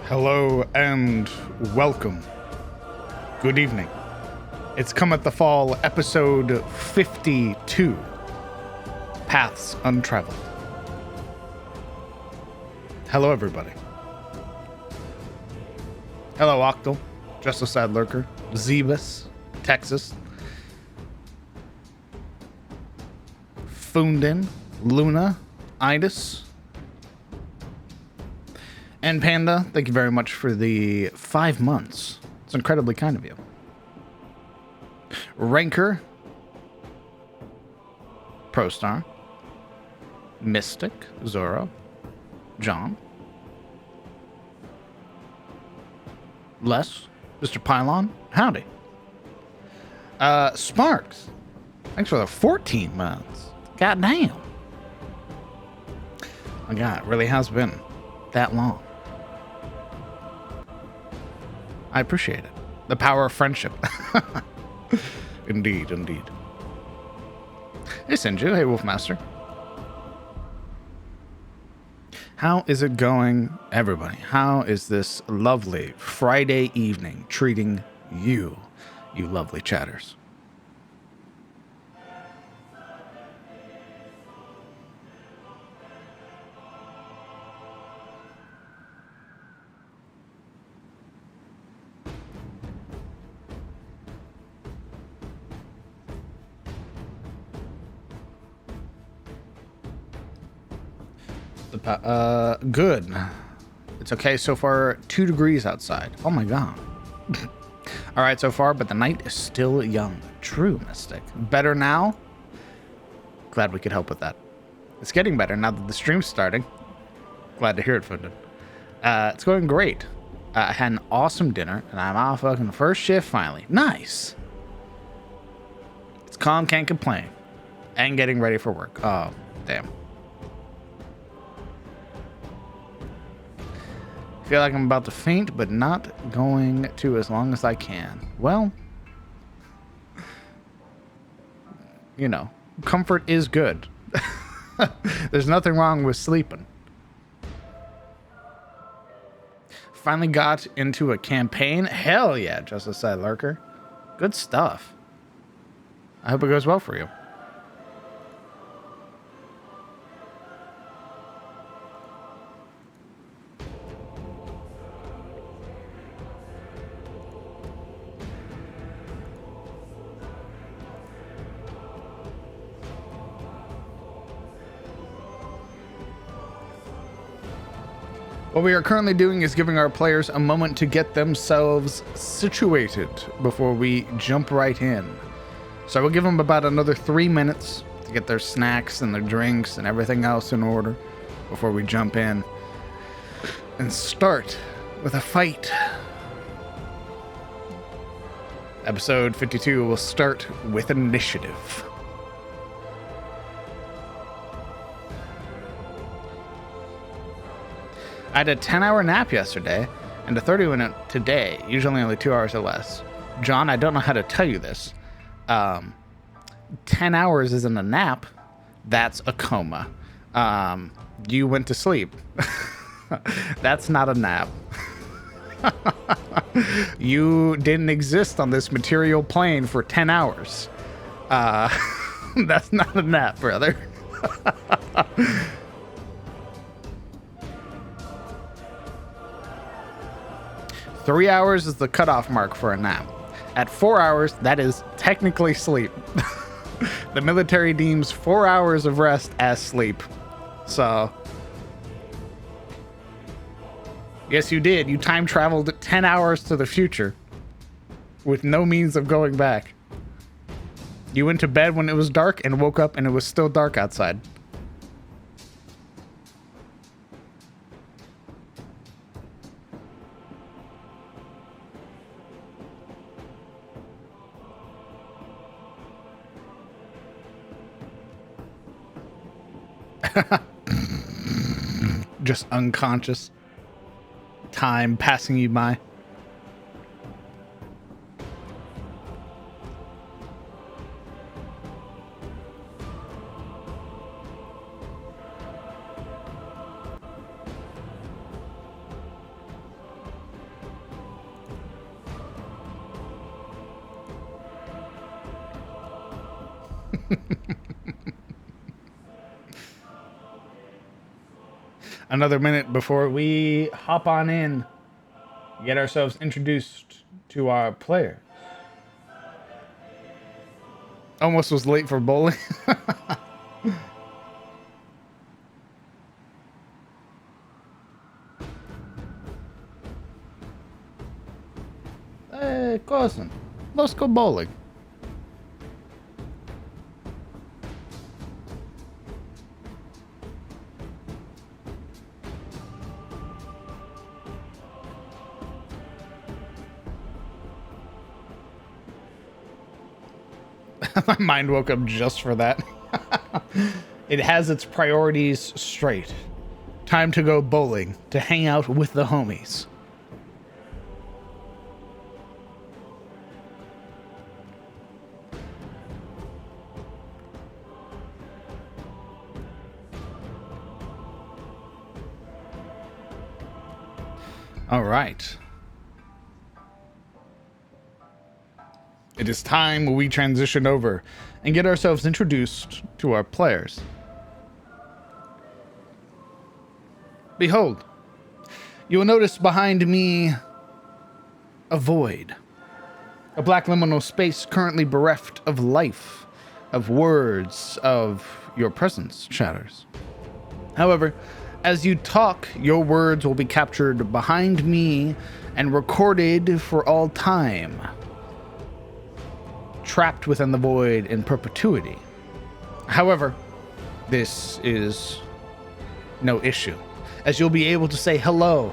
Hello and welcome. Good evening. It's Cometh the Fall, episode 52, Paths Untraveled. Hello, everybody. Hello, Octal, Just a Sad Lurker, Zebus, Texas, Fundin, Luna, Idis, and Panda. Thank you very much for the 5 months. It's incredibly kind of you. Ranker, Prostar, Mystic, Zoro, John, Les, Mr. Pylon, howdy. Sparks, thanks for the 14 months. God damn. My God, it really has been that long. I appreciate it. The power of friendship. Indeed, indeed. Hey, Sinju. Hey, Wolfmaster. How is it going, everybody? How is this lovely Friday evening treating you, you lovely chatters? Good. It's okay so far. 2 degrees outside. Oh my God. All right so far, but the night is still young. True, Mystic. Better now? Glad we could help with that. It's getting better now that the stream's starting. Glad to hear it, Fundin. It's going great. I had an awesome dinner, and I'm off fucking first shift finally. Nice. It's calm, can't complain. And getting ready for work. Oh, damn. Feel like I'm about to faint, but not going to as long as I can. Well, you know, comfort is good. There's nothing wrong with sleeping. Finally got into a campaign. Hell yeah, Just a Sad Lurker. Good stuff. I hope it goes well for you. What we are currently doing is giving our players a moment to get themselves situated before we jump right in. So we'll give them about another 3 minutes to get their snacks and their drinks and everything else in order before we jump in and start with a fight. Episode 52 will start with initiative. I had a 10-hour nap yesterday and a 30-minute today, usually only 2 hours or less. John, I don't know how to tell you this. 10 hours isn't a nap. That's a coma. You went to sleep. That's not a nap. You didn't exist on this material plane for 10 hours. That's not a nap, brother. 3 hours is the cutoff mark for a nap. At 4 hours, that is technically sleep. The military deems 4 hours of rest as sleep. So, yes, you did. You time traveled 10 hours to the future with no means of going back. You went to bed when it was dark and woke up and it was still dark outside. Just unconscious. Time passing you by. Another minute before we hop on in, get ourselves introduced to our player. Almost was late for bowling. Hey, cousin, let's go bowling. My mind woke up just for that. It has its priorities straight. Time to go bowling, to hang out with the homies. All right. It is time we transition over and get ourselves introduced to our players. Behold, you will notice behind me a void. A black liminal space currently bereft of life, of words, of your presence, Shatters. However, as you talk, your words will be captured behind me and recorded for all time, trapped within the void in perpetuity. However, this is no issue, as you'll be able to say hello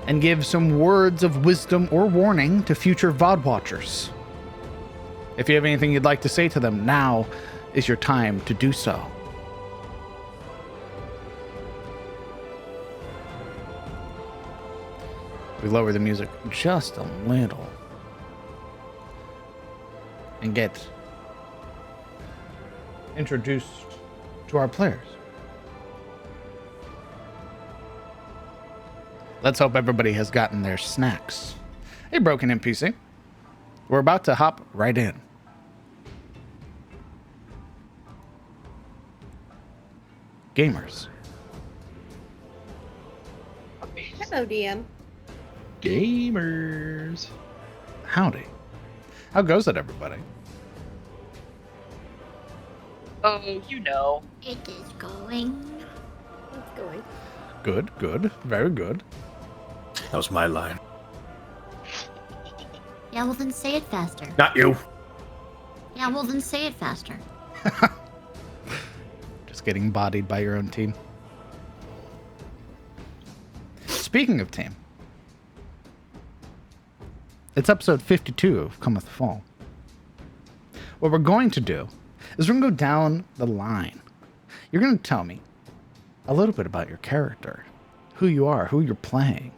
and give some words of wisdom or warning to future VOD watchers. If you have anything you'd like to say to them, now is your time to do so. We lower the music just a little and get introduced to our players. Let's hope everybody has gotten their snacks. Hey, broken NPC. We're about to hop right in. Gamers. Hello, DM. Gamers. Howdy. How goes it, everybody? Oh, you know. It is going. It's going. Good, good. Very good. That was my line. Yeah, well then say it faster. Not you. Yeah, well then say it faster. Just getting bodied by your own team. Speaking of team, it's episode 52 of Cometh Fall. What we're going to do is we're going to go down the line. You're going to tell me a little bit about your character, who you are, who you're playing.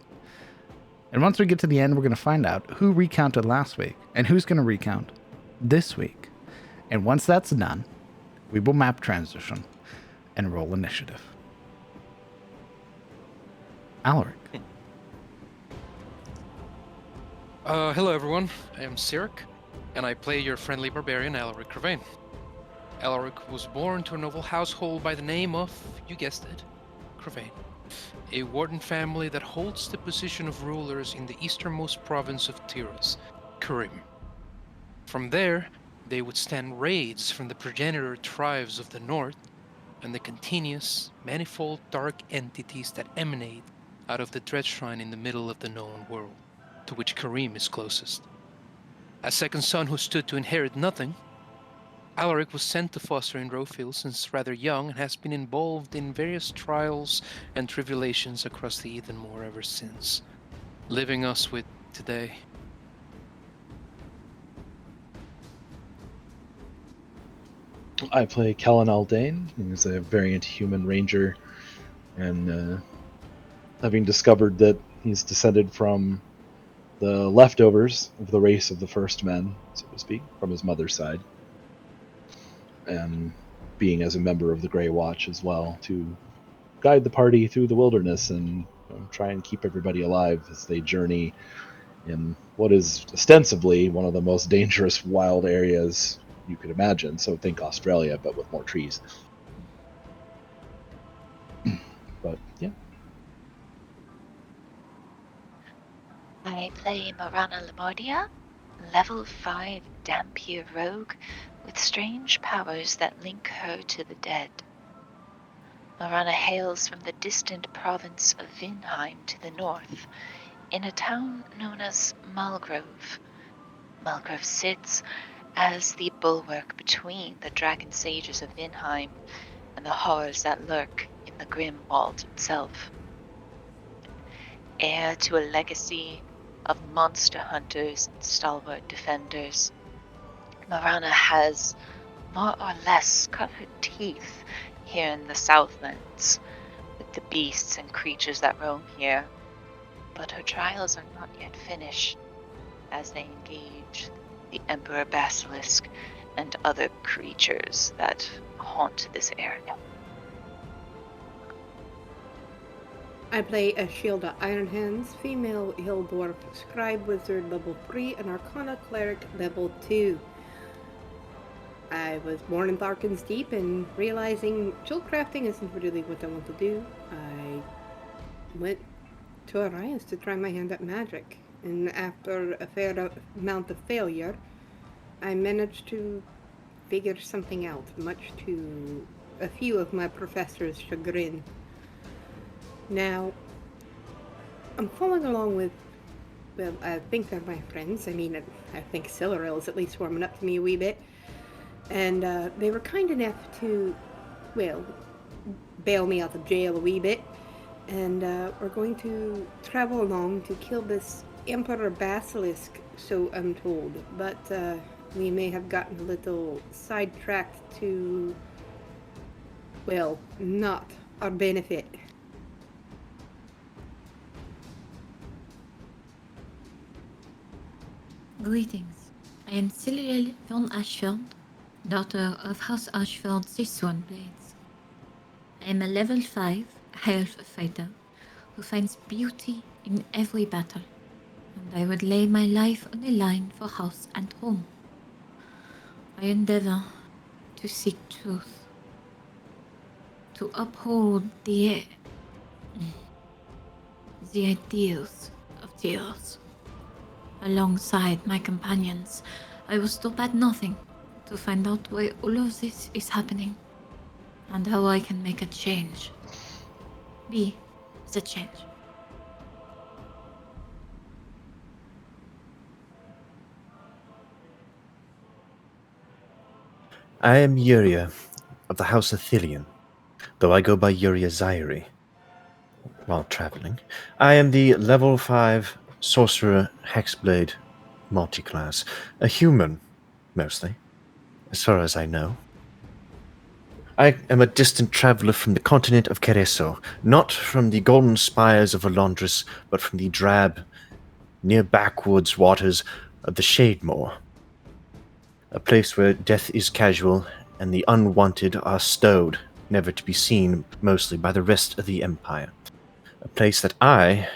And once we get to the end, we're going to find out who recounted last week and who's going to recount this week. And once that's done, we will map transition and roll initiative. Alaric. Hello everyone, I am Sirik, and I play your friendly barbarian Alaric Cravain. Alaric was born to a noble household by the name of, you guessed it, Cravain. A warden family that holds the position of rulers in the easternmost province of Tiras, Kurim. From there, they would stand raids from the progenitor tribes of the north, and the continuous, manifold dark entities that emanate out of the dread shrine in the middle of the known world, to which Karim is closest. As second son who stood to inherit nothing, Alaric was sent to foster in Rofield since rather young and has been involved in various trials and tribulations across the Ethanmore ever since, leaving us with today. I play Kellen Aldane. He's a variant human ranger, and having discovered that he's descended from the leftovers of the race of the first men, so to speak, from his mother's side, and being as a member of the Grey Watch as well, to guide the party through the wilderness and try and keep everybody alive as they journey in what is ostensibly one of the most dangerous wild areas you could imagine. So think Australia, but with more trees. But yeah. I play Marana Lamordia, level 5 Dampier rogue with strange powers that link her to the dead. Marana hails from the distant province of Vinheim to the north, in a town known as Malgrove. Malgrove sits as the bulwark between the dragon sages of Vinheim and the horrors that lurk in the grim vault itself. Heir to a legacy of monster hunters and stalwart defenders, Marana has more or less cut her teeth here in the Southlands with the beasts and creatures that roam here, but her trials are not yet finished as they engage the Emperor Basilisk and other creatures that haunt this area. I play a Shielda Iron Hands, female Hill Dwarf, Scribe Wizard level 3, and Arcana Cleric level 2. I was born in Tharkin's Deep, and realizing shield crafting isn't really what I want to do, I went to Alliance to try my hand at magic. And after a fair amount of failure, I managed to figure something out, much to a few of my professors' chagrin. Now, I'm following along with, well, I think they're my friends. I mean, I think Sillaril is at least warming up to me a wee bit. And they were kind enough to, well, bail me out of jail a wee bit. And we're going to travel along to kill this Emperor Basilisk, so I'm told. But we may have gotten a little sidetracked to, well, not our benefit. Greetings. I am Siluriel von Ashfeld, daughter of House Ashfeld's Swanblades. I am a level 5 half fighter who finds beauty in every battle, and I would lay my life on the line for house and home. I endeavor to seek truth, to uphold the ideals of the earth. Alongside my companions, I will stop at nothing to find out why all of this is happening and how I can make a change. Be the change. I am Yuria of the House of Thilian, though I go by Yuria Zairi while traveling. I am the level 5 Sorcerer Hexblade multiclass, a human, mostly, as far as I know. I am a distant traveler from the continent of Kereso, not from the golden spires of Alondris, but from the drab, near backwoods waters of the Shademoor, a place where death is casual and the unwanted are stowed, never to be seen mostly by the rest of the Empire. A place that I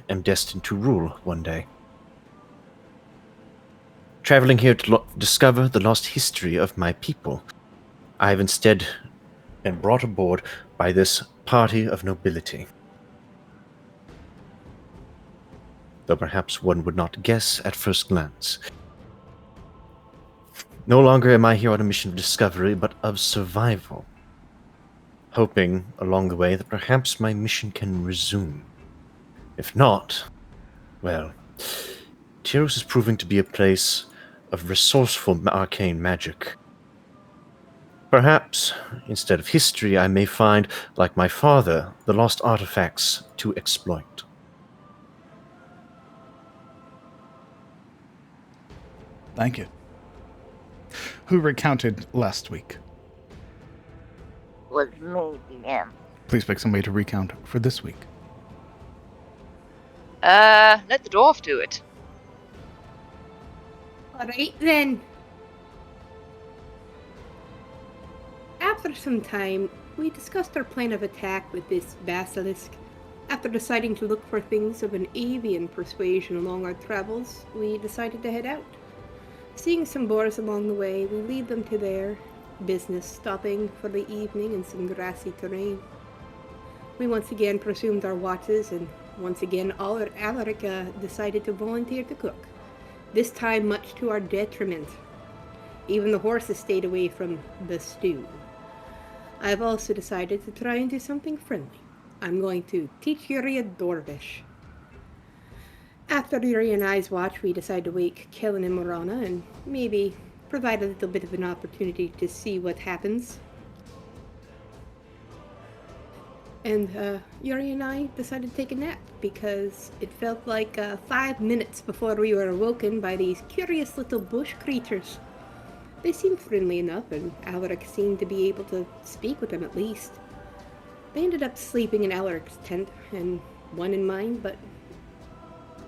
am destined to rule one day. Traveling here to discover the lost history of my people, I have instead been brought aboard by this party of nobility. Though perhaps one would not guess at first glance. No longer am I here on a mission of discovery, but of survival. Hoping along the way that perhaps my mission can resume. If not, well, Tyros is proving to be a place of resourceful arcane magic. Perhaps, instead of history, I may find, like my father, the lost artifacts to exploit. Thank you. Who recounted last week? Was me, DM. Please pick somebody to recount for this week. Let the dwarf do it. Alright then. After some time, we discussed our plan of attack with this basilisk. After deciding to look for things of an avian persuasion along our travels, we decided to head out. Seeing some boars along the way, we lead them to their business, stopping for the evening in some grassy terrain. We once again presumed our watches, and once again Alaric decided to volunteer to cook, this time much to our detriment. Even the horses stayed away from the stew. I've also decided to try and do something friendly. I'm going to teach Yuri a Dorvish. After Yuri and I's watch, we decide to wake Kellen and Morana and maybe provide a little bit of an opportunity to see what happens. And Yuri and I decided to take a nap because it felt like 5 minutes before we were awoken by these curious little bush creatures. They seemed friendly enough, and Alaric seemed to be able to speak with them at least. They ended up sleeping in Alaric's tent, and one in mine, but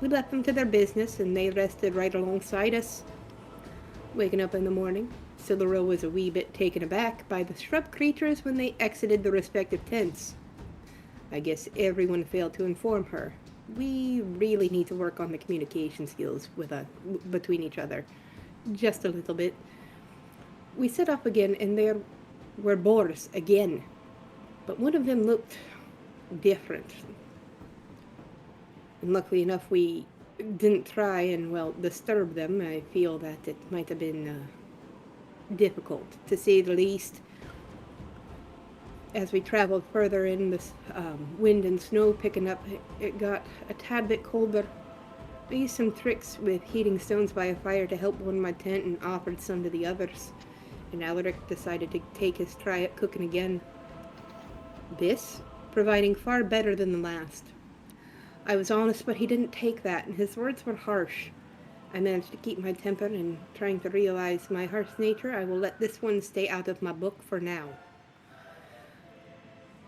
we left them to their business, and they rested right alongside us. Waking up in the morning, Siluriel was a wee bit taken aback by the shrub creatures when they exited the respective tents. I guess everyone failed to inform her. We really need to work on the communication skills between each other. Just a little bit. We set off again, and there were boars again. But one of them looked different. And luckily enough, we didn't try and, disturb them. I feel that it might have been difficult, to say the least. As we traveled further in, this wind and snow picking up, it got a tad bit colder. I used some tricks with heating stones by a fire to help warm my tent and offered some to the others. And Alaric decided to take his try at cooking again. This proving far better than the last. I was honest, but he didn't take that, and his words were harsh. I managed to keep my temper, and trying to realize my harsh nature, I will let this one stay out of my book for now.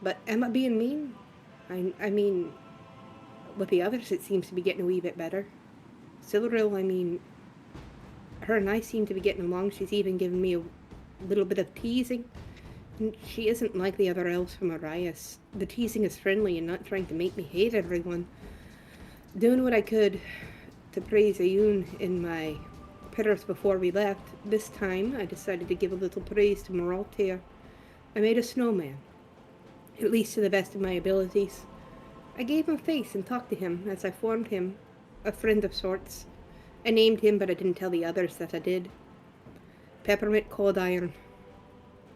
But am I being mean? I mean, with the others it seems to be getting a wee bit better. Siluriel, her and I seem to be getting along. She's even given me a little bit of teasing. And she isn't like the other elves from Arias. The teasing is friendly and not trying to make me hate everyone. Doing what I could to praise Ayun in my prayers before we left, this time I decided to give a little praise to Moraltea. I made a snowman, at least to the best of my abilities. I gave him a face and talked to him as I formed him, a friend of sorts. I named him, but I didn't tell the others that I did. Peppermint Cold Iron.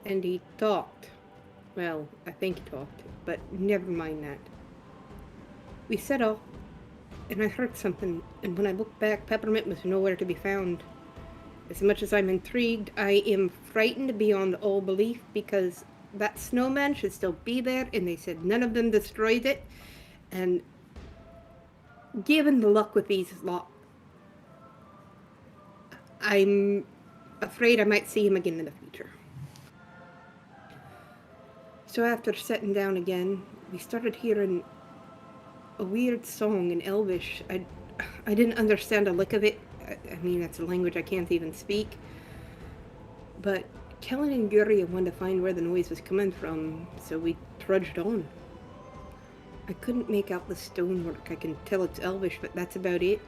And he talked. Well, I think he talked, but never mind that. We set off, and I heard something, and when I looked back, Peppermint was nowhere to be found. As much as I'm intrigued, I am frightened beyond all belief, because that snowman should still be there, and they said none of them destroyed it, and given the luck with these lot, I'm afraid I might see him again in the future. So after sitting down again, we started hearing a weird song in Elvish. I didn't understand a lick of it. That's a language I can't even speak. But Kellen and Yuri wanted to find where the noise was coming from, so we trudged on. I couldn't make out the stonework. I can tell it's Elvish, but that's about it.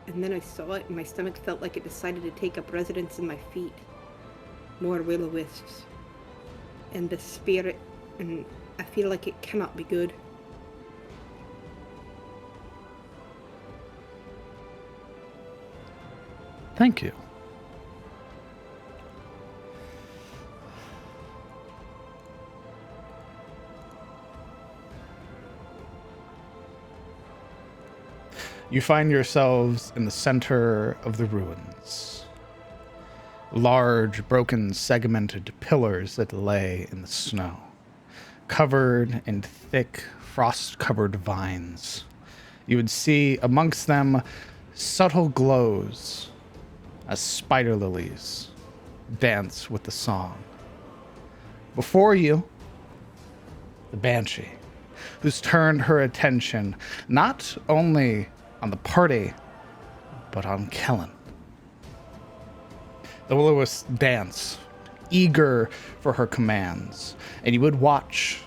And then I saw it, and my stomach felt like it decided to take up residence in my feet. More will-o-wisps. And the spirit, and I feel like it cannot be good. Thank you. You find yourselves in the center of the ruins. Large, broken, segmented pillars that lay in the snow, covered in thick, frost-covered vines. You would see amongst them subtle glows as spider lilies dance with the song. Before you, the Banshee, who's turned her attention not only on the party, but on Kellen. The will-o-wisps dance, eager for her commands, and you would watch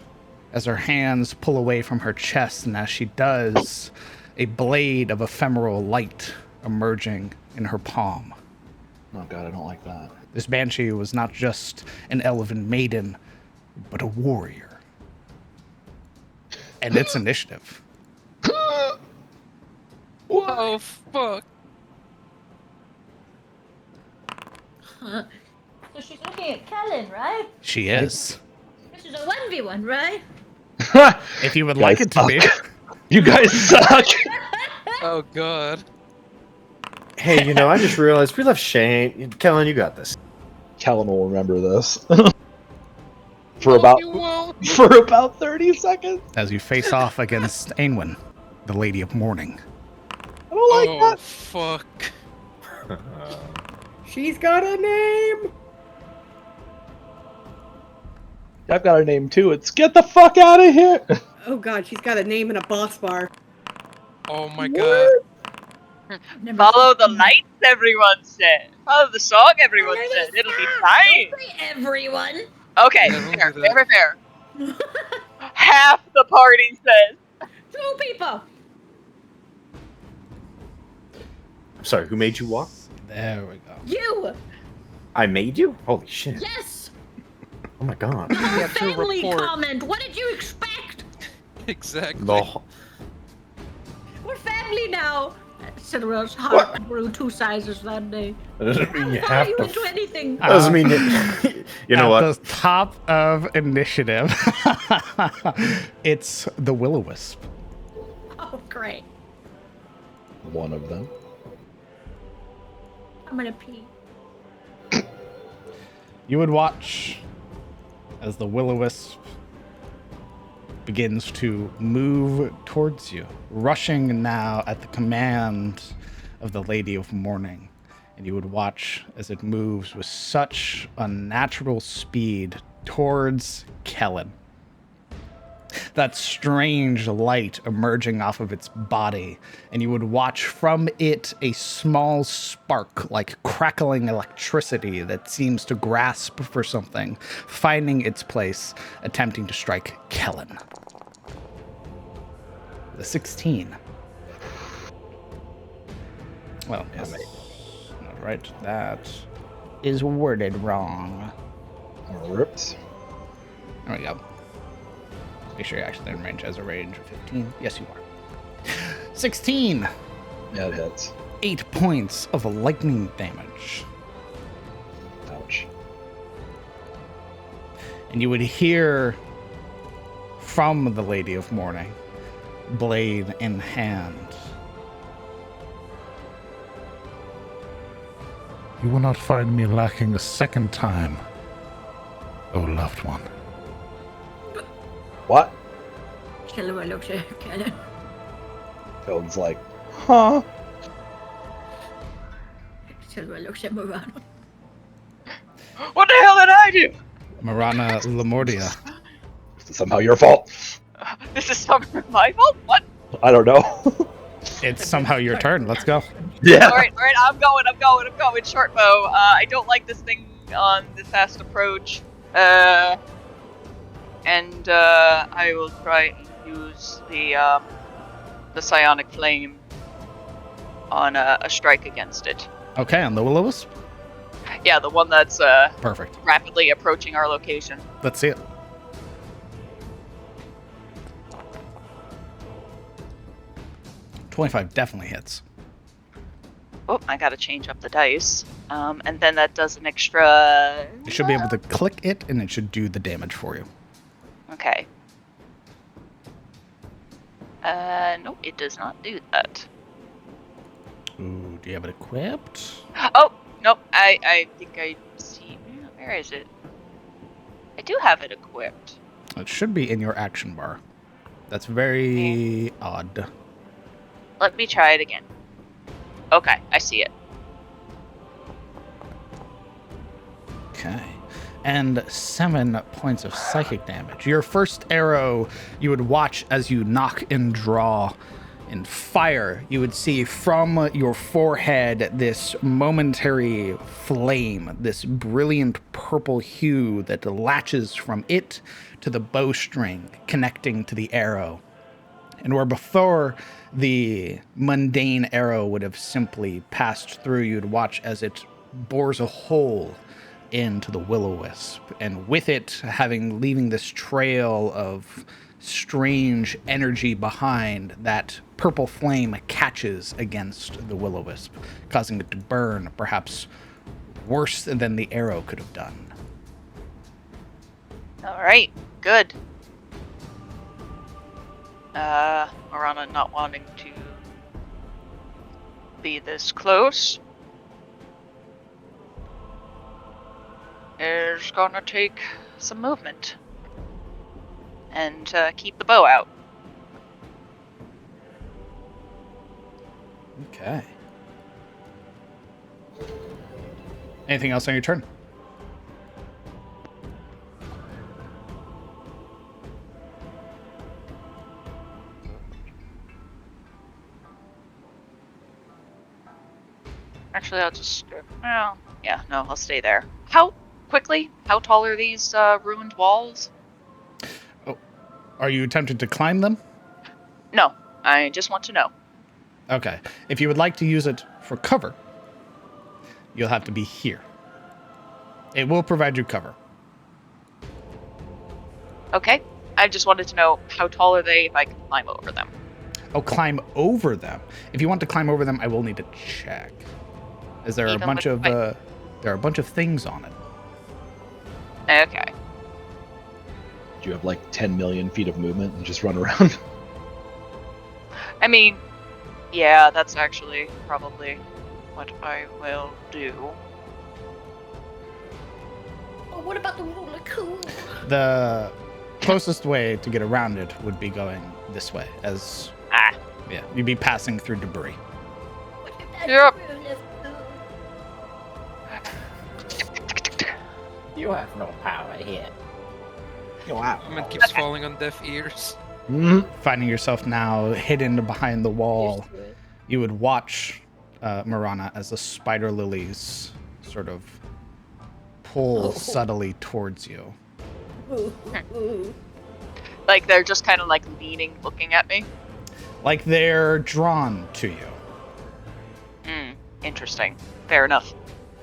as her hands pull away from her chest, and as she does, a blade of ephemeral light emerging in her palm. Oh god, I don't like that. This banshee was not just an elven maiden, but a warrior. And its initiative. Oh, fuck. So she's looking at Kellen, right? She is. This is a 1v1, right? If you would Guys like it to be. You guys suck! Oh, God. Hey, I just realized we left Shane. Kellen, you got this. Kellen will remember this. No, you won't. For about 30 seconds. As you face off against Ainwyn, the Lady of Mourning. I don't like Oh, that. fuck. She's got a name! I've got a name too. It's get the fuck out of here. Oh god, she's got a name and a boss bar. Oh, my God. Never Follow the seen- lights, everyone said. Follow the song, everyone Follow said. the It'll be song. fine. Don't say everyone. Okay, Yeah, don't fair, do that. fair, fair. Half the party says. 2 people. I'm sorry, who made you walk? There we go. You. I made you? Holy shit. Yes. Oh my god. The whole Yeah, to family report. comment. What did you expect? Exactly. The whole- We're family now. Cinderella's heart grew 2 sizes that day. That doesn't mean you I'll have you to. into anything. That doesn't mean you. You know At what? the top of initiative, it's the Will-O-Wisp. Oh, great. One of them. I'm gonna pee. You would watch as the Will-O-Wisp begins to move towards you, rushing now at the command of the Lady of Mourning. And you would watch as it moves with such unnatural speed towards Kellen. That strange light emerging off of its body, and you would watch from it a small spark like crackling electricity that seems to grasp for something, finding its place, attempting to strike Kellen. The 16. Well, yes. Not right. That is worded wrong. Ripped. There we go. Make sure you're actually in range. Has a range of 15. Yes, you are. 16. Yeah, it hits. 8 points of lightning damage. Ouch. And you would hear from the Lady of Mourning, blade in hand. You will not find me lacking a second time, O loved one. What? Killer looks at Kellen. Kellen's like, huh? Killer looks at Morano. What the hell did I do? Marana Lamordia. Somehow your fault. This is somehow my fault? What? I don't know. It's somehow your turn. Let's go. Yeah. Alright, I'm going. Short bow. I don't like this thing on this fast approach. And I will try and use the psionic flame on a strike against it. Okay, on the Will-O-Wisp. Yeah, the one that's Perfect. rapidly approaching our location. Let's see it. .25 definitely hits. Oh, I gotta change up the dice. And then that does an extra... You should be able to click it, and it should do the damage for you. Okay. Nope, it does not do that. Ooh, do you have it equipped? Oh, nope, I think I see... Where is it? I do have it equipped. It should be in your action bar. That's very odd. Let me try it again. Okay, I see it. Okay. And 7 points of psychic damage. Your first arrow, you would watch as you knock and draw and fire. You would see from your forehead this momentary flame, this brilliant purple hue that latches from it to the bowstring, connecting to the arrow. And where before the mundane arrow would have simply passed through, you'd watch as it bores a hole into the will-o-wisp, and with it leaving this trail of strange energy behind, that purple flame catches against the will-o-wisp, causing it to burn, perhaps worse than the arrow could have done. All right, good. Marana not wanting to be this close is gonna take some movement and keep the bow out. Okay. Anything else on your turn? Actually, I'll just well, yeah, no, I'll stay there. How tall are these ruined walls? Oh, are you attempting to climb them? No, I just want to know. Okay. If you would like to use it for cover, you'll have to be here. It will provide you cover. Okay, I just wanted to know how tall are they if I can climb over them. Oh, climb over them. If you want to climb over them, I will need to check. Is there Even a bunch with of there are a bunch of things on it. Okay. Do you have like 10 million feet of movement and just run around? I mean, yeah, that's actually probably what I will do. Oh, what about the roller coaster? The closest way to get around it would be going this way, as yeah, you'd be passing through debris. What about Yep. the roller coaster? You have no power here. You have It keeps falling on deaf ears. Finding yourself now hidden behind the wall, Used to it. you would watch Marana as the spider lilies sort of pull subtly towards you. Like they're just kind of like leaning, looking at me. Like they're drawn to you. Interesting. Fair enough.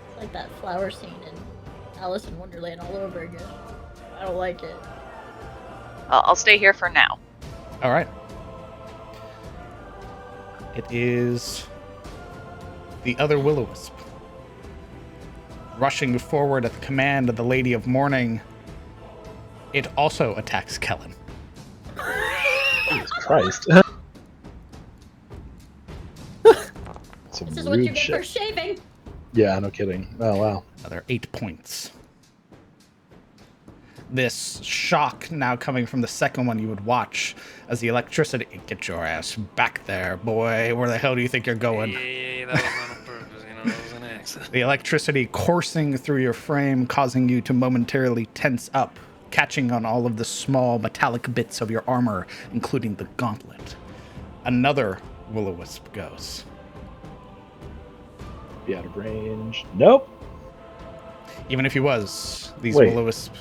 It's like that flower scene in Alice in Wonderland all over again. I don't like it. I'll stay here for now. All right. It is the other will-o-wisp. Rushing forward at the command of the Lady of Morning, it also attacks Kellen. Jesus Christ. Some This is what you rude get shit. for shaving. Yeah, no kidding. Oh, wow. Another 8 points. This shock now coming from the second one you would watch as the electricity... Get your ass back there, boy. Where the hell do you think you're going? Yeah, that was not on purpose, you know, that was an accident. The electricity coursing through your frame, causing you to momentarily tense up, catching on all of the small metallic bits of your armor, including the gauntlet. Another will-o-wisp goes. Be out of range. Nope. Even if he was, these Wait. will-o-wisps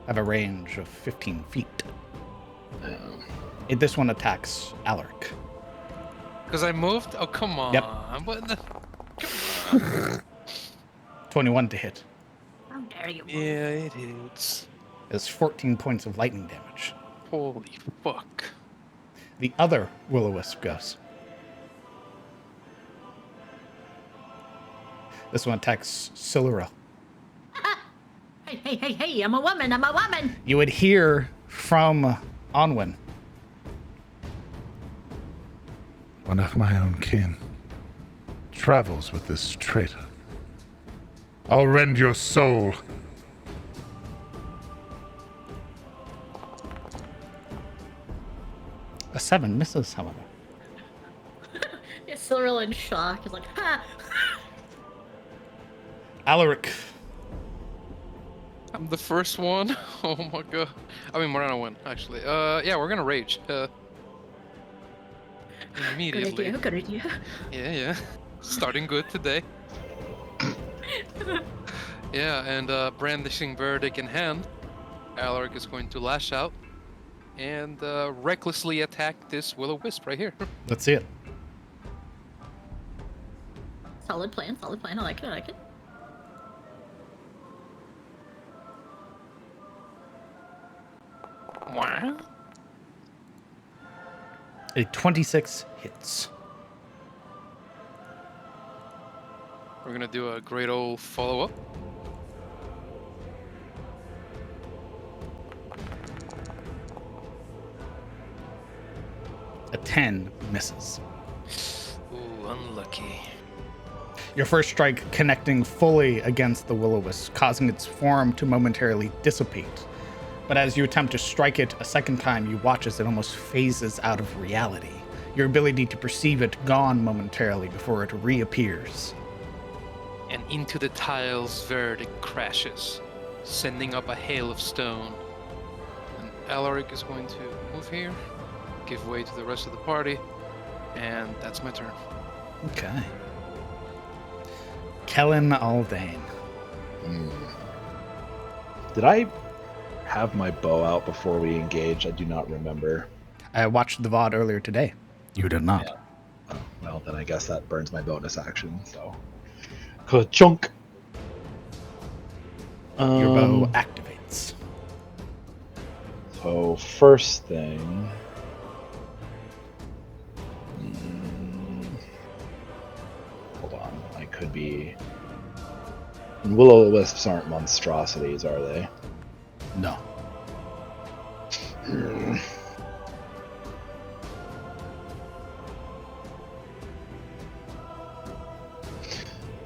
have a range of 15 feet. Um, This one attacks Alaric. Because I moved? Oh, come on. Yep. What the... 21 to hit. How dare you? Yeah, it is. It's 14 points of lightning damage. Holy fuck. The other will-o-wisp goes. This one attacks Silura. Hey, I'm a woman. You would hear from Onwin. One of my own kin travels with this traitor. I'll rend your soul. A 7 misses, however. It's Cyril in shock. He's like, ha! Alaric. I'm the first one. Oh my god. I mean, Morana won, actually. Yeah, we're gonna rage. Immediately. Good idea. Yeah. Starting good today. Yeah, and brandishing verdict in hand, Alaric is going to lash out and recklessly attack this will-o-wisp right here. Let's see it. Solid plan. I like it. Baron? A 26 hits. We're gonna do a great old follow-up. A 10 misses. Ooh, unlucky. Your first strike connecting fully against the will-o-wisp, causing its form to momentarily dissipate. But as you attempt to strike it a second time, you watch as it almost phases out of reality. Your ability to perceive it gone momentarily before it reappears. And into the tiles Verd it crashes, sending up a hail of stone. And Alaric is going to move here, give way to the rest of the party, and that's my turn. Okay. Kellen Aldane. Did I have my bow out before we engaged? I do not remember. I watched the VOD earlier today. You did not. Yeah. Oh, well, then I guess that burns my bonus action, so. Ka-chunk! Your bow activates. So, first thing. Hold on. I could be. Will-o-wisps aren't monstrosities, are they? No.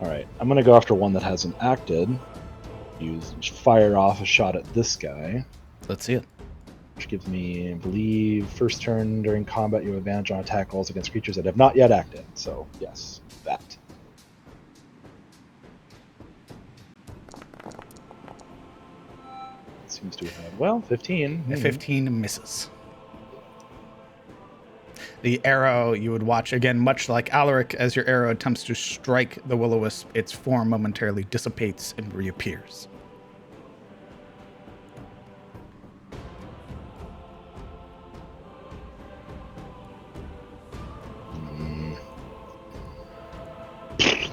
Alright, I'm gonna go after one that hasn't acted. Fire off a shot at this guy. Let's see it. Which gives me, I believe, first turn during combat you have advantage on attack rolls against creatures that have not yet acted. So, yes, that. Seems to have, well, 15. A 15 misses. The arrow you would watch, again, much like Alaric, as your arrow attempts to strike the will-o-wisp, its form momentarily dissipates and reappears.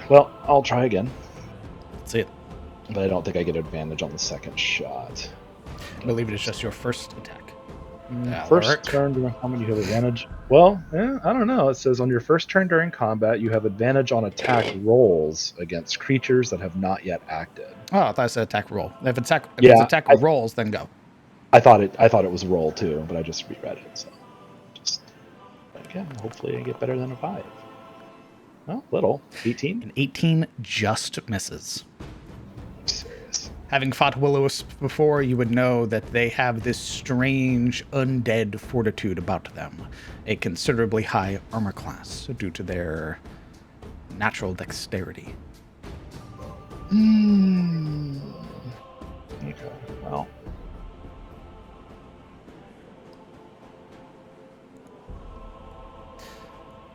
Well, I'll try again. Let's see it. But I don't think I get advantage on the second shot. I believe it is just your first attack. First Alaric. turn during combat, you have advantage. Well, I don't know. It says on your first turn during combat, you have advantage on attack rolls against creatures that have not yet acted. Oh, I thought it said attack roll. If it's attack rolls, then go. I thought it was roll too, but I just reread it. So, just again, hopefully I get better than a 5. Well, little 18. An 18 just misses. Serious. Having fought will-o-wisps before, you would know that they have this strange undead fortitude about them, a considerably high armor class due to their natural dexterity. Okay. Well.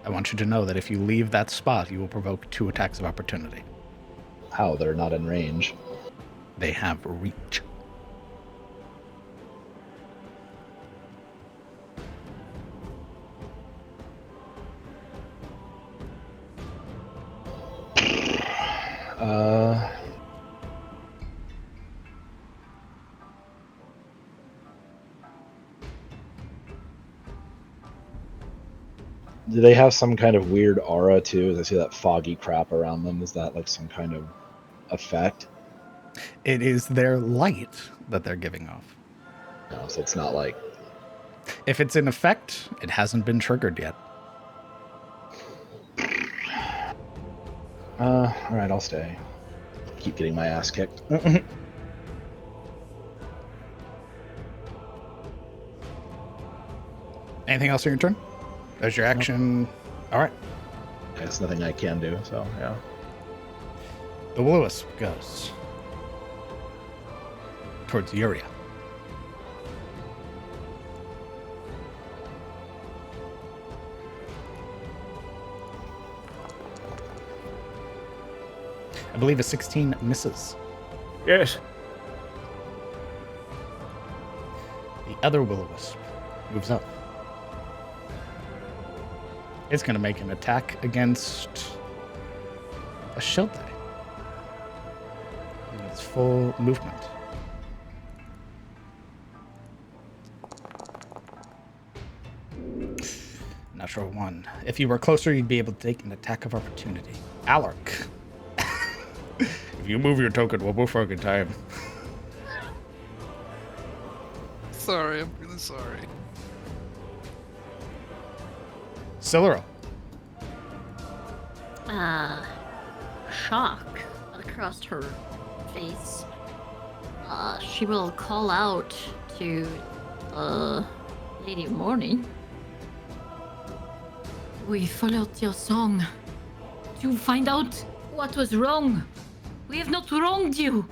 I want you to know that if you leave that spot, you will provoke 2 attacks of opportunity. How? They're not in range. They have reach. Do they have some kind of weird aura too? As I see that foggy crap around them, is that like some kind of effect? It is their light that they're giving off. No, so it's not like. If it's in effect, it hasn't been triggered yet. All right, I'll stay. Keep getting my ass kicked. Anything else on your turn? There's your action. All right. There's nothing I can do, so yeah. The will-o-wisp goes towards Yuria. I believe a 16 misses. Yes. The other will-o-wisp moves up. It's going to make an attack against a shield die. In its full movement. natural 1. If you were closer, you'd be able to take an attack of opportunity. Alaric. If you move your token one more fucking time. Sorry, I'm really sorry. Cyril. Shock across her face. She will call out to Lady Morning. We followed your song to find out what was wrong. We have not wronged you.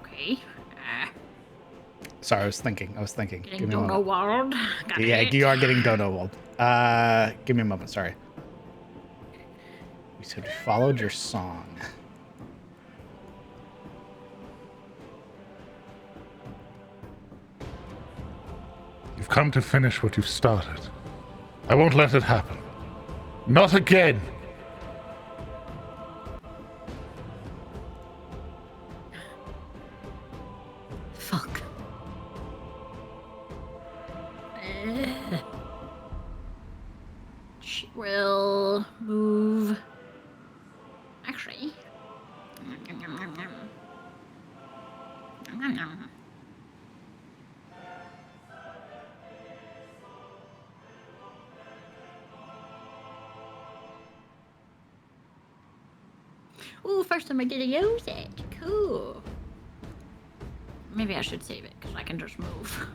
Okay. Sorry, I was thinking. Getting Give me a Dono moment. World. Got Yeah, it. you are getting Dono World. Give me a moment, sorry. You said you followed your song. You've come to finish what you've started. I won't let it happen. Not again! Fuck. She will move. Actually. Ooh, first time I get to use it. Cool. Maybe I should save it because I can just move.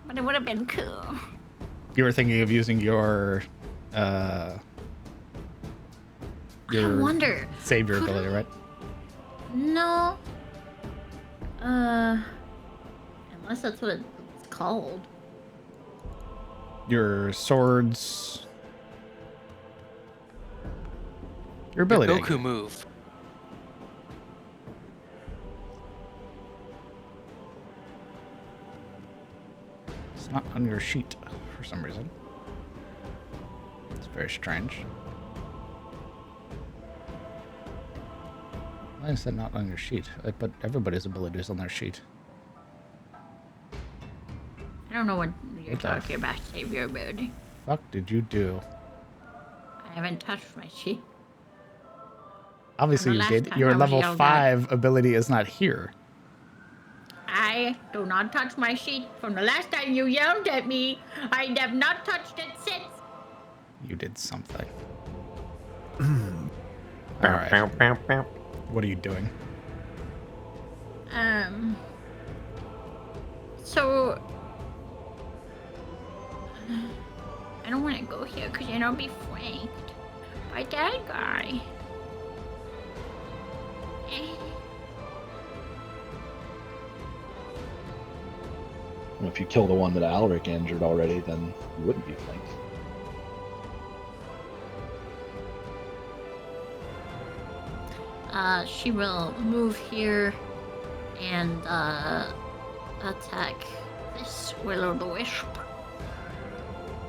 But it would have been cool. You were thinking of using your I wonder. savior ability, right? No. Unless that's what it's called. Your swords. Your ability. I Goku guess. move. It's not on your sheet for some reason. It's very strange. Why is that not on your sheet? I put everybody's abilities on their sheet. I don't know what you're What the talking about, Savior ability. Fuck did you do? I haven't touched my sheet. Obviously the you last did. time Your I was level yelled 5 ability is not here. I do not touch my sheet. From the last time you yelled at me, I have not touched it since. You did something. Alright. What are you doing? So I don't want to go here because then I'll be flanked by that guy. Well, if you kill the one that Alaric injured already, then you wouldn't be flanked. She will move here and attack this Will-o'-the-Wisp.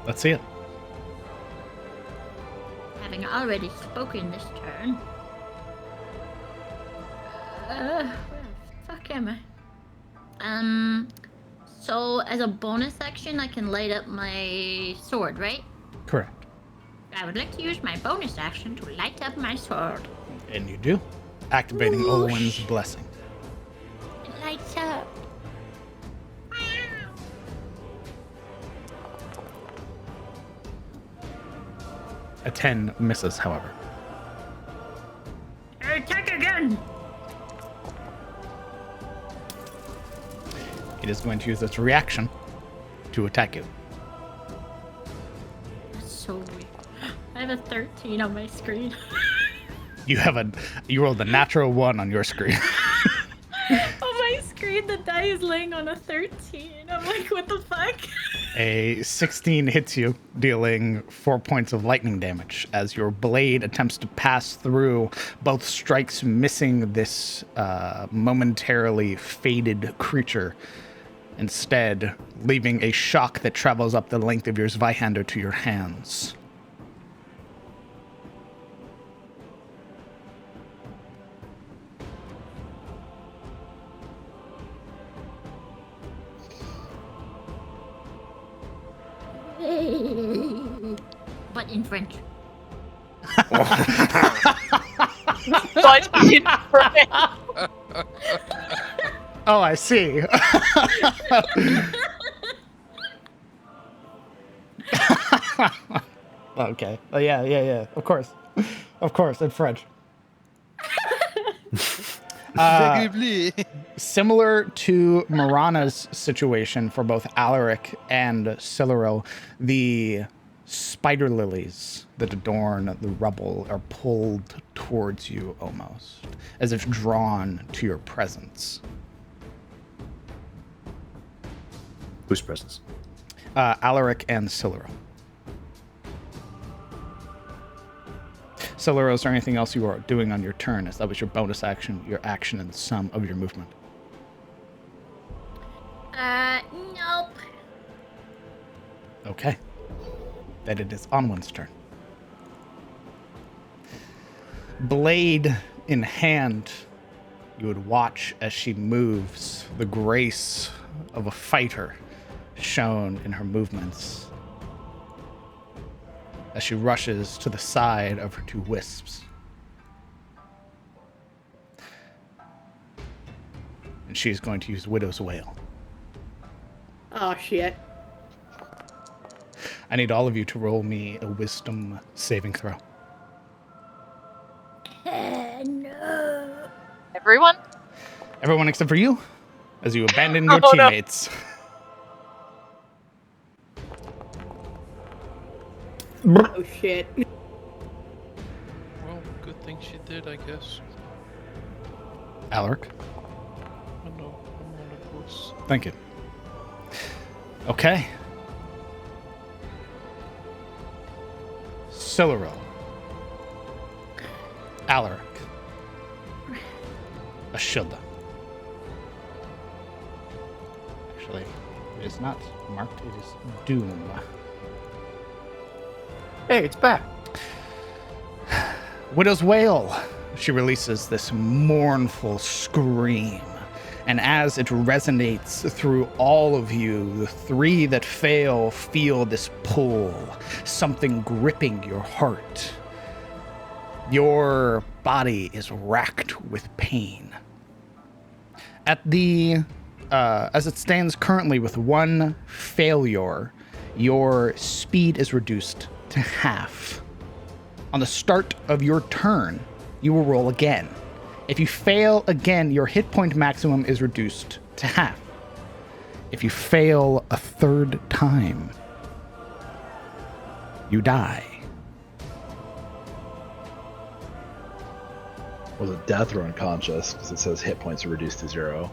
Let's see it. Having already spoken this turn. Where the fuck am I? So as a bonus action, I can light up my sword, right? Correct. I would like to use my bonus action to light up my sword. And you do. Activating Whoosh. Olwen's blessing. It lights up. A 10 misses, however. Attack again! It is going to use its reaction to attack you. That's so weird. I have a 13 on my screen. You rolled a natural 1 on your screen. On my screen, the die is laying on a 13. I'm like, what the fuck? A 16 hits you, dealing 4 points of lightning damage as your blade attempts to pass through both strikes, missing this momentarily faded creature, instead leaving a shock that travels up the length of your Zweihander to your hands. But in French. But in French. Oh, I see. Okay. Oh, yeah. Of course, in French. Similar to Marana's situation for both Alaric and Siluro, the spider lilies that adorn the rubble are pulled towards you almost, as if drawn to your presence. Whose presence? Alaric and Siluro. Siluro, is there anything else you are doing on your turn? As that was your bonus action, your action, and sum of your movement. Nope. Okay. Then it is on one's turn. Blade in hand, you would watch as she moves, the grace of a fighter shown in her movements, as she rushes to the side of her two wisps. And she's going to use Widow's Wail. Oh, shit. I need all of you to roll me a wisdom saving throw. No. Everyone? Everyone except for you, as you abandon your Oh, no. teammates. Oh, shit. Well, good thing she did, I guess. Alaric, I know, I'm on a course. thank you. Okay. Siluro. Alaric. Ashilda. Actually, it is not marked, it is Doom. Hey, it's back. Widow's Wail. She releases this mournful scream. And as it resonates through all of you, the three that fail feel this pull, something gripping your heart. Your body is racked with pain. At the, as it stands currently with one failure, your speed is reduced to half. On the start of your turn, you will roll again. If you fail again, your hit point maximum is reduced to half. If you fail a third time, you die. Was it death or unconscious? Because it says hit points are reduced to 0.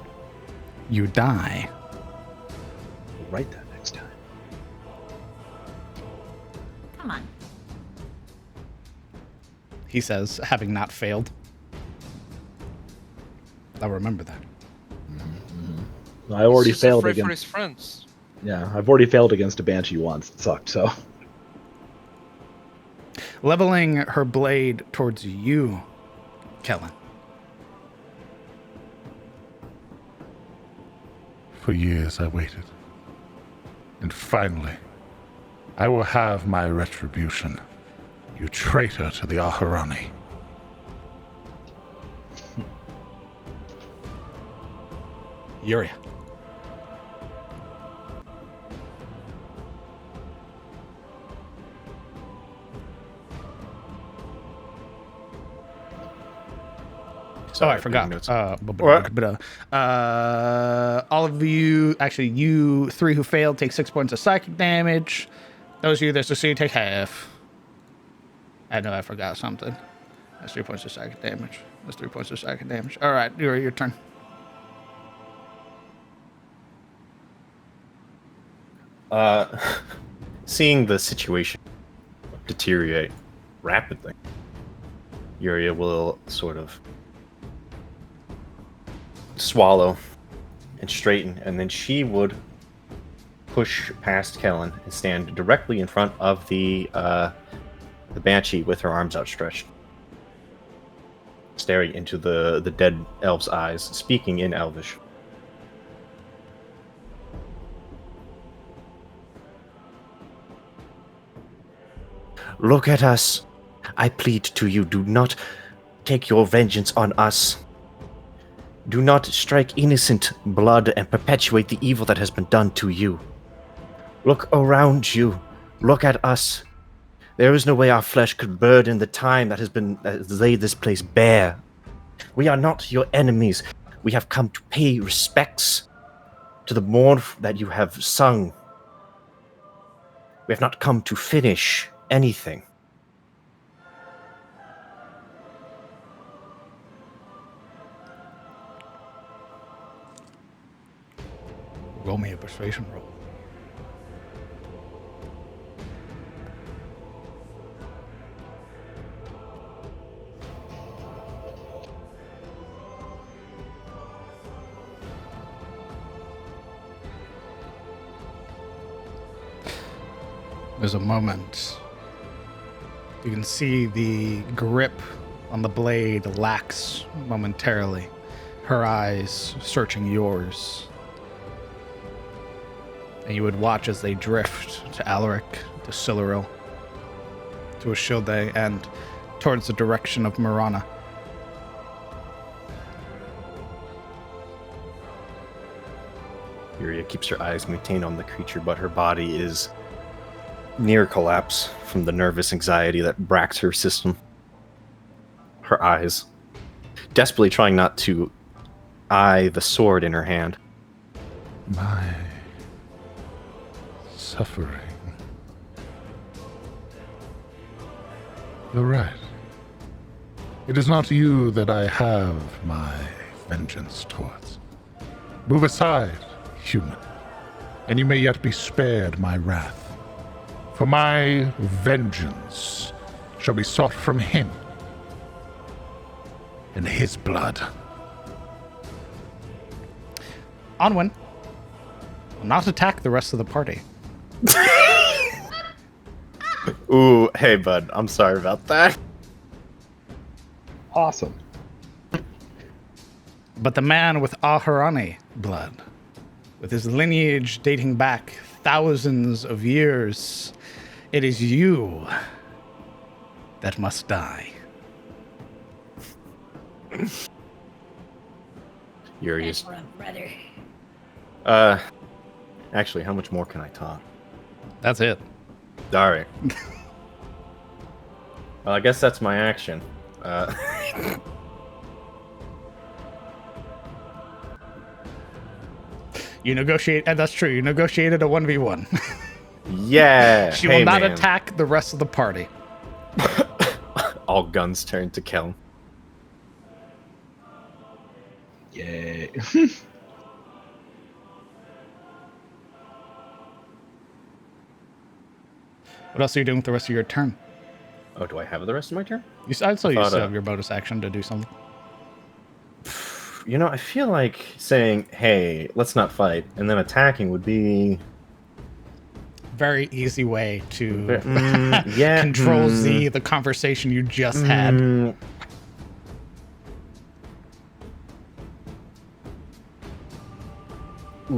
You die. We'll write that next time. Come on. He says, having not failed. I'll remember that. I already He's just failed afraid for against. his friends. Yeah, I've already failed against a banshee once. It sucked. So Leveling her blade towards you, Kellen. For years I waited. And finally, I will have my retribution. You traitor to the Aharani. Yuria. Oh, I forgot. All of you, actually, you three who failed, take 6 points of psychic damage. Those of you that succeed take half. I know I forgot something. That's 3 points of psychic damage. That's 3 points of psychic damage. All right, your turn. Seeing the situation deteriorate rapidly, Yuria will sort of swallow and straighten, and then she would push past Kellen and stand directly in front of the banshee with her arms outstretched, staring into the dead elf's eyes, speaking in Elvish. Look at us. I plead to you, do not take your vengeance on us. Do not strike innocent blood and perpetuate the evil that has been done to you. Look around you. Look at us. There is no way our flesh could burden the time that has laid this place bare. We are not your enemies. We have come to pay respects to the mourn that you have sung. We have not come to finish anything. Roll me a persuasion roll. There's a moment. You can see the grip on the blade lax momentarily. Her eyes searching yours. And you would watch as they drift to Alaric, to Siluril, to Ashilde, and towards the direction of Marana. Yuria keeps her eyes maintained on the creature, but her body is near collapse from the nervous anxiety that bracks her system. Her eyes, desperately trying not to eye the sword in her hand. My suffering. You're right. It is not you that I have my vengeance towards. Move aside, human, and you may yet be spared my wrath. For my vengeance shall be sought from him in his blood. Onwin will not attack the rest of the party. Ooh, hey bud, I'm sorry about that. Awesome. But the man with Ahurani blood, with his lineage dating back thousands of years, it is you that must die. Yuri's. That's rough, brother. Actually, how much more can I talk? That's it. All right. Well, I guess that's my action. You negotiate, and that's true. You negotiated a 1v1. Yeah. She hey, will not man. attack the rest of the party. All guns turn to kill. Yay. What else are you doing with the rest of your turn? Oh, do I have the rest of my turn? I'd still use thought, your bonus action to do something. You know, I feel like saying, hey, let's not fight, and then attacking would be... Very easy way to yeah, Control Z the conversation you just had. Ooh,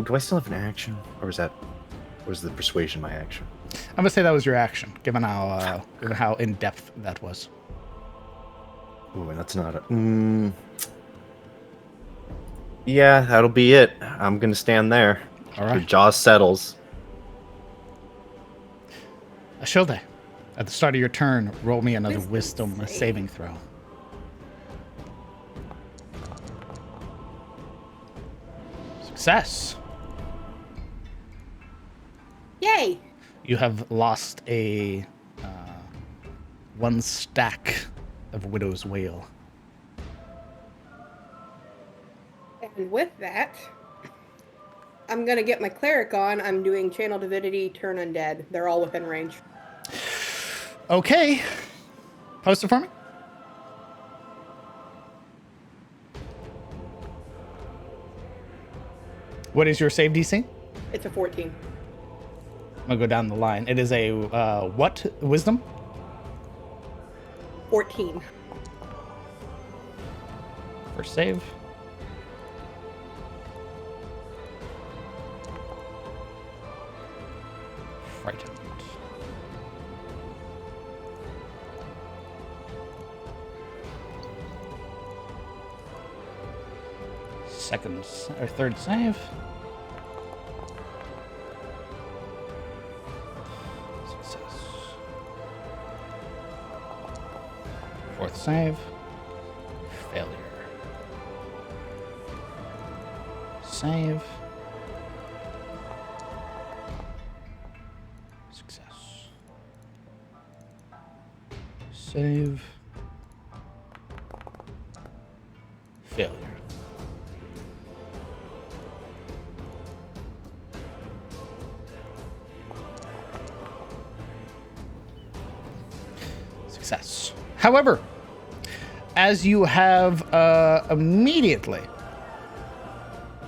do I still have an action? Or was the persuasion my action? I'm gonna say that was your action, given how in depth that was. Ooh, and that's not a... Yeah, that'll be it. I'm gonna stand there. All right. Your jaw settles. Ashilde, at the start of your turn, roll me another wisdom saving throw. Success. Yay! You have lost a 1 stack of Widow's Wail. And with that, I'm gonna get my cleric on. I'm doing Channel Divinity, Turn Undead. They're all within range. Okay. Post it for me. What is your save DC? It's a 14. I'm gonna go down the line. It is a what wisdom? 14. First save. Frightened. third save. Success. Fourth save. Failure. Save. Success. Save. Failure. Success. However, as you have immediately,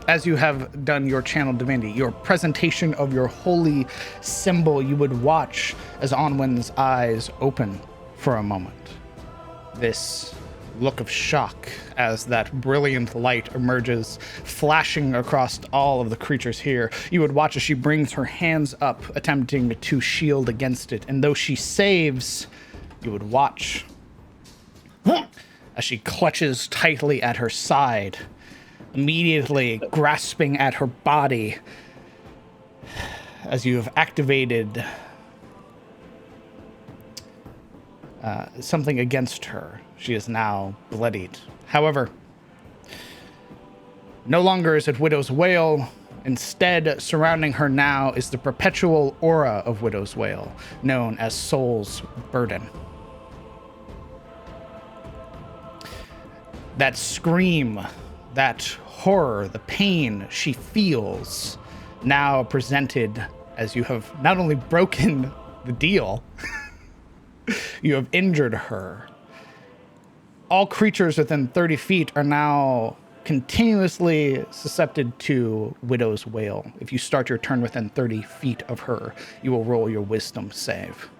as you have done your channel divinity, your presentation of your holy symbol, you would watch as Onwin's eyes open for a moment. This look of shock as that brilliant light emerges, flashing across all of the creatures here. You would watch as she brings her hands up, attempting to shield against it. And though she saves, you would watch as she clutches tightly at her side, immediately grasping at her body as you have activated something against her. She is now bloodied. However, no longer is it Widow's Wail. Instead, surrounding her now is the perpetual aura of Widow's Wail, known as Soul's Burden. That scream, that horror, the pain she feels, now presented as you have not only broken the deal, you have injured her. All creatures within 30 feet are now continuously susceptible to Widow's Wail. If you start your turn within 30 feet of her, you will roll your wisdom save.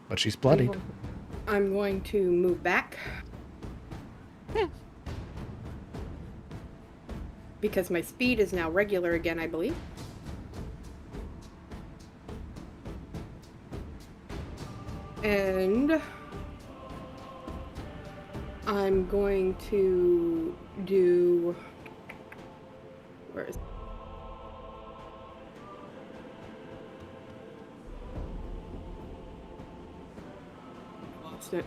But she's bloodied. I'm going to move back. Because my speed is now regular again, I believe. And I'm going to do... Where is... Lost it.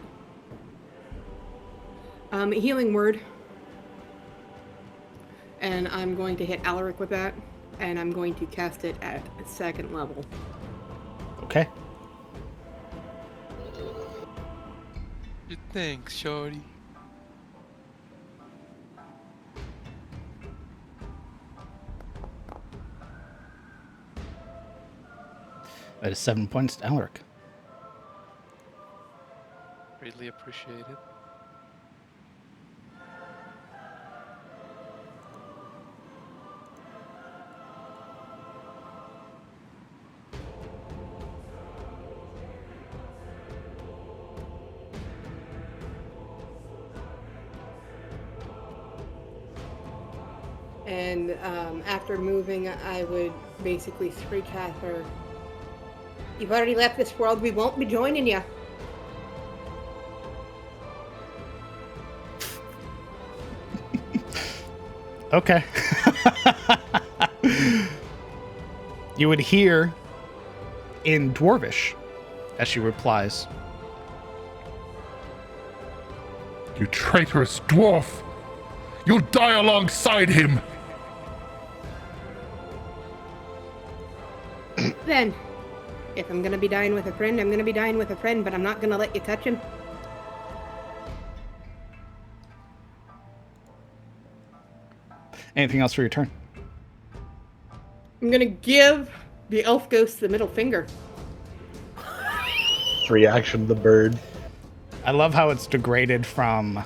Healing word. And I'm going to hit Alaric with that. And I'm going to cast it at 2nd level. Okay. Thanks, shorty. That is 7 points to Alaric. Greatly appreciated. And after moving, I would basically screech at her. You've already left this world. We won't be joining you. Okay. You would hear in Dwarvish as she replies, You traitorous dwarf! You'll die alongside him! Then, if I'm gonna be dying with a friend, I'm gonna be dying with a friend, but I'm not gonna let you touch him. anything else for your turn? I'm gonna give the elf ghost the middle finger. Reaction to the bird. I love how it's degraded from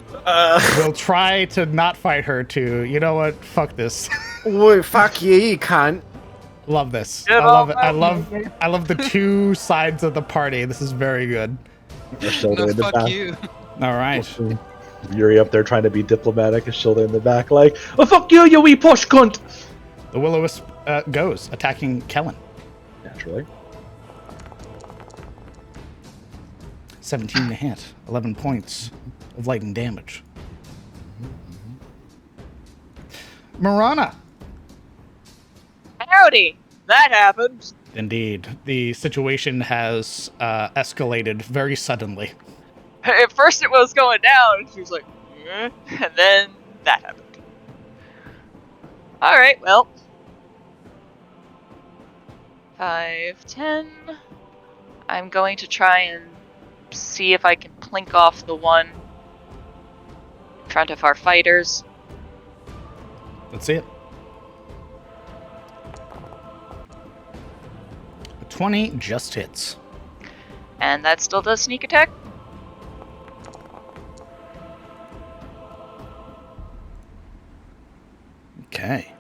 we'll try to not fight her to, you know what, fuck this. Well, fuck you can't. Love this. I love it. I love the two sides of the party. This is very good. No, fuck you. All right. Yuri up there trying to be diplomatic, his shoulder in the back, like, oh, fuck you, you wee push cunt! The Will-O-Wisp goes, attacking Kellen. Naturally. 17 to hit. 11 points of lightning damage. Marana. Howdy! That happened. Indeed. The situation has escalated very suddenly. At first it was going down, and she was like, and then that happened. Alright, well. 5, 10. I'm going to try and see if I can plink off the one in front of our fighters. Let's see it. 20 just hits. And that still does sneak attack. Okay.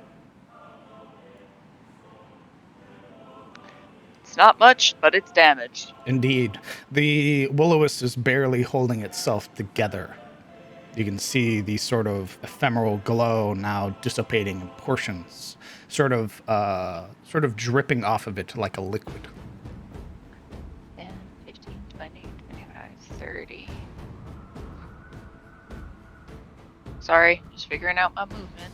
It's not much, but it's damage. Indeed. The will-o-wisp is barely holding itself together. You can see the sort of ephemeral glow now dissipating in portions, sort of dripping off of it like a liquid. 10, 15, 20, 25, 30. Sorry, just figuring out my movement.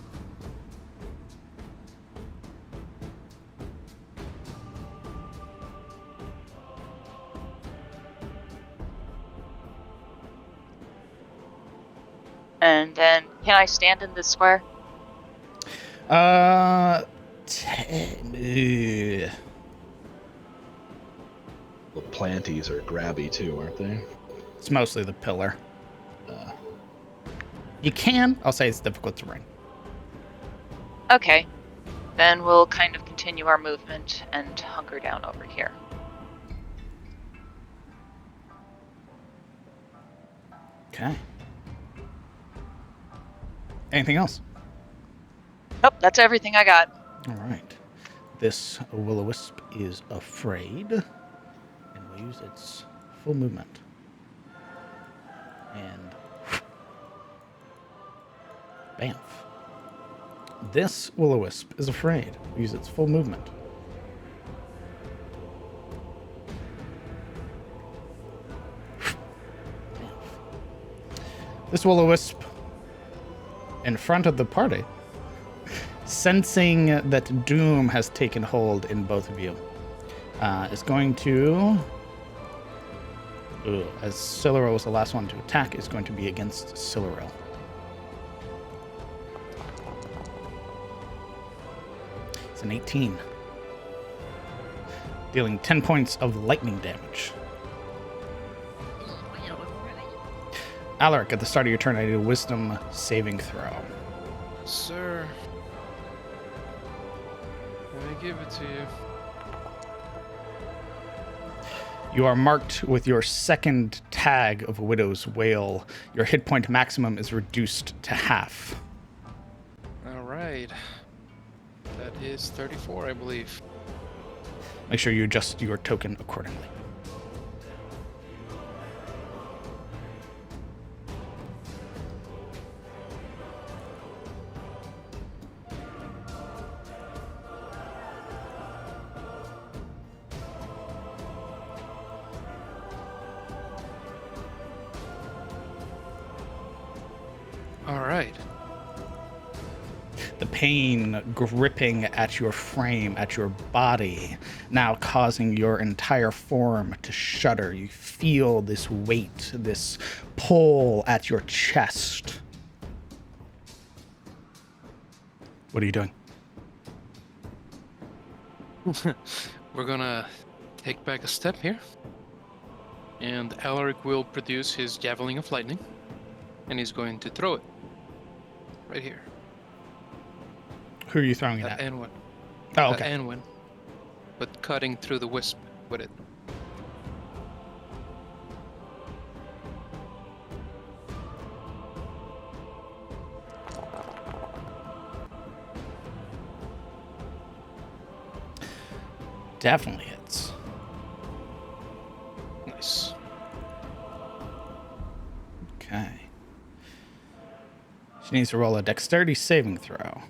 And then, can I stand in this square? The planties are grabby too, aren't they? It's mostly the pillar. You can. I'll say it's difficult terrain. Okay. Then we'll kind of continue our movement and hunker down over here. Okay. Anything else? Nope, that's everything I got. All right. This will-o-wisp is afraid and will use its full movement. And bamf. This will-o-wisp is afraid. Will use its full movement. This will-o-wisp in front of the party, sensing that doom has taken hold in both of you, is going to, as Siluriel was the last one to attack, is going to be against Siluriel. It's an 18. Dealing 10 points of lightning damage. Alaric, at the start of your turn, I need a wisdom saving throw. Sir. Let me give it to you. You are marked with your second tag of Widow's Wail. Your hit point maximum is reduced to half. Alright. That is 34, I believe. Make sure you adjust your token accordingly. Alright. The pain gripping at your frame, at your body, now causing your entire form to shudder. You feel this weight, this pull at your chest. What are you doing? We're gonna take back a step here. And Alaric will produce his Javelin of Lightning. And he's going to throw it. Right here. Who are you throwing it at? Anwin. Oh, okay. Anwin. But cutting through the wisp with it. Definitely hits. Nice. Okay. She needs to roll a dexterity saving throw.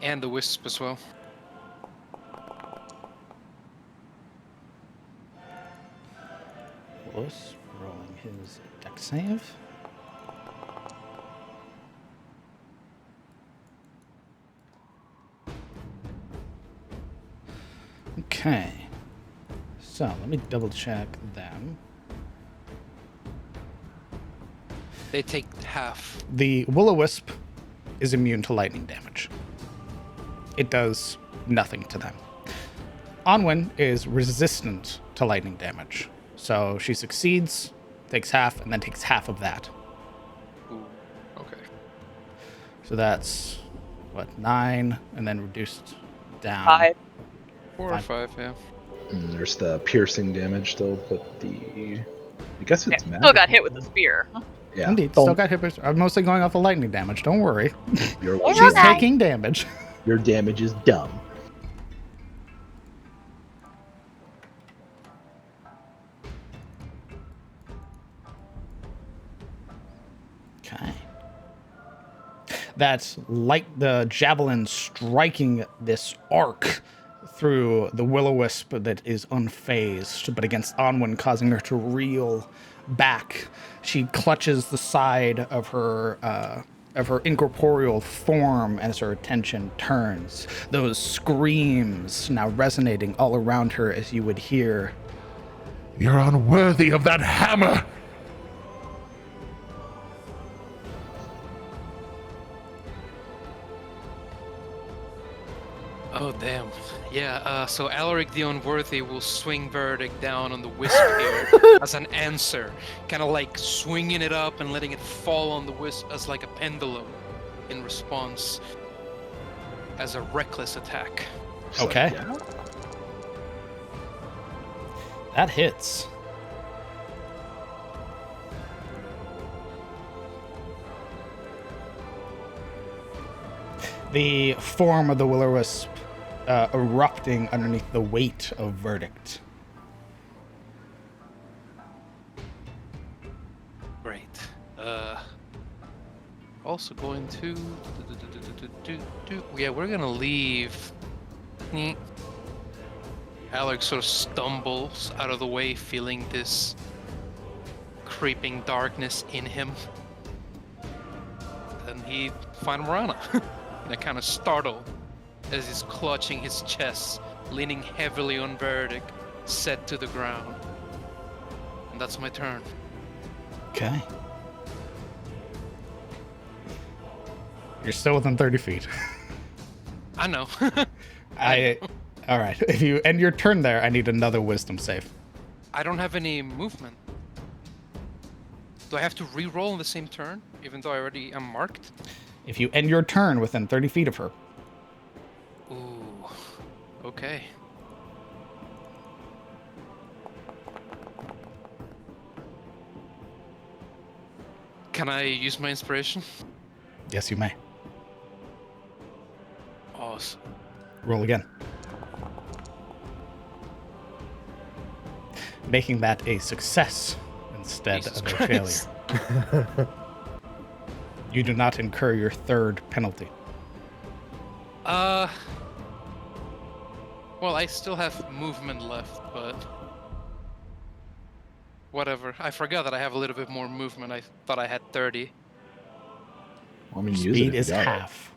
And the wisp as well. Wisp his dex save. Okay. So let me double check them. They take half. The Will-O-Wisp is immune to lightning damage. It does nothing to them. Onwin is resistant to lightning damage. So she succeeds, takes half, and then takes half of that. Ooh, okay. So that's, 9, and then reduced down. 5. 4 or 5, yeah. And there's the piercing damage still, but I guess it's Yeah, magic. still got hit with the spear. Yeah. Indeed, still got hit. I'm mostly going off the lightning damage. Don't worry. Your, It's She's okay. taking damage. your damage is dumb. Okay. That's like the javelin striking this arc through the Will-O-Wisp that is unfazed, but against Onwin, causing her to reel back. She clutches the side of her incorporeal form as her attention turns. Those screams now resonating all around her as you would hear. You're unworthy of that hammer! Oh, damn. Yeah, so Alaric the Unworthy will swing Verdict down on the Wisp here as an answer. Kind of like swinging it up and letting it fall on the Wisp as like a pendulum in response as a reckless attack. Just like, Okay. yeah. That hits. The form of the Will-O-Wisp erupting underneath the weight of Verdict. Great. Also going to... Yeah, we're gonna leave... Alaric sort of stumbles out of the way, feeling this creeping darkness in him. Then he finds Marana. And I kind of startled as he's clutching his chest, leaning heavily on Verdict, set to the ground. And that's my turn. Okay. You're still within 30 feet. I know. All right. If you end your turn there, I need another wisdom save. I don't have any movement. Do I have to re-roll in the same turn, even though I already am marked? If you end your turn within 30 feet of her. Ooh. Okay. Can I use my inspiration? Yes, you may. Awesome. Roll again. Making that a success instead Jesus of a Christ. failure. You do not incur your third penalty. Well, I still have movement left, but whatever. I forgot that I have a little bit more movement. I thought I had 30. Well, I mean, use it Speed if you is got it. half.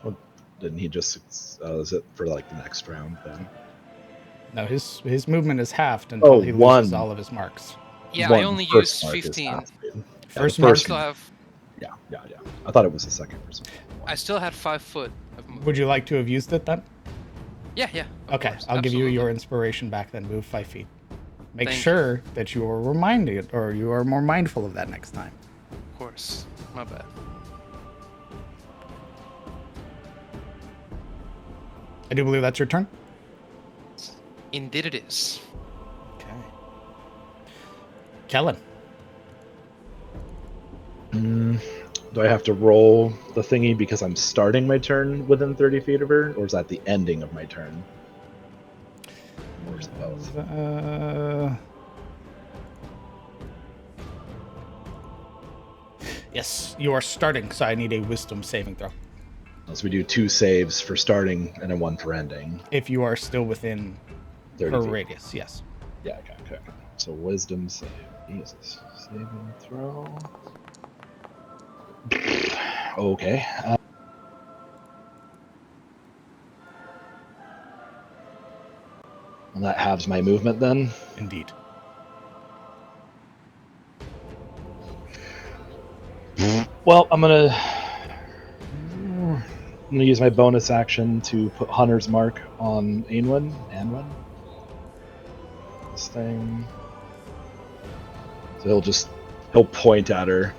Well, didn't he just? Is it for like the next round then? No, his movement is halved until he loses one. all of his marks. Yeah, One I only first used mark is 15. half, dude. Yeah, the First I mark- still one- have. Yeah. I thought it was the second person. I still had 5 foot of movement. Would you like to have used it then? Yeah. Of Okay, course, I'll give you absolutely. your inspiration back then. Move 5 feet. Make Thank you. sure that you are reminded, or you are more mindful of that next time. Of course. My bad. I do believe that's your turn. Indeed it is. Okay. Kellen. Do I have to roll the thingy because I'm starting my turn within 30 feet of her, or is that the ending of my turn? Or is it both? Yes, you are starting, so I need a wisdom saving throw. So we do 2 saves for starting and then 1 for ending. If you are still within 30 her feet. radius, yes. Yeah, okay. So wisdom save. Jesus. Saving throw. Okay. Well, that halves my movement then. Indeed. Well, I'm gonna use my bonus action to put Hunter's Mark on Anwen. This thing. So he'll point at her.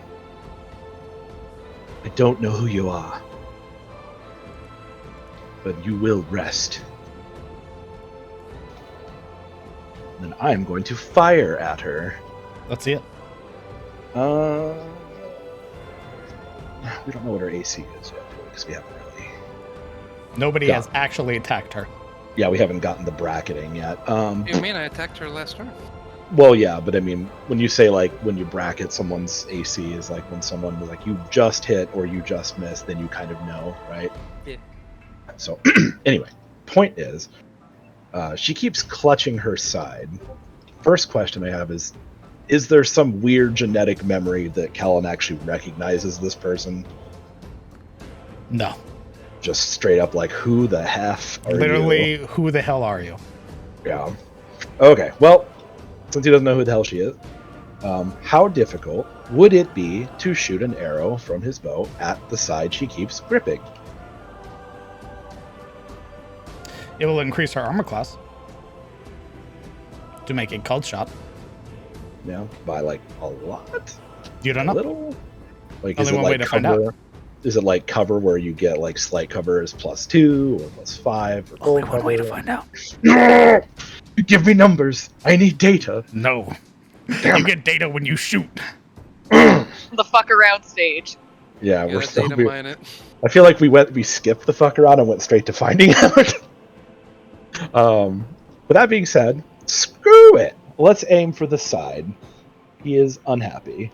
I don't know who you are, but you will rest. And then I'm going to fire at her. Let's see it. We don't know what her AC is yet, because we haven't really. Nobody has actually attacked her. Yeah, we haven't gotten the bracketing yet. You mean I attacked her last turn? Well, yeah, but I mean, when you say like when you bracket someone's AC is like when someone was like you just hit or you just missed, then you kind of know, right? Yeah. So anyway, point is, she keeps clutching her side. First question I have is there some weird genetic memory that Kellen actually recognizes this person? No. Just straight up like, who the F are Literally, you? who the hell are you? Yeah. Okay, well, since he doesn't know who the hell she is, how difficult would it be to shoot an arrow from his bow at the side she keeps gripping? It will increase her armor class to make a cold shot. Yeah, by like a lot? You don't A know. little? Like, Only is it one like way to find out. Is it like cover where you get like slight cover is +2 or +5? Or Only full one way to cover? find out. No! You give me numbers. I need data. No. Damn You get data when you shoot. The fuck around stage. Yeah, Yeah, we're the still. data mine it. I feel like we skipped the fuck around and went straight to finding out. With that being said, screw it. Let's aim for the side. He is unhappy.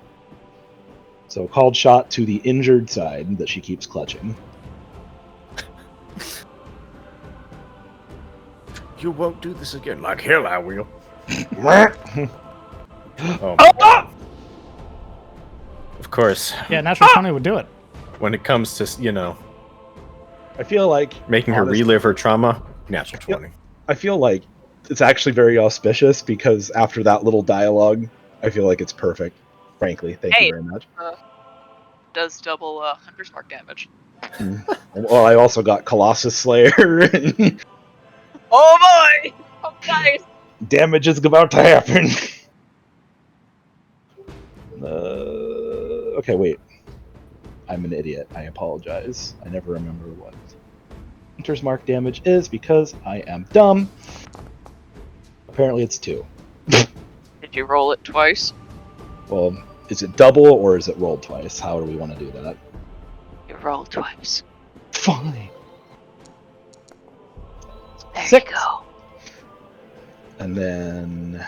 So called shot to the injured side that she keeps clutching. You won't do this again. Like hell, I will. Oh, of course. Yeah, natural 20 would do it. When it comes to, I feel like making her honestly, relive her trauma, natural 20. I feel like it's actually very auspicious because after that little dialogue, I feel like it's perfect. Frankly, thank you very much. Does double Hunter's Mark damage. Well, I also got Colossus Slayer. Oh boy! Oh guys! Damage is about to happen. Okay, wait. I'm an idiot. I apologize. I never remember what Hunter's Mark damage is because I am dumb. Apparently it's 2. Did you roll it twice? Well, is it double or is it rolled twice? How do we want to do that? You rolled twice. Fine. There 6. you go. And then...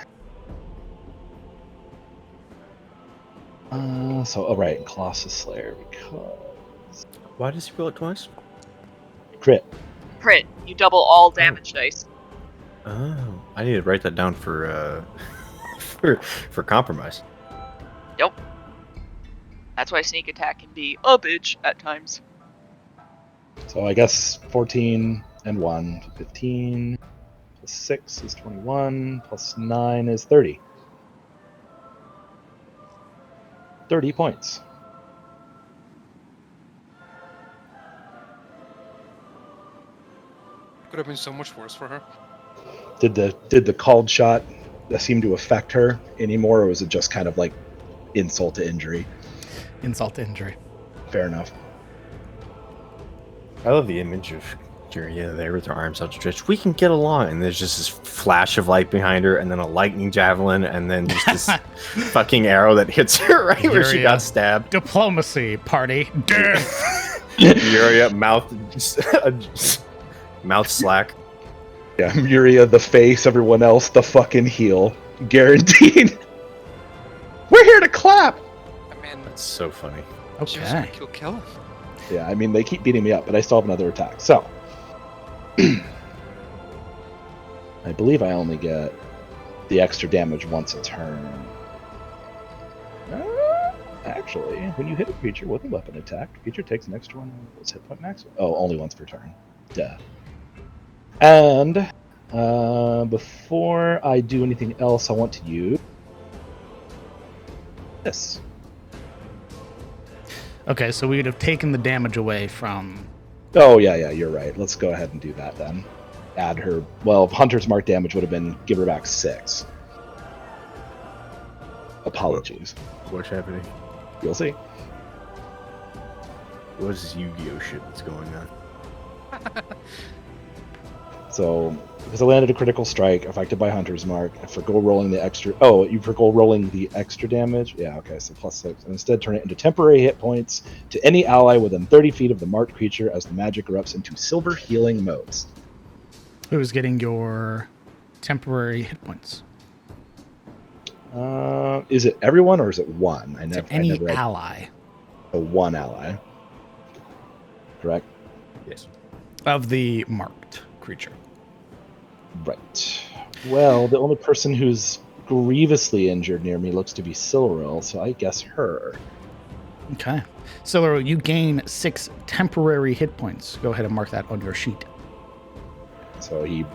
right, Colossus Slayer, because... Why does he roll it twice? Crit. Crit. You double all damage dice. Oh, I need to write that down for for compromise. Yep. That's why sneak attack can be a bitch at times. So I guess 14 and 1, 15, plus 6 is 21, plus 9 is 30. 30 points. Could have been so much worse for her. Did the called shot seem to affect her anymore, or was it just kind of like insult to injury? Insult to injury. Fair enough. I love the image of Juria there with her arms outstretched. We can get along, and there's just this flash of light behind her, and then a lightning javelin, and then just this fucking arrow that hits her right where she got stabbed. Diplomacy party. Juria mouth slack. Yeah, Muria the face, everyone else the fucking heel. Guaranteed. We're here to clap! I mean, That's so funny. she was gonna Okay. kill Kellen. Yeah, I mean, they keep beating me up, but I still have another attack. So, I believe I only get the extra damage once a turn. actually. When you hit a creature with a weapon attack, the creature takes an extra one of its hit point max. Oh, only once per turn. Duh. And before I do anything else, I want to use this. Okay, so we would have taken the damage away from. Oh, yeah, you're right. Let's go ahead and do that then. Add her. Well, Hunter's Mark damage would have been give her back 6. Apologies. What's happening? You'll see. What's Yu-Gi-Oh shit that's going on? So, because I landed a critical strike affected by Hunter's Mark, I forgo rolling the extra. Oh, you forgo rolling the extra damage? Yeah, okay, so +6. And instead turn it into temporary hit points to any ally within 30 feet of the marked creature as the magic erupts into silver healing modes. Who's getting your temporary hit points? Is it everyone or is it one? Any ally. One ally. Correct? Yes. Of the marked creature. Right. Well, the only person who's grievously injured near me looks to be Silril, so I guess her. Okay. Silril, you gain 6 temporary hit points. Go ahead and mark that on your sheet. So he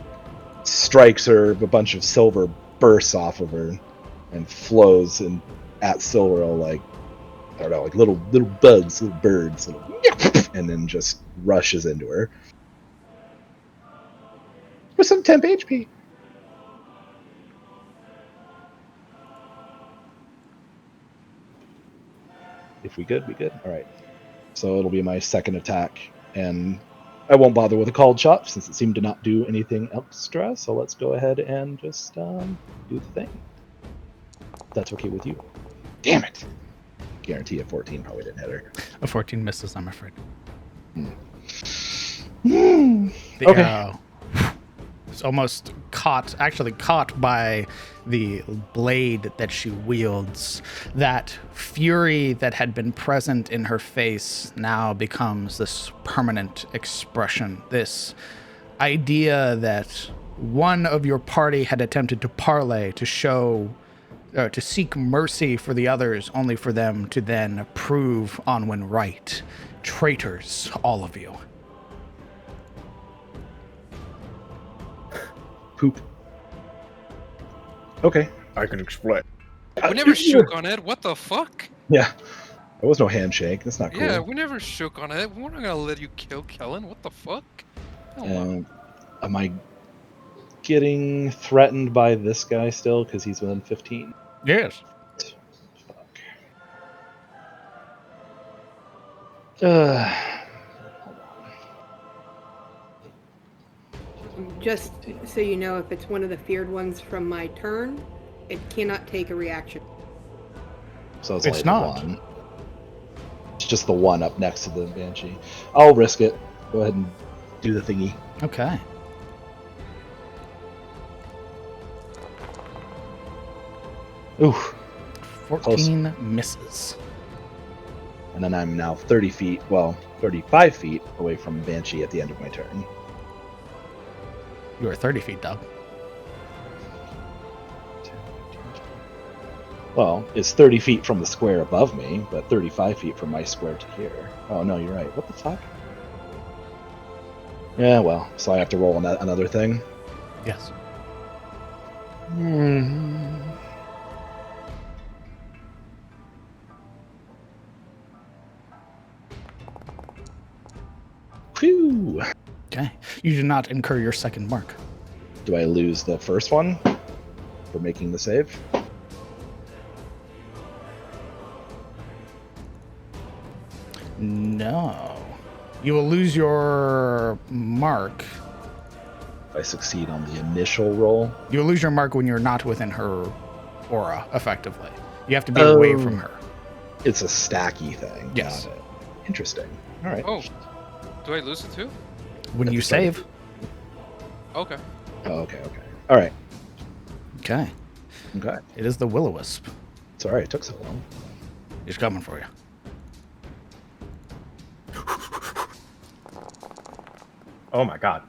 strikes her, a bunch of silver bursts off of her and flows and at Silril like, I don't know, like little bugs, little birds, and then just rushes into her. With some temp HP. If we good, we good. All right. So it'll be my second attack, and I won't bother with a called shot since it seemed to not do anything extra. So let's go ahead and just do the thing. If that's okay with you. Damn it! Guarantee a 14 probably didn't hit her. A 14 misses, I'm afraid. The The arrow was almost caught by the blade that she wields. That fury that had been present in her face now becomes this permanent expression. This idea that one of your party had attempted to parlay to show to seek mercy for the others, only for them to then prove Onwin right. Traitors, all of you. Poop. Okay. I can explain. We never shook on it. What the fuck? Yeah. There was no handshake. That's not cool. Yeah, we never shook on it. We're not gonna let you kill Kellen. What the fuck? Am I getting threatened by this guy still because he's within 15? Yes. Fuck. Just so you know, if it's one of the feared ones from my turn, it cannot take a reaction. So It's only the not. one. It's just the one up next to the Banshee. I'll risk it. Go ahead and do the thingy. Okay. Ooh. 14 misses. And then I'm now 35 feet away from Banshee at the end of my turn. You are 30 feet, Doug. Well, it's 30 feet from the square above me, but 35 feet from my square to here. Oh, no, you're right. What the fuck? Yeah, well, so I have to roll another thing? Yes. Phew! Okay. You do not incur your second mark. Do I lose the first one for making the save? No. You will lose your mark. If I succeed on the initial roll? You will lose your mark when you're not within her aura, effectively. You have to be away from her. It's a stacky thing. Yes. Got it. Interesting. All right. Oh, do I lose it too? When you save. Okay. Oh, okay. All right. Okay. Okay. It is the Will-O-Wisp. Sorry it took so long. He's coming for you. Oh my god.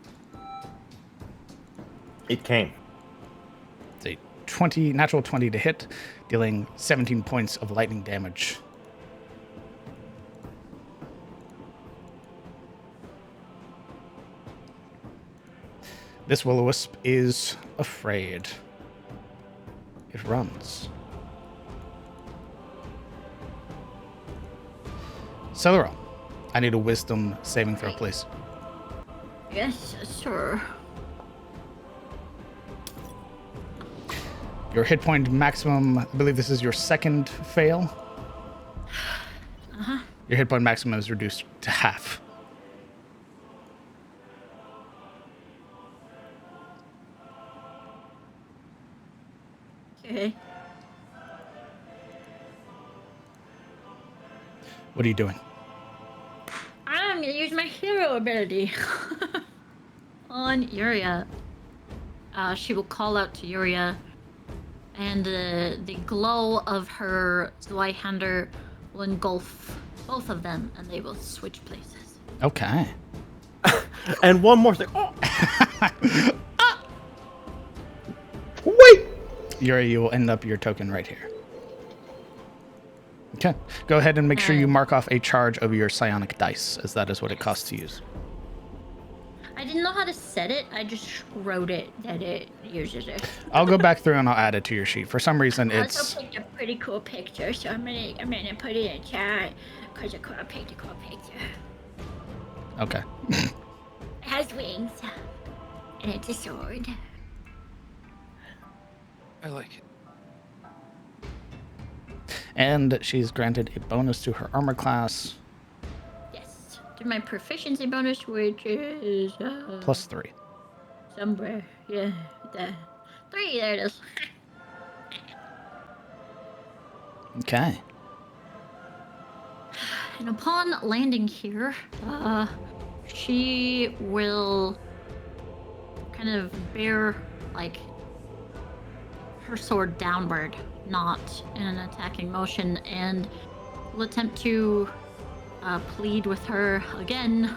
It came. It's a natural 20 to hit, dealing 17 points of lightning damage. This will-o-wisp is afraid. It runs. Celeron, I need a wisdom saving throw, please. Yes, sure. Your hit point maximum, I believe this is your second fail. Uh-huh. Your hit point maximum is reduced to half. Okay. What are you doing? I'm gonna use my hero ability on Yuria. She will call out to Yuria, and the glow of her Zweihander will engulf both of them, and they will switch places. Okay. And one more thing. Oh. Wait! Yuri, you will end up your token right here. Okay. Go ahead and make sure you mark off a charge of your psionic dice, as that is what it costs to use. I didn't know how to set it. I just wrote it that it uses it. I'll go back through and I'll add it to your sheet. For some reason, I it's... also picked a pretty cool picture, so I'm gonna put it in chat because I picked a cool picture. Okay. It has wings, and it's a sword. I like it. And she's granted a bonus to her armor class. Yes, to my proficiency bonus, which is +3. somewhere. Yeah, the 3. There it is. Okay. And upon landing here, she will kind of bear like her sword downward, not in an attacking motion, and will attempt to plead with her again.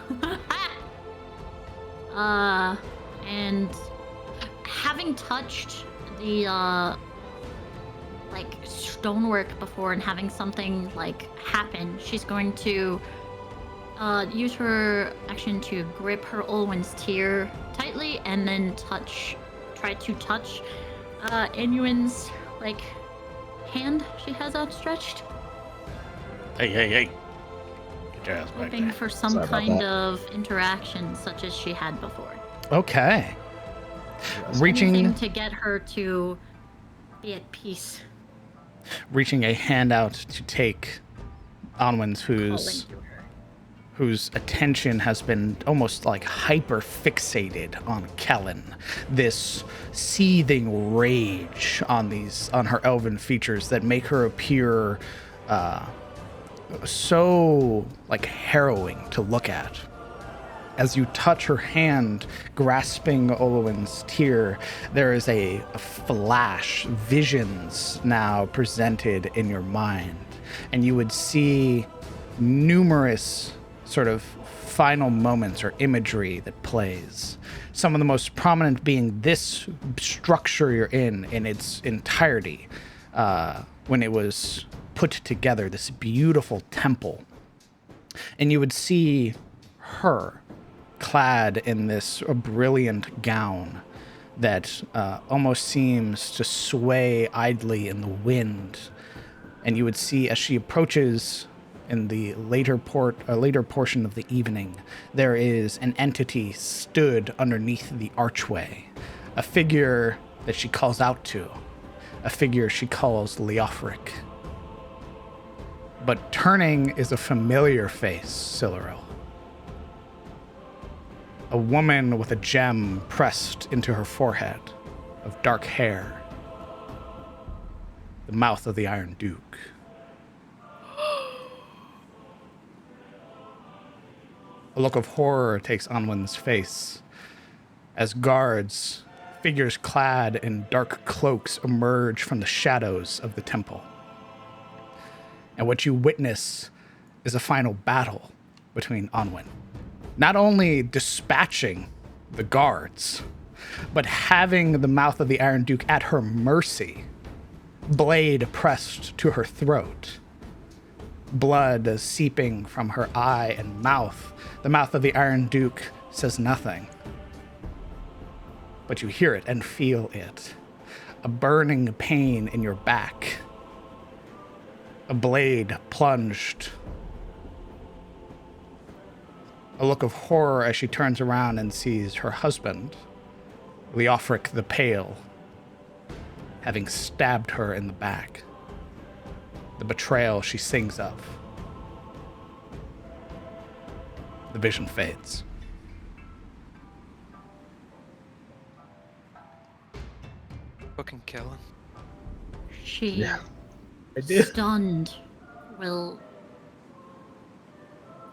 And having touched the like stonework before and having something like happen, she's going to use her action to grip her Olwen's tear tightly and then try to touch Inuin's like hand she has outstretched. Hey. Get your ass back Hoping there. for some Sorry about kind that. of interaction such as she had before. Okay. Yes. Anything to get her to be at peace. Reaching a hand out to take Onwin's, Calling to her. whose attention has been almost like hyper fixated on Kellen. This seething rage on her elven features that make her appear so like harrowing to look at. As you touch her hand, grasping Olwen's tear, there is a flash, visions now presented in your mind. And you would see numerous sort of final moments or imagery that plays. Some of the most prominent being this structure you're in its entirety, when it was put together, this beautiful temple. And you would see her clad in this brilliant gown that almost seems to sway idly in the wind. And you would see as she approaches in the later portion of the evening, there is an entity stood underneath the archway, a figure that she calls out to, a figure she calls Leofric. But turning is a familiar face, Siluril. A woman with a gem pressed into her forehead, of dark hair. The mouth of the Iron Duke. A look of horror takes Onwin's face as guards, figures clad in dark cloaks, emerge from the shadows of the temple. And what you witness is a final battle between Onwin. Not only dispatching the guards, but having the mouth of the Iron Duke at her mercy, blade pressed to her throat, blood seeping from her eye and mouth. The mouth of the Iron Duke says nothing. but you hear it and feel it. A burning pain in your back. A blade plunged. A look of horror as she turns around and sees her husband, Leofric the Pale, having stabbed her in the back. The betrayal she sings of. The vision fades. Fucking Kellen. She, I did. stunned, will,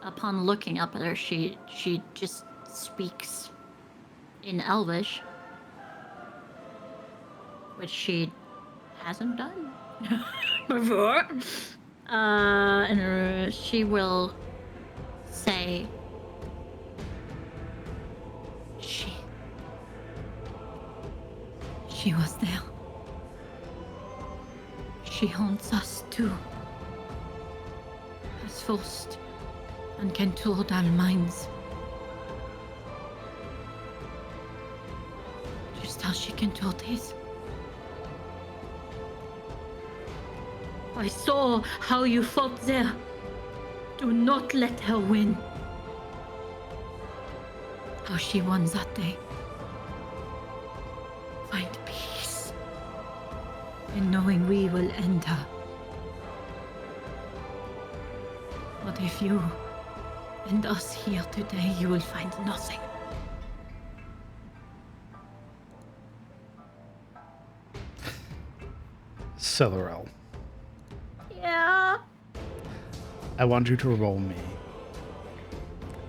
upon looking up at her, she just speaks in Elvish, which she hasn't done before. And she will say, She was there. She haunts us too. Has forced and controlled our minds. Just how she controlled his. I saw how you fought there. Do not let her win. How she won that day. Find peace in knowing we will end her. But if you and us here today, you will find nothing. Silurel, Yeah. I want you to roll me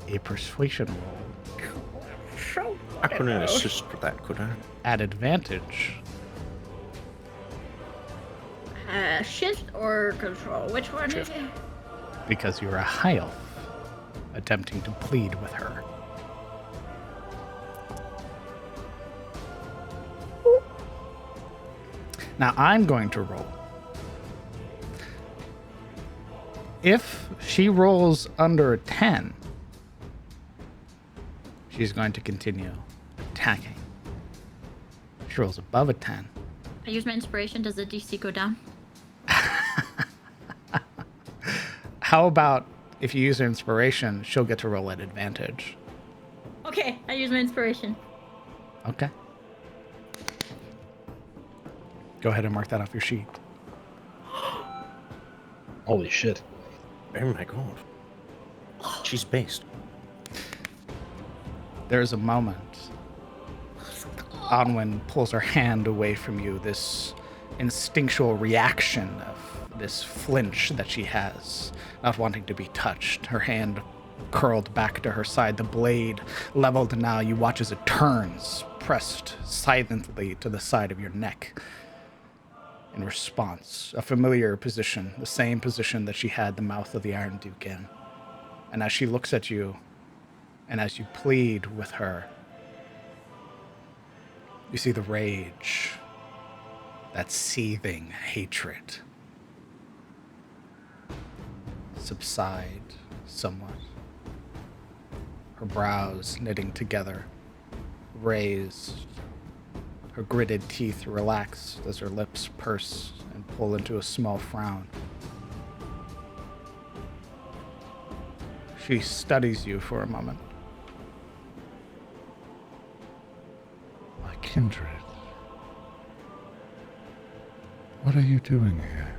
a persuasion roll I couldn't assist for that, could I? at advantage. Shift or control? Which one is it? Because you're a high elf attempting to plead with her. Now I'm going to roll. If she rolls under a 10, she's going to continue attacking. If she rolls above a 10, I use my inspiration. Does the DC go down? how about if you use her inspiration, she'll get to roll at advantage. Okay, I use my inspiration. Okay. Go ahead and mark that off your sheet. Holy shit. Oh my god. She's based. There's a moment. Onwin pulls her hand away from you, this instinctual reaction of this flinch that she has, not wanting to be touched. Her hand curled back to her side, the blade leveled now. You watch as it turns, pressed silently to the side of your neck. In response, a familiar position, the same position that she had the mouth of the Iron Duke in. And as she looks at you, and as you plead with her, you see the rage, that seething hatred, subside somewhat. Her brows knitting together, raised. Her gritted teeth relax as her lips purse and pull into a small frown. She studies you for a moment. My kindred. What are you doing here?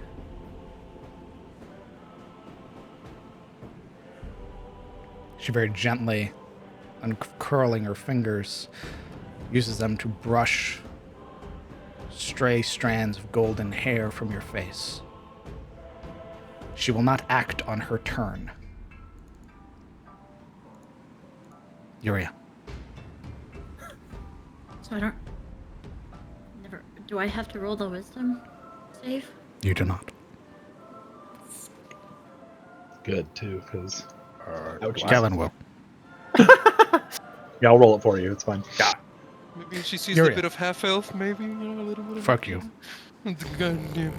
She very gently, uncurling her fingers, uses them to brush stray strands of golden hair from your face. She will not act on her turn. Yuria. So I don't. Never. Do I have to roll the wisdom save? You do not. Good, too, because... Kellen will. Yeah, I'll roll it for you. It's fine. Maybe she sees Yuria. a bit of half elf, maybe, you know, a little bit of. Fuck you. Goddamn.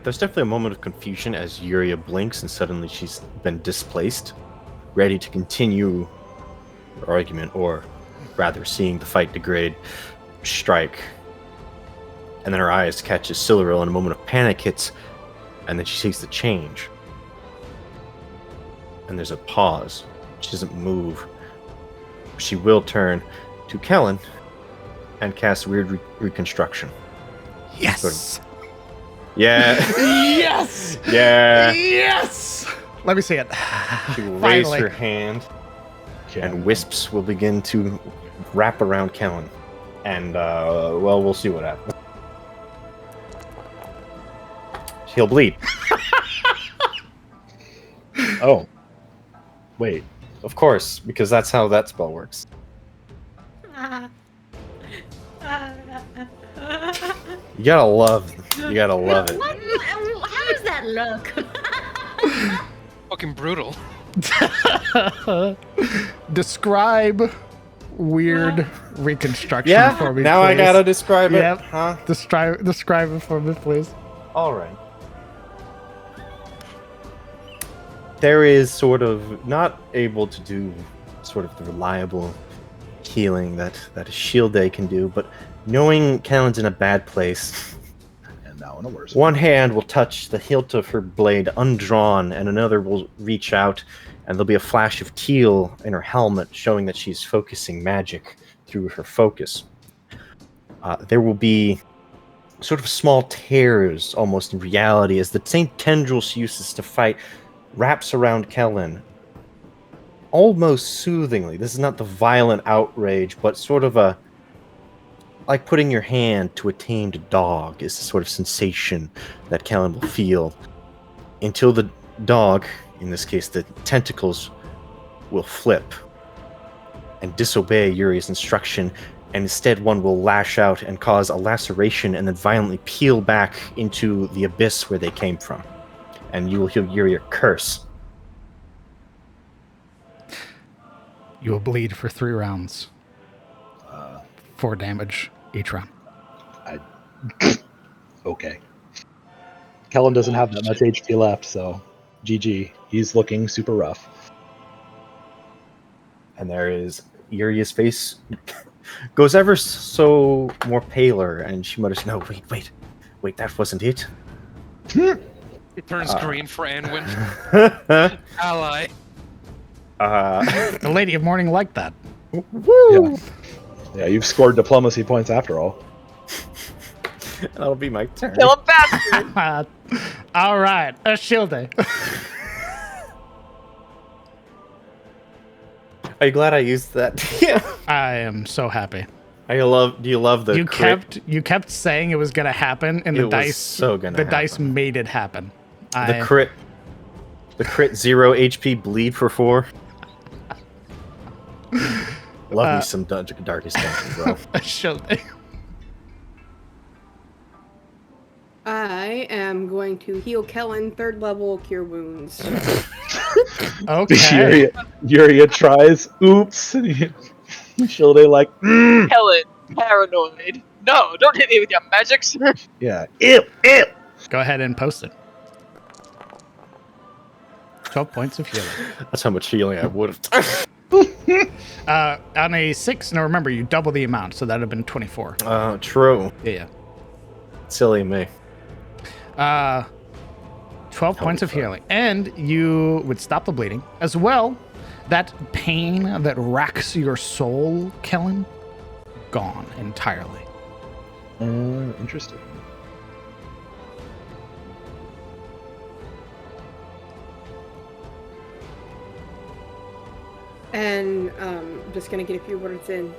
There's definitely a moment of confusion as Yuria blinks and suddenly she's been displaced, ready to continue argument, or rather seeing the fight degrade, strike, and then her eyes catches Silveril, and a moment of panic hits, and then she sees the change. And there's a pause. She doesn't move. She will turn to Kellen and cast Weird Reconstruction. Yes. Yeah. Yes. Yeah. Yes. Let me see it. She will raise Finally. her hand, and wisps will begin to wrap around Kellen. And, well, we'll see what happens. He'll bleed. Oh. Wait. Of course, because that's how that spell works. You gotta love it. What? How does that look? Fucking brutal. Describe weird reconstruction Yeah, for me, now I please. gotta describe it, Yep. huh? Describe it for me, please. Alright. There is sort of not able to do sort of the reliable healing that a shield day can do, but knowing Kellen's in a bad place, And now in a worse. one hand will touch the hilt of her blade undrawn, and another will reach out, and there'll be a flash of teal in her helmet, showing that she's focusing magic through her focus. There will be sort of small tears, almost in reality, as the same tendril she uses to fight wraps around Kellen, almost soothingly. This is not the violent outrage, but sort of a like putting your hand to a tamed dog is the sort of sensation that Kellen will feel until the dog, in this case the tentacles, will flip and disobey Yuri's instruction, and instead one will lash out and cause a laceration and then violently peel back into the abyss where they came from. And you will hear Yuri curse. You will bleed for 3 rounds. 4 damage each round. Okay. Kellen doesn't have that much HP left, so GG. He's looking super rough. And there is Yuri's face goes ever so more paler, and she mutters, "No, wait, that wasn't it." It turns green for Anwin. uh, Ally. The Lady of Morning liked that. Woo! Yeah, you've scored diplomacy points after all. That'll be my turn. Kill him faster. All right, a shield day. Are you glad I used that? Yeah. I am so happy. Do you love the crit? You kept saying it was gonna happen, and It the was dice so gonna the dice happen. made it happen. The crit 0 HP bleed for 4. Love me some Darkest Dungeon, bro. A shield day. I am going to heal Kellen 3rd level Cure Wounds. Okay. Yuria tries. Oops. Shilde like, Helen, paranoid. No, don't hit me with your magics. yeah. Ew. Go ahead and post it. 12 points of healing. That's how much healing I would have. On a 6, now remember, you double the amount, so that would have been 24. True. Yeah. Silly me. 12 points of healing. And you would stop the bleeding. As well, that pain that racks your soul, Kellen, gone entirely. Interesting. And just gonna get a few words in.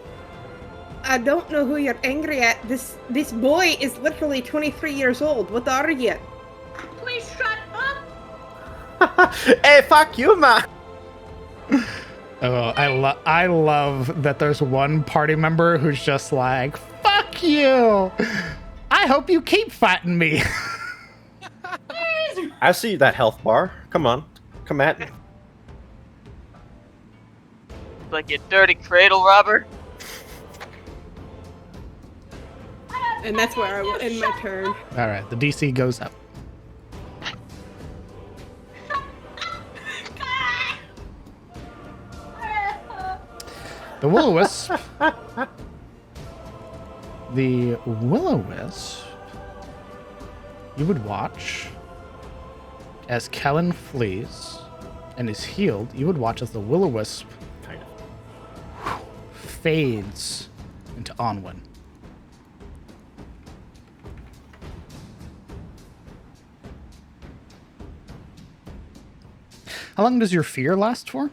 I don't know who you're angry at. This boy is literally 23 years old. What are you? Please shut up. Hey, fuck you, man. Oh, I love that there's one party member who's just like, fuck you. I hope you keep fighting me. I see that health bar. Come on. Come at me. Like you dirty cradle robber. And that's where I will end my turn. All right, the DC goes up. The will-o-wisp. The will-o-wisp. You would watch as Kellen flees and is healed. You would watch as the will-o-wisp Kind of. fades into Onwin. How long does your fear last for?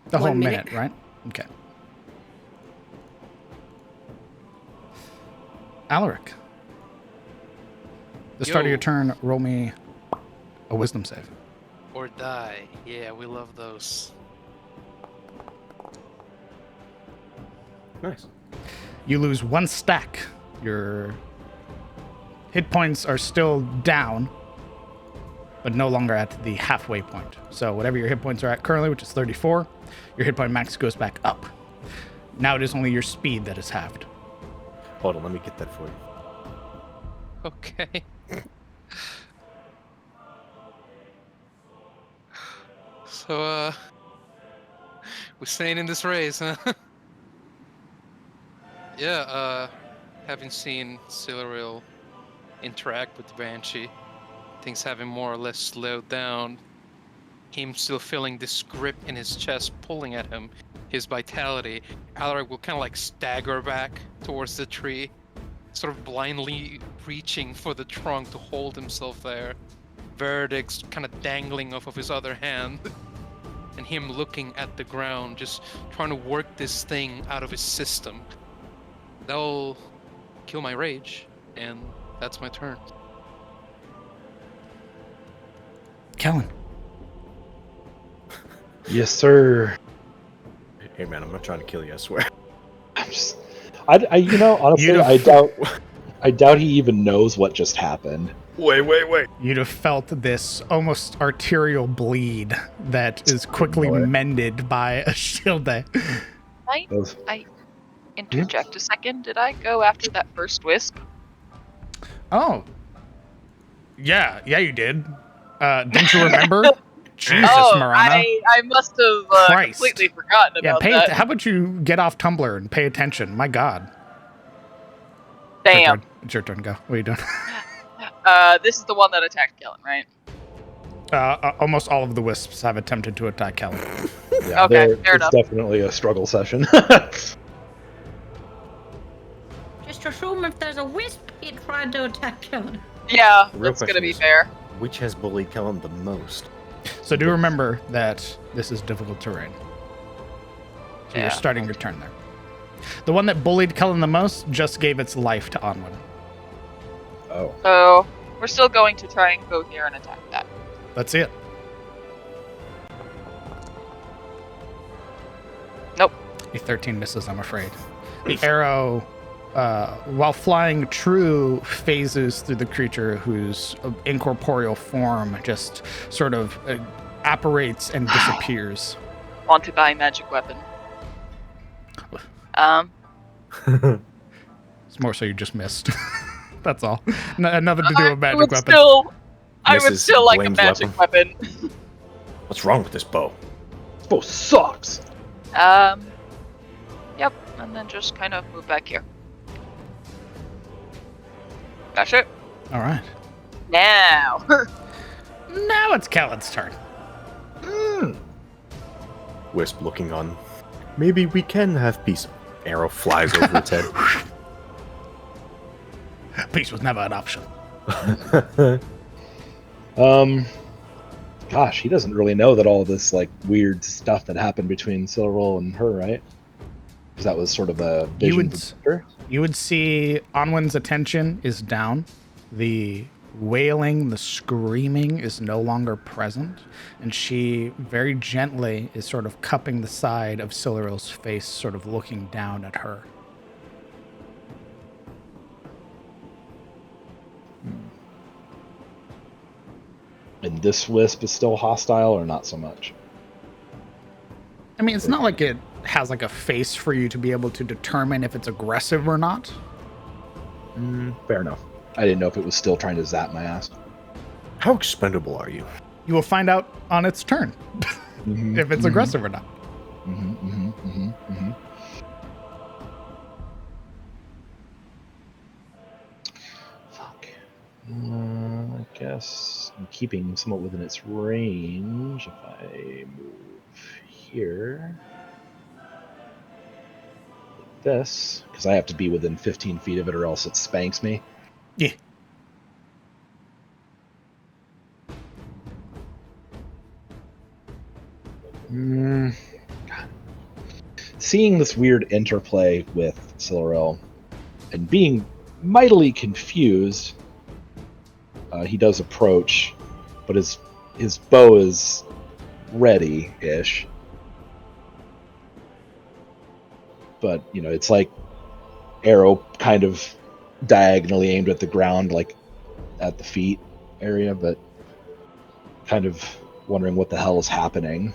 The whole 1 minute, minute. right? Okay. Alaric. The start of Yo. your turn, roll me a wisdom save. Or die. Yeah, we love those. Nice. You lose 1 stack. Your hit points are still down, but no longer at the halfway point. So whatever your hit points are at currently, which is 34, your hit point max goes back up. Now it is only your speed that is halved. Hold on, let me get that for you. Okay. So, we're staying in this race, huh? Yeah, having seen Siluriel interact with the Banshee, things having more or less slowed down, him still feeling this grip in his chest pulling at him, his vitality, Alaric will kind of like stagger back towards the tree, sort of blindly reaching for the trunk to hold himself there. Verdict's kind of dangling off of his other hand, and him looking at the ground, just trying to work this thing out of his system. That'll kill my rage, and that's my turn. Kellen. Yes, sir. Hey man, I'm not trying to kill you, I swear. I'm just, you know, honestly, I doubt he even knows what just happened. Wait. You'd have felt this almost arterial bleed that is quickly Boy. mended by a shield day. I interject a second. Did I go after that first wisp? Oh. Yeah, you did. Didn't you remember? Jesus, Marana. I must have Christ. completely forgotten about that. How about you get off Tumblr and pay attention? My God. Damn. It's your turn. Go. What are you doing? This is the one that attacked Kellen, right? Almost all of the wisps have attempted to attack Kellen. Yeah, Okay, fair it's enough. definitely a struggle session. Just assume if there's a wisp, it tried to attack Kellen. Yeah, Real that's gonna question be is- fair. Which has bullied Kellen the most? So do remember that this is difficult terrain. So Yeah. you're starting your turn there. The one that bullied Kellen the most just gave its life to Onwin. Oh. So we're still going to try and go here and attack that. Let's see it. Nope. A 13 misses, I'm afraid. The arrow, while flying true, phases through the creature whose incorporeal form just sort of apparates and disappears. Want to buy magic weapon. It's more so you just missed. That's all. Nothing to do with magic weapon. I would Mrs. still like a Blaine's magic weapon. What's wrong with this bow? This bow sucks. Yep, and then just kind of move back here. That's it. All right. Now. Now it's Kellen's turn. Wisp looking on. Maybe we can have peace. Arrow flies over its head. Peace was never an option. Gosh, he doesn't really know that all this like weird stuff that happened between Silverwolf and her, right? Because that was sort of a vision from her. You would see Onwin's attention is down. The wailing, the screaming is no longer present, and she very gently is sort of cupping the side of Siluriel's face, sort of looking down at her. And this wisp is still hostile, or not so much? I mean, it's not like it has like a face for you to be able to determine if it's aggressive or not. Fair enough. I didn't know if it was still trying to zap my ass. How expendable are you? You will find out on its turn if it's aggressive or not. Fuck. I guess I'm keeping somewhat within its range if I move here. Like this, because I have to be within 15 feet of it or else it spanks me. Yeah. God. Seeing this weird interplay with Silverell and being mightily confused, he does approach, but his bow is ready-ish. But, you know, it's like arrow kind of diagonally aimed at the ground, like at the feet area, but kind of wondering what the hell is happening.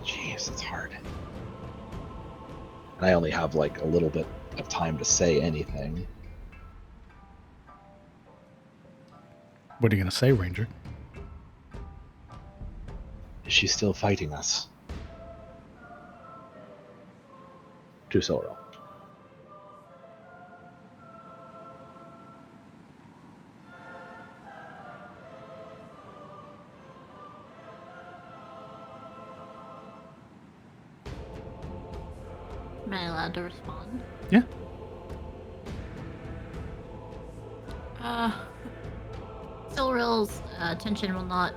Jeez, it's hard. And I only have like a little bit of time to say anything. What are you going to say, Ranger? Is she still fighting us? To Silverell. Am I allowed to respond? Yeah. Silverill's attention will not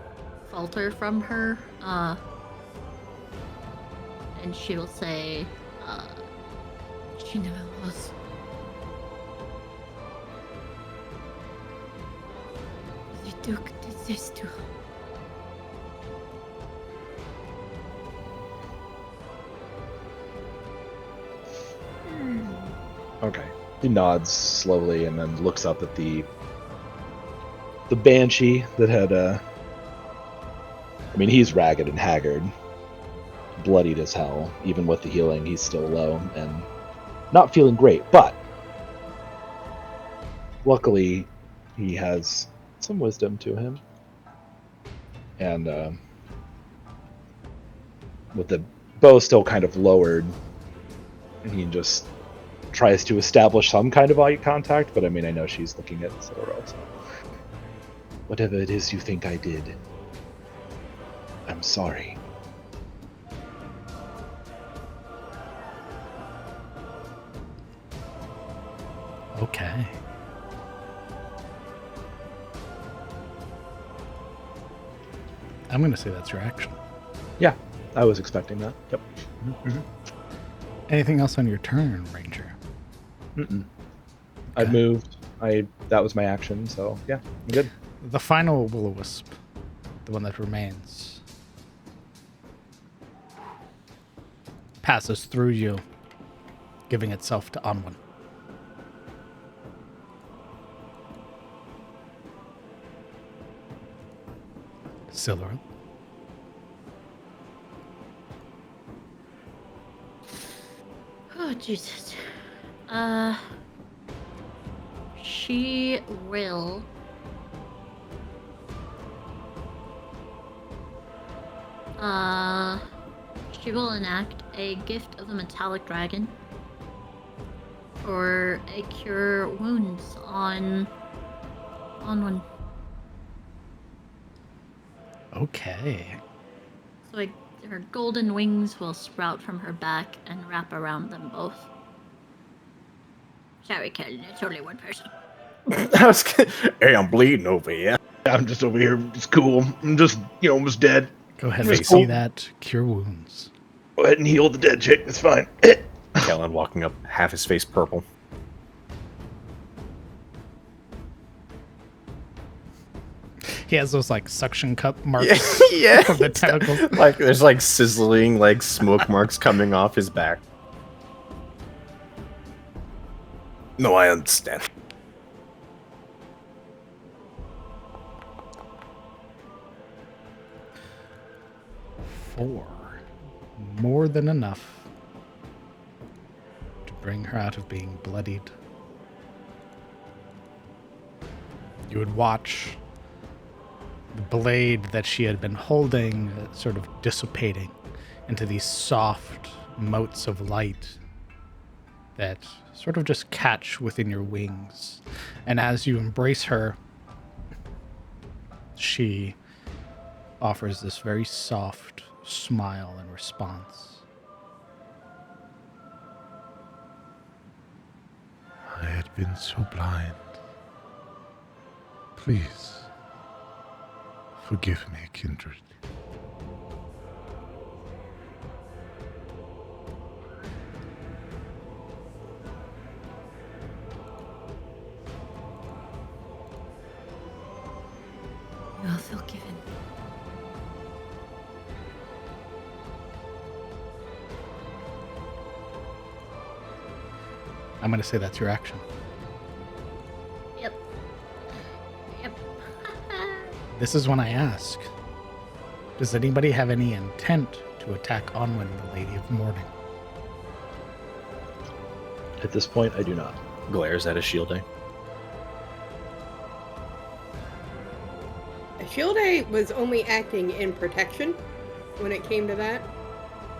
falter from her, and she will say, she never was. The Duke did this to her. Okay. He nods slowly and then looks up at the banshee that had I mean, he's ragged and haggard, bloodied as hell. Even with the healing, he's still low and not feeling great, but luckily he has some wisdom to him. And with the bow still kind of lowered, he just tries to establish some kind of eye contact, but I mean, I know she's looking at Silverell, so whatever it is you think I did, I'm sorry. Okay. I'm going to say that's your action. Yeah, I was expecting that. Yep. Mm-hmm. Anything else on your turn, Ranger? Mm-mm. I moved. That was my action, so yeah, I'm good. The final will-o-wisp, the one that remains, passes through you, giving itself to Onwin. Silverell. Oh, Jesus. She will... She will enact a gift of the metallic dragon or a cure wounds on one. Okay. So like her golden wings will sprout from her back and wrap around them both. Sorry, Kellen, it's only one person. Hey, I'm bleeding over here. I'm just over here. It's cool. I'm just, almost dead. Go ahead It's and cool. see that. Cure wounds. Go ahead and heal the dead chick. It's fine. Kellen walking up, half his face purple. He has those like suction cup marks Yeah. from the tentacles. Like there's like sizzling like smoke marks coming off his back. No, I understand. Four. More than enough to bring her out of being bloodied You would watch the blade that she had been holding sort of dissipating into these soft motes of light that sort of just catch within your wings. And as you embrace her, she offers this very soft smile in response. I had been so blind. Please, forgive me, kindred. You are forgiven. I'm going to say that's your action. Yep. Yep. This is when I ask, does anybody have any intent to attack Onwin, the Lady of Morning? At this point, I do not. Glares at his shielding. Shieldé was only acting in protection when it came to that.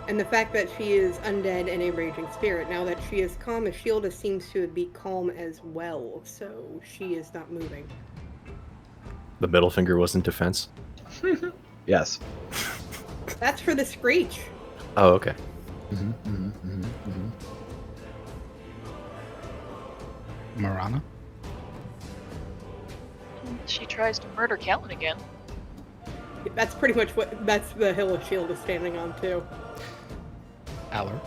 And the fact that she is undead and a raging spirit, now that she is calm, Shieldé seems to be calm as well, so she is not moving. The middle finger was in defense. Yes. That's for the screech. Oh, okay. Marana? She tries to murder Callan again. That's pretty much that's the hill of Shield is standing on, too. Alaric?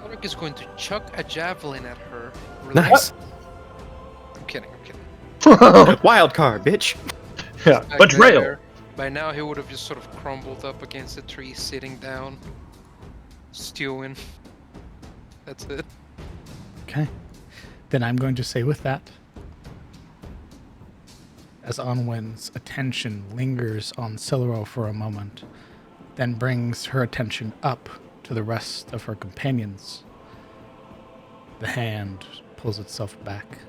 Alaric is going to chuck a javelin at her. Nice. I'm kidding. I'm Wild card, bitch. Yeah, Back betrayal. there. By now, he would have just sort of crumbled up against a tree, sitting down, stewing. That's it. Okay. Then I'm going to say with that, as Onwin's attention lingers on Siluro for a moment, then brings her attention up to the rest of her companions. The hand pulls itself back,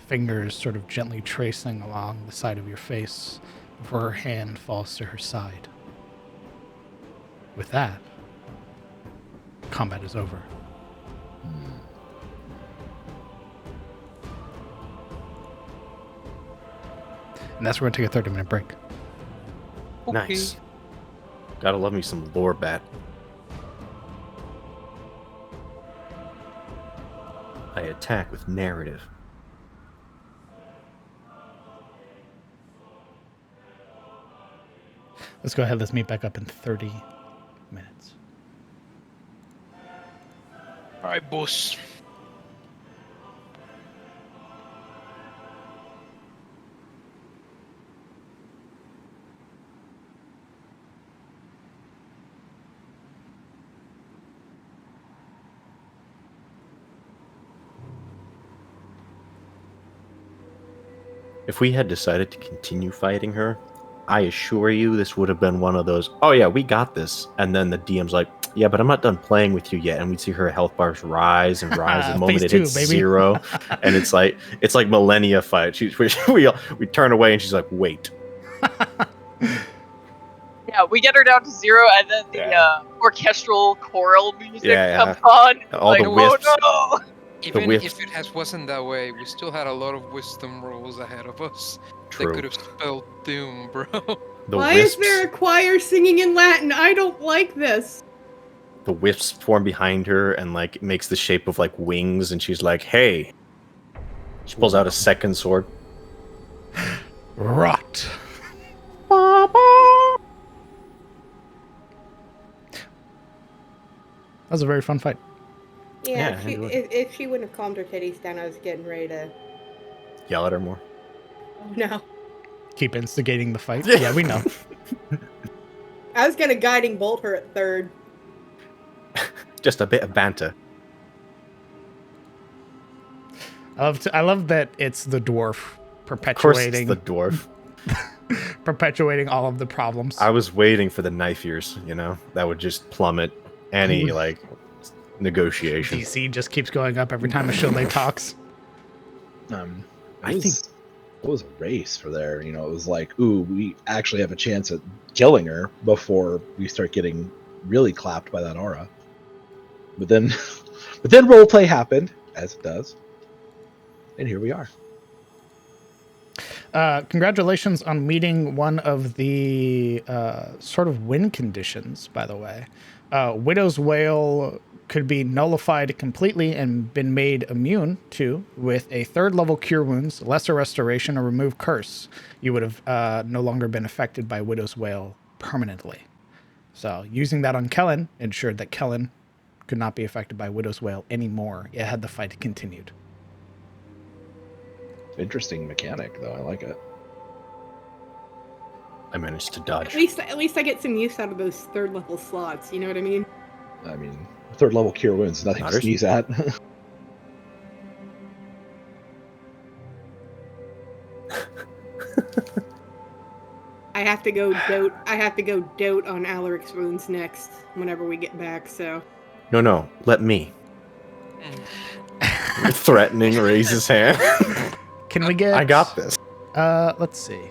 fingers sort of gently tracing along the side of your face before her hand falls to her side. With that, combat is over. And that's where we're going to take a 30-minute break. Nice. Gotta love me some lore bat. I attack with narrative. Let's go ahead. Let's meet back up in 30 minutes. All right, boss. If we had decided to continue fighting her, I assure you this would have been one of those, oh yeah, we got this. And then the DM's like, yeah, but I'm not done playing with you yet. And we'd see her health bars rise and rise the moment it hits 0. And it's like millennia fight. We turn away and she's like, wait. Yeah, we get her down to 0, and then the orchestral choral music comes on. All the wisps. Oh, no! Even if it wasn't that way, we still had a lot of wisdom rolls ahead of us. True. That could have spelled doom, bro. Why is there a choir singing in Latin? I don't like this. The wisps form behind her and like makes the shape of like wings, and she's like, hey. She pulls out a second sword. Rot. That was a very fun fight. Yeah, if she wouldn't have calmed her titties down, I was getting ready to Yell at her more. No. Keep instigating the fight. Yeah, we know. I was gonna guiding bolt her at 3rd. Just a bit of banter. I love that it's the dwarf Of perpetuating. course it's the dwarf. Perpetuating all of the problems. I was waiting for the knife ears, that would just plummet any negotiation. DC just keeps going up every time a Shieldé talks. I think it was a race for there. You know, it was like, ooh, we actually have a chance at killing her before we start getting really clapped by that aura. But then, roleplay happened, as it does, and here we are. Congratulations on meeting one of the sort of win conditions, by the way. Widow's Wail could be nullified completely and been made immune to with a 3rd level Cure Wounds, Lesser Restoration, or Remove Curse. You would have no longer been affected by Widow's Wail permanently. So using that on Kellen ensured that Kellen could not be affected by Widow's Wail anymore. It had the fight continued. Interesting mechanic, though. I like it. I managed to dodge. At least I get some use out of those 3rd level slots. You know what I mean? I mean, 3rd level Cure Wounds, nothing to sneeze at. I have to go dote on Alaric's wounds next whenever we get back. So. No, let me. Threatening, raise his hand. Can we get... I got this. Let's see.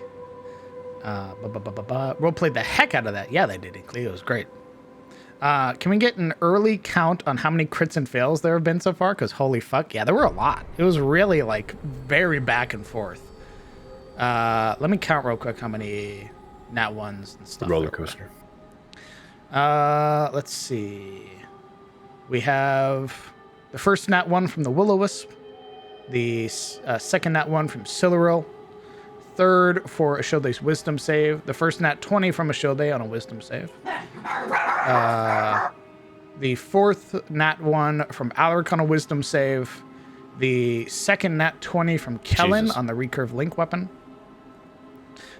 Roleplayed the heck out of that. Yeah, they did. It was great. Can we get an early count on how many crits and fails there have been so far? Because holy fuck, yeah, there were a lot. It was really, like, very back and forth. Let me count real quick how many nat ones and stuff. Roller coaster. Let's see. We have the first nat 1 from the Will-O-Wisp, the second nat 1 from Siluril, third for Ashilde's Wisdom save, the first nat 20 from Ashilde on a Wisdom save, the fourth nat 1 from Alaric on a Wisdom save, the second nat 20 from Kellen on the Recurve Link weapon,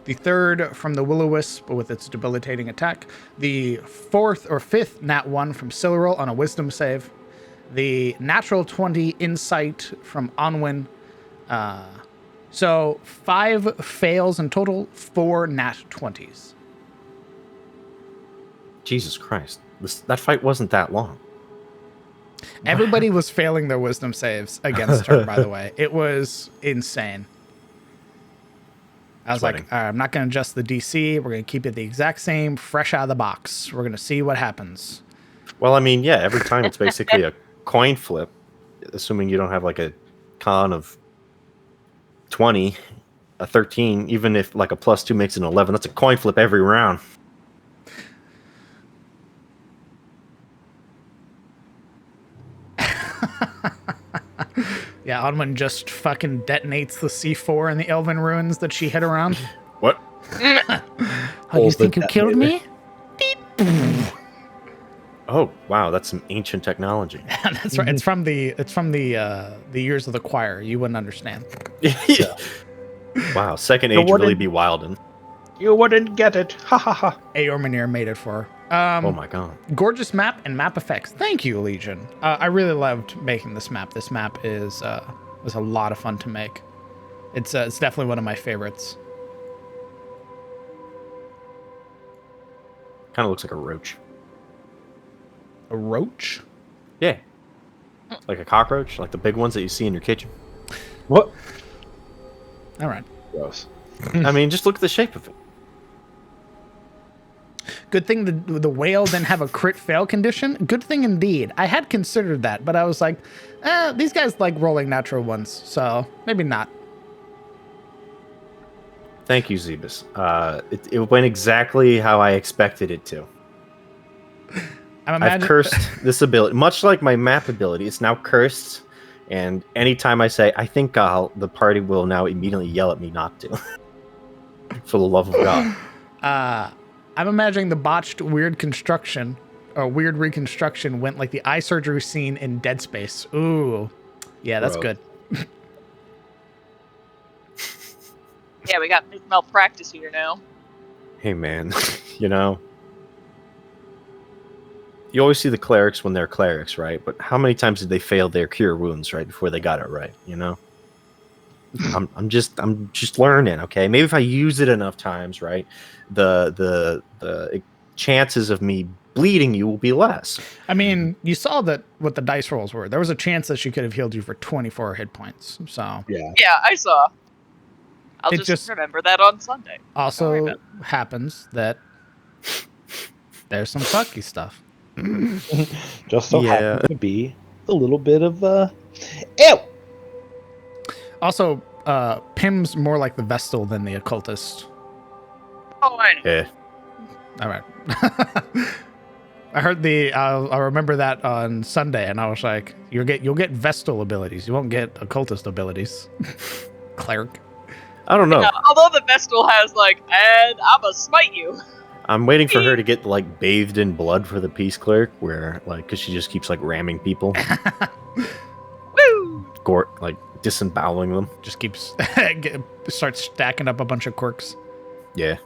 the third from the Will-O-Wisp with its debilitating attack, the fourth or fifth nat 1 from Siluril on a Wisdom save, the natural 20 insight from Onwin. So 5 fails in total, 4 nat 20s. Jesus Christ. That fight wasn't that long. Everybody was failing their wisdom saves against her, by the way. It was insane. I was like, all right, I'm not going to adjust the DC. We're going to keep it the exact same, fresh out of the box. We're going to see what happens. Well, I mean, yeah, every time it's basically a coin flip, assuming you don't have like a con of 20, a 13, even if like a +2 makes it an 11, that's a coin flip every round. Yeah, Onwin just fucking detonates the C4 in the Elven ruins that she hit around. What? Oh, you think you killed me? Oh, wow, that's some ancient technology. That's right. It's from the years of the choir. You wouldn't understand. Yeah. Wow, second age really be wildin'. You wouldn't get it. Ha ha ha. Aormanir made it for her. Oh my god. Gorgeous map and map effects. Thank you, Legion. I really loved making this map. This map was a lot of fun to make. It's definitely one of my favorites. Kind of looks like a roach. A roach? Yeah. Like a cockroach, like the big ones that you see in your kitchen. What? All right. Gross. I mean, just look at the shape of it. Good thing the whale didn't have a crit fail condition. Good thing indeed. I had considered that, but I was like, these guys like rolling natural ones, so maybe not. Thank you, Zebus. It went exactly how I expected it to. I've cursed this ability. Much like my map ability, it's now cursed, and anytime I say, I think the party will now immediately yell at me not to. For the love of God. I'm imagining the botched weird reconstruction went like the eye surgery scene in Dead Space. Ooh. Yeah, that's good. Yeah, we got malpractice here now. Hey, man. You always see the clerics when they're clerics, right? But how many times did they fail their cure wounds right before they got it right, I'm just learning, okay? Maybe if I use it enough times, right, the chances of me bleeding you will be less. I mean, you saw that what the dice rolls were. There was a chance that she could have healed you for 24 hit points. So yeah, I saw. I'll It just just- remember that on Sunday. Don't worry Also about happens that there's some sucky stuff. Just so Yeah. happens to be a little bit of ew. Also, Pim's more like the Vestal than the occultist. Oh, I know. Yeah. All right. I heard I remember that on Sunday, and I was like, you'll get Vestal abilities. You won't get occultist abilities. Cleric. I don't know. Yeah, although the Vestal has and I'ma smite you. I'm waiting for her to get like bathed in blood for the peace cleric, where because she just keeps like ramming people, Woo! disemboweling them. Just keeps starts stacking up a bunch of quirks. Yeah.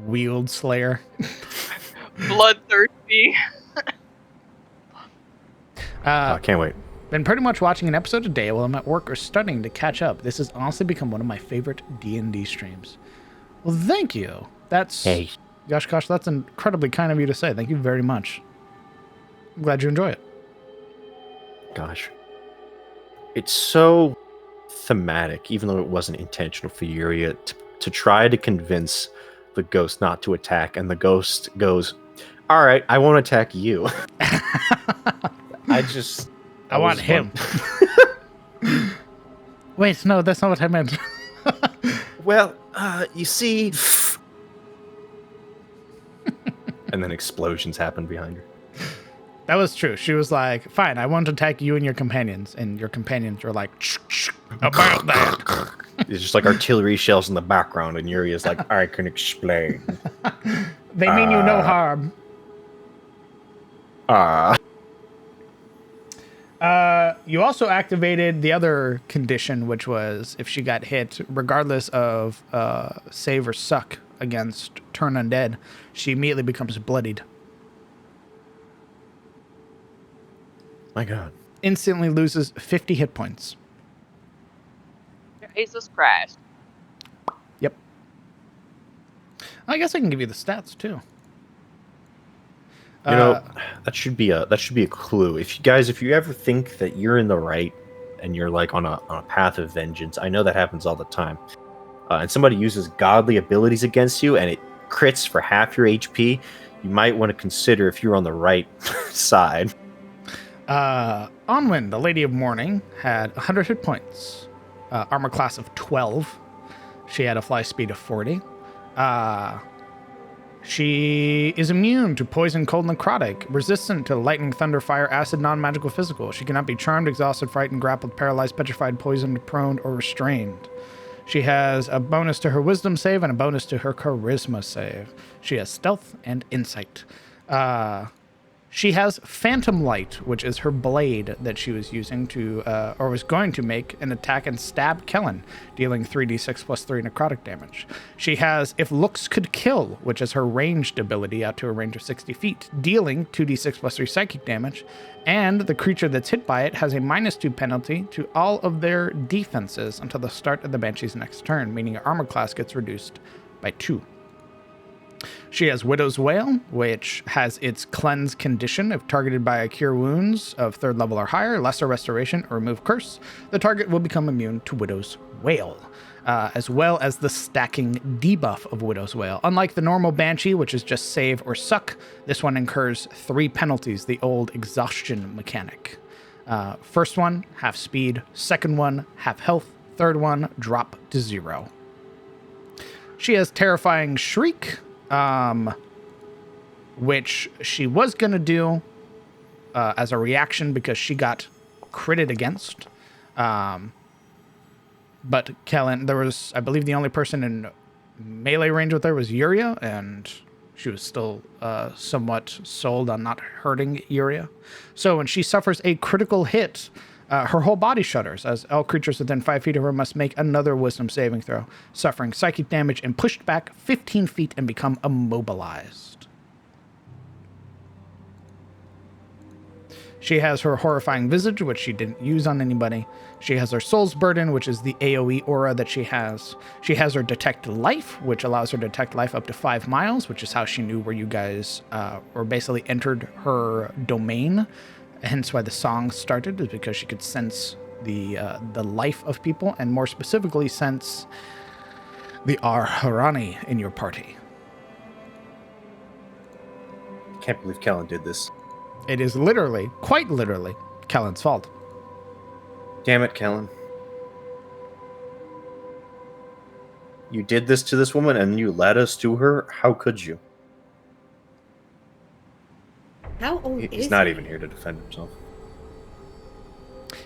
Wield Slayer. Bloodthirsty. I can't wait. Been pretty much watching an episode a day while I'm at work or studying to catch up. This has honestly become one of my favorite D&D streams. Well, thank you. That's Gosh, that's incredibly kind of you to say. Thank you very much. I'm glad you enjoy it. Gosh. It's so thematic, even though it wasn't intentional for Yuria, to try to convince the ghost not to attack, and the ghost goes, all right, I won't attack you. I want him. Wait, no, that's not what I meant. Well, you see... And then explosions happen behind her. That was true. She was like, fine, I won't attack you and your companions. And your companions were like, shh, about that. There's just like artillery shells in the background, and Yuri's like, I can explain. They mean you no harm. You also activated the other condition, which was if she got hit, regardless of save or suck against turn undead, she immediately becomes bloodied. My God. Instantly loses 50 hit points. Jesus Christ. Yep. I guess I can give you the stats too. You know, that should be a clue. If you ever think that you're in the right and you're like on a path of vengeance, I know that happens all the time. And somebody uses godly abilities against you and it crits for half your HP, you might want to consider if you're on the right side. Onwin, the Lady of Mourning, had 100 hit points. Armor class of 12. She had a fly speed of 40. She is immune to poison, cold, necrotic, resistant to lightning, thunder, fire, acid, non-magical, physical. She cannot be charmed, exhausted, frightened, grappled, paralyzed, petrified, poisoned, prone, or restrained. She has a bonus to her wisdom save and a bonus to her charisma save. She has stealth and insight. She has Phantom Light, which is her blade that she was using to, or was going to make an attack and stab Kellen, dealing 3d6 plus 3 necrotic damage. She has If Looks Could Kill, which is her ranged ability out to a range of 60 feet, dealing 2d6 plus 3 psychic damage, and the creature that's hit by it has a -2 penalty to all of their defenses until the start of the Banshee's next turn, meaning her armor class gets reduced by 2. She has Widow's Wail, which has its Cleanse condition. If targeted by a Cure Wounds of 3rd level or higher, Lesser Restoration, or Remove Curse, the target will become immune to Widow's Wail, as well as the stacking debuff of Widow's Wail. Unlike the normal Banshee, which is just save or suck, this one incurs 3 penalties, the old exhaustion mechanic. First one, half speed. Second one, half health. Third one, drop to 0. She has Terrifying Shriek, which she was going to do as a reaction because she got critted against. But Kellen, I believe the only person in melee range with her was Yuria, and she was still somewhat sold on not hurting Yuria. So when she suffers a critical hit, her whole body shudders, as all creatures within 5 feet of her must make another wisdom saving throw, suffering psychic damage and pushed back 15 feet and become immobilized. She has her Horrifying Visage, which she didn't use on anybody. She has her Soul's Burden, which is the AoE aura that she has. She has her Detect Life, which allows her to detect life up to 5 miles, which is how she knew where you guys or basically entered her domain. Hence why the song started, is because she could sense the life of people, and more specifically sense the Arharani in your party. Can't believe Kellen did this. It is literally, quite literally, Kellen's fault. Damn it, Kellen. You did this to this woman and you led us to her? How could you? How old is He's not he? even here to defend himself.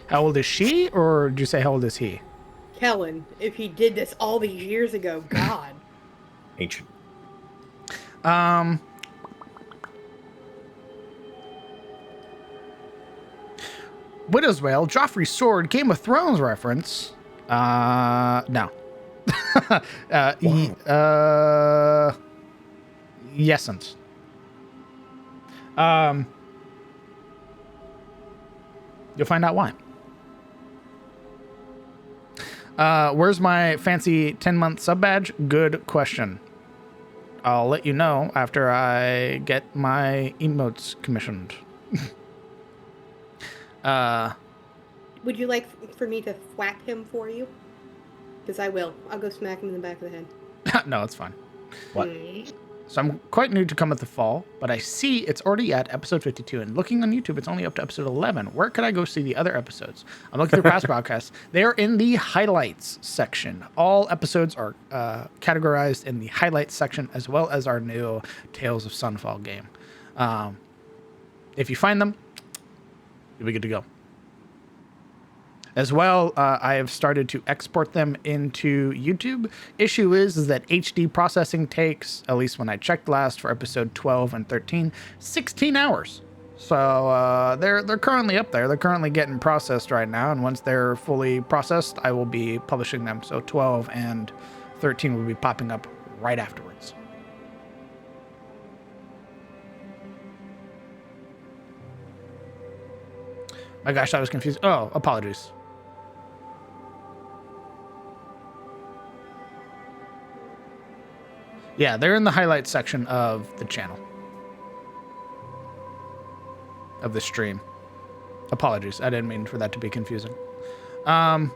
How old is she, or did you say how old is he? Kellen, if he did this all these years ago, God. Ancient. Widow's Wail, Joffrey's Sword, Game of Thrones reference. No. Yesn't. You'll find out why. Where's my fancy 10-month sub badge? Good question. I'll let you know after I get my emotes commissioned. Would you like for me to whack him for you? Because I will. I'll go smack him in the back of the head. No, it's fine. What? So I'm quite new to Cometh the Fall, but I see it's already at episode 52, and looking on YouTube, it's only up to episode 11. Where could I go see the other episodes? I'm looking through past podcasts. They are in the highlights section. All episodes are categorized in the highlights section, as well as our new Tales of Sunfall game. If you find them, you'll be good to go. As well, I have started to export them into YouTube. Issue is that HD processing takes, at least when I checked last for episode 12 and 13, 16 hours. So they're currently up there. They're currently getting processed right now, and once they're fully processed, I will be publishing them. So 12 and 13 will be popping up right afterwards. My gosh, I was confused. Oh, apologies. Yeah, they're in the highlights section of the channel. Of the stream. Apologies, I didn't mean for that to be confusing. Boy,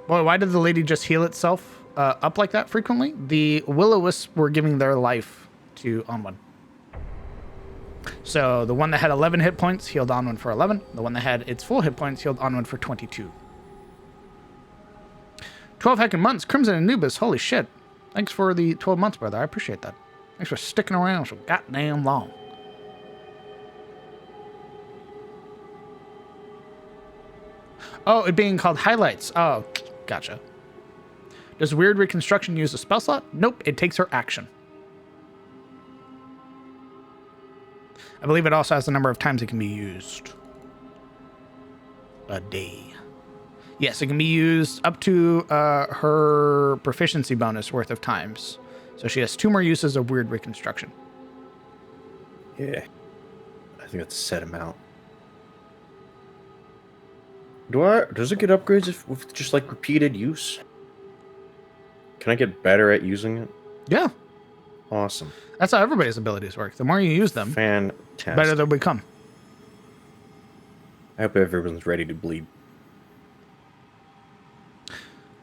why did the lady just heal itself up like that frequently? The will-o-wisps were giving their life to Onwin. So the one that had 11 hit points healed Onwin for 11. The one that had its full hit points healed Onwin for 22. 12 heckin' months. Crimson Anubis, holy shit. Thanks for the 12 months, brother. I appreciate that. Thanks for sticking around so goddamn long. Oh, it being called highlights. Oh, gotcha. Does Weird Reconstruction use a spell slot? Nope, it takes her action. I believe it also has the number of times it can be used. A day. Yes, it can be used up to her proficiency bonus worth of times. So she has 2 more uses of Weird Reconstruction. Yeah. I think that's a set amount. Does it get upgrades with just like repeated use? Can I get better at using it? Yeah. Awesome. That's how everybody's abilities work. The more you use them, Fantastic. better they'll become. I hope everyone's ready to bleed.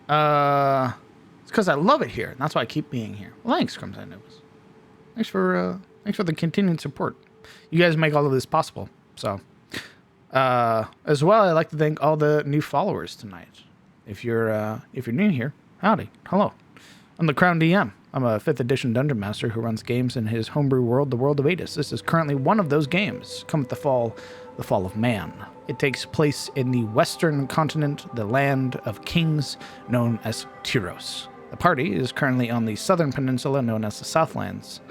It's because I love it here, and that's why I keep being here. Well, thanks, Crimson Anubis. Thanks for the continued support. You guys make all of this possible. So, as well, I'd like to thank all the new followers tonight. If you're new here, howdy, hello. I'm the Crown DM. I'm a 5th edition dungeon master who runs games in his homebrew world, the World of Adis. This is currently one of those games, Cometh the Fall of Man. It takes place in the western continent, the land of kings, known as Tyros. The party is currently on the southern peninsula, known as the Southlands,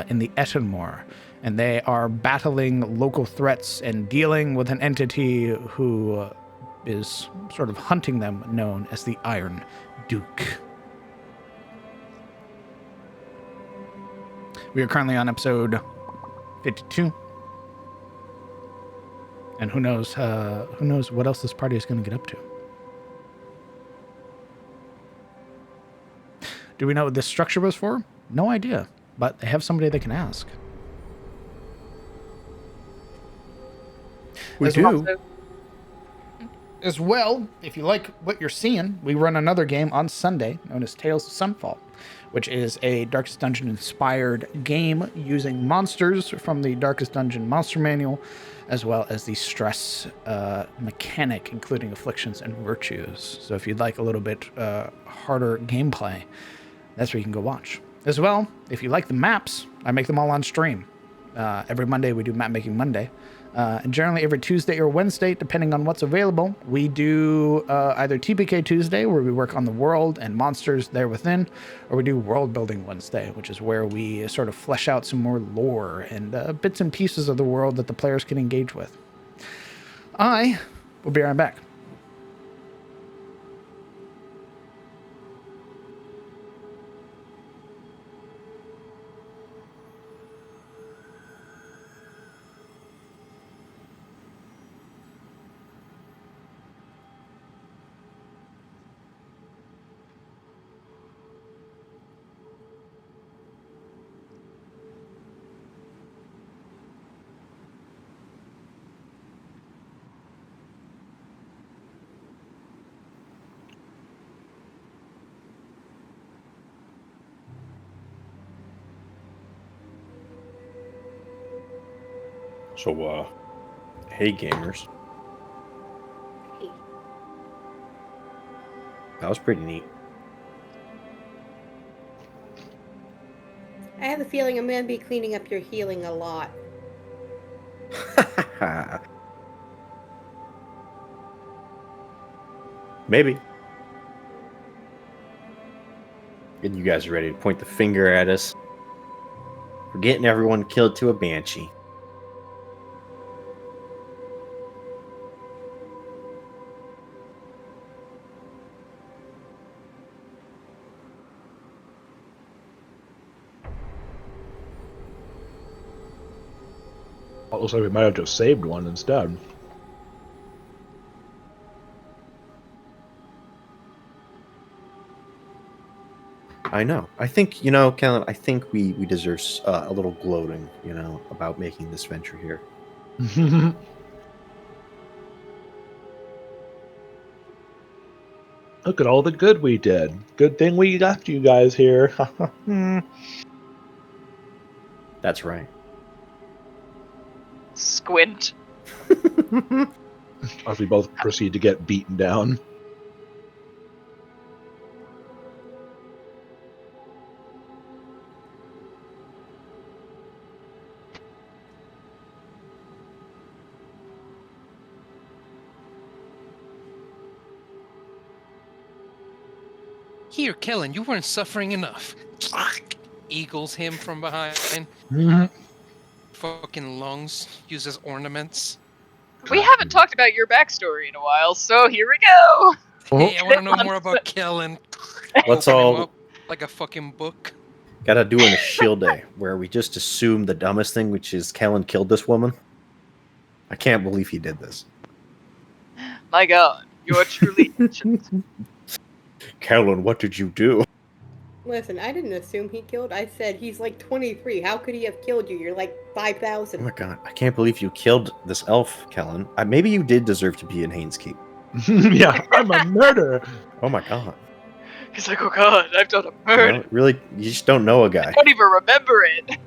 in the Etenmore, and they are battling local threats and dealing with an entity who is sort of hunting them, known as the Iron Duke. We are currently on episode 52. And who knows what else this party is going to get up to. Do we know what this structure was for? No idea, but they have somebody they can ask. We do. As well, if you like what you're seeing, we run another game on Sunday known as Tales of Sunfall, which is a Darkest Dungeon inspired game using monsters from the Darkest Dungeon monster manual, as well as the stress mechanic, including afflictions and virtues. So if you'd like a little bit harder gameplay, that's where you can go watch. As well, if you like the maps, I make them all on stream. Every Monday we do Map Making Monday. And generally every Tuesday or Wednesday, depending on what's available, we do either TPK Tuesday, where we work on the world and monsters there within, or we do World Building Wednesday, which is where we sort of flesh out some more lore and bits and pieces of the world that the players can engage with. I will be right back. So, hey gamers. Hey. That was pretty neat. I have a feeling I'm going to be cleaning up your healing a lot. Maybe. And you guys are ready to point the finger at us for getting everyone killed to a banshee. It looks like we might have just saved one instead. I know. I think, Kellen, I think we deserve a little gloating, about making this venture here. Look at all the good we did. Good thing we got you guys here. That's right. Squint. As we both proceed to get beaten down. Here, Kellen, you weren't suffering enough. Eagles him from behind. Fucking lungs used as ornaments. We haven't talked about your backstory in a while, so here we go. Hey, I want to know more about Kellen. Let's Open him all up like a fucking book. gotta do in a shield day where we just assume the dumbest thing, which is Kellen killed this woman. I can't believe he did this. My God, you are truly ancient. Kellen, what did you do? Listen, I didn't assume he killed. I said he's like 23. How could he have killed you? You're like 5,000. Oh my god, I can't believe you killed this elf, Kellen. Maybe you did deserve to be in Haynes Keep. Yeah, I'm a murderer. Oh my god. He's like, oh God, I've done a murder. Really, you just don't know a guy. I don't even remember it.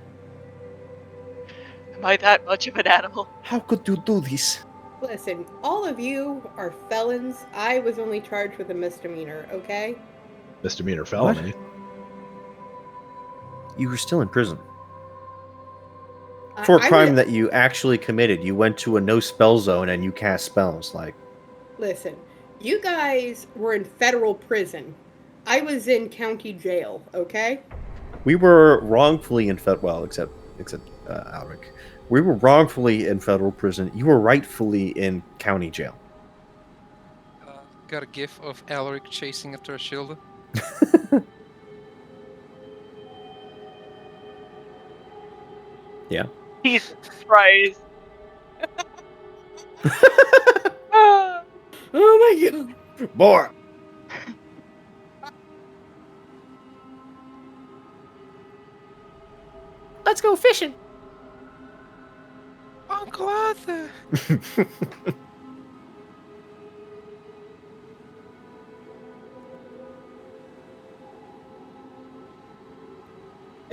Am I that much of an animal? How could you do this? Listen, all of you are felons. I was only charged with a misdemeanor, okay? Misdemeanor felony. You were still in prison. For a I crime would- that you actually committed. You went to a no spell zone and you cast spells. Listen, you guys were in federal prison. I was in county jail, okay? We were wrongfully in except Alric. We were wrongfully in federal prison. You were rightfully in county jail. Got a gif of Alaric chasing after a shield. Yeah. Jesus Christ. Oh my god! Boy! Let's go fishing. Uncle Arthur!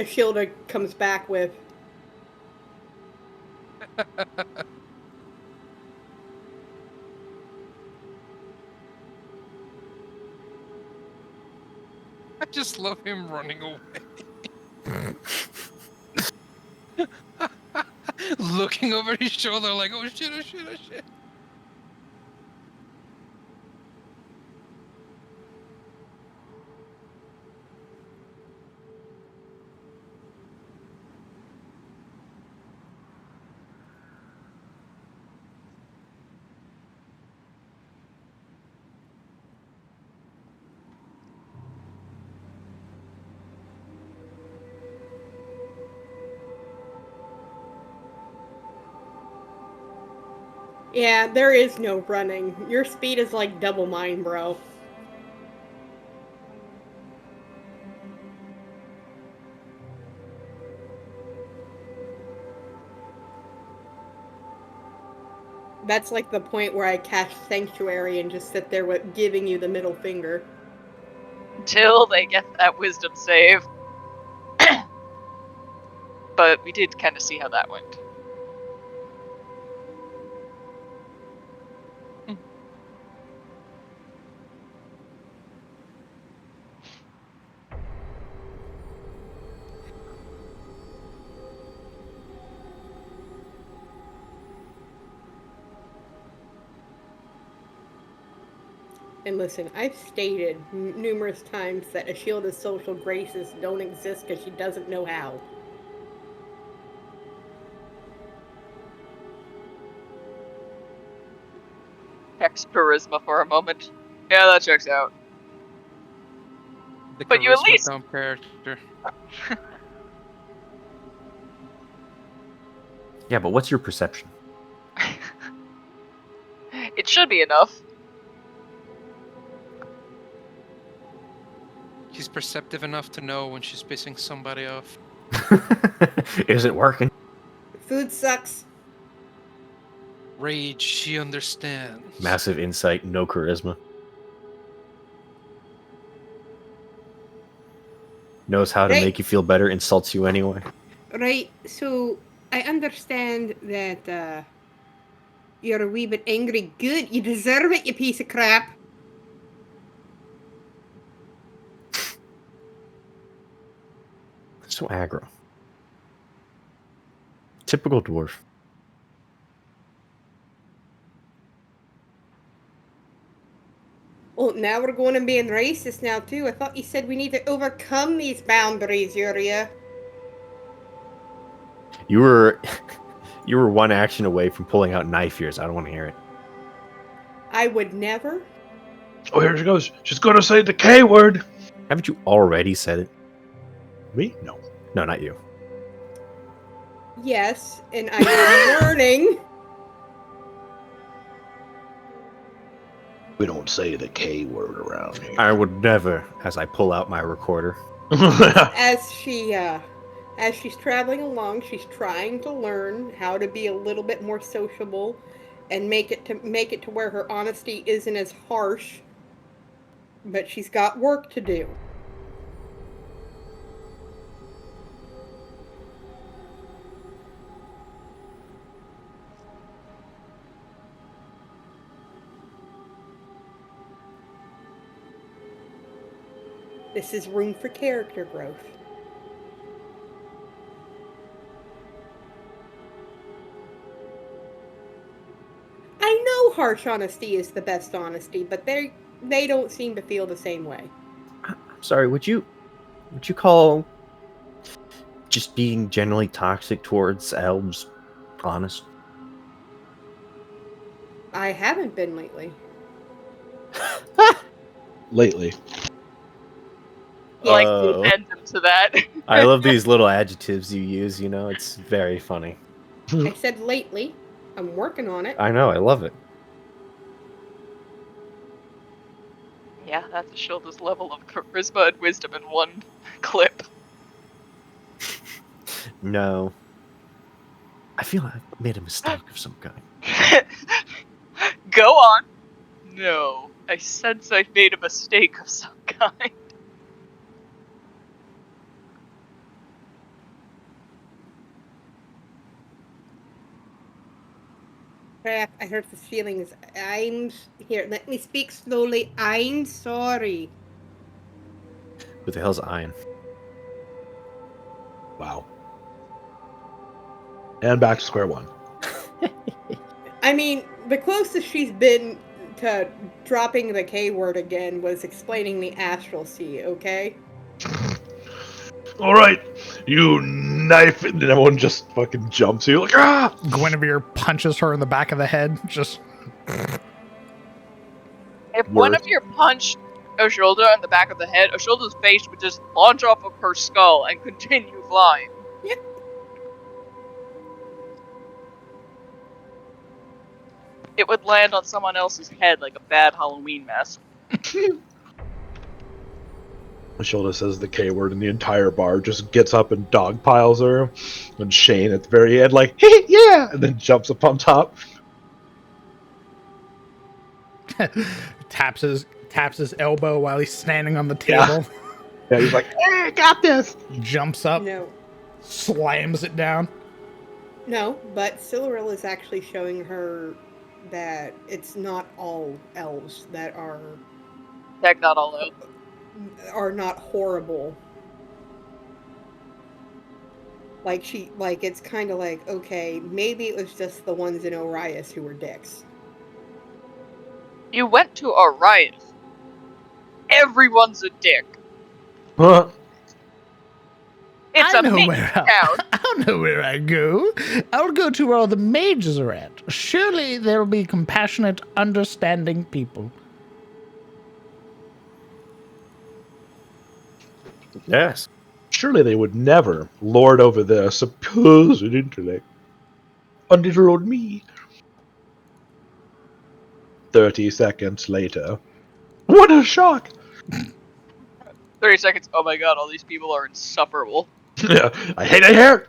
Ashilda comes back with. I just love him running away. Looking over his shoulder like, oh shit, oh shit, oh shit. Yeah, there is no running. Your speed is like double mine, bro. That's like the point where I cast Sanctuary and just sit there with giving you the middle finger. Until they get that wisdom save. But we did kind of see how that went. And listen, I've stated numerous times that Ashilda's social graces don't exist because she doesn't know how. Hex charisma for a moment. Yeah, that checks out. The But you at charisma least- dump character. Yeah, but what's your perception? It should be enough. She's perceptive enough to know when she's pissing somebody off. Is it working? Food sucks. Rage, she understands. Massive insight, no charisma. Knows how to Right. make you feel better, insults you anyway. Right, so I understand that you're a wee bit angry. Good, you deserve it, you piece of crap. So aggro. Typical dwarf. Well, now we're going to being racist now, too. I thought you said we need to overcome these boundaries, Yuria. You were you were one action away from pulling out knife ears. I don't want to hear it. I would never. Oh, here she goes. She's gonna say the K word. Haven't you already said it? Me? No. No, not you. Yes, and I am learning. We don't say the K word around here. I would never, as I pull out my recorder. As she's traveling along, she's trying to learn how to be a little bit more sociable and make it to where her honesty isn't as harsh. But she's got work to do. This is room for character growth. I know harsh honesty is the best honesty, but they don't seem to feel the same way. I'm sorry, would you call just being generally toxic towards elves honest? I haven't been lately. Lately. Like Oh. the addendum to that. I love these little adjectives you use, it's very funny. I said lately. I'm working on it. I know, I love it. Yeah, that's Ashilda's level of charisma and wisdom in one clip. No. I feel I've made a mistake of some kind. Go on. No, I sense I've made a mistake of some kind. crap, I hurt his feelings. Here, let me speak slowly. I'm sorry. Who the hell's Iron? Wow. And back to square one. I mean, the closest she's been to dropping the K word again was explaining the astral sea, okay? All right, you knife, and everyone just fucking jumps you like ah. Guinevere punches her in the back of the head. Just If Worse. Guinevere punched Oshilda in the back of the head, Oshilda's face would just launch off of her skull and continue flying. Yep. It would land on someone else's head like a bad Halloween mask. Shilda says the K word, and the entire bar just gets up and dogpiles her. And Shane at the very end, like, hey, yeah, and then jumps up on top. taps his elbow while he's standing on the table. Yeah, he's like, hey, I got this. Jumps up, No. slams it down. No, but Silveril is actually showing her that it's not all elves that are Heck, not all out. not horrible. Like it's kind of like, okay, maybe it was just the ones in Orias who were dicks. You went to Orias. Everyone's a dick. Huh? It's I a know mean where town. I know where I go. I'll go to where all the mages are at. Surely there'll be compassionate, understanding people. Yes. Surely they would never lord over their supposed intellect on little old me. 30 seconds later. What a shock! 30 seconds. Oh my god, all these people are insufferable. Yeah, I hate it here!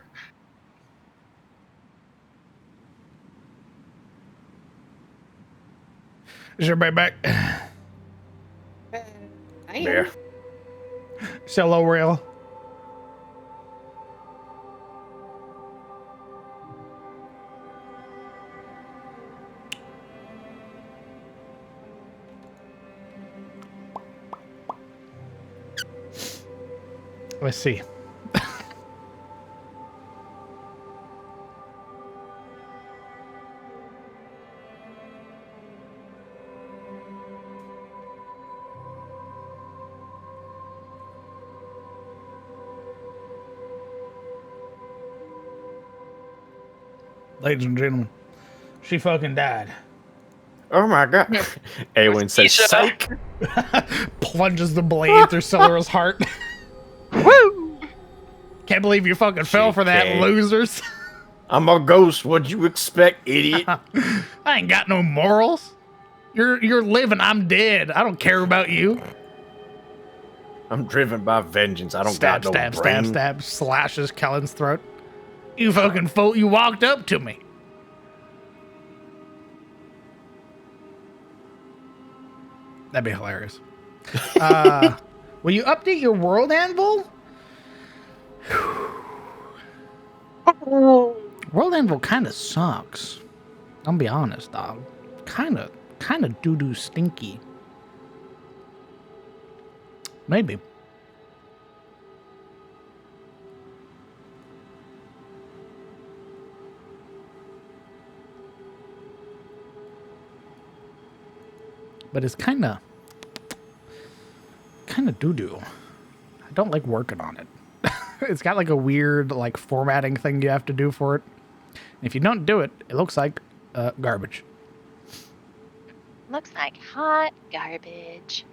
Is everybody back? I am. Bear. Cello rail. Let's see. Ladies and gentlemen, she fucking died. Oh my god. Awen says, Keisha. psych. Plunges the blade through Celero's heart. Woo! Can't believe you fucking fell for that, JK. losers. I'm a ghost. What'd you expect, idiot? I ain't got no morals. You're living, I'm dead. I don't care about you. I'm driven by vengeance. I don't Stab, got no stab, brain. stab, stab. Slashes Kellen's throat. You fucking fool. You walked up to me. That'd be hilarious. Will you update your world anvil? World anvil kind of sucks. I'll be honest, dog. Kind of doo-doo stinky. Maybe. But it's kind of doo-doo. I don't like working on it. It's got like a weird like formatting thing you have to do for it. And if you don't do it, it looks like garbage. Looks like hot garbage.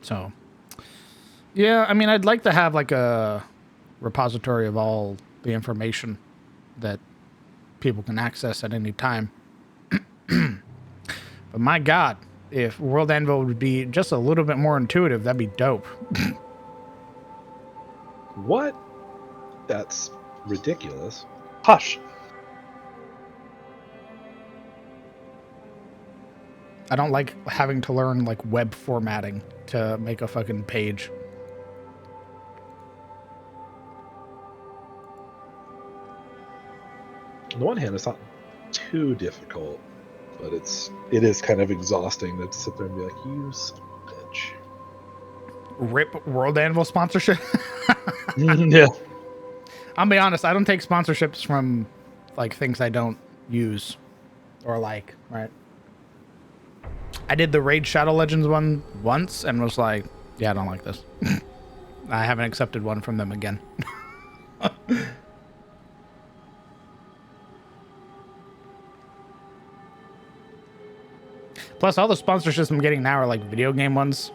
So, yeah, I mean, I'd like to have like a repository of all the information that people can access at any time. But my God, if World Anvil would be just a little bit more intuitive, that'd be dope. What? That's ridiculous. Hush. I don't like having to learn like web formatting to make a fucking page. On the one hand, it's not too difficult, but it is kind of exhausting to sit there and be like, you son of a bitch. Rip World Anvil sponsorship. Yeah. I'll be honest, I don't take sponsorships from like things I don't use or like, right? I did the Raid Shadow Legends one once and was like, yeah, I don't like this. I haven't accepted one from them again. Plus, all the sponsorships I'm getting now are like video game ones.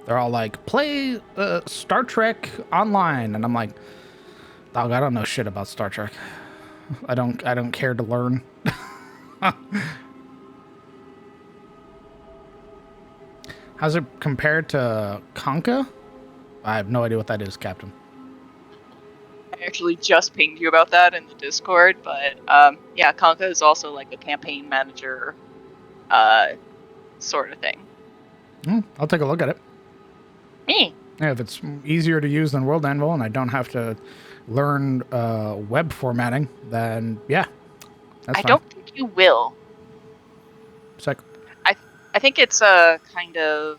They're all like, play Star Trek online. And I'm like, dog, I don't know shit about Star Trek. I don't care to learn. How's it compared to Conca? I have no idea what that is, Captain. I actually just pinged you about that in the Discord, but yeah, Conca is also like a campaign manager sort of thing. I'll take a look at it. Me. Yeah, if it's easier to use than World Anvil and I don't have to learn web formatting, then yeah, that's I fine. don't think you will. Sick. I think it's a kind of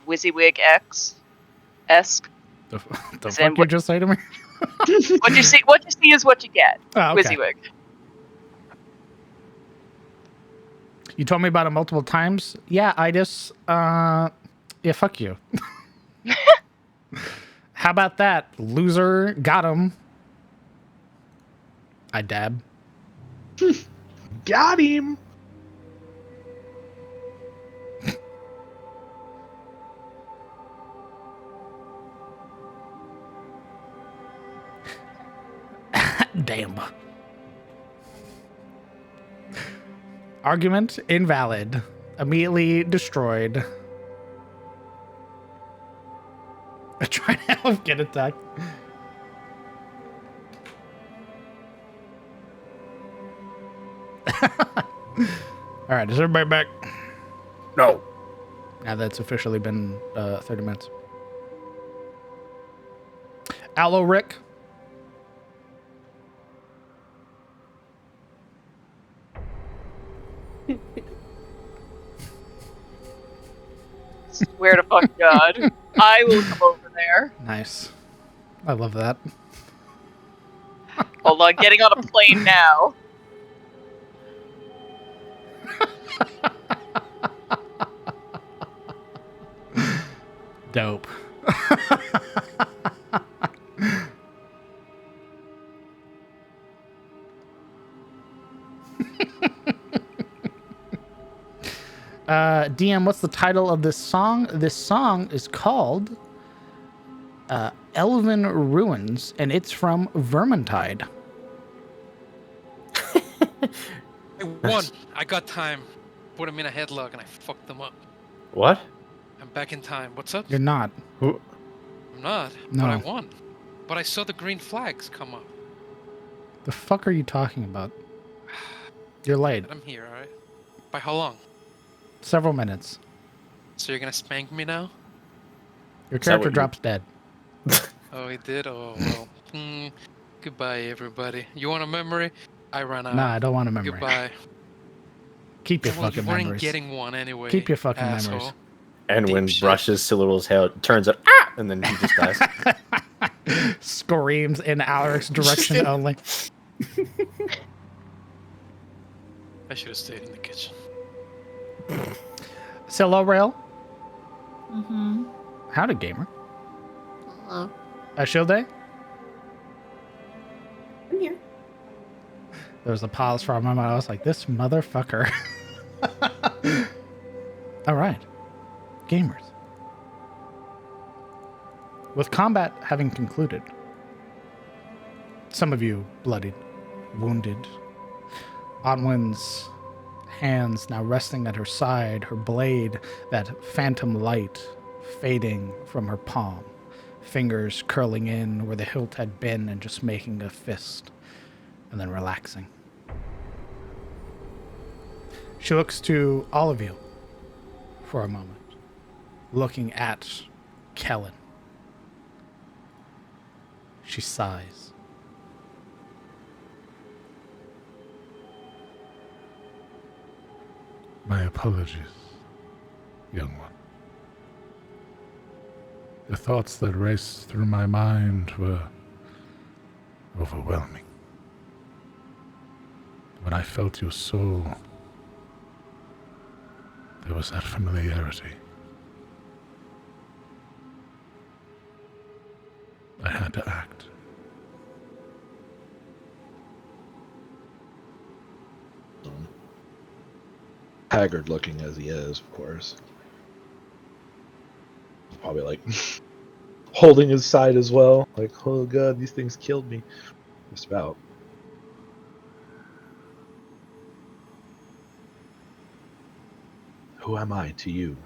WYSIWYG X-esque. The As in fuck you just say to me? What you see is what you get. Oh, okay. WYSIWYG. You told me about it multiple times. Yeah, Idis. Yeah, fuck you. How about that? Loser. Got him. I dab. Got him. Damn. Argument invalid. Immediately destroyed. I try to help get attacked. Alright, is everybody back? No. Now that's officially been 30 minutes. Aloe Rick. Swear to fuck God. I will come over there. Nice. I love that. Hold on, getting on a plane now. Dope. DM, what's the title of this song? This song is called Elven Ruins, and it's from Vermintide. I won. I got time. Put him in a headlock and I fucked them up. What? I'm back in time. What's up? You're not. Who? I'm not. No. But I won. But I saw the green flags come up. The fuck are you talking about? You're late. And I'm here, alright? By how long? Several minutes. So you're gonna spank me now? Your that character what you- drops dead. Oh, he did? Oh, well. Goodbye, everybody. You want a memory? I ran out. Nah, I don't want a memory. Goodbye. Keep your Well, fucking you weren't memories. getting one anyway. Keep your fucking asshole. memories. And when Dipshit. brushes Ciliru's hair, turns up, ah! And then he just dies. Screams in Alaric's direction only. I should have stayed in the kitchen. Hello, Rail. Mm-hmm. Howdy, gamer. Hello. Shield Day. I'm here. There was a pause for a moment. I was like, this motherfucker. All right. Gamers. With combat having concluded, some of you bloodied, wounded, Onwin's hands now resting at her side, her blade, that phantom light fading from her palm, fingers curling in where the hilt had been and just making a fist, and then relaxing. She looks to all of you for a moment, looking at Kellen. She sighs. My apologies, young one. The thoughts that raced through my mind were overwhelming. When I felt your soul, there was that familiarity. I had to act. Haggard looking as he is, of course. Probably like holding his side as well. Like, oh god, these things killed me. Just about. Who am I to you?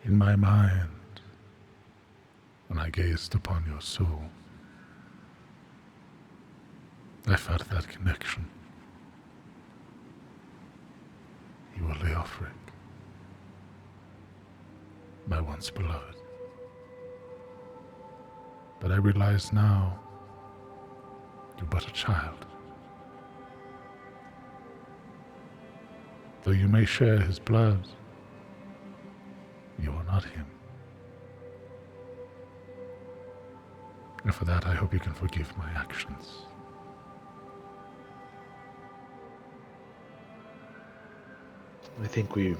In my mind, when I gazed upon your soul, I felt that connection. You were Leofric, my once beloved. But I realize now, you're but a child. Though you may share his blood, you are not him. And for that, I hope you can forgive my actions. I think we,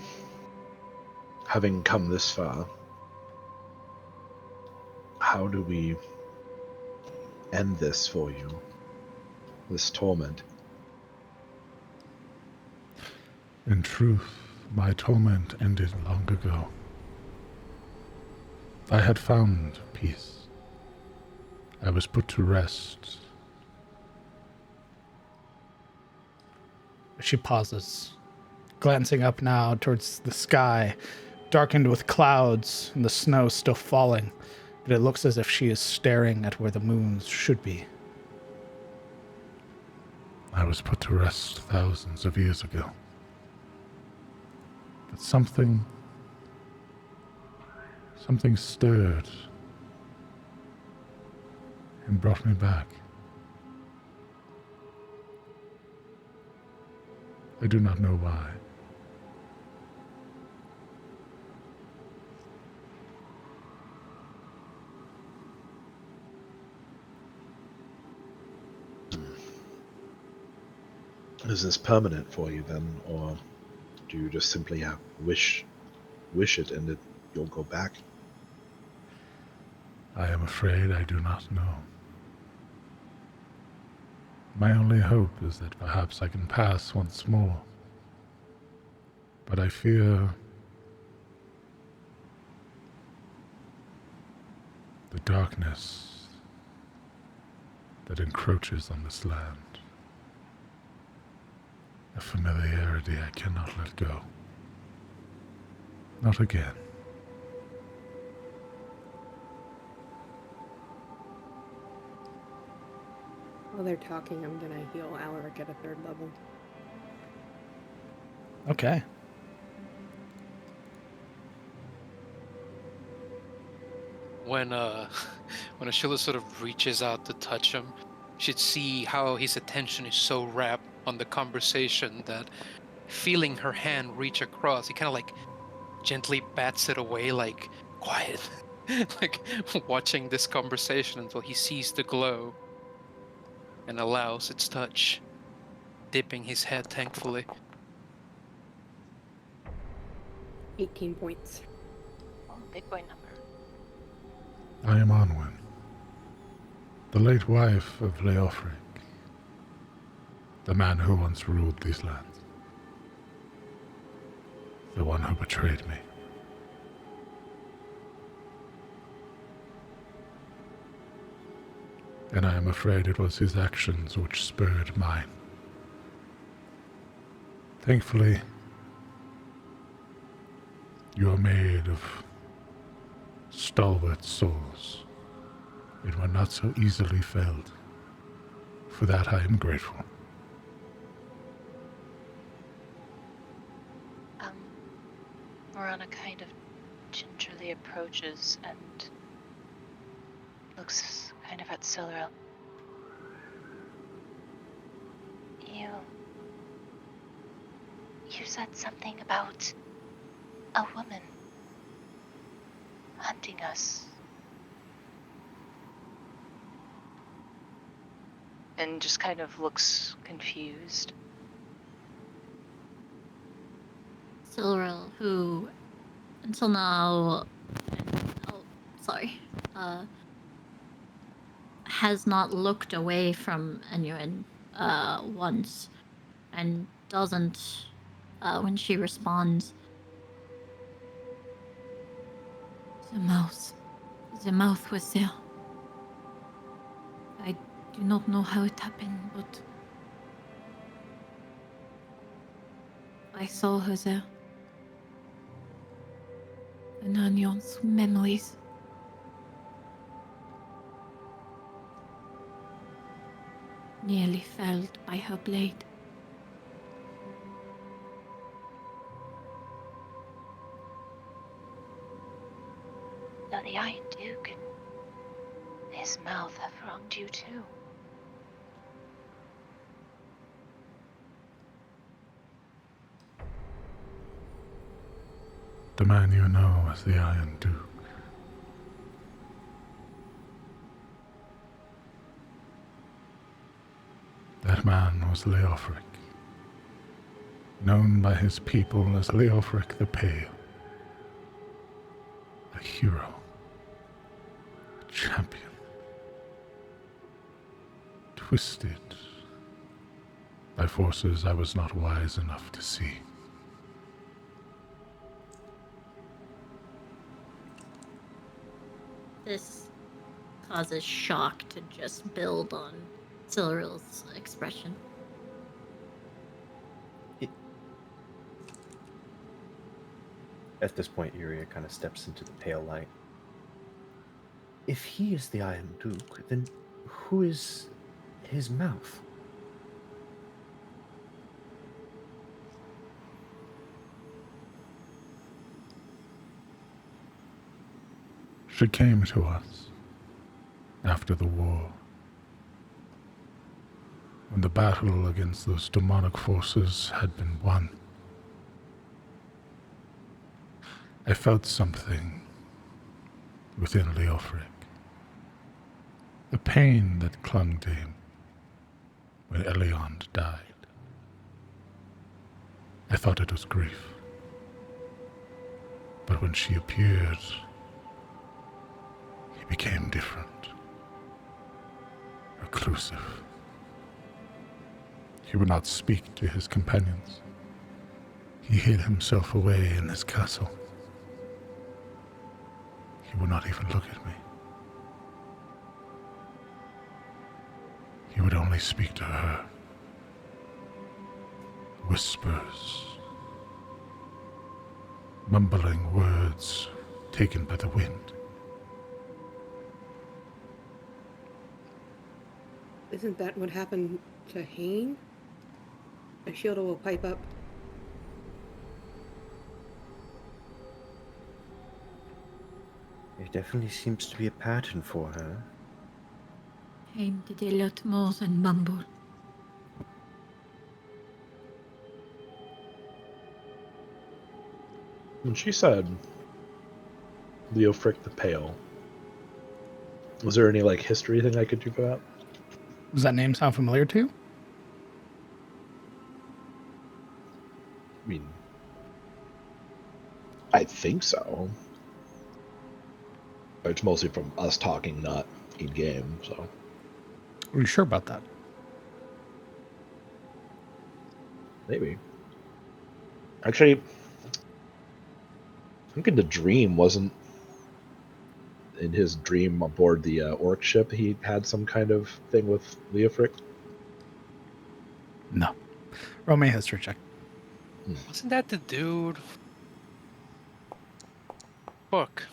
having come this far, how do we end this for you? This torment? In truth, my torment ended long ago. I had found peace. I was put to rest. She pauses, glancing up now towards the sky, darkened with clouds and the snow still falling, but it looks as if she is staring at where the moons should be. I was put to rest thousands of years ago. But something stirred and brought me back. I do not know why. Is this permanent for you then, or do you just simply wish it and you'll go back? I am afraid I do not know. My only hope is that perhaps I can pass once more. But I fear the darkness that encroaches on this land. A familiarity I cannot let go. Not again. While they're talking, I'm gonna heal Alaric at a 3rd level. Okay. When Ashila sort of reaches out to touch him, she'd see how his attention is so wrapped on the conversation that feeling her hand reach across, he kind of like gently bats it away, like, quiet. Like watching this conversation until he sees the glow and allows its touch, dipping his head thankfully. 18 points. Oh, big boy number. I am Onwin, the late wife of Leofric, the man who once ruled these lands, the one who betrayed me. And I am afraid it was his actions which spurred mine. Thankfully, you are made of stalwart souls. It were not so easily felled. For that I am grateful. Morana kind of gingerly approaches and looks kind of at Silril. You said something about a woman hunting us. And just kind of looks confused. Silril, who until now, has not looked away from Enuin once, and doesn't when she responds. The mouth was there. I do not know how it happened, but I saw her there. And Anion's memories. Nearly felled by her blade. So the Iron Duke and his mouth have wronged you too. The man you know as the Iron Duke. That man was Leofric, known by his people as Leofric the Pale. A hero, a champion, twisted by forces I was not wise enough to see. This causes shock to just build on Silril's expression. At this point, Iria kind of steps into the pale light. If he is the Iron Duke, then who is his mouth? She came to us after the war, when the battle against those demonic forces had been won. I felt something within Leofric, the pain that clung to him when Eliond died. I thought it was grief, but when she appeared, he became different, reclusive. He would not speak to his companions. He hid himself away in his castle. He would not even look at me. He would only speak to her. Whispers, mumbling words taken by the wind. Isn't that what happened to Hain? Ashilda will pipe up. There definitely seems to be a pattern for her. Hain did a lot more than mumble. When she said Leofric the Pale, was there any history thing I could do for that? Does that name sound familiar to you? I mean, I think so. But it's mostly from us talking, not in game, so. Are you sure about that? Maybe. Actually, I think in the dream wasn't. In his dream aboard the orc ship, he had some kind of thing with Leofric. No. Roll me a history check. Wasn't that the dude? Book.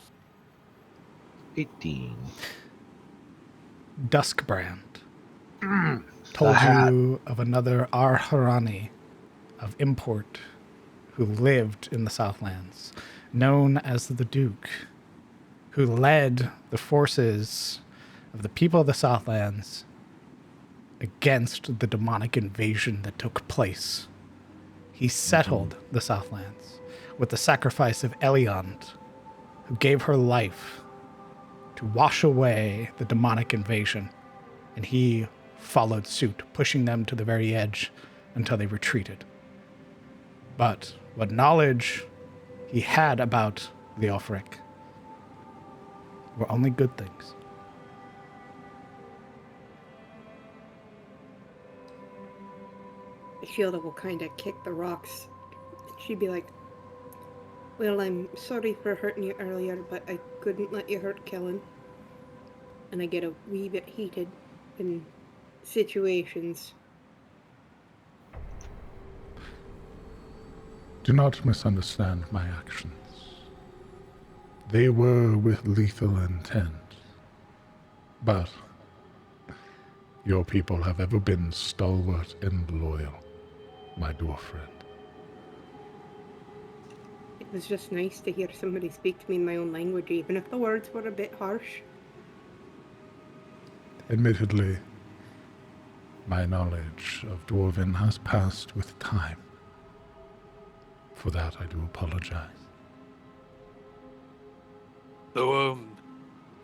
18. Duskbrand told you of another Arharani of import who lived in the Southlands, known as the Duke, who led the forces of the people of the Southlands against the demonic invasion that took place. He settled the Southlands with the sacrifice of Eliond, who gave her life to wash away the demonic invasion, and he followed suit, pushing them to the very edge until they retreated. But what knowledge he had about the Leofric were only good things. Shielda will kind of kick the rocks. She'd be like, well, I'm sorry for hurting you earlier, but I couldn't let you hurt Kellen. And I get a wee bit heated in situations. Do not misunderstand my actions. They were with lethal intent. But your people have ever been stalwart and loyal, my dwarf friend. It was just nice to hear somebody speak to me in my own language, even if the words were a bit harsh. Admittedly, my knowledge of Dwarven has passed with time. For that, I do apologize. So,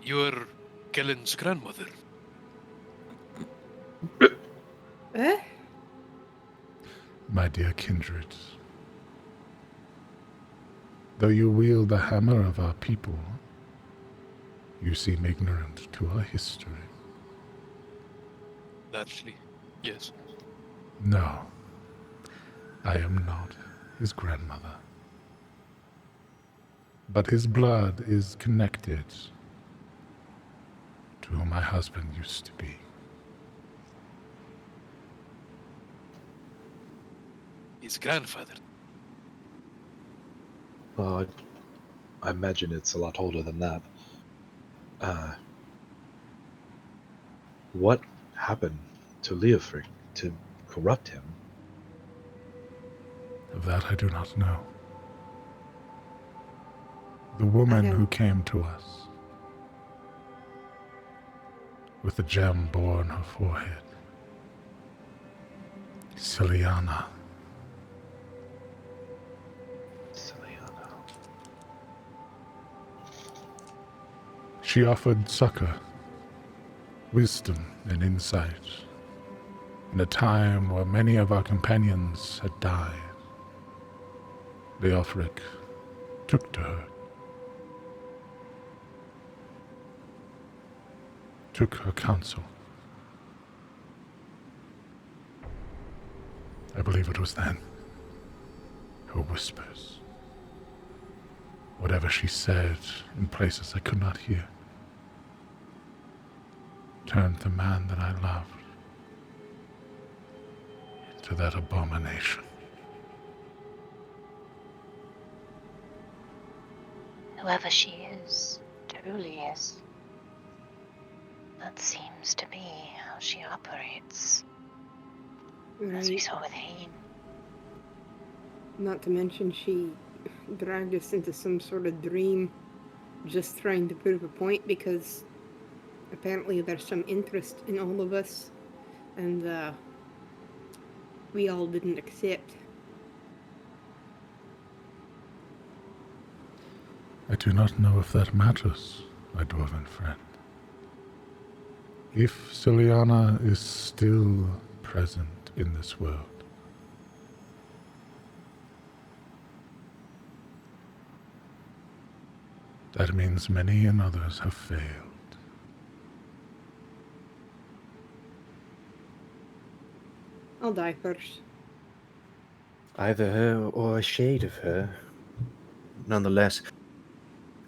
you're Kellen's grandmother. Eh? My dear kindred, though you wield the hammer of our people, you seem ignorant to our history. Naturally, yes. No, I am not his grandmother. But his blood is connected to who my husband used to be. His grandfather. Well, I imagine it's a lot older than that. What happened to Leofric to corrupt him? Of that I do not know. The woman who came to us, with the gem bore on her forehead, Ciliana. She offered succor, wisdom, and insight in a time where many of our companions had died. Leofric took to her, took her counsel. I believe it was then, her whispers, whatever she said in places I could not hear, turned the man that I loved into that abomination. Whoever she is, truly is. That seems to be how she operates. As we Right. saw with Hain. Not to mention she dragged us into some sort of dream just trying to prove a point because apparently there's some interest in all of us and we all didn't accept. I do not know if that matters, my dwarven friend. If Ciliana is still present in this world, that means many and others have failed. I'll die first. Either her or a shade of her. Nonetheless,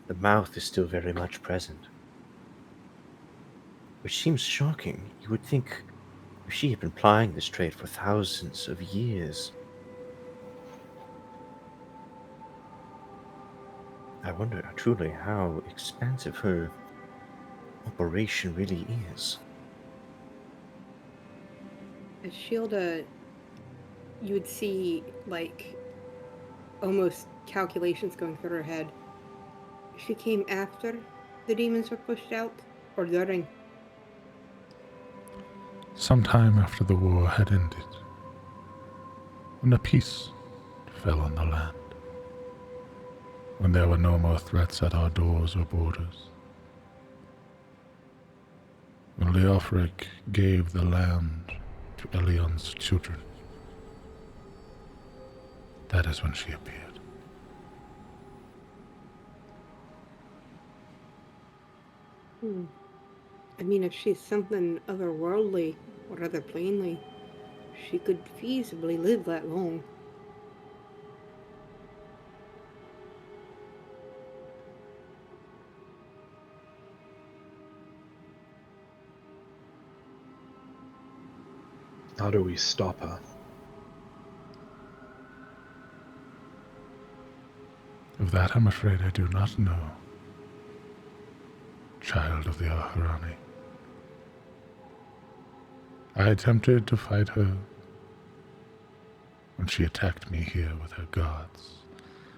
the mouth is still very much present. Which seems shocking. You would think she had been plying this trade for thousands of years. I wonder truly how expansive her operation really is. As Shielda, you would see, like, almost calculations going through her head. She came after the demons were pushed out, or during? Sometime after the war had ended, when a peace fell on the land, when there were no more threats at our doors or borders, when Leofric gave the land to Elion's children, that is when she appeared. I mean, if she's something otherworldly or otherplanely, she could feasibly live that long. How do we stop her? Of that I'm afraid I do not know, child of the Aharani. I attempted to fight her when she attacked me here with her guards,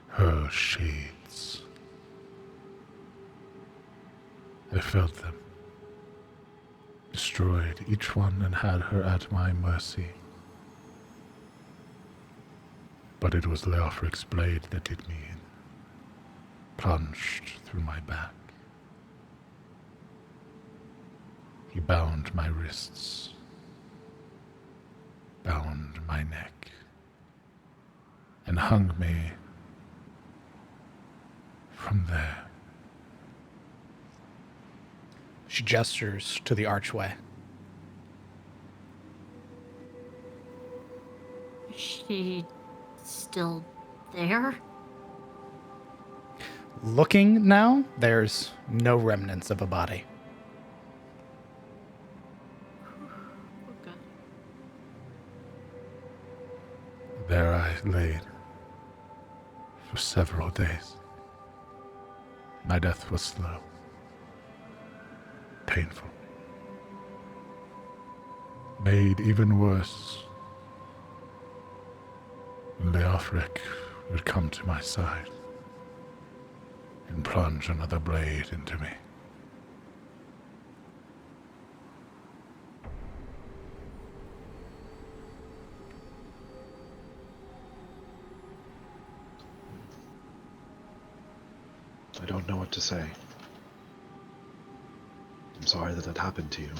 her shades. I felt them, destroyed each one, and had her at my mercy. But it was Leofric's blade that did me in, plunged through my back. He bound my wrists, bound my neck, and hung me from there. She gestures to the archway. Is she still there? Looking now, there's no remnants of a body. Okay. There I laid for several days. My death was slow, painful, made even worse when Leofric would come to my side and plunge another blade into me. I don't know what to say. I'm sorry that it happened to you.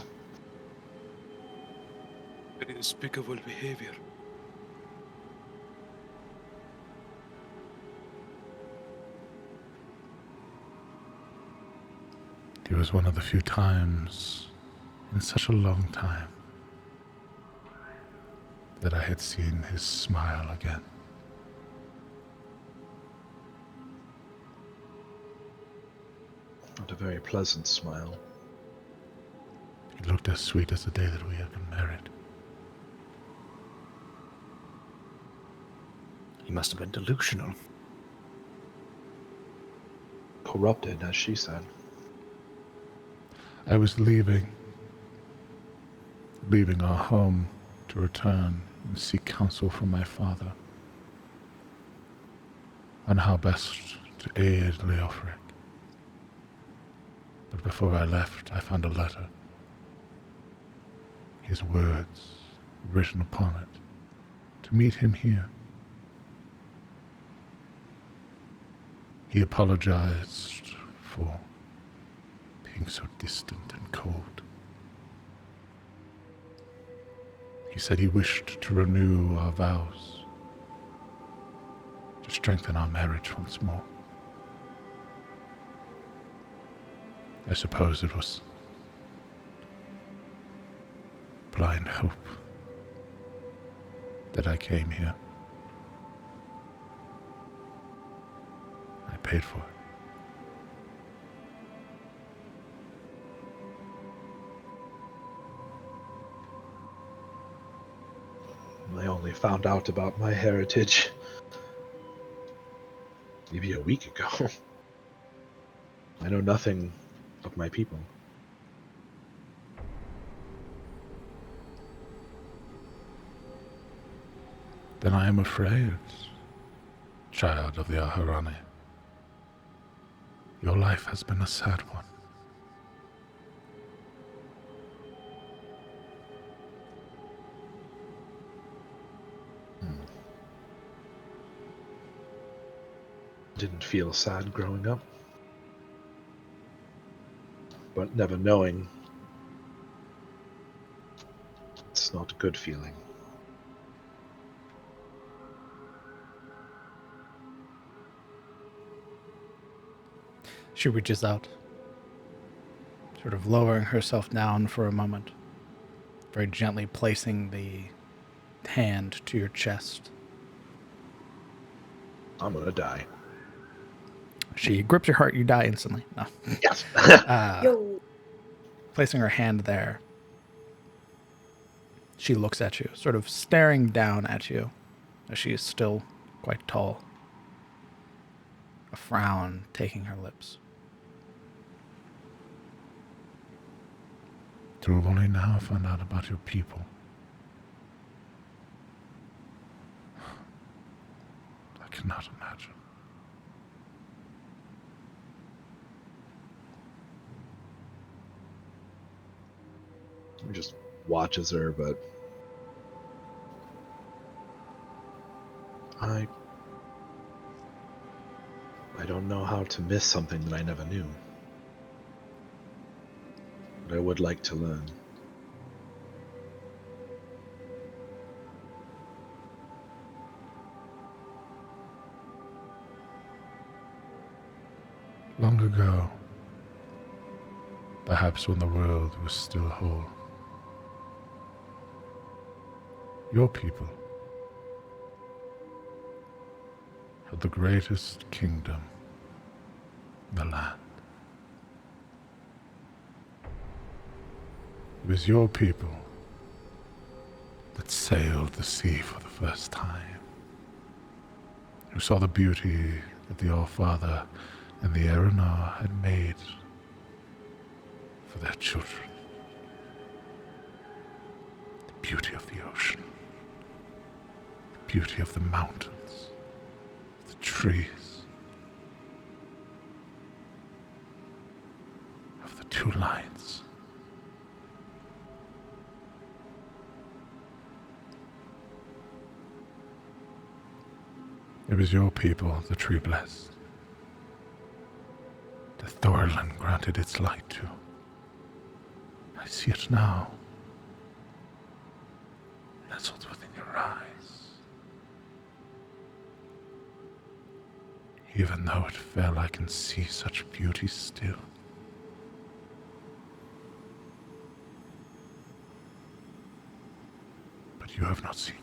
Very despicable behavior. It was one of the few times in such a long time that I had seen his smile again. Not a very pleasant smile. It looked as sweet as the day that we had been married. He must have been delusional. Corrupted, as she said. I was leaving our home to return and seek counsel from my father on how best to aid Leofric. But before I left, I found a letter. His words written upon it to meet him here. He apologized for being so distant and cold. He said he wished to renew our vows, to strengthen our marriage once more. I suppose it was blind hope that I came here. I paid for it. I only found out about my heritage maybe a week ago. I know nothing of my people. Then I am afraid, child of the Aharani. Your life has been a sad one. didn't feel sad growing up. But never knowing, it's not a good feeling. She reaches out, sort of lowering herself down for a moment, very gently placing the hand to your chest. I'm gonna die. She grips your heart, you die instantly. No. Yes. Yo. Placing her hand there, she looks at you, sort of staring down at you, as she is still quite tall. A frown taking her lips. To have only now found out about your people. I cannot imagine. He just watches her, but I don't know how to miss something that I never knew. But I would like to learn. Long ago, perhaps when the world was still whole, your people had the greatest kingdom in the land. It was your people that sailed the sea for the first time, who saw the beauty that the All-Father and the Erenar had made for their children. The beauty of the ocean, the beauty of the mountains, the trees, of the two lines. It was your people the tree blessed, the Thorland granted its light to. I see it now, nestled within your eyes. Even though it fell, I can see such beauty still. But you have not seen it.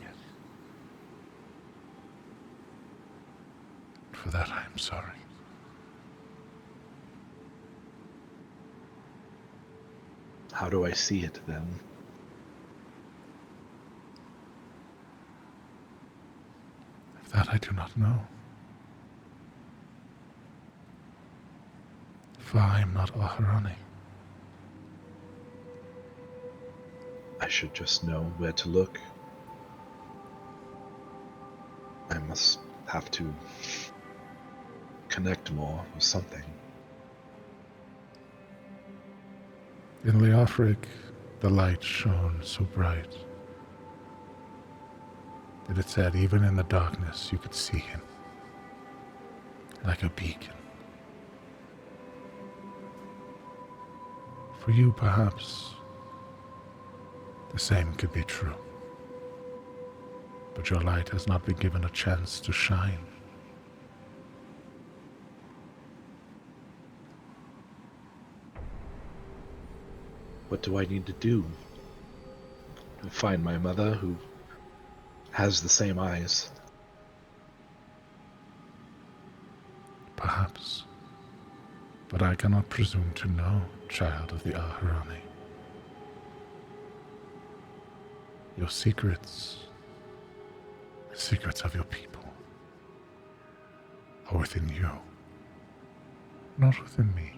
For that I am sorry. How do I see it then? Of that I do not know. For I am not Aharani. I should just know where to look. I must have to connect more with something. In Leofric, the light shone so bright that it said even in the darkness you could see him, like a beacon. For you, perhaps, the same could be true. But your light has not been given a chance to shine. What do I need to do? To find my mother who has the same eyes? Perhaps. But I cannot presume to know, child of the Aharani. Your secrets, the secrets of your people, are within you, not within me.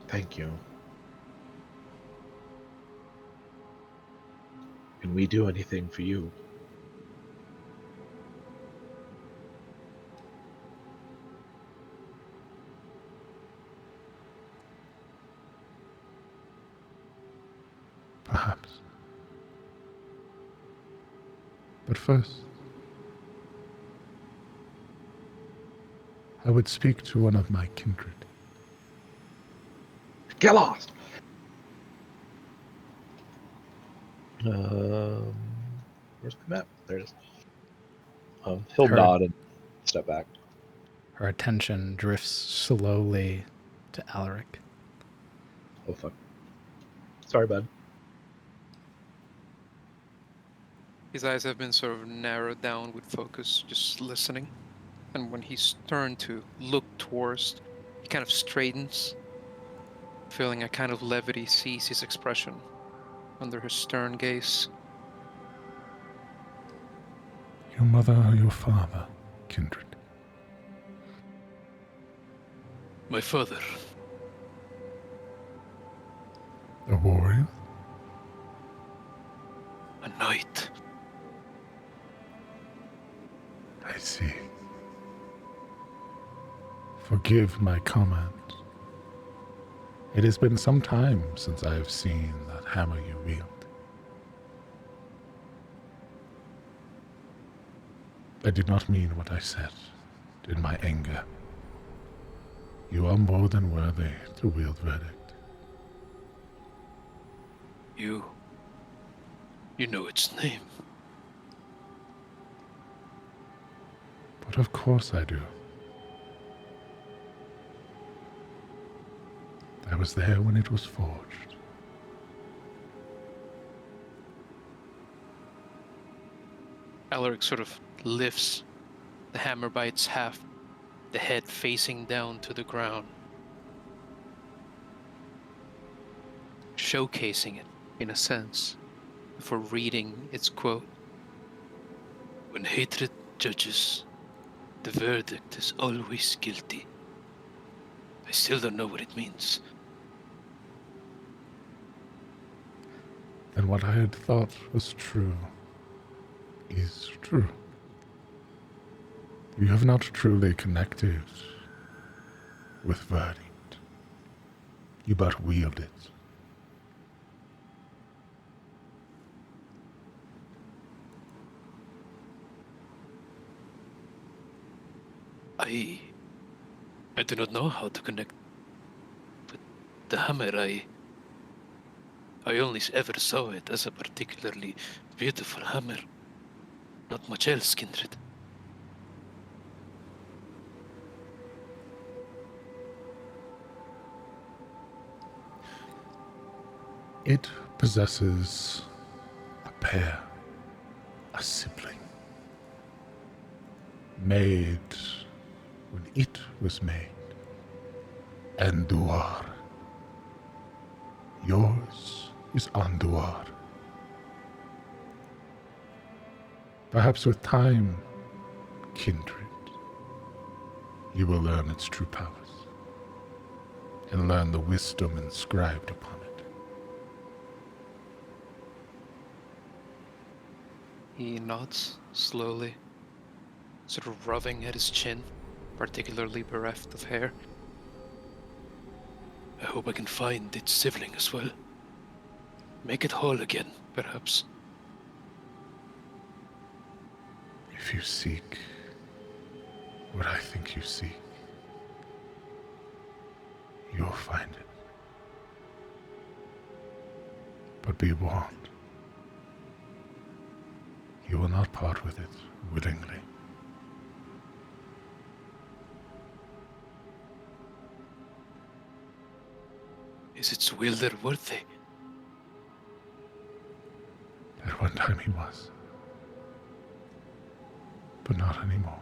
Thank you. Can we do anything for you? Perhaps. But first, I would speak to one of my kindred. Get lost! Where's Cometh? There it is. He'll Her- nod and step back. Her attention drifts slowly to Alaric. Oh, fuck. Sorry, bud. His eyes have been sort of narrowed down with focus, just listening. And when he's turned to look towards, he kind of straightens, feeling a kind of levity seize his expression under his stern gaze. Your mother or your father, kindred? My father. A warrior? A knight. I see. Forgive my comment. It has been some time since I have seen that hammer you wield. I did not mean what I said in my anger. You are more than worthy to wield verdict. You know its name. But of course I do. I was there when it was forged. Alaric sort of lifts the hammer by its haft, the head facing down to the ground, showcasing it, in a sense, before reading its quote. When hatred judges, the verdict is always guilty. I still don't know what it means. Then what I had thought was true is true. You have not truly connected with verdict. You but wield it. I do not know how to connect with the hammer. I only ever saw it as a particularly beautiful hammer. Not much else, kindred. It possesses a pair, a sibling, made when it was made. Anduar. Yours is Anduar. Perhaps with time, kindred, you will learn its true powers and learn the wisdom inscribed upon it. He nods slowly, sort of rubbing at his chin, particularly bereft of hair. I hope I can find its sibling as well. Make it whole again, perhaps. If you seek what I think you seek, you'll find it. But be warned, you will not part with it willingly. Is its wielder worthy? At one time he was, but not anymore.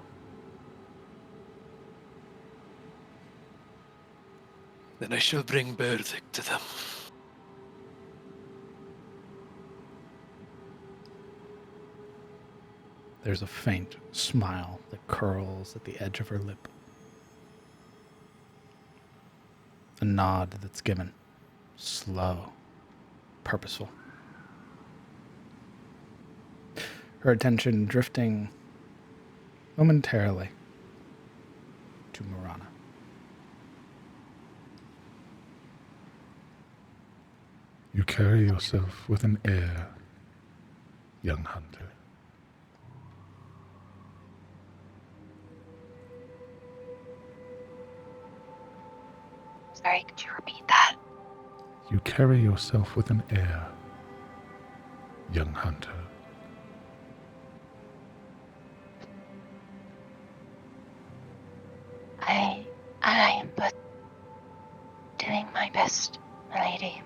Then I shall bring verdict to them. There's a faint smile that curls at the edge of her lip. A nod that's given, slow, purposeful. Her attention drifting momentarily to Marana. You carry yourself with an air, young hunter. Sorry, could you repeat that? You carry yourself with an air, young hunter. I am but doing my best, milady.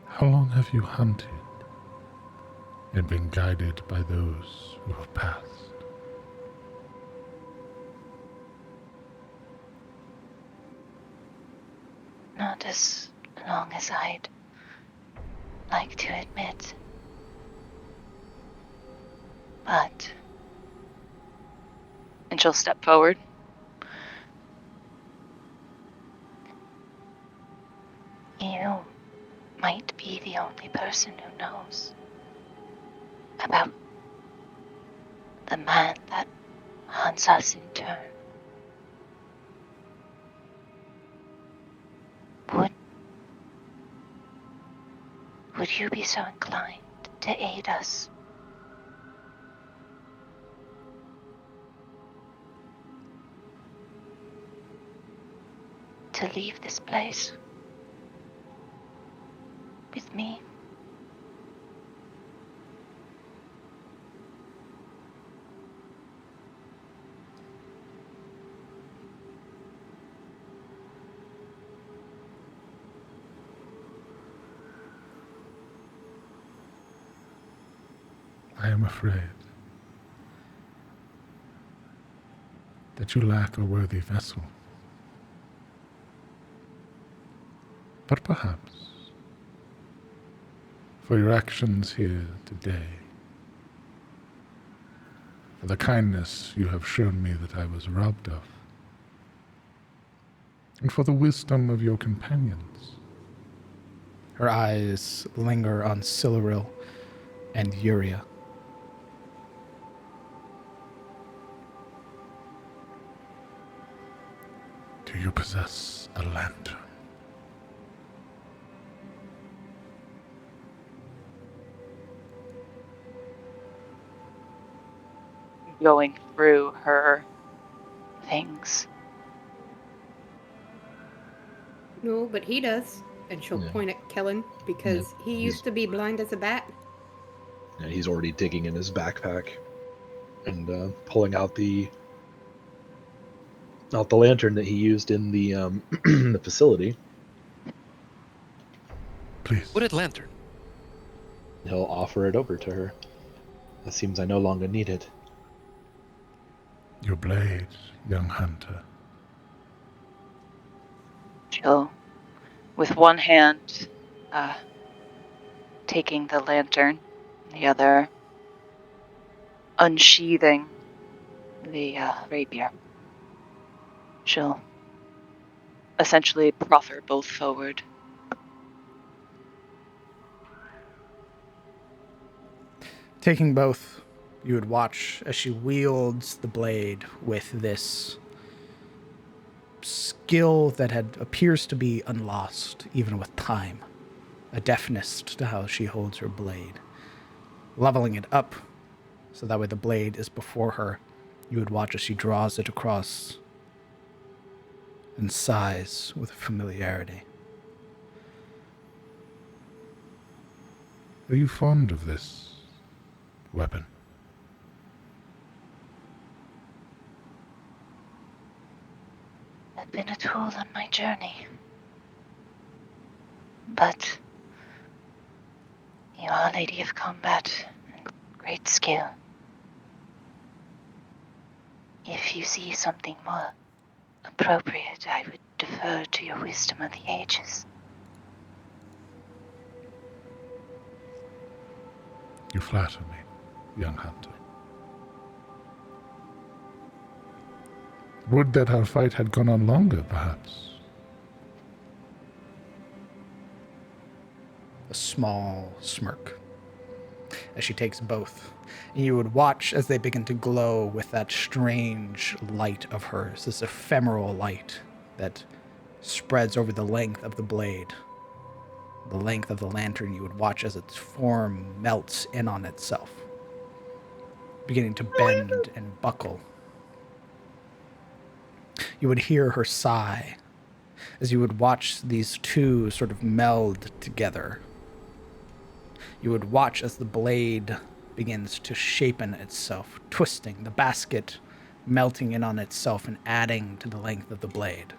How long have you hunted and been guided by those who have passed? Not as long as I'd like to admit. But And she'll step forward. you might be the only person who knows about the man that hunts us in turn. Would you be so inclined to aid us? To leave this place with me? I am afraid that you lack a worthy vessel. But perhaps, for your actions here today, for the kindness you have shown me that I was robbed of, and for the wisdom of your companions. Her eyes linger on Siluril and Yuria. Do you possess a lantern? Going through her Things. No, but he does. And she'll Yeah. point at Kellen because he used to be blind as a bat. Yeah, he's already digging in his backpack and pulling out the lantern that he used in the the facility. Please. Wooded lantern. He'll offer it over to her. It seems I no longer need it. Your blade, young hunter. she'll, with one hand, taking the lantern, the other unsheathing the rapier. She'll essentially proffer both forward. Taking both, you would watch as she wields the blade with this skill that appears to be unlost even with time. A deftness to how she holds her blade. Leveling it up so that way the blade is before her. You would watch as she draws it across and sighs with familiarity. Are you fond of this weapon? I've been a tool on my journey. But you are a lady of combat and great skill. If you see something more appropriate, I would defer to your wisdom of the ages. You flatter me, young hunter. Would that our fight had gone on longer, perhaps. A small smirk as she takes both. And you would watch as they begin to glow with that strange light of hers, this ephemeral light that spreads over the length of the blade. The length of the lantern, you would watch as its form melts in on itself, beginning to bend and buckle. You would hear her sigh as you would watch these two sort of meld together. You would watch as the blade begins to shapen itself, twisting, the basket melting in on itself and adding to the length of the blade.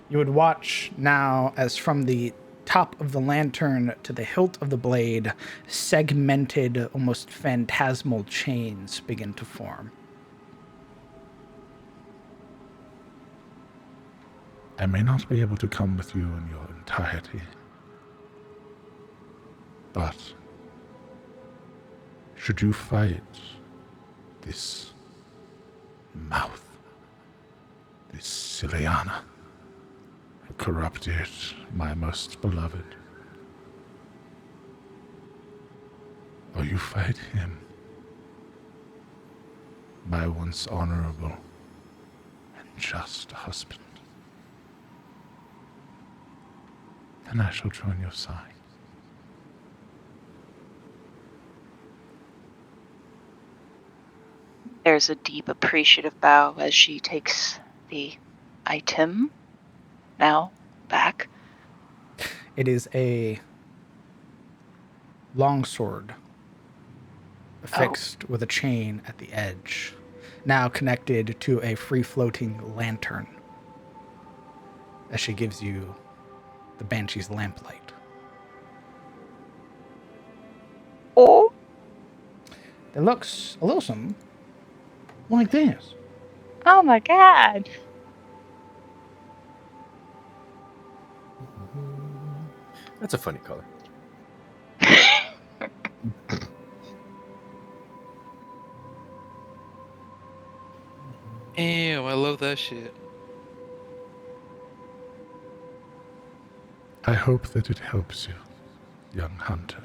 You would watch now as from the top of the lantern to the hilt of the blade, segmented, almost phantasmal chains begin to form. I may not be able to come with you in your entirety, but should you fight this mouth, this Siliana, who corrupted my most beloved, or you fight him, my once honorable and just husband, then I shall join your side. There's a deep appreciative bow as she takes the item now back. It is a longsword affixed with a chain at the edge, now connected to a free-floating lantern as she gives you the Banshee's lamplight. Oh, It looks a little something like this. oh my god. That's a funny color. Ew, I love that shit. I hope that it helps you, young hunter.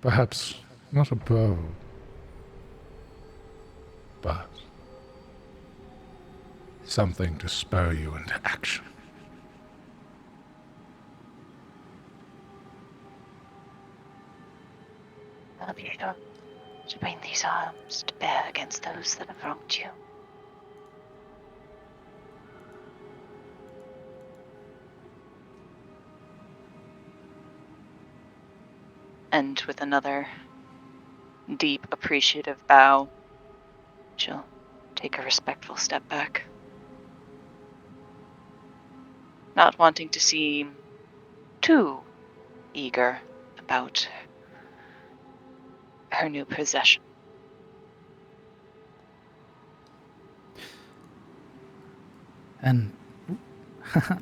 Perhaps not a bow, but something to spur you into action. I'll be sure to bring these arms to bear against those that have wronged you. And with another deep appreciative bow, she'll take a respectful step back. Not wanting to seem too eager about her new possession. And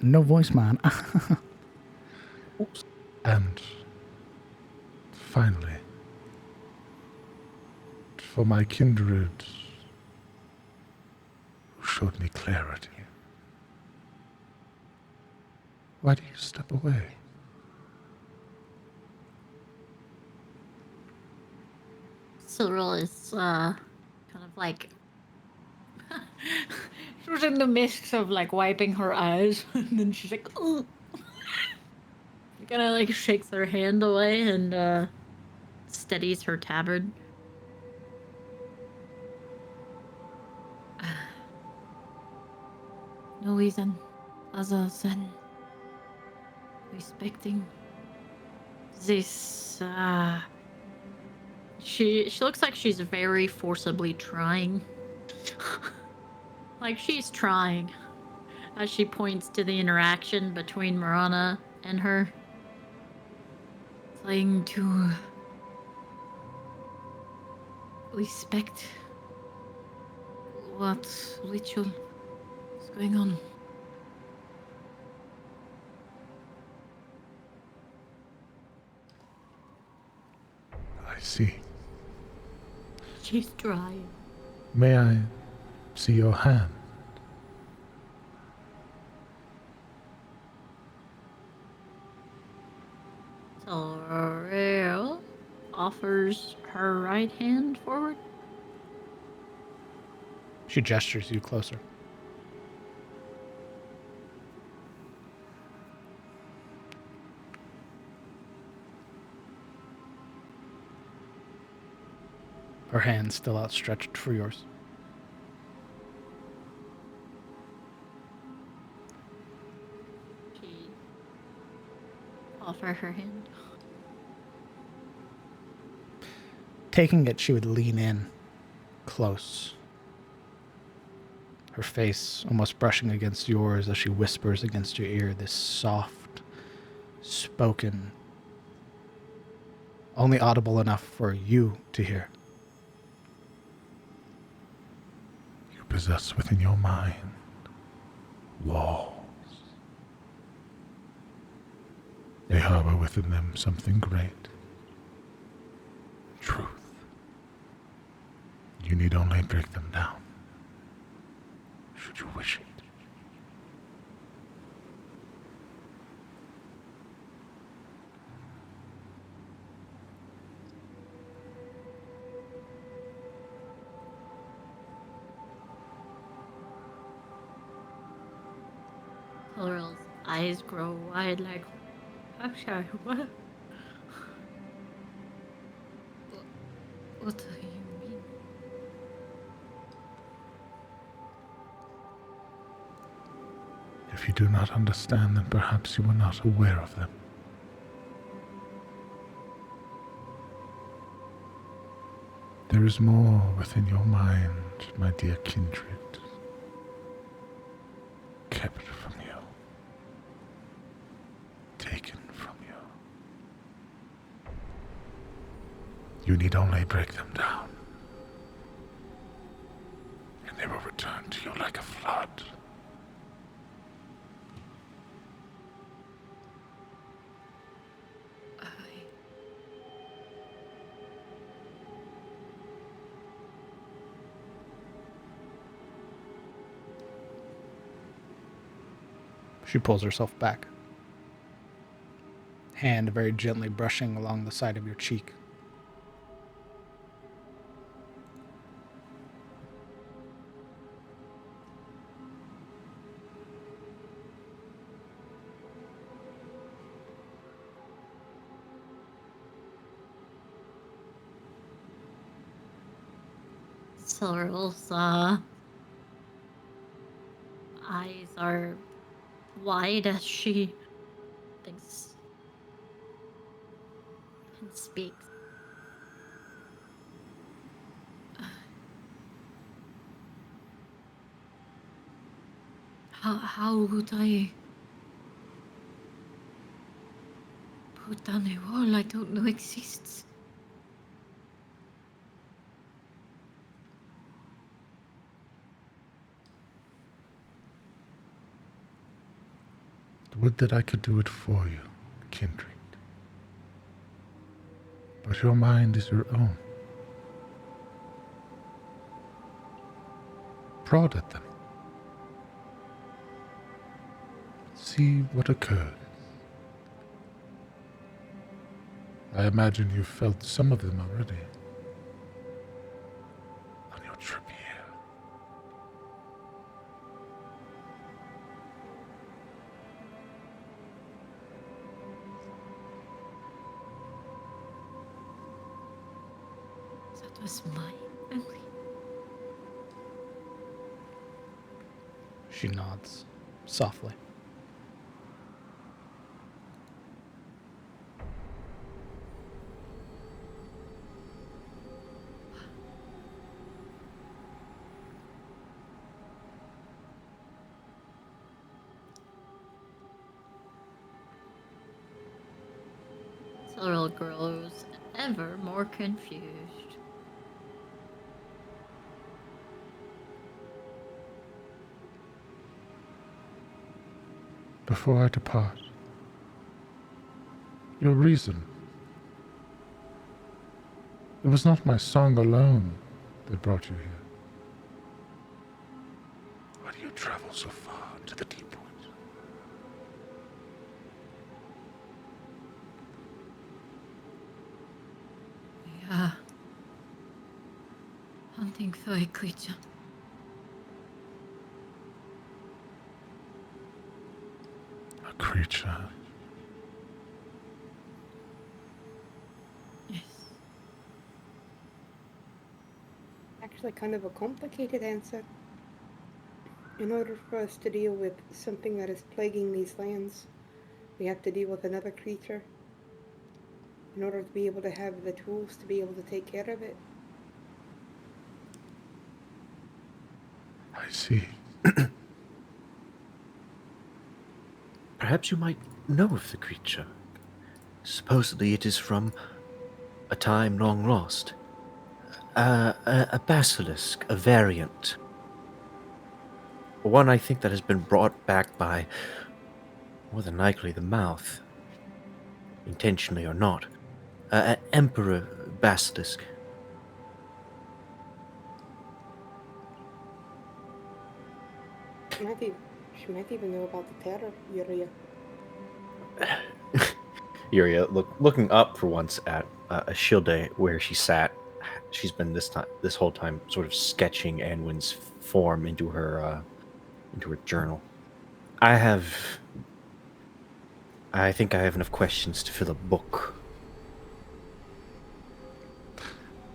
no voice, man. And finally, for my kindred who showed me clarity, why do you step away? Cyril is kind of like she was in the midst of like wiping her eyes, and then she's like, "Ugh." She kind of like shakes her hand away and steadies her tabard. No reason other than respecting this. She looks like she's very forcibly trying. Like she's trying. As she points to the interaction between Marana and her. Trying to respect what ritual is going on. I see. She's trying. May I see your hand? Sorrel offers her right hand forward. She gestures you closer. Her hand still outstretched for yours. She offer her hand. Taking it, she would lean in, close. Her face almost brushing against yours as she whispers against your ear this soft, spoken, only audible enough for you to hear. You possess within your mind walls. They harbor within them something great. Truth. You need only break them down, should you wish it. Laurel's eyes grow wide like, I'm sorry, what? What do you mean? If you do not understand, then perhaps you are not aware of them. There is more within your mind, my dear kindred, kept from you, taken from you. You need only break them down, and they will return to you like a flood. She pulls herself back. Hand very gently brushing along the side of your cheek. Laurel's eyes are wide as she thinks and speaks. How would I put down a wall I don't know exists? Would that I could do it for you, kindred. But your mind is your own. Prod at them. See what occurs. I imagine you've felt some of them already on your trip here. That was my family. She nods softly. Laurel grows ever more confused. Before I depart, your reason. It was not my song alone that brought you here. Why do you travel so far to the deep woods? Yeah. Hunting for a creature. A creature. Yes. actually kind of a complicated answer. In order for us to deal with something that is plaguing these lands, we have to deal with another creature in order to be able to have the tools to be able to take care of it. I see. Perhaps you might know of the creature. Supposedly it is from a time long lost. A basilisk, a variant. One I think that has been brought back by, more than likely, the mouth. Intentionally or not. An emperor basilisk. She might even know about the terror area. Yuria, looking up for once at Ashilde, where she sat. She's been this whole time, sort of sketching Anwin's form into her journal. I think I have enough questions to fill a book.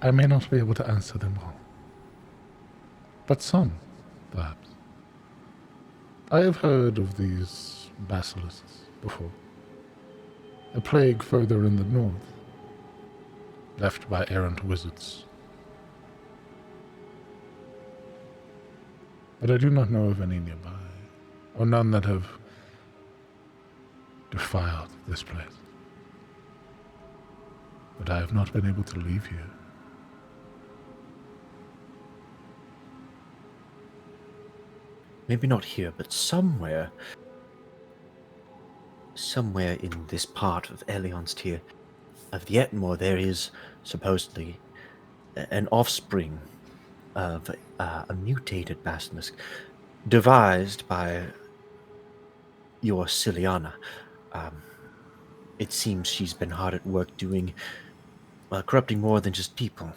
I may not be able to answer them all, but some, perhaps. I have heard of these basilisks before. A plague further in the north, left by errant wizards. But I do not know of any nearby, or none that have defiled this place. But I have not been able to leave here. Maybe not here, but somewhere in this part of Elion's tier of the Etmore, there is supposedly an offspring of a mutated basilisk devised by your Ciliana. It seems she's been hard at work doing, corrupting more than just people.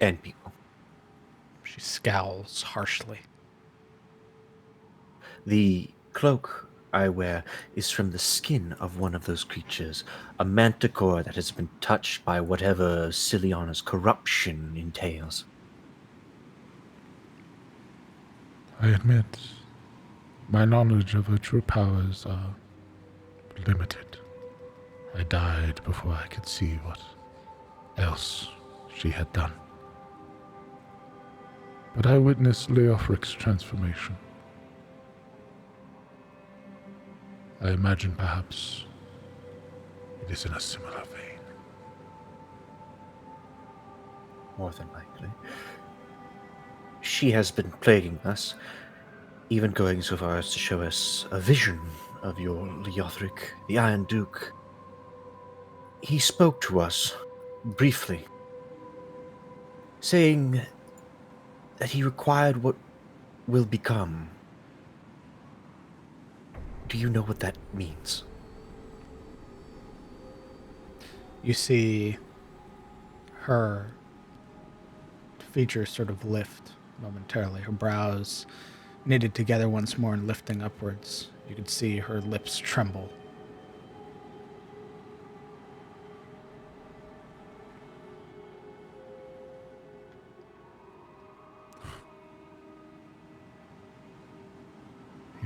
And people. She scowls harshly. The cloak I wear is from the skin of one of those creatures, a manticore that has been touched by whatever Ciliana's corruption entails. I admit, my knowledge of her true powers are limited. I died before I could see what else she had done. But I witnessed Leofric's transformation. I imagine perhaps it is in a similar vein. More than likely. She has been plaguing us, even going so far as to show us a vision of your Leothric, the Iron Duke. He spoke to us, briefly, saying that he required what will become. Do you know what that means? You see her features sort of lift momentarily. Her brows knitted together once more and lifting upwards. You could see her lips tremble.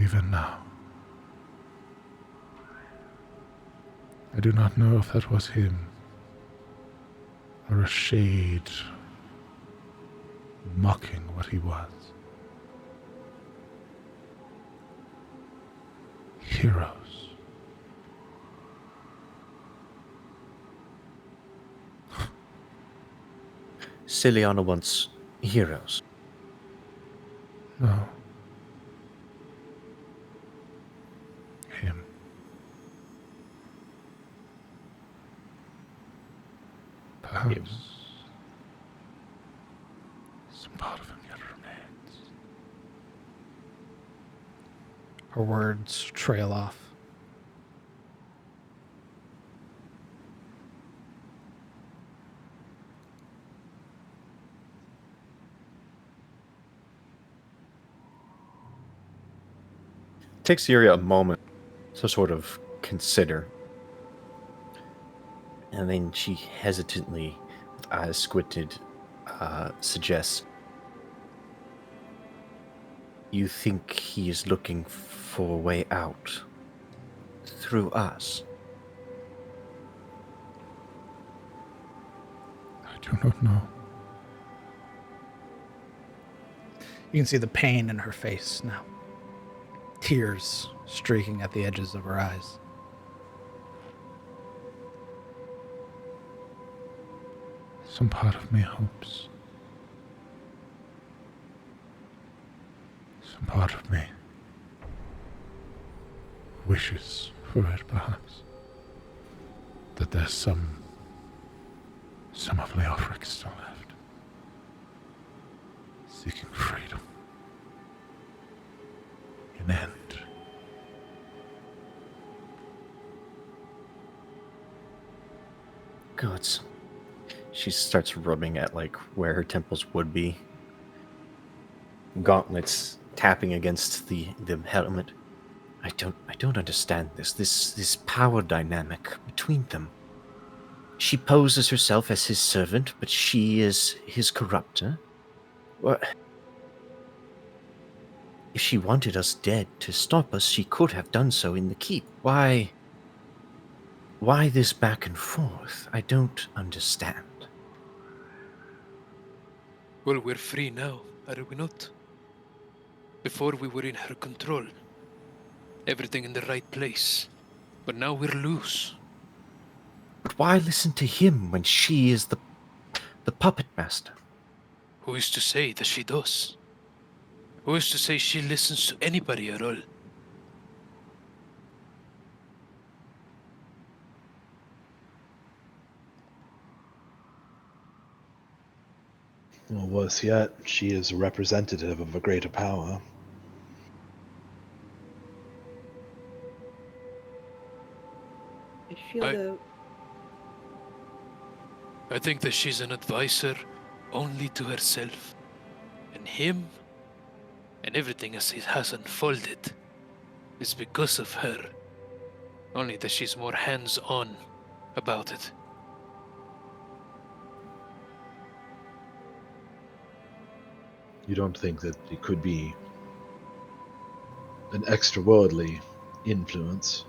Even now. I do not know if that was him, or a shade mocking what he was. Heroes. Ciliana wants heroes. No. Him. Perhaps some part of him yet remains. Her words trail off. It takes Yuria a moment to sort of consider. And then she hesitantly, with eyes squinted, suggests, you think he is looking for a way out through us? I do not know. You can see the pain in her face now. Tears streaking at the edges of her eyes. Some part of me hopes. Some part of me wishes for it, perhaps. That there's some of Leofric still left. Seeking freedom. An end. Gods. She starts rubbing at like where her temples would be. Gauntlets tapping against the helmet. I don't understand this power dynamic between them. She poses herself as his servant, but she is his corrupter. What? If she wanted us dead to stop us, she could have done so in the keep. Why this back and forth? I don't understand. Well, we're free now, are we not? Before we were in her control. Everything in the right place. But now we're loose. But why listen to him when she is the puppet master? Who is to say that she does? Who is to say she listens to anybody at all? Or worse yet, she is a representative of a greater power. Shielda. I think that she's an advisor only to herself. And him, and everything as it has unfolded, is because of her. Only that she's more hands-on about it. You don't think that it could be an extraworldly influence?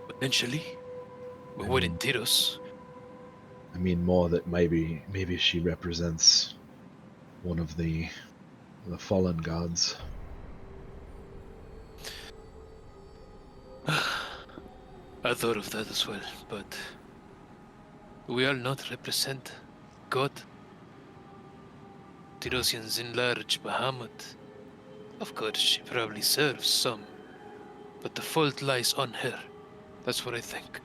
Potentially. But would it hit us? I mean more that maybe she represents one of the fallen gods. I thought of that as well, but we all not represent God. Tirosians in large Bahamut. Of course, she probably serves some, but the fault lies on her. That's what I think.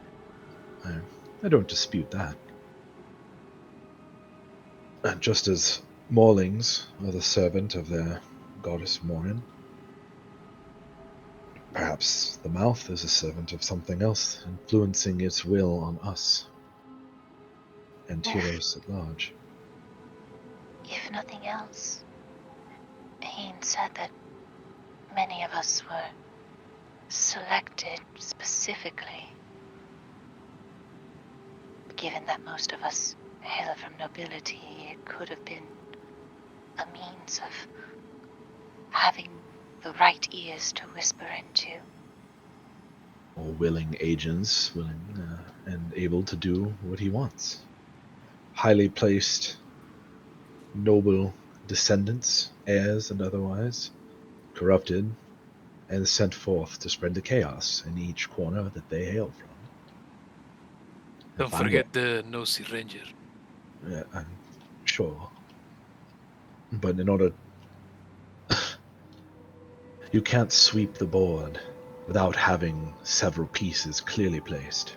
I don't dispute that. And just as Maulings are the servant of their goddess Morin, perhaps the mouth is a servant of something else, influencing its will on us and Tyros at large. If nothing else, Hain said that many of us were selected specifically, given that most of us hail from nobility. It could have been a means of having the right ears to whisper into. Or willing agents, willing and able to do what he wants. Highly placed, noble descendants, heirs and otherwise, corrupted and sent forth to spread the chaos in each corner that they hail from. Don't forget the nosy ranger. Yeah, I'm sure. But in order... you can't sweep the board without having several pieces clearly placed.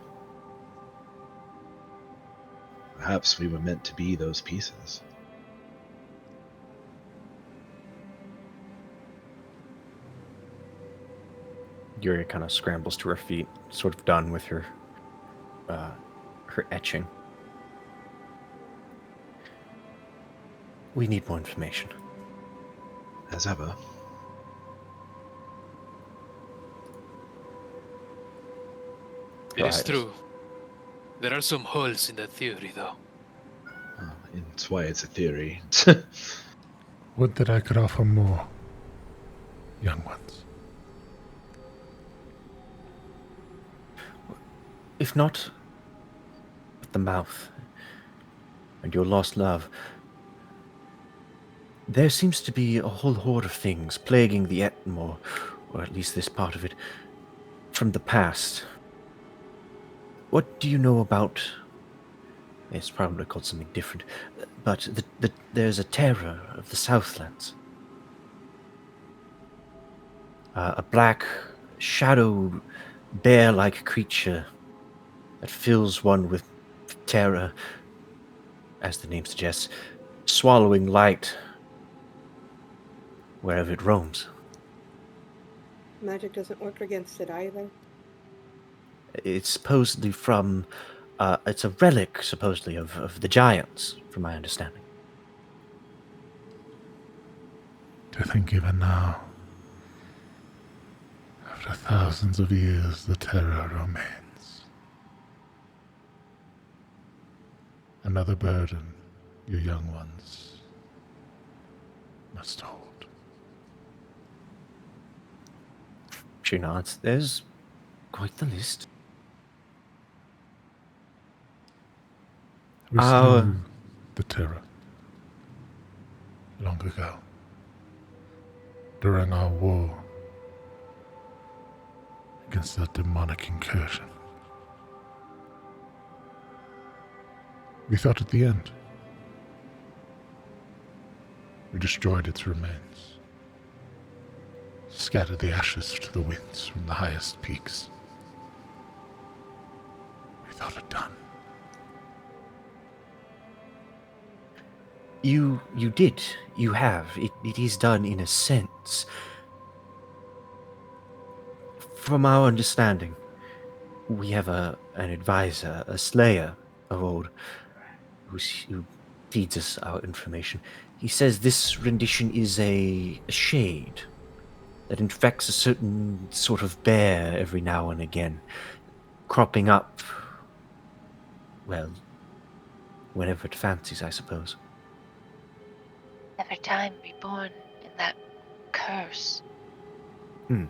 Perhaps we were meant to be those pieces. Yuri kind of scrambles to her feet, sort of done with her etching. We need more information. As ever. It is true. There are some holes in that theory, though. In That's why it's a theory. Would that I could offer more, young ones. If not with the mouth and your lost love, there seems to be a whole horde of things plaguing the Etmore, or at least this part of it, from the past. What do you know about... It's probably called something different, but there's a terror of the Southlands. A black, shadowed, bear-like creature that fills one with terror, as the name suggests, swallowing light wherever it roams. Magic doesn't work against it either. It's supposedly from... it's a relic, supposedly, of the giants, from my understanding. To think even now, after thousands of years, the terror remains. Another burden you young ones must hold. She nods. There's quite the list. We slew the terror long ago, during our war against that demonic incursion. We thought at the end. We destroyed its remains, scattered the ashes to the winds from the highest peaks. We thought it done. You did. You have. It is done in a sense. From our understanding, we have an advisor, a slayer of old, who feeds us our information. He says this rendition is a shade that infects a certain sort of bear every now and again, cropping up, well, whenever it fancies, I suppose. Every time reborn in that curse. A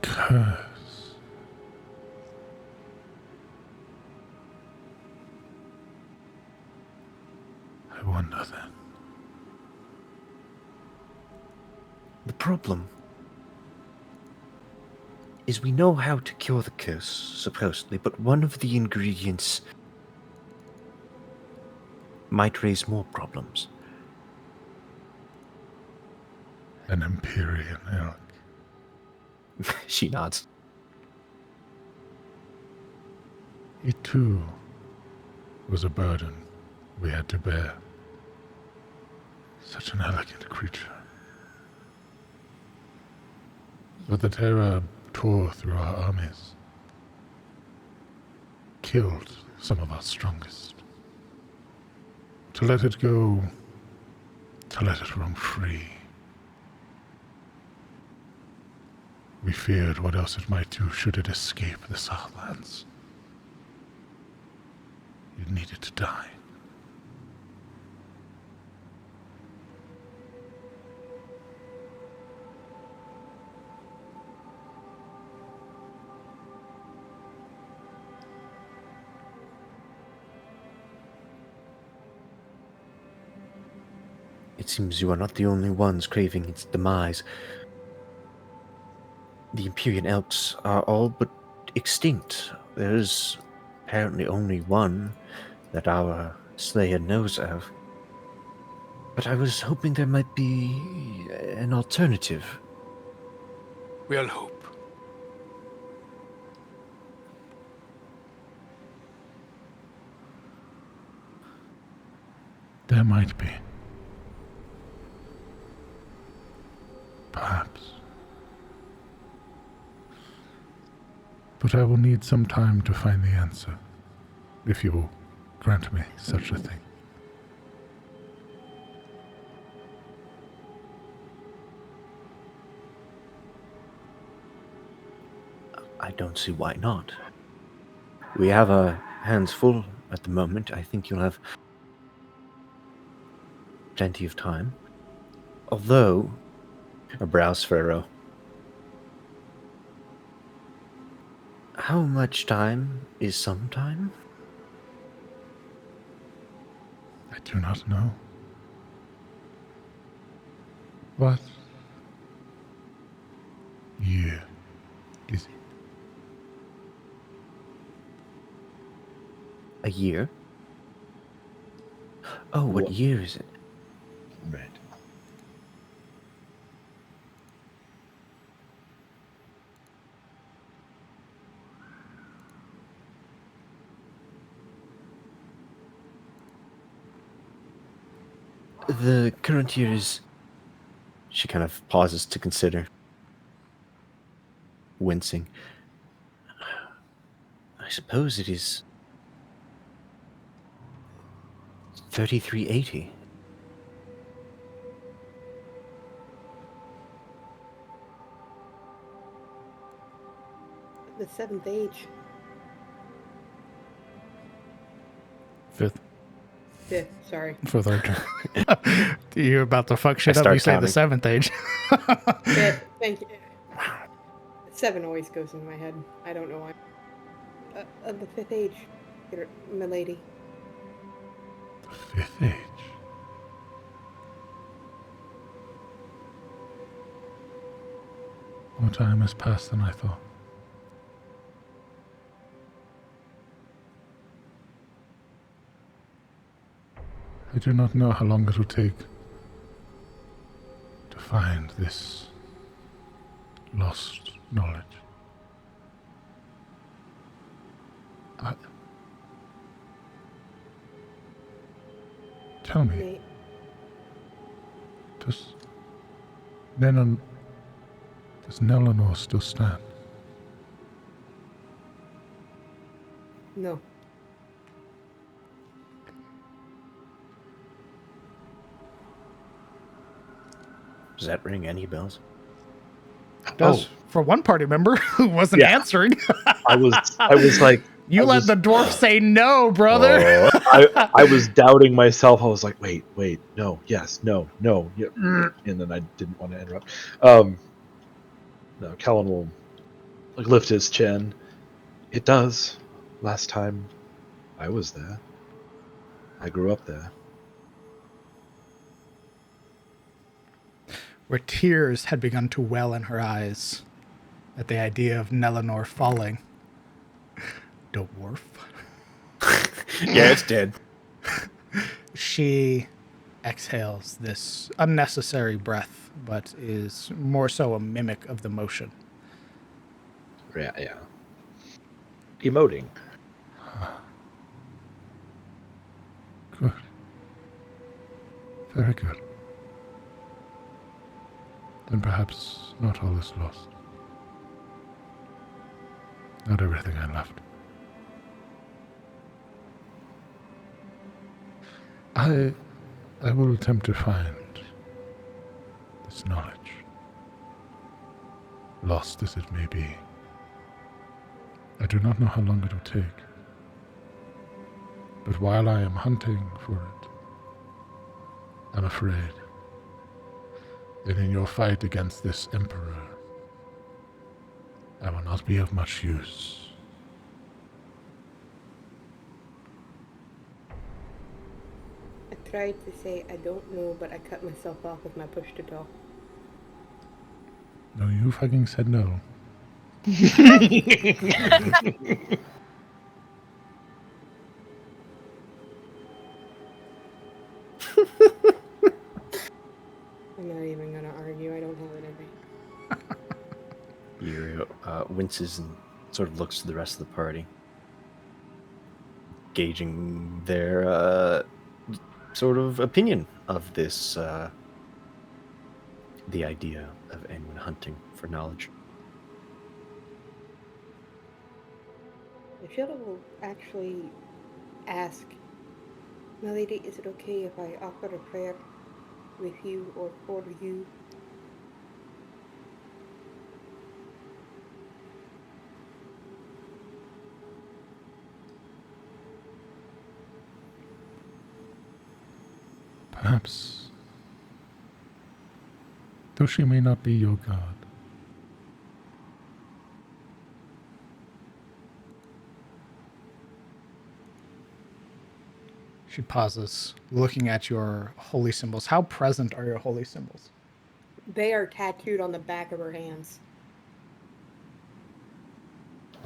curse. I wonder then. The problem is we know how to cure the curse, supposedly, but one of the ingredients might raise more problems. An Empyrean elk. She nods. It too was a burden we had to bear. Such an elegant creature. But the terror tore through our armies, killed some of our strongest. To let it go, to let it roam free. We feared what else it might do should it escape the Southlands. It needed to die. It seems you are not the only ones craving its demise. The Empyrean elks are all but extinct. There is apparently only one that our slayer knows of. But I was hoping there might be an alternative. We'll hope. There might be. Perhaps. But I will need some time to find the answer, if you will grant me such a thing. I don't see why not. We have our hands full at the moment. I think you'll have plenty of time. Although, a browse furrow. How much time is some time? I do not know. What year is it? A year? Oh, what year is it? Right. The current year is... She kind of pauses to consider. Wincing. I suppose it is 3380. The seventh age. Fifth. Fifth, sorry. Fifth order. You're about to fuck shit I up. start You say the counting. seventh age. Fifth, thank you. 7 always goes in my head. I don't know why. The fifth age, milady. The fifth age. More time has passed than I thought. I do not know how long it will take to find this lost knowledge. Tell me, May- does Nelanor still stand? No. Does that ring any bells? Does for one party member who wasn't Yeah. answering. I was like, You I let was- the dwarf say no, brother. I was doubting myself. I was like, wait, no, yes, no, yeah. And then I didn't want to interrupt. No, Kellen will like lift his chin. It does. Last time I was there, I grew up there. Where tears had begun to well in her eyes at the idea of Nelanor falling. Dwarf. Yeah, it's dead. She exhales this unnecessary breath, but is more so a mimic of the motion. Yeah. Emoting. Good. Very good. Then perhaps not all is lost. Not everything I left. I will attempt to find this knowledge. Lost as it may be. I do not know how long it will take. But while I am hunting for it, I'm afraid that in your fight against this emperor, I will not be of much use. I tried to say I don't know, but I cut myself off with my push to talk. No, you fucking said no. I'm not even gonna argue. I don't have it in me. Uriel winces and sort of looks to the rest of the party, gauging their sort of opinion of this, the idea of anyone hunting for knowledge. The shadow will actually ask, "Milady, is it okay if I offer a prayer with you or for you?" Perhaps though she may not be your god. She pauses, looking at your holy symbols. How present are your holy symbols? They are tattooed on the back of her hands.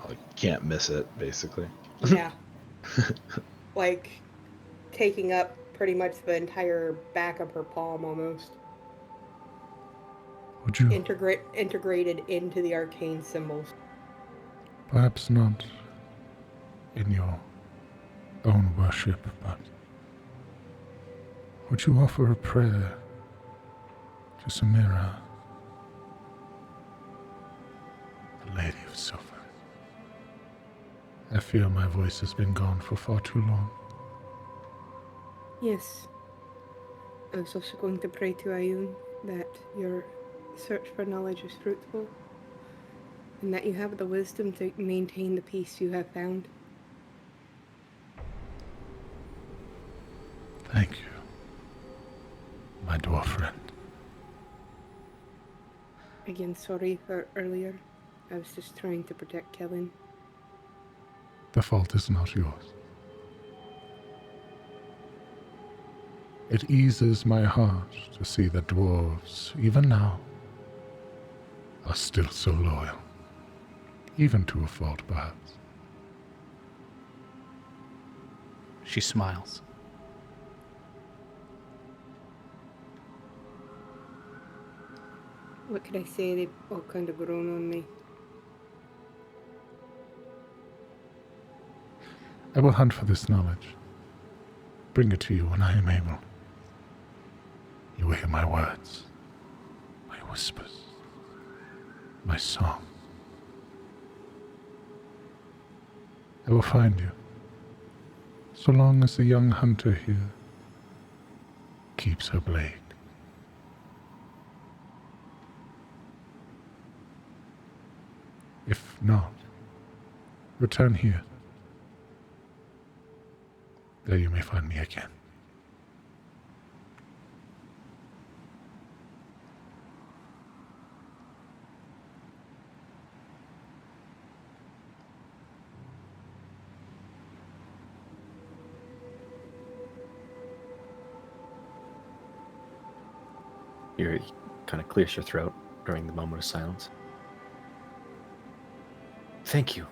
I can't miss it, basically. Yeah. Like, taking up pretty much the entire back of her palm almost. Would you Integrated into the arcane symbols. perhaps not in your own worship, but would you offer a prayer to Samira, the Lady of Silver? I fear my voice has been gone for far too long. Yes. I was also going to pray to Ayun that your search for knowledge is fruitful, and that you have the wisdom to maintain the peace you have found. Thank you, my dwarf friend. Again, sorry for earlier. I was just trying to protect Kellen. The fault is not yours. It eases my heart to see that dwarves, even now, are still so loyal, even to a fault, perhaps. She smiles. What could I say? They've all kind of grown on me. I will hunt for this knowledge. Bring it to you when I am able. You will hear my words, my whispers, my song. I will find you, so long as the young hunter here keeps her blade. If not, return here. There you may find me again. Yuri kind of clears your throat during the moment of silence. Thank you.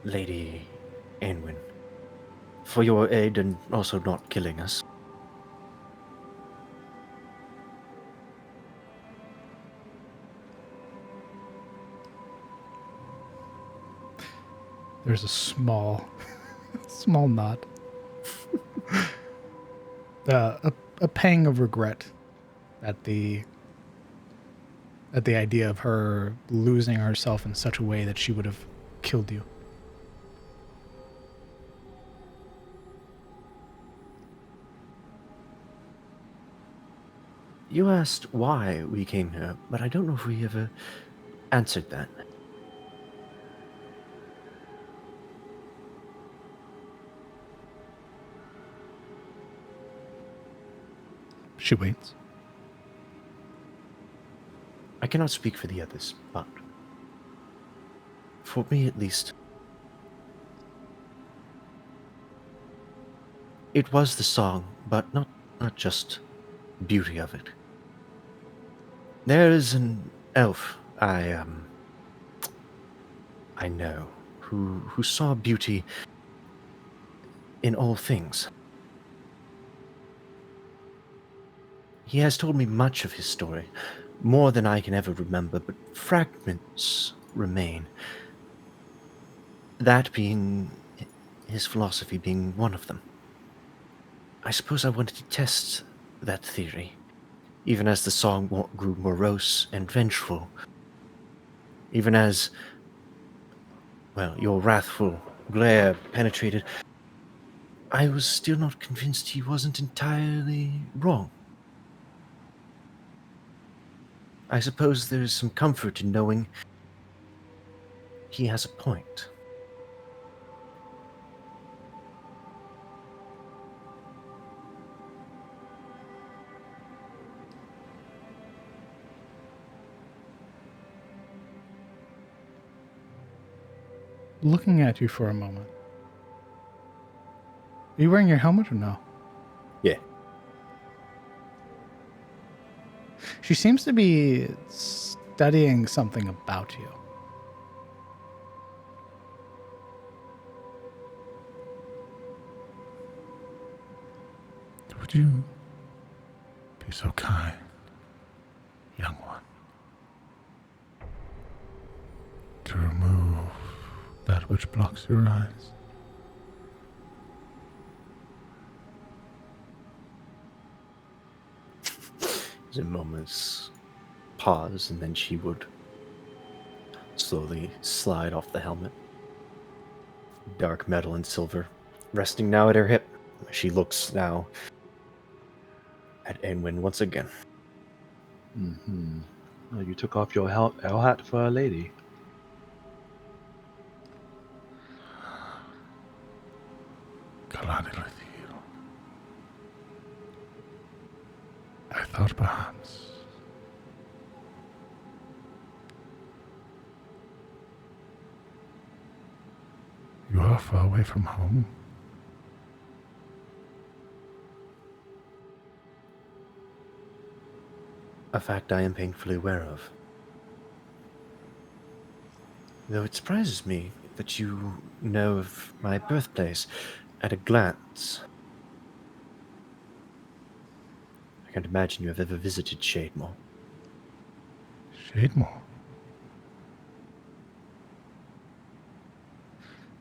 Lady Aenwyn, for your aid and also not killing us. There's a small nod. A pang of regret at the idea of her losing herself in such a way that she would have killed you. You asked why we came here, but I don't know if we ever answered that. She waits. I cannot speak for the others, but for me at least, it was the song, but not just beauty of it. There is an elf I know who saw beauty in all things. He has told me much of his story, more than I can ever remember, but fragments remain. That being his philosophy being one of them. I suppose I wanted to test that theory, even as the song grew morose and vengeful. Even as, well, your wrathful glare penetrated, I was still not convinced he wasn't entirely wrong. I suppose there is some comfort in knowing he has a point. looking at you for a moment. Are you wearing your helmet or no? Yeah. She seems to be studying something about you. Would you be so kind, young one, to remove that which blocks your eyes? There's a moment's pause, and then she would slowly slide off the helmet. Dark metal and silver, resting now at her hip. She looks now at Aenwyn once again. Mm-hmm. Well, you took off your owl hat for a lady. Galadriel. I thought perhaps you are far away from home. A fact I am painfully aware of. Though it surprises me that you know of my birthplace at a glance. I can't imagine you have ever visited Shademore. Shademore.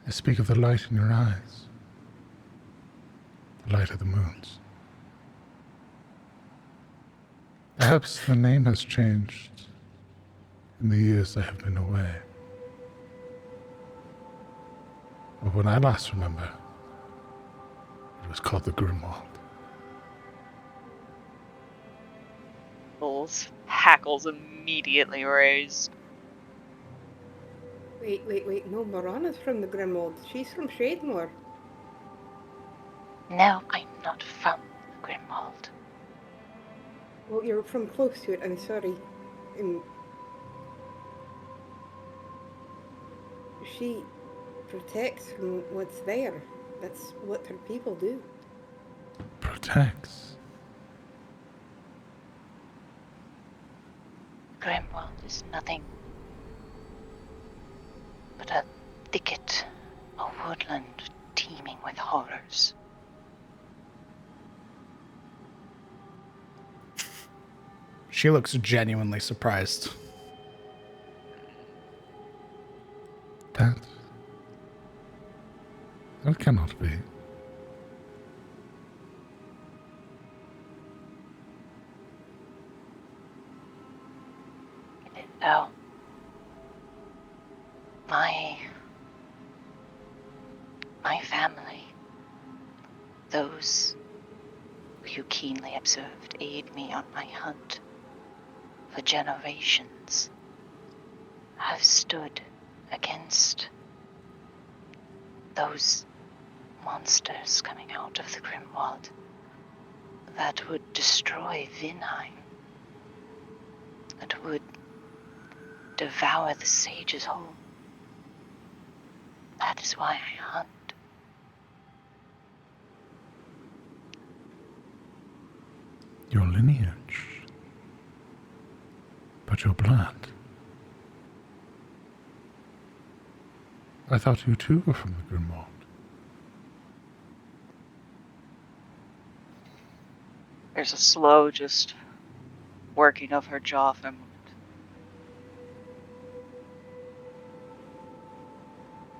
I speak of the light in your eyes. The light of the moons. Perhaps the name has changed in the years I have been away. But when I last remember, it was called the Grimwald. Bull's hackles immediately raised. Wait. No, Morana's from the Grimwald. She's from Shademore. No, I'm not from Grimwald. Well, you're from close to it. I'm sorry. She protects from what's there. That's what her people do. Protects. Grimwald is nothing but a thicket, a woodland teeming with horrors. She looks genuinely surprised. That cannot be. No. My family, those who you keenly observed aid me on my hunt for generations, have stood against those monsters coming out of the Grimwald that would destroy Vinheim, that would devour the sage's home. That is why I hunt. Your lineage. But your blood. I thought you too were from the Grimwald. There's a slow just working of her jaw for a moment.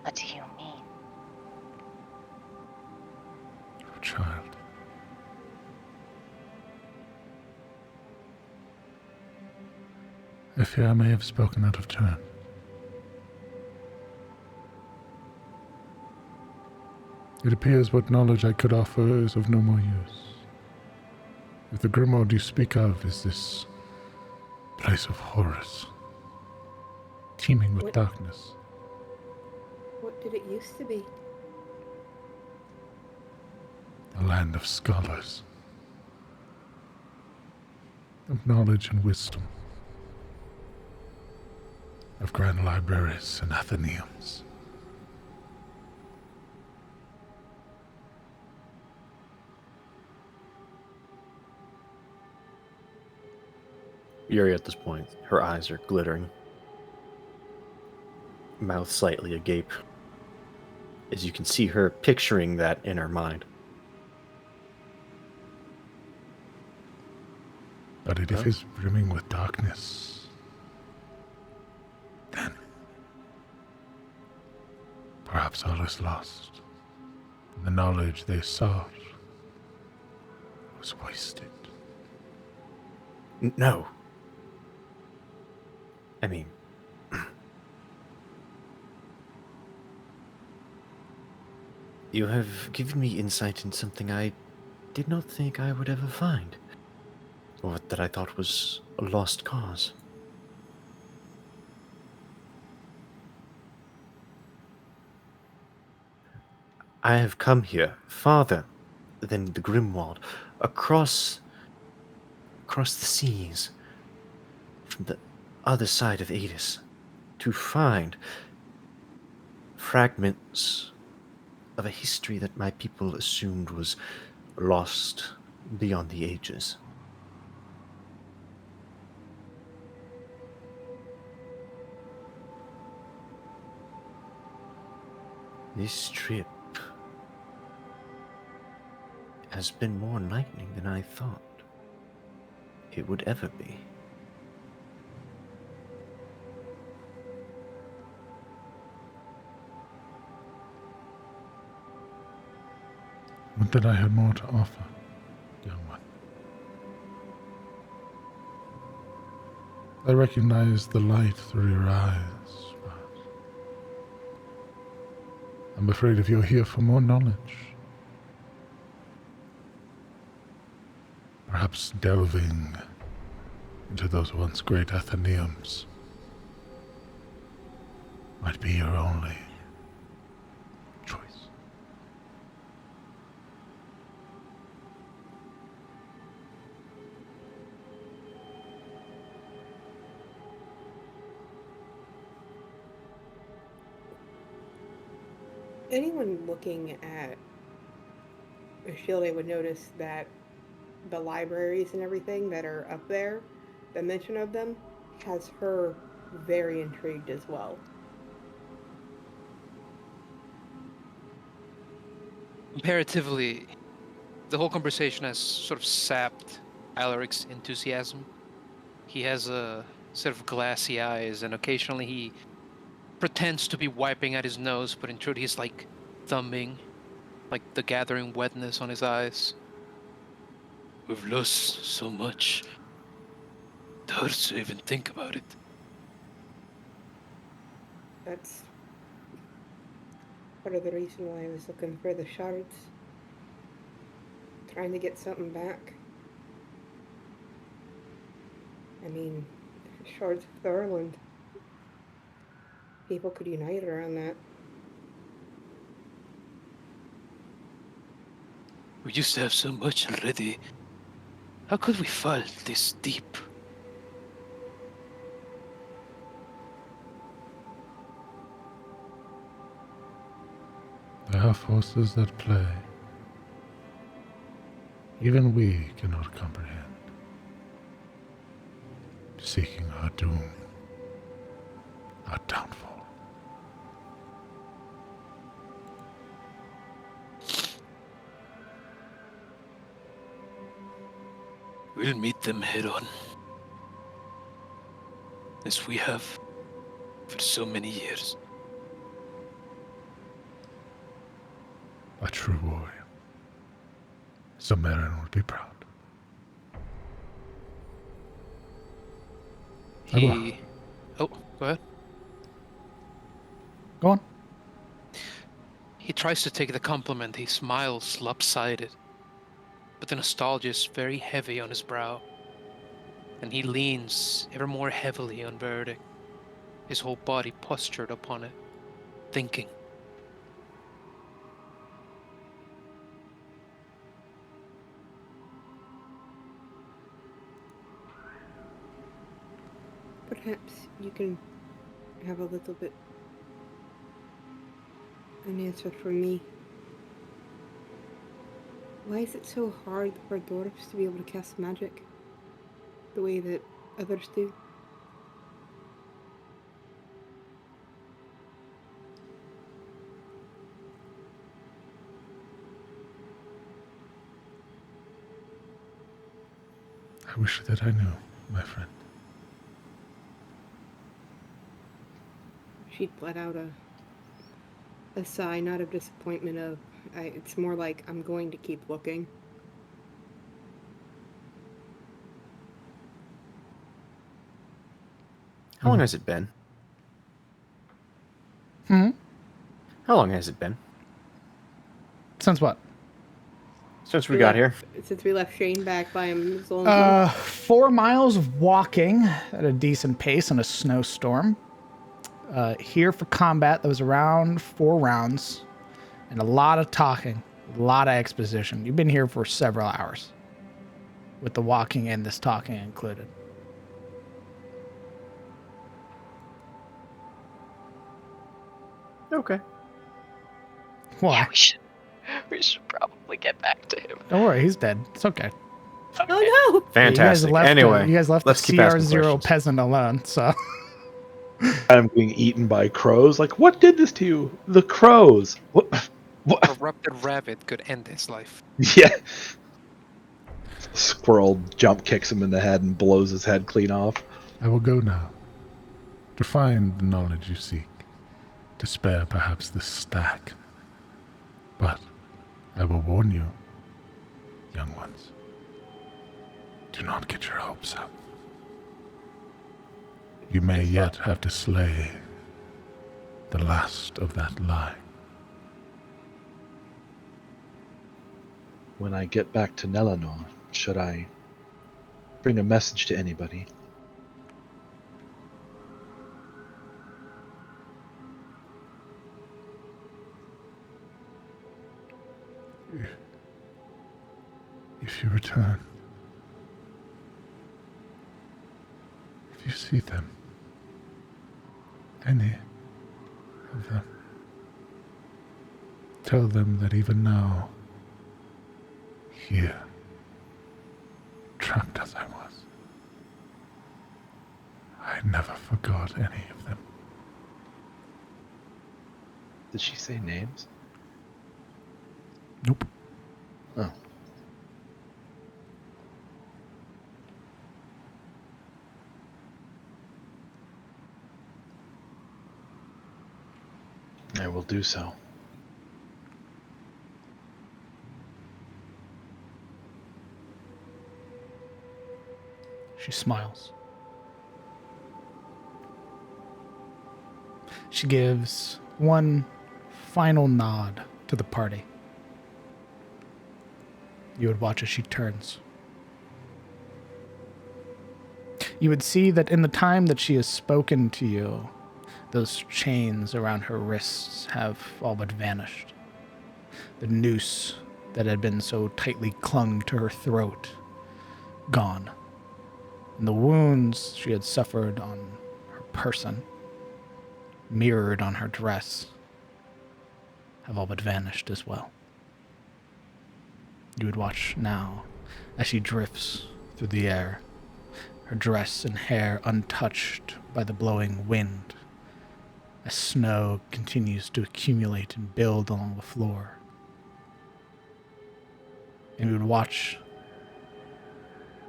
What do you mean? Oh, child. I fear I may have spoken out of turn. It appears what knowledge I could offer is of no more use. If the Grimwald you speak of is this place of horrors, teeming with darkness. What did it used to be? A land of scholars, of knowledge and wisdom, of grand libraries and athenaeums, Yuri, at this point, her eyes are glittering, mouth slightly agape, as you can see her picturing that in her mind. But if it is brimming with darkness, then perhaps all is lost. The knowledge they sought was wasted. No. I mean, you have given me insight in something I did not think I would ever find, or that I thought was a lost cause. I have come here farther than the Grimwald, across the seas, from the other side of Adis, to find fragments of a history that my people assumed was lost beyond the ages. This trip has been more enlightening than I thought it would ever be. Would that I had more to offer, young one. I recognize the light through your eyes, but I'm afraid if you're here for more knowledge, perhaps delving into those once great Athenaeums might be your only choice. Anyone looking at Ashilde would notice that the libraries and everything that are up there, the mention of them has her very intrigued as well. Comparatively, the whole conversation has sort of sapped Alaric's enthusiasm. He has a sort of glassy eyes, and occasionally he pretends to be wiping at his nose, but in truth he's like thumbing, like the gathering wetness on his eyes. We've lost so much. It hurts to even think about it. That's part of the reason why I was looking for the shards. Trying to get something back. I mean, shards of Thorland. People could unite around that. We used to have so much already. How could we fall this deep? There are forces at play. Even we cannot comprehend. Seeking our doom, our downfall. We'll meet them head on. As we have for so many years. A true warrior. Samarin would be proud. Oh, go ahead. Go on. He tries to take the compliment. He smiles lopsided. But the nostalgia is very heavy on his brow. And he leans ever more heavily on Verdict, his whole body postured upon it, thinking. Perhaps you can have a little bit an answer from me. Why is it so hard for dwarves to be able to cast magic the way that others do. I wish that I knew, my friend. She'd let out a sigh, not of disappointment, it's more like, I'm going to keep looking. How long has it been? Hmm? How long has it been? Since what? Since we got here? Since we left Shane back by his lonesome. 4 miles of walking at a decent pace in a snowstorm. Here for combat, that was around 4 rounds. And a lot of talking, a lot of exposition. You've been here for several hours. With the walking and this talking included. Okay. Why? Yeah, we should probably get back to him. Don't worry, he's dead. It's okay. Oh no! Fantastic. Yeah, Anyway, you guys left let's the keep asking CR0 questions. peasant alone, so. I'm being eaten by crows. Like, what did this to you? The crows. What? What? Corrupted rabbit could end his life. Yeah. Squirrel jump kicks him in the head and blows his head clean off. I will go now to find the knowledge you seek, to spare perhaps this stack. But I will warn you, young ones, do not get your hopes up. You may yet have to slay the last of that line. When I get back to Nelanor, should I bring a message to anybody? If you return, if you see them, any of them, tell them that even now, here, trapped as I was, I never forgot any of them. Did she say names? Nope. Oh. I will do so. She smiles. She gives one final nod to the party. You would watch as she turns. You would see that in the time that she has spoken to you, those chains around her wrists have all but vanished. The noose that had been so tightly clung to her throat, gone. And the wounds she had suffered on her person, mirrored on her dress, have all but vanished as well. You would watch now as she drifts through the air, her dress and hair untouched by the blowing wind, as snow continues to accumulate and build along the floor. And you would watch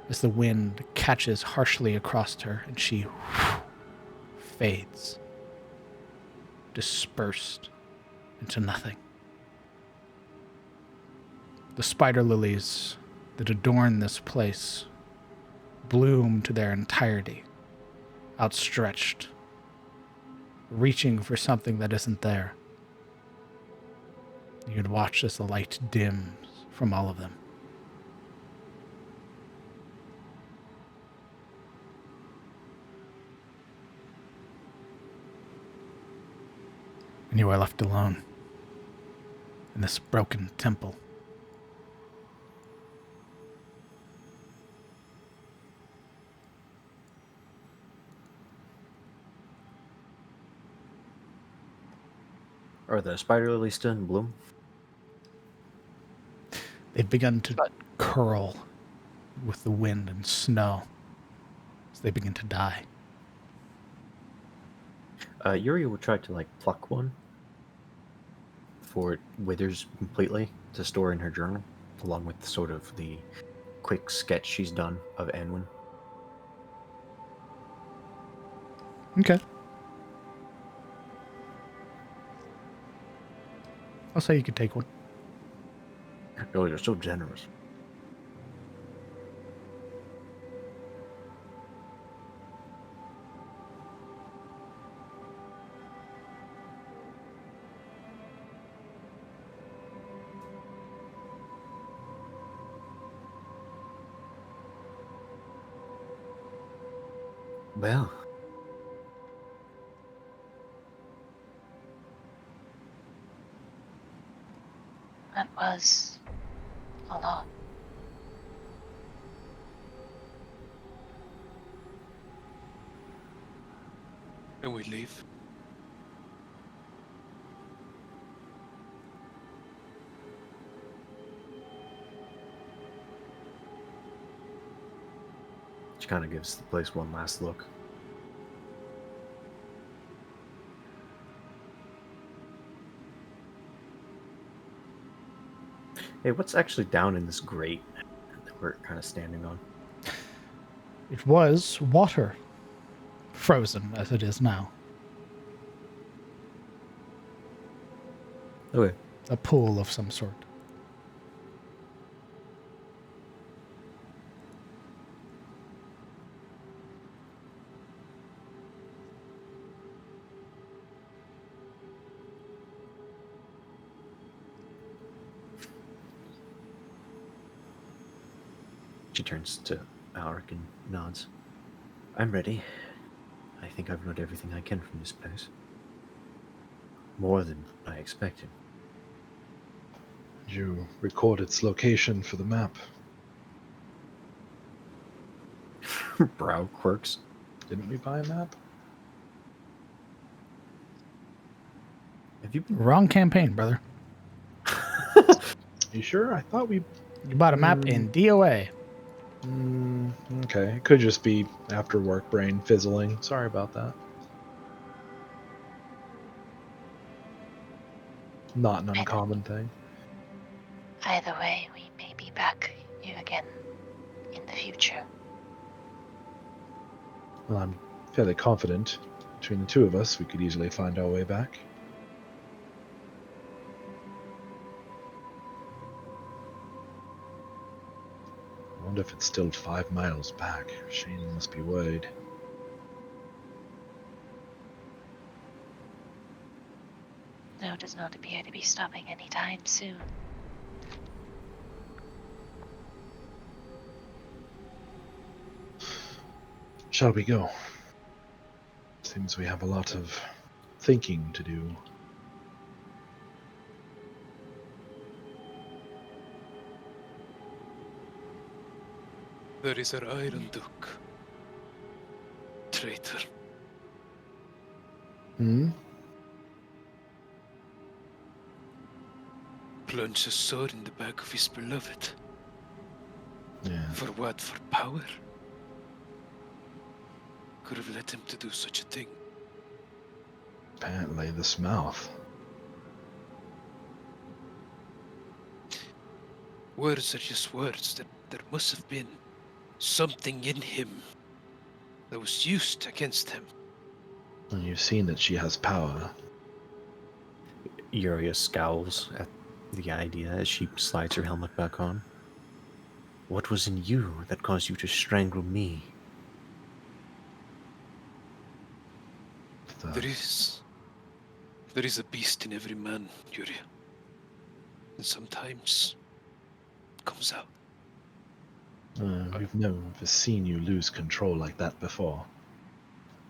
as the wind catches harshly across her and she fades, dispersed into nothing. The spider lilies that adorn this place bloom to their entirety, outstretched, reaching for something that isn't there. You'd watch as the light dims from all of them. And you are left alone in this broken temple. Are the spider lilies still in bloom? They've begun to curl with the wind and snow. As they begin to die. Yuri will try to pluck one before it withers completely to store in her journal, along with sort of the quick sketch she's done of Anwin. Okay. I'll say you could take one. Oh, you're so generous. Well, That was a lot. And we leave. she kind of gives the place one last look. Hey, what's actually down in this grate that we're kind of standing on? It was water. Frozen as it is now. Okay. A pool of some sort. She turns to Alric and nods. I'm ready. I think I've learned everything I can from this place. More than I expected. Did you record its location for the map? Brow quirks. Didn't we buy a map? Have you been... Wrong campaign, brother. You sure? I thought we... You bought a map in DOA. Okay, it could just be after work brain fizzling. Sorry about that. Not an uncommon thing. Either way, we may be back here again in the future. Well, I'm fairly confident between the two of us we could easily find our way back. I wonder if it's still 5 miles back. Shane must be worried. No, it does not appear to be stopping anytime soon. Shall we go? Seems we have a lot of thinking to do. There is our Iron Duke. Traitor. Plunge a sword in the back of his beloved. Yeah. For what? For power? Could have led him to do such a thing. Apparently this mouth. Words are just words. There must have been something in him that was used against him. And you've seen that she has power. Yuria scowls at the idea as she slides her helmet back on. What was in you that caused you to strangle me? There is a beast in every man, Yuri. And sometimes it comes out. We've never seen you lose control like that before.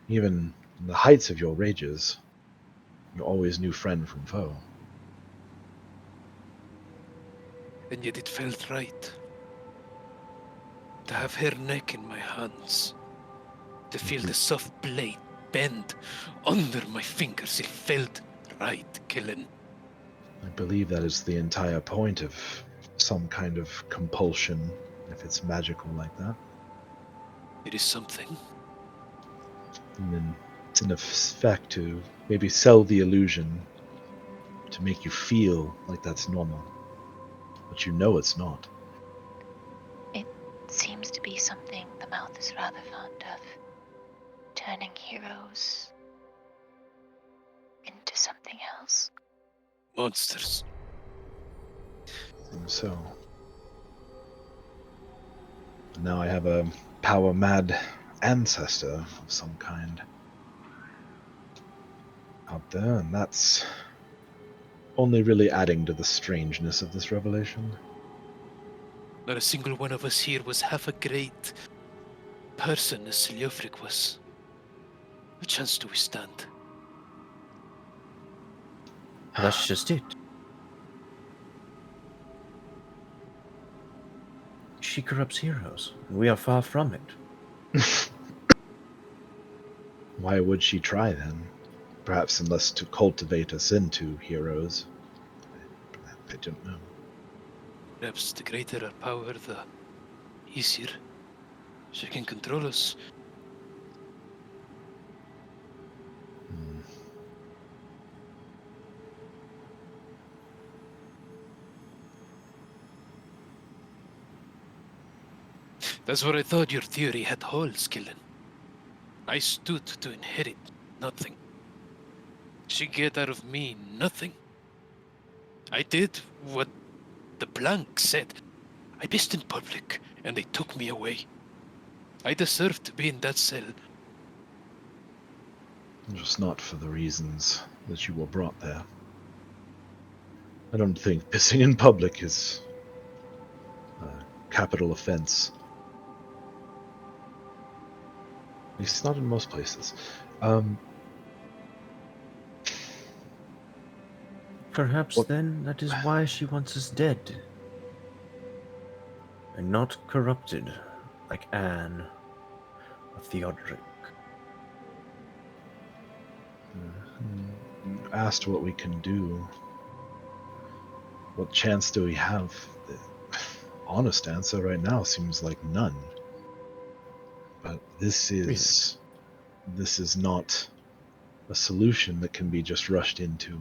Even in the heights of your rages, you always knew friend from foe. And yet it felt right. To have her neck in my hands. To feel the soft blade bend under my fingers. It felt right, killing. I believe that is the entire point of some kind of compulsion, if it's magical like that. It is something. And then it's in effect to maybe sell the illusion to make you feel like that's normal. But you know it's not. It seems to be something the mouth is rather fond of. Turning heroes into something else. Monsters. Seems so. And now I have a power-mad ancestor of some kind out there, and that's only really adding to the strangeness of this revelation. Not a single one of us here was half a great person as Siliofric was. What chance do we stand? That's just it. She corrupts heroes. We are far from it. Why would she try then? Perhaps unless to cultivate us into heroes. I don't know. Perhaps the greater our power, the easier she can control us. Hmm. That's what I thought your theory had holes, Killen. I stood to inherit nothing. She get out of me nothing. I did what the blank said. I pissed in public, and they took me away. I deserve to be in that cell. Just not for the reasons that you were brought there. I don't think pissing in public is a capital offense. At least not in most places. Perhaps What- then that is why she wants us dead. And not corrupted like Anne or Theodoric. You asked what we can do. What chance do we have? The honest answer right now seems like none. But this is not a solution that can be just rushed into.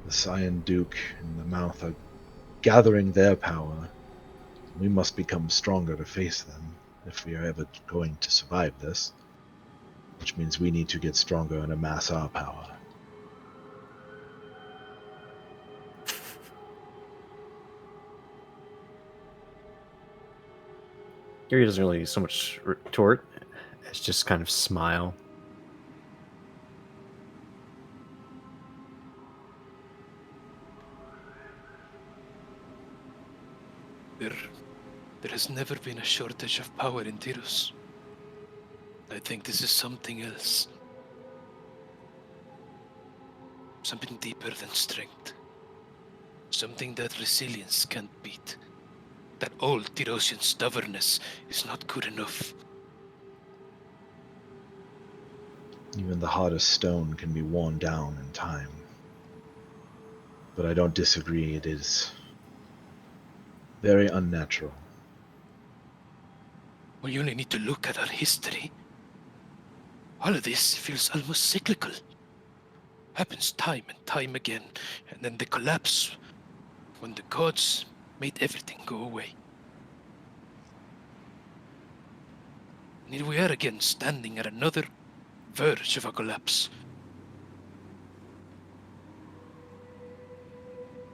The Scion Duke and the Mouth are gathering their power. We must become stronger to face them if we are ever going to survive this. Which means we need to get stronger and amass our power. Gary doesn't really so much retort as just kind of smile. There has never been a shortage of power in Tyros. I think this is something else. Something deeper than strength. Something that resilience can't beat. That old Tyrosian stubbornness is not good enough. Even the hardest stone can be worn down in time. But I don't disagree, it is very unnatural. We only need to look at our history. All of this feels almost cyclical. Happens time and time again, and then the collapse when the gods made everything go away. And here we are again, standing at another verge of a collapse.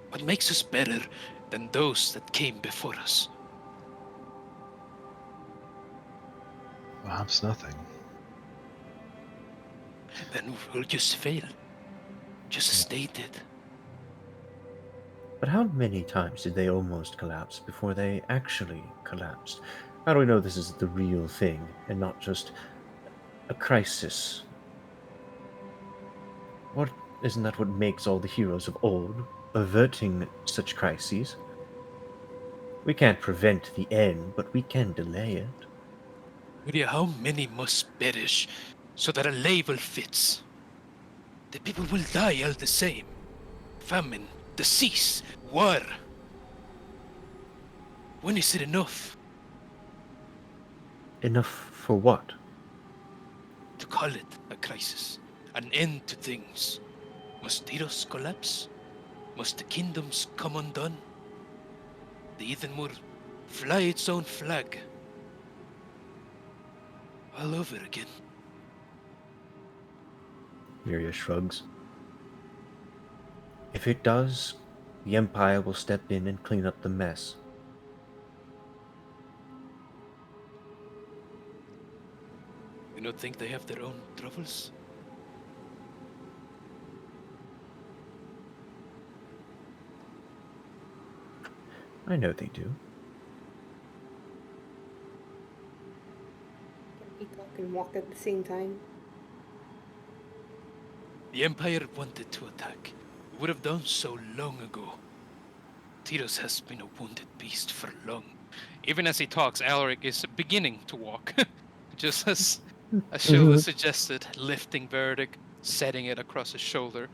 What makes us better than those that came before us? Perhaps nothing. Then we'll just fail. Just as they did. But how many times did they almost collapse before they actually collapsed? How do we know this is the real thing and not just a crisis? Isn't that what makes all the heroes of old, averting such crises? We can't prevent the end, but we can delay it. Lydia, how many must perish so that a label fits? The people will die all the same. Famine, disease, war. When is it enough? Enough for what? to call it a crisis, an end to things. Must Tyros collapse? Must the kingdoms come undone? The Ethanmore fly its own flag all over again. Miria shrugs. If it does, the Empire will step in and clean up the mess. You don't think they have their own troubles? I know they do. We talk and walk at the same time. The Empire wanted to attack. It would have done so long ago. Tyros has been a wounded beast for long. Even as he talks, Alaric is beginning to walk. Just as Ashila suggested, lifting Verdic, setting it across his shoulder.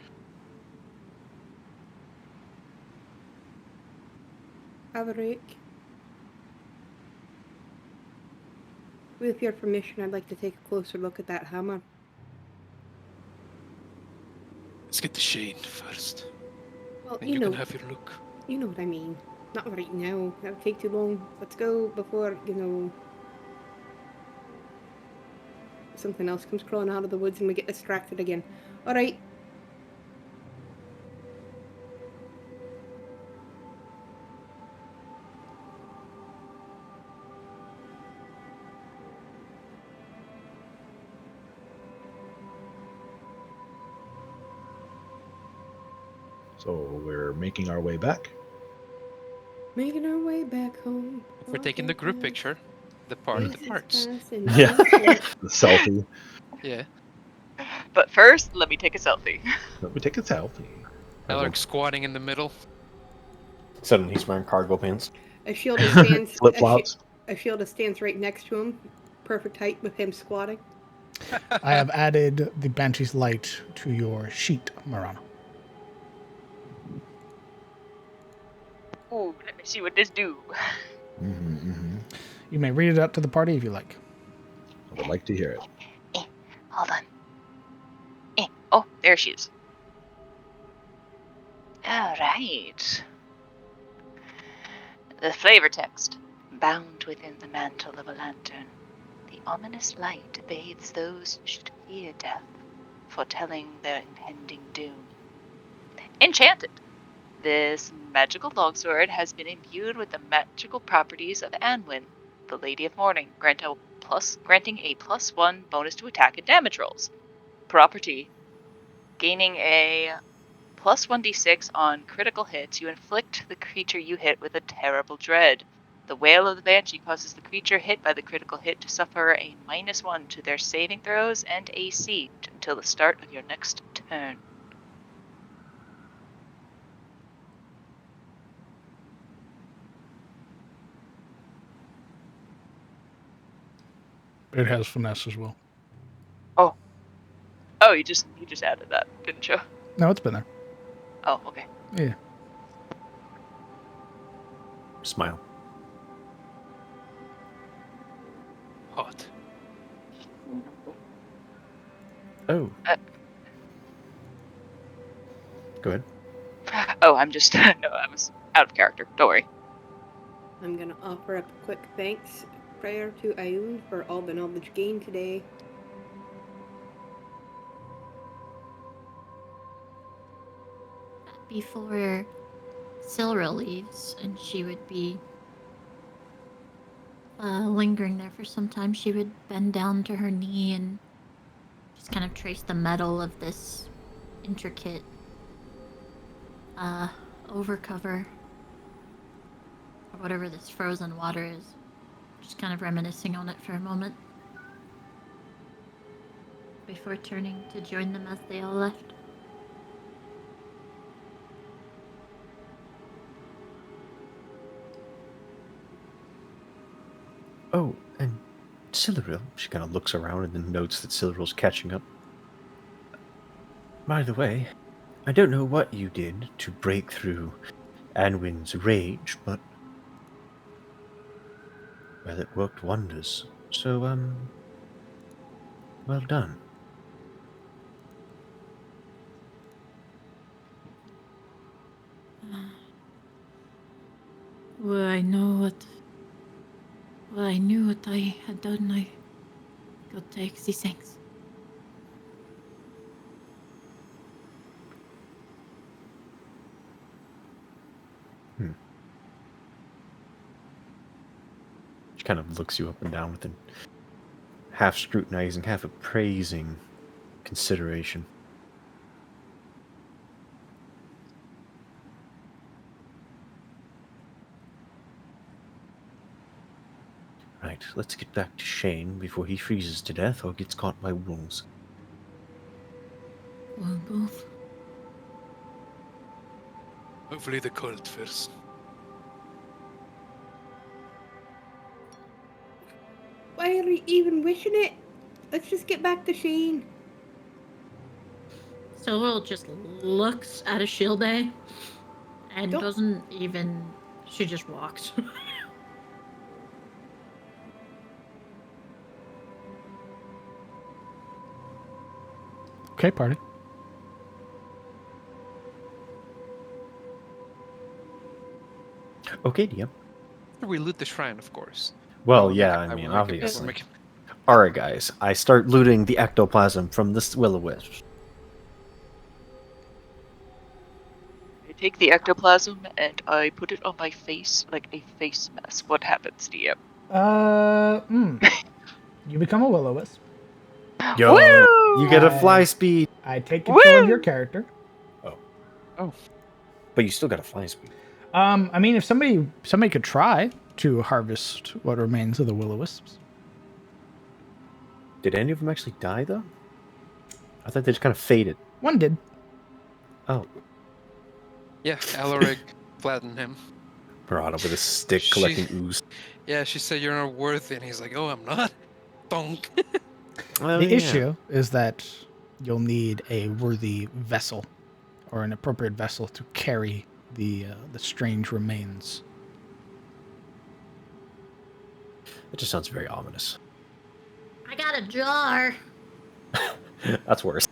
Alaric, with your permission, I'd like to take a closer look at that hammer. Let's get the Shane first. Well, Then you you know, can have your look. you know what I mean. Not right now. That would take too long. Let's go before, something else comes crawling out of the woods and we get distracted again. Alright. So we're making our way back. Making our way back home. If we're taking the group picture, the party departs. Yeah. The selfie. Yeah. But first, let me take a selfie. Let me take a selfie. Alaric squatting in the middle. Suddenly he's wearing cargo pants. Ashilda stands. Flip flops. Ashilda stands right next to him, perfect height with him squatting. I have added the Banshee's Light to your sheet, Marana. Ooh, let me see what this do. You may read it out to the party if you like. I would like to hear it. Hold on. Oh, there she is. All right. The flavor text. Bound within the mantle of a lantern, the ominous light bathes those who should fear death, foretelling their impending doom. Enchanted. This magical longsword has been imbued with the magical properties of Anwin, the Lady of Mourning, granting a +1 bonus to attack and damage rolls. Property. Gaining a +1d6 on critical hits, you inflict the creature you hit with a terrible dread. The wail of the Banshee causes the creature hit by the critical hit to suffer a -1 to their saving throws and AC until the start of your next turn. It has finesse as well. Oh, you just added that, didn't you? No, it's been there. Oh, okay. Yeah. Smile. Hot. Oh. Go ahead. Oh, I'm just no, I was out of character. Don't worry. I'm gonna offer up a quick thanks prayer to Ayun for all the knowledge gained today. Before Silra leaves, and she would be lingering there for some time, she would bend down to her knee and just kind of trace the metal of this intricate overcover, or whatever this frozen water is. Just kind of reminiscing on it for a moment before turning to join them as they all left. Oh, and Silveril. She kind of looks around and then notes that Silveril's catching up. By the way, I don't know what you did to break through Anwin's rage, but well, it worked wonders. So, Well done. Well, I knew what I had done. I could take these things. She kind of looks you up and down with a half scrutinizing, half appraising consideration. Right, let's get back to Shane before he freezes to death or gets caught by wolves. Well, both. Hopefully the cult first. Why are you even wishing it? Let's just get back to Sheen. Silver just looks at a shield day and Don't- doesn't even. She just walks. Okay, party. Okay, DM. We loot the shrine, of course. Well, Oh, yeah, I I mean, will make it- obviously. we'll make it- Alright, guys, I start looting the ectoplasm from this will-o-wisp. I take the ectoplasm and I put it on my face like a face mask. What happens, DM? You become a will-o-wisp. Yo, Woo! you get a fly I- speed. I take control of your Woo! character. But you still got a fly speed. I mean, if somebody could try to harvest what remains of the will-o-wisps. Did any of them actually die, though? I thought they just kind of faded. One did. Oh, Yeah, Alaric flattened him. Parada with a stick She- collecting ooze. Yeah, she said you're not worthy, and he's like, oh, I'm not? Donk. Oh, The yeah. issue is that you'll need a worthy vessel or an appropriate vessel to carry the strange remains. It just sounds very ominous. I got a jar. That's worse.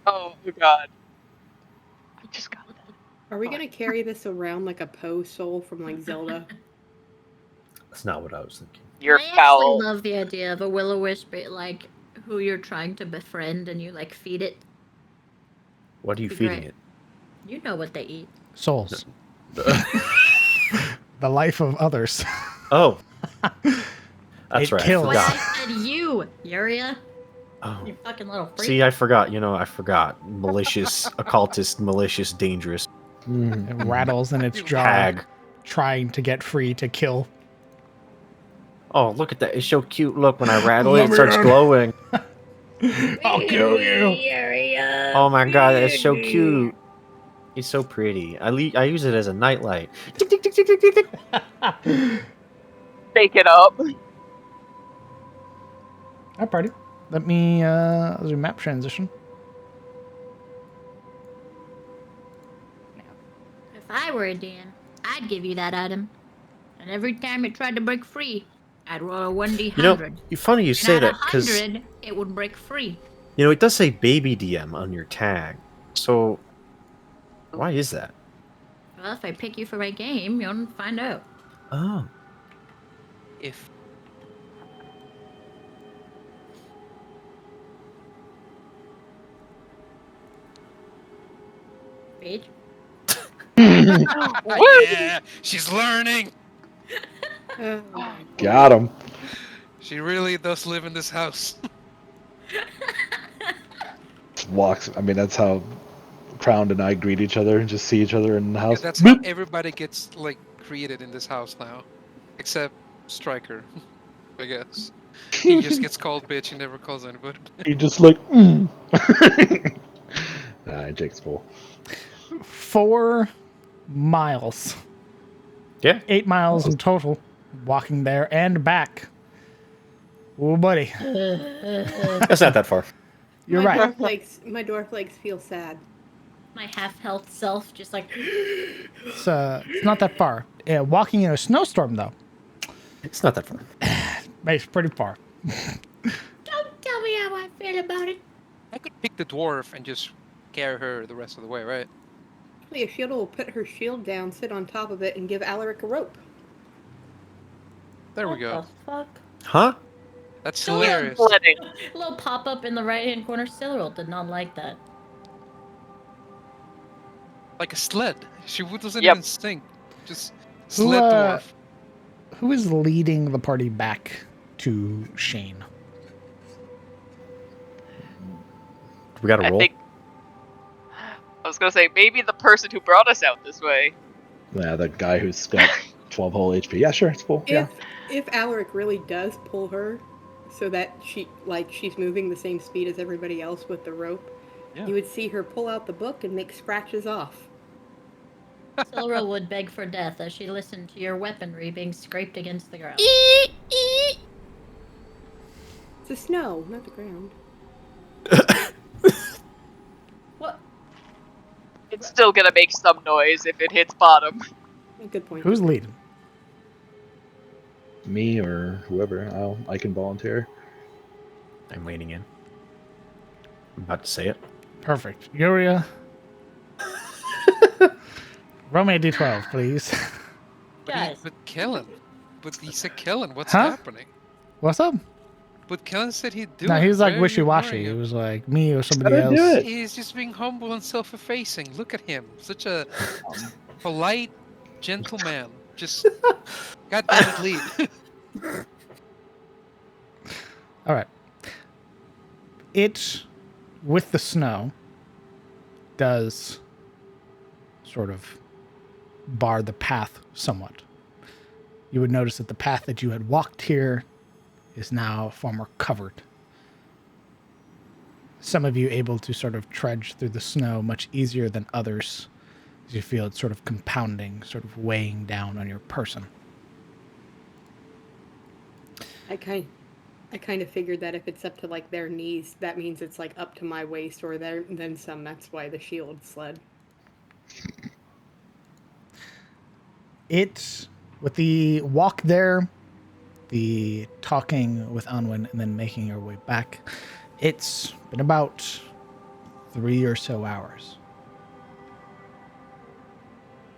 Oh god. I just got that. Are we gonna carry this around like a Poe soul from like Zelda? That's not what I was thinking. You're I actually foul. love the idea of a will-o-wisp, like who you're trying to befriend, and you like feed it. What are you Be feeding great. it? You know what they eat. Souls. The life of others. Oh. That's It right. kills. I What forgot. I said, you, Yuria. Oh. You fucking little freak. See, I forgot. I forgot. Malicious, occultist, malicious, dangerous. It rattles in its jaw, Hag. trying to get free to kill. Oh, look at that. It's so cute. Look, when I rattle it, Let it me starts in. glowing. I'll kill you. Yuria. Oh my god, that's so cute. It's so pretty. I use it as a nightlight. Tick, tick, tick, tick, tick, tick, tick. Fake it up. Hi, party. Let me do map transition. If I were a DM, I'd give you that item. And every time it tried to break free, I'd roll a 1d100. Funny you say and at that because 100, it would break free. it does say baby DM on your tag. So why is that? Well, if I pick you for my game, you'll find out. Oh, If Paige? yeah, she's learning. Oh my Got him. She really does live in this house. Walks. I mean, that's how Crowned and I greet each other and just see each other in the house. That's how everybody gets created in this house now, except Stryker, I guess. He just gets called bitch. He never calls anybody. He just like. Nah, Jake's full. 4 miles. yeah. 8 miles in total. Walking there and back. Oh, buddy. That's not that far. You're my right. My dwarf legs feel sad. My half-health self just like... It's not that far. Walking in a snowstorm, though, It's not that far. it's pretty far. Don't tell me how I feel about it. I could pick the dwarf and just carry her the rest of the way, right? Ashilda will put her shield down, sit on top of it, and give Alaric a rope. There we go. What the fuck? Huh? That's Still hilarious. Sledding. A little pop up in the right hand corner. Cyril did not like that. Like a sled. She doesn't Yep. even sink. Just Who, sled dwarf. Who is leading the party back to Shane? We got to I roll. think. I was gonna say maybe the person who brought us out this way. Yeah, the guy who's got 12 whole HP. Yeah, sure, it's cool. Yeah. If Alaric really does pull her, so that she's moving the same speed as everybody else with the rope, Yeah. you would see her pull out the book and make scratches off. Cyril would beg for death as she listened to your weaponry being scraped against the ground. It's the snow, not the ground. What? It's still gonna make some noise if it hits bottom. Good point. Who's leading? Me or whoever, I can volunteer. I'm leaning in. I'm about to say it. Perfect. Yuria. Roll me a d12, please. Guys. But Kellen. But he said Kellen. What's Huh? happening? What's up? But Kellen said he'd do it. No, he's Why like are you wishy-washy. ignoring It him? was like me or somebody Let her else. do it. He's just being humble and self-effacing. Look at him. Such a polite gentleman. Just goddamn it, lead. All right. It, with the snow, does sort of bar the path somewhat. You would notice that the path that you had walked here is now far more covered. Some of you able to sort of trudge through the snow much easier than others, as you feel it sort of compounding, sort of weighing down on your person. I kind of figured that if it's up to like their knees, that means it's like up to my waist or then some. That's why the shield sled. It, with the walk there, the talking with Anwen, and then making your way back, it's been about 3 or so hours.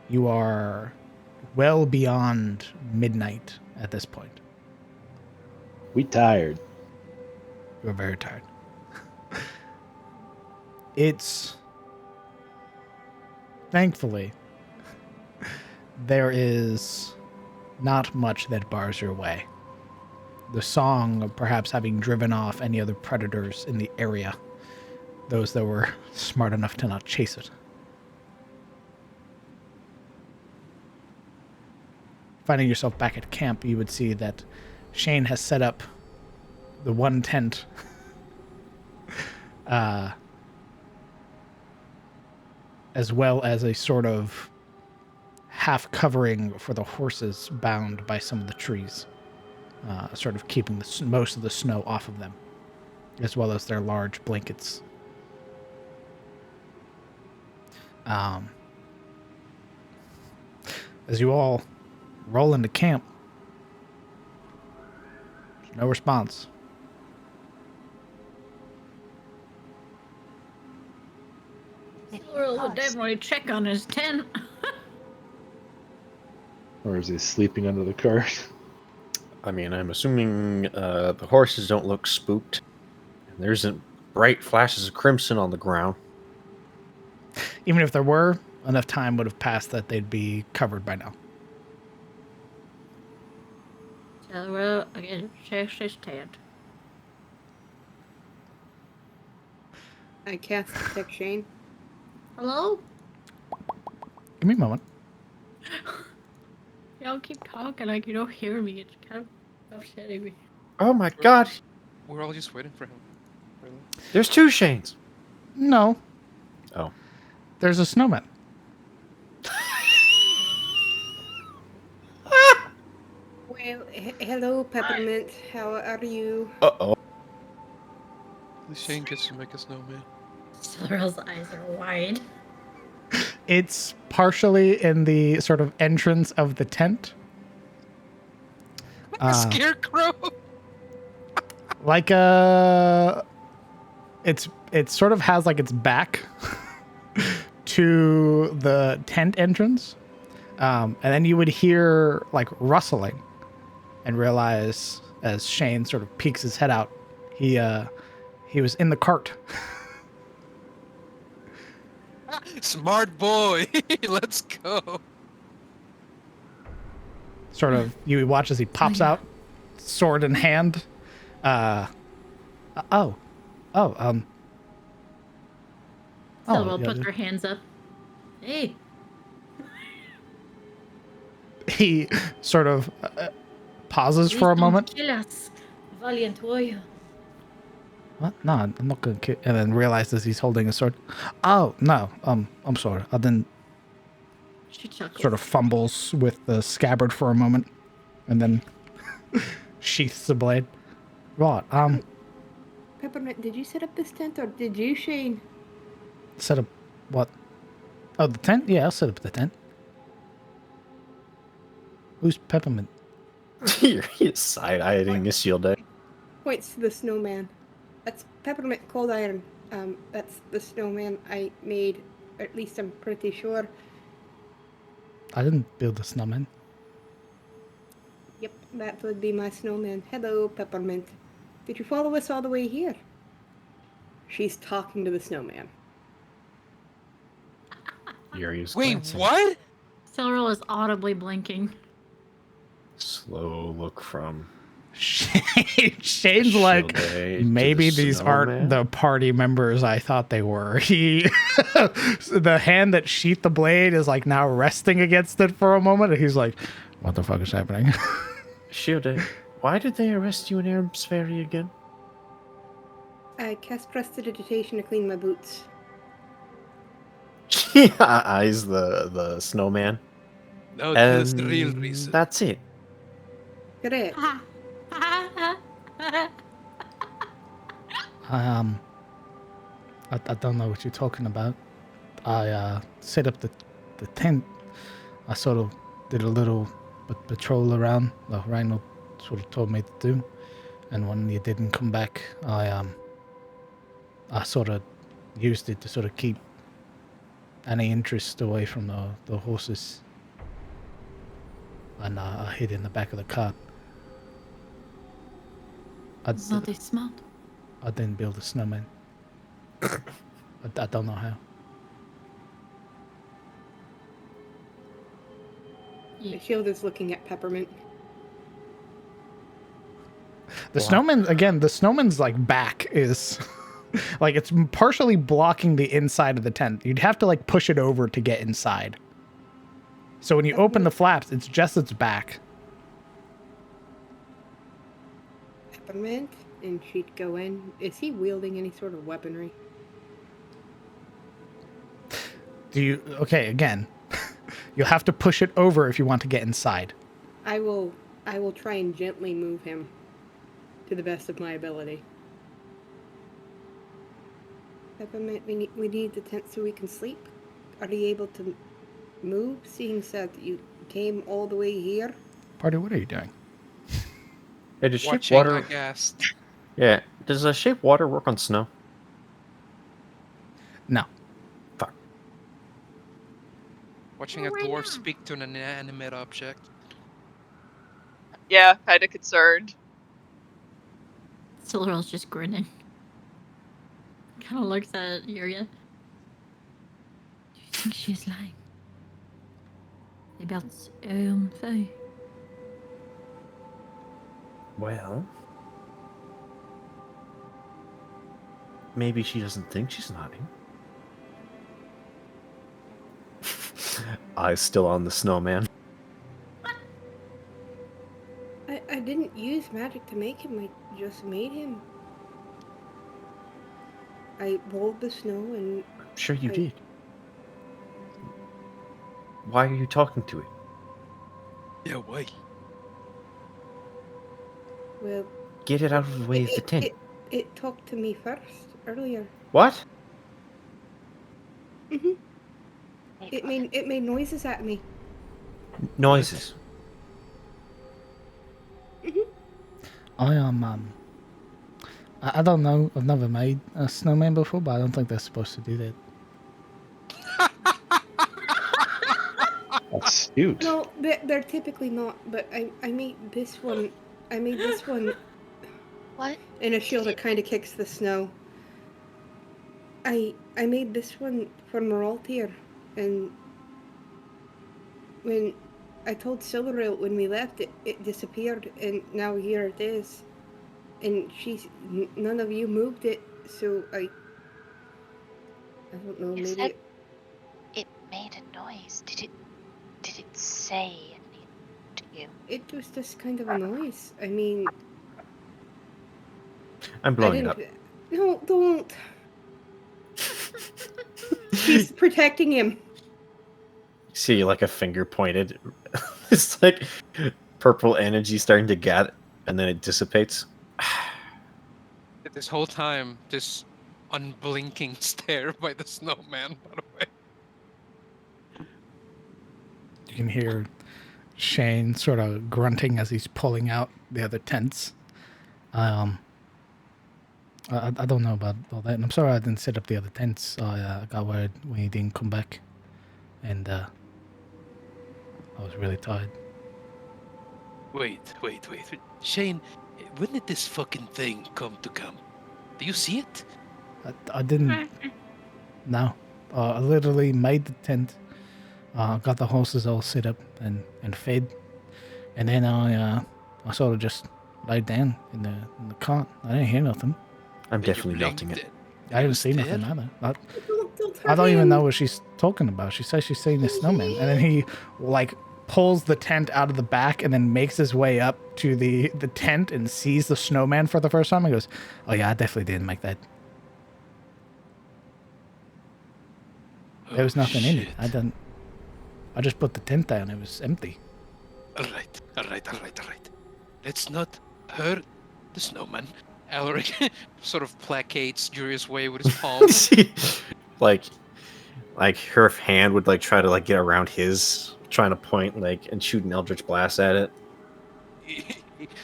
You are well beyond midnight at this point. We tired. You're very tired. It's... Thankfully, there is not much that bars your way. The song of perhaps having driven off any other predators in the area, those that were smart enough to not chase it. Finding yourself back at camp, you would see that Shane has set up the one tent as well as a sort of half covering for the horses bound by some of the trees, sort of keeping most of the snow off of them, as well as their large blankets. As you all roll into camp, there's no response. Cyril would definitely check on his tent. Or is he sleeping under the cart? I mean, I'm assuming the horses don't look spooked. There isn't bright flashes of crimson on the ground. Even if there were, enough time would have passed that they'd be covered by now. Cyril again checks his tent. I cast Detect Shane. Hello? Give me a moment. Y'all keep talking like you don't hear me. It's kind of upsetting me. Oh my god! We're all just waiting for him. Really? There's two Shanes! No. Oh. There's a snowman. Well, hello, Peppermint. How are you? Uh-oh. Shane gets to make a snowman. Cyril's eyes are wide. It's partially in the sort of entrance of the tent. A scarecrow! like it sort of has like its back to the tent entrance, and then you would hear like rustling, and realize as Shane sort of peeks his head out, he was in the cart. Smart boy. Let's go. Sort of, you watch as he pops out, sword in hand. Oh, Silver will yeah, put their hands up. Hey, he sort of pauses for a please don't moment. kill us, valiant warrior. What? No, I'm not gonna kill. And then realizes he's holding a sword. Oh no, I'm sorry. I didn't. She chuckles. Sort of fumbles with the scabbard for a moment, and then sheaths the blade. Right. Peppermint, did you set up this tent or did you, Shane? Set up what? Oh, the tent? Yeah, I'll set up the tent. Who's Peppermint? You're side-eyeing a shield day. Points to the snowman. That's Peppermint Cold Iron. That's the snowman I made. Or at least I'm pretty sure. I didn't build a snowman. Yep, that would be my snowman. Hello, Peppermint. Did you follow us all the way here? She's talking to the snowman. Yuri's Wait, glancing. what? Silver is audibly blinking. Slow look from Shane's like, Shield maybe to the these aren't snowman? the party members I thought they were. The hand that sheathed the blade is like now resting against it for a moment, and he's like, what the fuck is happening? Shield Day, why did they arrest you in Arab's Ferry again? I cast prestidigitation to clean my boots. She eyes the snowman. No, And that's the real reason. that's it. Correct. I don't know what you're talking about. I set up the tent. I sort of did a little patrol around. The Rhino sort of told me to do, and when you didn't come back, I sort of used it to sort of keep any interest away from the horses, and I hid in the back of the cart. It's not this smart. I didn't build a snowman. I don't know how. The shield is looking at Peppermint. The snowman, again, the snowman's like back is like it's partially blocking the inside of the tent. You'd have to like push it over to get inside. So when you open the flaps, it's just its back. Peppermint, and she'd go in. Is he wielding any sort of weaponry? Okay, again, you'll have to push it over if you want to get inside. I will try and gently move him to the best of my ability. Peppermint, we need the tent so we can sleep. Are you able to move, seeing that you came all the way here? Party, what are you doing? Hey, does shape Watching water? aghast. Yeah, does shape water work on snow? No. Fuck. Watching a dwarf speak to an inanimate object. Yeah, kind of concerned. Silver's just grinning. Kind of looks at Yuria. Do you think she's lying? About food? Well, maybe she doesn't think she's lying. Eyes still on the snowman. I didn't use magic to make him, I just made him. I rolled the snow and... I'm sure you did. Why are you talking to it? Yeah, why? Well... Get it out of the way of the tent. It talked to me first, earlier. What? Mm-hmm. It made noises at me. Noises. Mm-hmm. I am I don't know. I've never made a snowman before, but I don't think they're supposed to do that. Astute. No, they're typically not. But I made this one. I made this one What? in a shield Did that kind of kicks the snow. I made this one for Moraltir, and when I told Silveril when we left, it disappeared, and now here it is. And none of you moved it, so I don't know, You maybe said it made a noise. Did it say anything to you? it was just kind of a noise. I mean, I'm I blowing it didn't. up. No, don't. She's protecting him. See, like a finger pointed. It's like purple energy starting to gather, and then it dissipates. This whole time, this unblinking stare by the snowman, by the way. You can hear Shane sort of grunting as he's pulling out the other tents. I don't know about all that, and I'm sorry I didn't set up the other tents. I got word when he didn't come back, and I was really tired. Wait. Shane, when did this fucking thing come to camp? Do you see it? I didn't. No, I literally made the tent. Got the horses all set up and fed, and then I sort of just laid down in the cart. I didn't hear nothing. I'm Did you definitely blink melting it. I didn't was see nothing dead? either. Don't I don't even know what she's talking about. She says she's seeing the snowman, and then he like pulls the tent out of the back and then makes his way up to the tent and sees the snowman for the first time. He goes, "Oh yeah, I definitely didn't make that. There was nothing in it. I just put the tent down. It was empty." All right. Let's not hurt the snowman. Alaric sort of placates Julius' way with his palm. like her hand would like try to like get around his, trying to point like and shoot an eldritch blast at it. He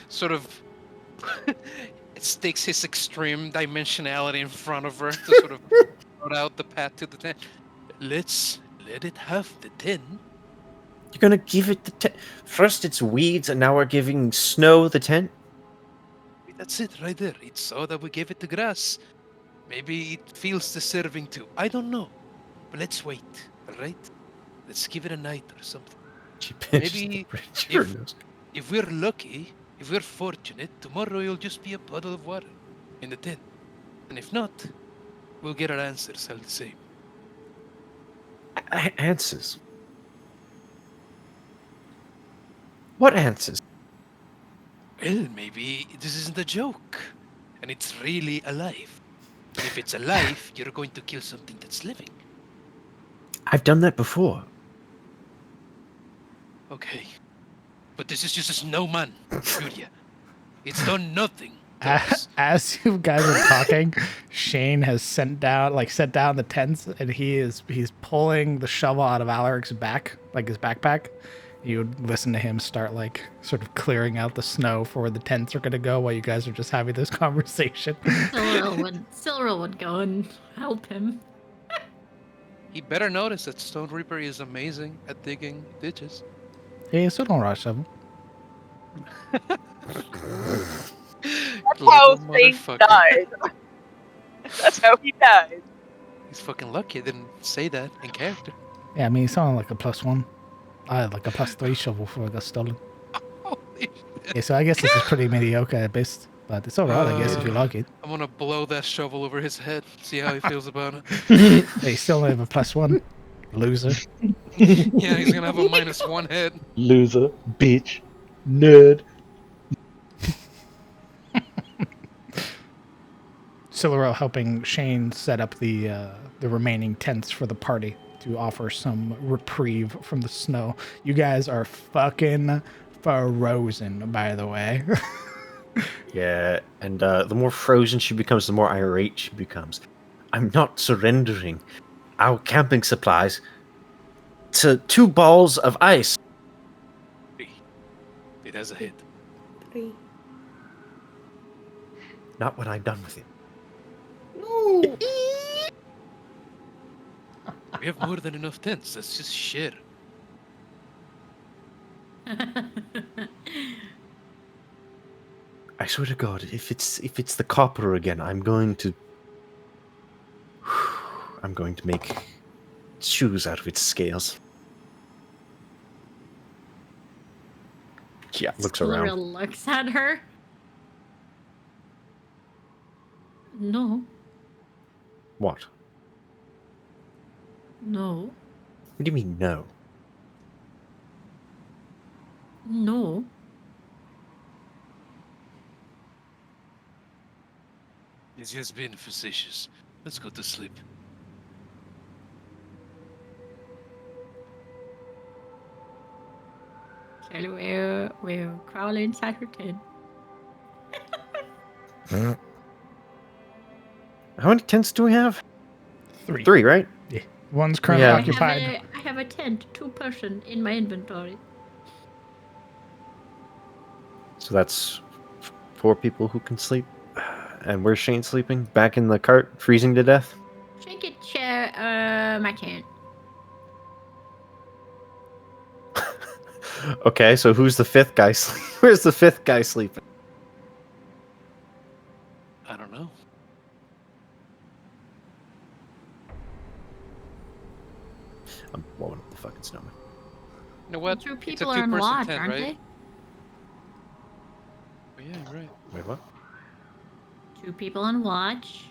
sort of stakes his extreme dimensionality in front of her to sort of sort out the path to the tent. Let's let it have the tent. You're gonna give it the tent? First it's weeds, and now we're giving snow the tent? That's it right there. It's so that we gave it the grass. Maybe it feels deserving too. I don't know. But let's wait, alright? Let's give it a night or something. She pinches Maybe the bridge of her nose. if we're lucky, if we're fortunate, tomorrow you'll just be a puddle of water in the tent. And if not, we'll get our answers all the same. Answers? What answers? Well, maybe this isn't a joke, and it's really alive. And if it's alive, you're going to kill something that's living. I've done that before. Okay. But this is just a snowman, Julia. It's done nothing to us. As you guys are talking, Shane has set down the tents, and he's pulling the shovel out of Alaric's back, like his backpack. You would listen to him start like sort of clearing out the snow for where the tents are gonna go while you guys are just having this conversation. Silveril would go and help him. He better notice that Stone Reaper is amazing at digging ditches. Hey, so don't rush him. That's how Thane died. That's how he died. He's fucking lucky I didn't say that in character. Yeah, I mean, it's only like a +1. I had like a +3 shovel before I got stolen. Holy shit. Yeah, so I guess this is pretty mediocre at best, but it's alright, I guess, if you like it. I'm gonna blow that shovel over his head, see how he feels about it. Hey, you still have a +1. Loser. Yeah, he's gonna have a -1 head. Loser, bitch, nerd. Silveril helping Shane set up the remaining tents for the party to offer some reprieve from the snow. You guys are fucking frozen, by the way. Yeah, and the more frozen she becomes, the more irate she becomes. I'm not surrendering our camping supplies to 2 balls of ice. It has a hit. 3. Not when I'm done with it. No! We have more than enough tents. That's just shit. I swear to God, if it's the copper again, I'm going to make shoes out of its scales. Yeah, looks around. Siluriel looks at her. No. What? No. What do you mean, no? No. He's just being facetious. Let's go to sleep. Shirley will crawl inside her tent. How many tents do we have? 3. 3, right? Yeah. One's currently Yeah. occupied. I have a tent, 2-person in my inventory. So that's 4 people who can sleep. And where's Shane sleeping? Back in the cart, freezing to death? She could share my tent. Okay, so who's the 5th guy? Where's the 5th guy sleeping? I don't know. I'm blowing up the fucking snowman. You know what? 2 It's a people are in two-person watch, tent, aren't right? Oh, yeah, you're right. Wait, what? they? 2 people on watch.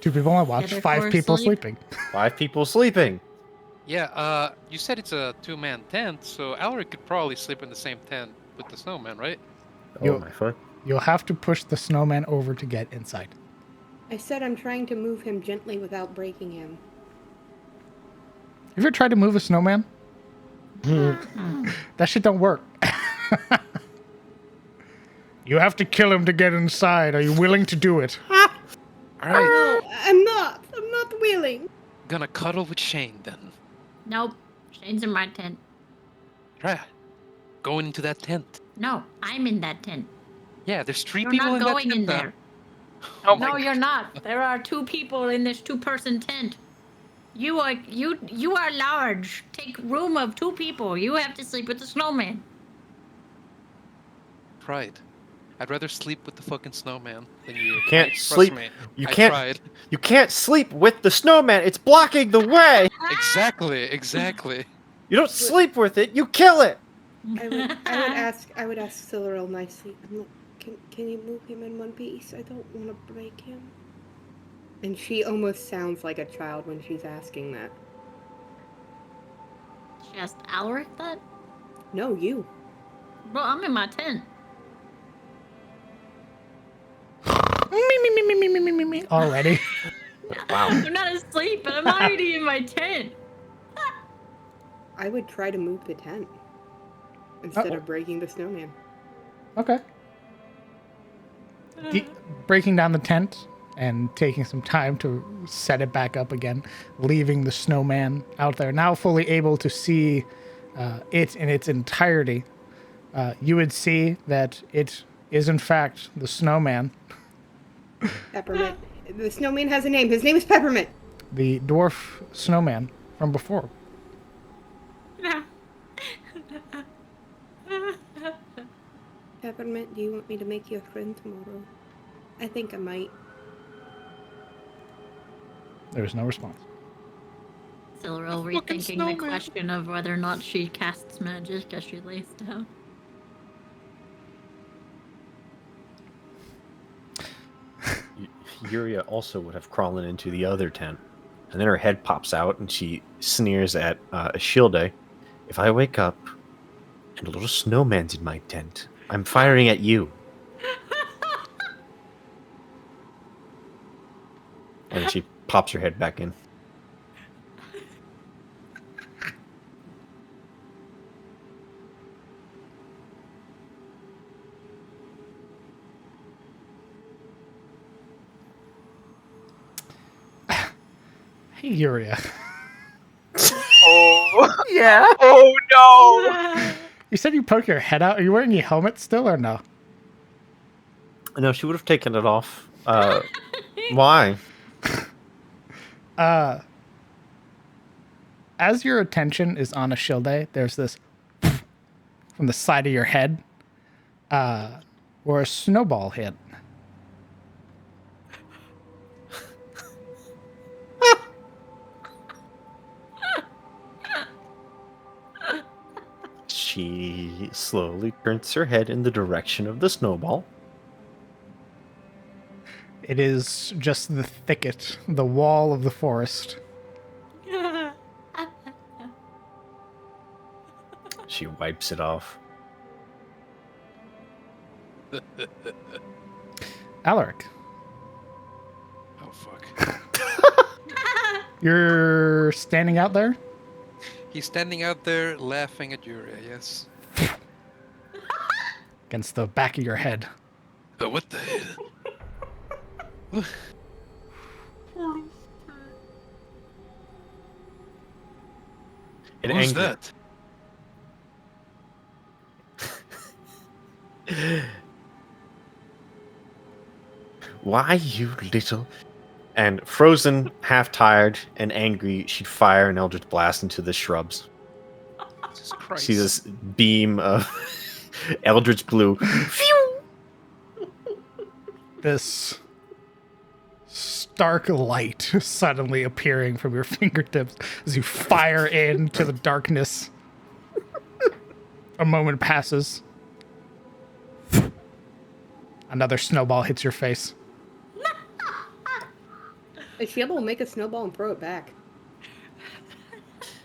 2 people on watch, other 5 4 people asleep. sleeping. 5 people sleeping. Yeah, you said it's a 2-man tent, so Alaric could probably sleep in the same tent with the snowman, right? Oh, Yo. my foot. You'll have to push the snowman over to get inside. I said I'm trying to move him gently without breaking him. Have you ever tried to move a snowman? That shit don't work. You have to kill him to get inside. Are you willing to do it? All right, No, I'm not. I'm not willing. gonna cuddle with Shane then. Nope. Shane's in my tent. Right. Going into that tent. No, I'm in that tent. Yeah, there's 3 You're people not in going that in tent now. there. Oh No, my you're not. There are 2 people in this 2-person tent. You are large. Take room of 2 people. You have to sleep with the snowman. Right. I'd rather sleep with the fucking snowman than you. Can't Trust sleep- Me, You I can't. tried. You can't sleep with the snowman. It's blocking the way. Exactly. You don't sleep with it. You kill it. I would ask Siluriel nicely. I'm like, can you move him in one piece? I don't want to break him. And she almost sounds like a child when she's asking that. She asked Alaric that? No, you. Bro, I'm in my tent. Me. Already. Wow. I'm not asleep, but I'm already in my tent. I would try to move the tent instead of breaking the snowman. Okay. Breaking down the tent and taking some time to set it back up again, leaving the snowman out there, now fully able to see it in its entirety. You would see that it is, in fact, the snowman, Peppermint. The snowman has a name. His name is Peppermint. the dwarf snowman from before. Peppermint, do you want me to make you a friend tomorrow? I think I might. There was no response. Siluriel Fucking rethinking the snowman. question of whether or not she casts magic as she lays down. Yuria also would have crawled into the other tent, and then her head pops out, and she sneers at Ashilde. If I wake up and a little snowman's in my tent, I'm firing at you. And then she pops her head back in. Hey, Yuria. Oh. Yeah. Oh no! You said you poke your head out. Are you wearing your helmet still or no? No, she would have taken it off. Why? As your attention is on Ashilde, there's this from the side of your head, where a snowball hit. She slowly turns her head in the direction of the snowball. It is just the thicket, the wall of the forest. She wipes it off. Alaric, Oh fuck. you're standing out there? He's standing out there laughing at Yuria, yes. Against the back of your head. But what the hell? In Who's anger, that? Why, you little... And frozen, half-tired, and angry, she'd fire an Eldritch Blast into the shrubs. Jesus Christ. See this beam of Eldritch Blue. Phew! This stark light suddenly appearing from your fingertips as you fire into the darkness. A moment passes. Another snowball hits your face. A shield will make a snowball and throw it back.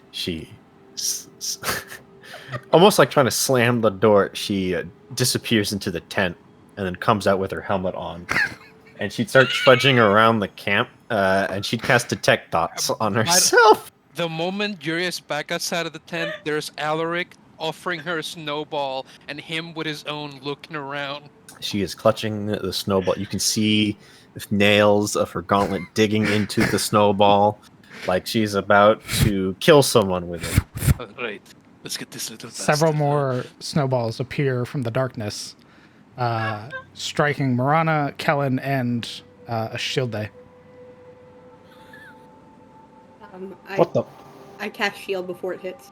She... almost like trying to slam the door, she disappears into the tent and then comes out with her helmet on. And she'd start trudging around the camp, and she'd cast Detect Thoughts on herself. The moment Yuria's back outside of the tent, there's Alaric offering her a snowball and him with his own looking around. She is clutching the snowball. You can see the nails of her gauntlet digging into the snowball, like she's about to kill someone with it. Alright, let's get this little Several bastard. more snowballs appear from the darkness, striking Marana, Kellen, and Ashilde. I cast shield before it hits.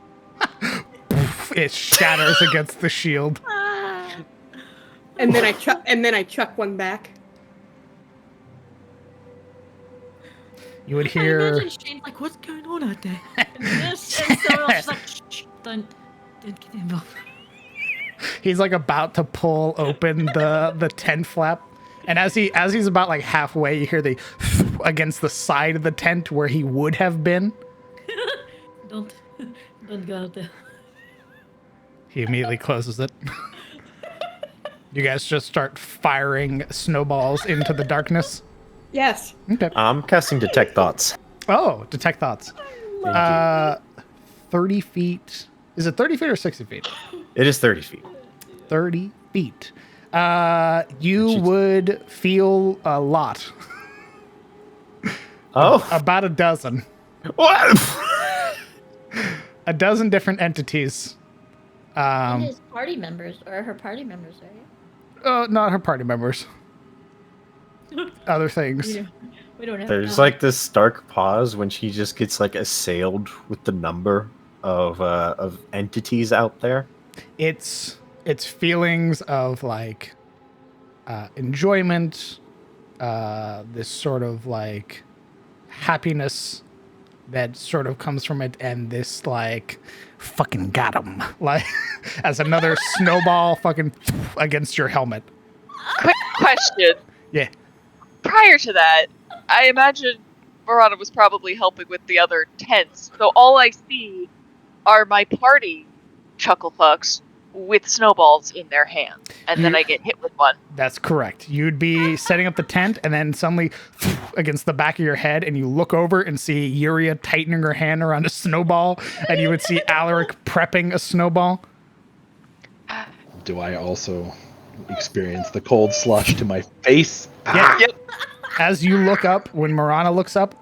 It shatters against the shield. And then I chuck one back. You would I hear... imagine Shane's like, what's going on out there? And someone else is like, shh, don't get involved. He's like about to pull open the tent flap, and as he's about like halfway, you hear the against the side of the tent where he would have been. Don't go out there. He immediately closes it. You guys just start firing snowballs into the darkness. Yes. Okay. I'm casting Detect Thoughts. Oh, Detect Thoughts. Thank you. 30 feet. Is it 30 feet or 60 feet? It is 30 feet. 30 feet. You would feel a lot. Oh. About a dozen. What? A dozen different entities. And his party members, or her party members, right? Not her party members. Other things. We don't have There's time. like this stark pause when she just gets like assailed with the number of entities out there. It's feelings of like enjoyment, this sort of like happiness that sort of comes from it, and this like fucking got him, like as another snowball fucking against your helmet. Quick question. Yeah. Prior to that, I imagine Marana was probably helping with the other tents, so all I see are my party chuckle fucks with snowballs in their hands, and then I get hit with one. That's correct. You'd be setting up the tent, and then suddenly against the back of your head, and you look over and see Yuria tightening her hand around a snowball, and you would see Alaric prepping a snowball. Do I also experience the cold slush to my face? Yeah. Yep. As you look up, when Marana looks up,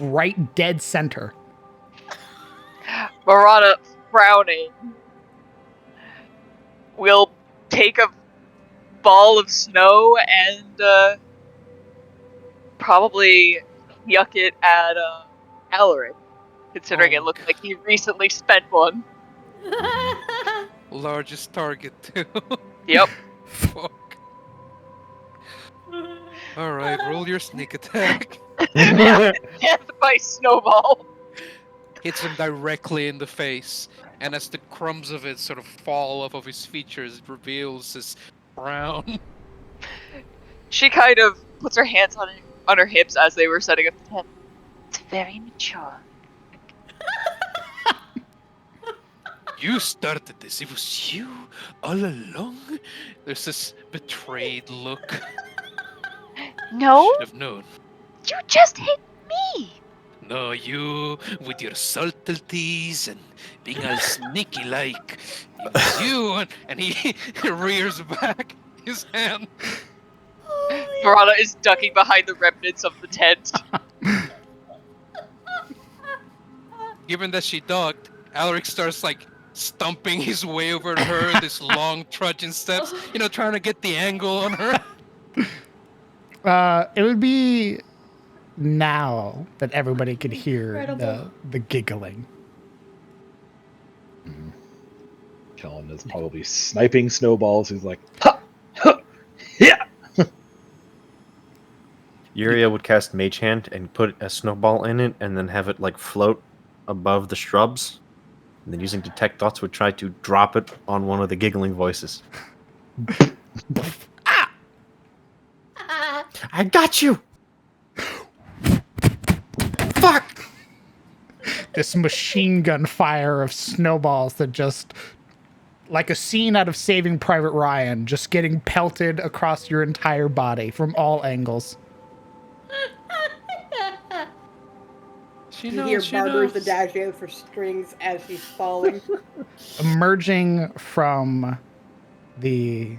right dead center. ball of snow and probably yuck it at Alaric, considering it looked like he recently spent one. Largest target, too. Yep. Fuck. Alright, roll your sneak attack. Death by snowball. Hits him directly in the face, and as the crumbs of it sort of fall off of his features, it reveals his frown. She kind of puts her hands on her hips as they were setting up the tent. It's very mature. You started this. It was you all along. There's this betrayed look. No, Should have known. you just hit me. No, you with your subtleties and being all sneaky like. It was you, and he rears back his hand. Verona is ducking behind the remnants of the tent. Given that she ducked, Alaric starts like stumping his way over to her, this long trudging steps, trying to get the angle on her. It would be now that everybody could hear the giggling. Kellen is probably sniping snowballs. He's like, ha, ha, yeah. Yuria would cast Mage Hand and put a snowball in it, and then have it like float above the shrubs. And then using Detect Thoughts would try to drop it on one of the giggling voices. I got you! Fuck! This machine gun fire of snowballs that just, like a scene out of Saving Private Ryan, just getting pelted across your entire body from all angles. She You hear knows, she Barber's knows. adagio for strings as she's falling. Emerging from the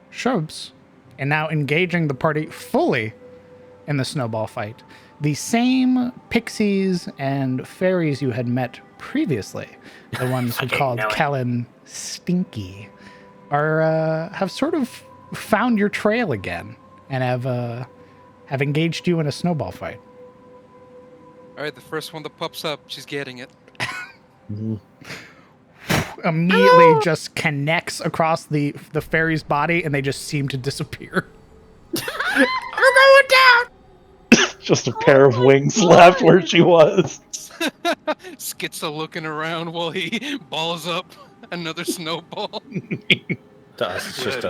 shrubs and now engaging the party fully in the snowball fight. The same pixies and fairies you had met previously, the ones who called Kellen Stinky, have sort of found your trail again and have engaged you in a snowball fight. Alright, the first one that pops up, she's getting it. Immediately just connects across the fairy's body and they just seem to disappear. We're going down! Just a pair of wings left where she was. Skitsa looking around while he balls up another snowball. To us, it's just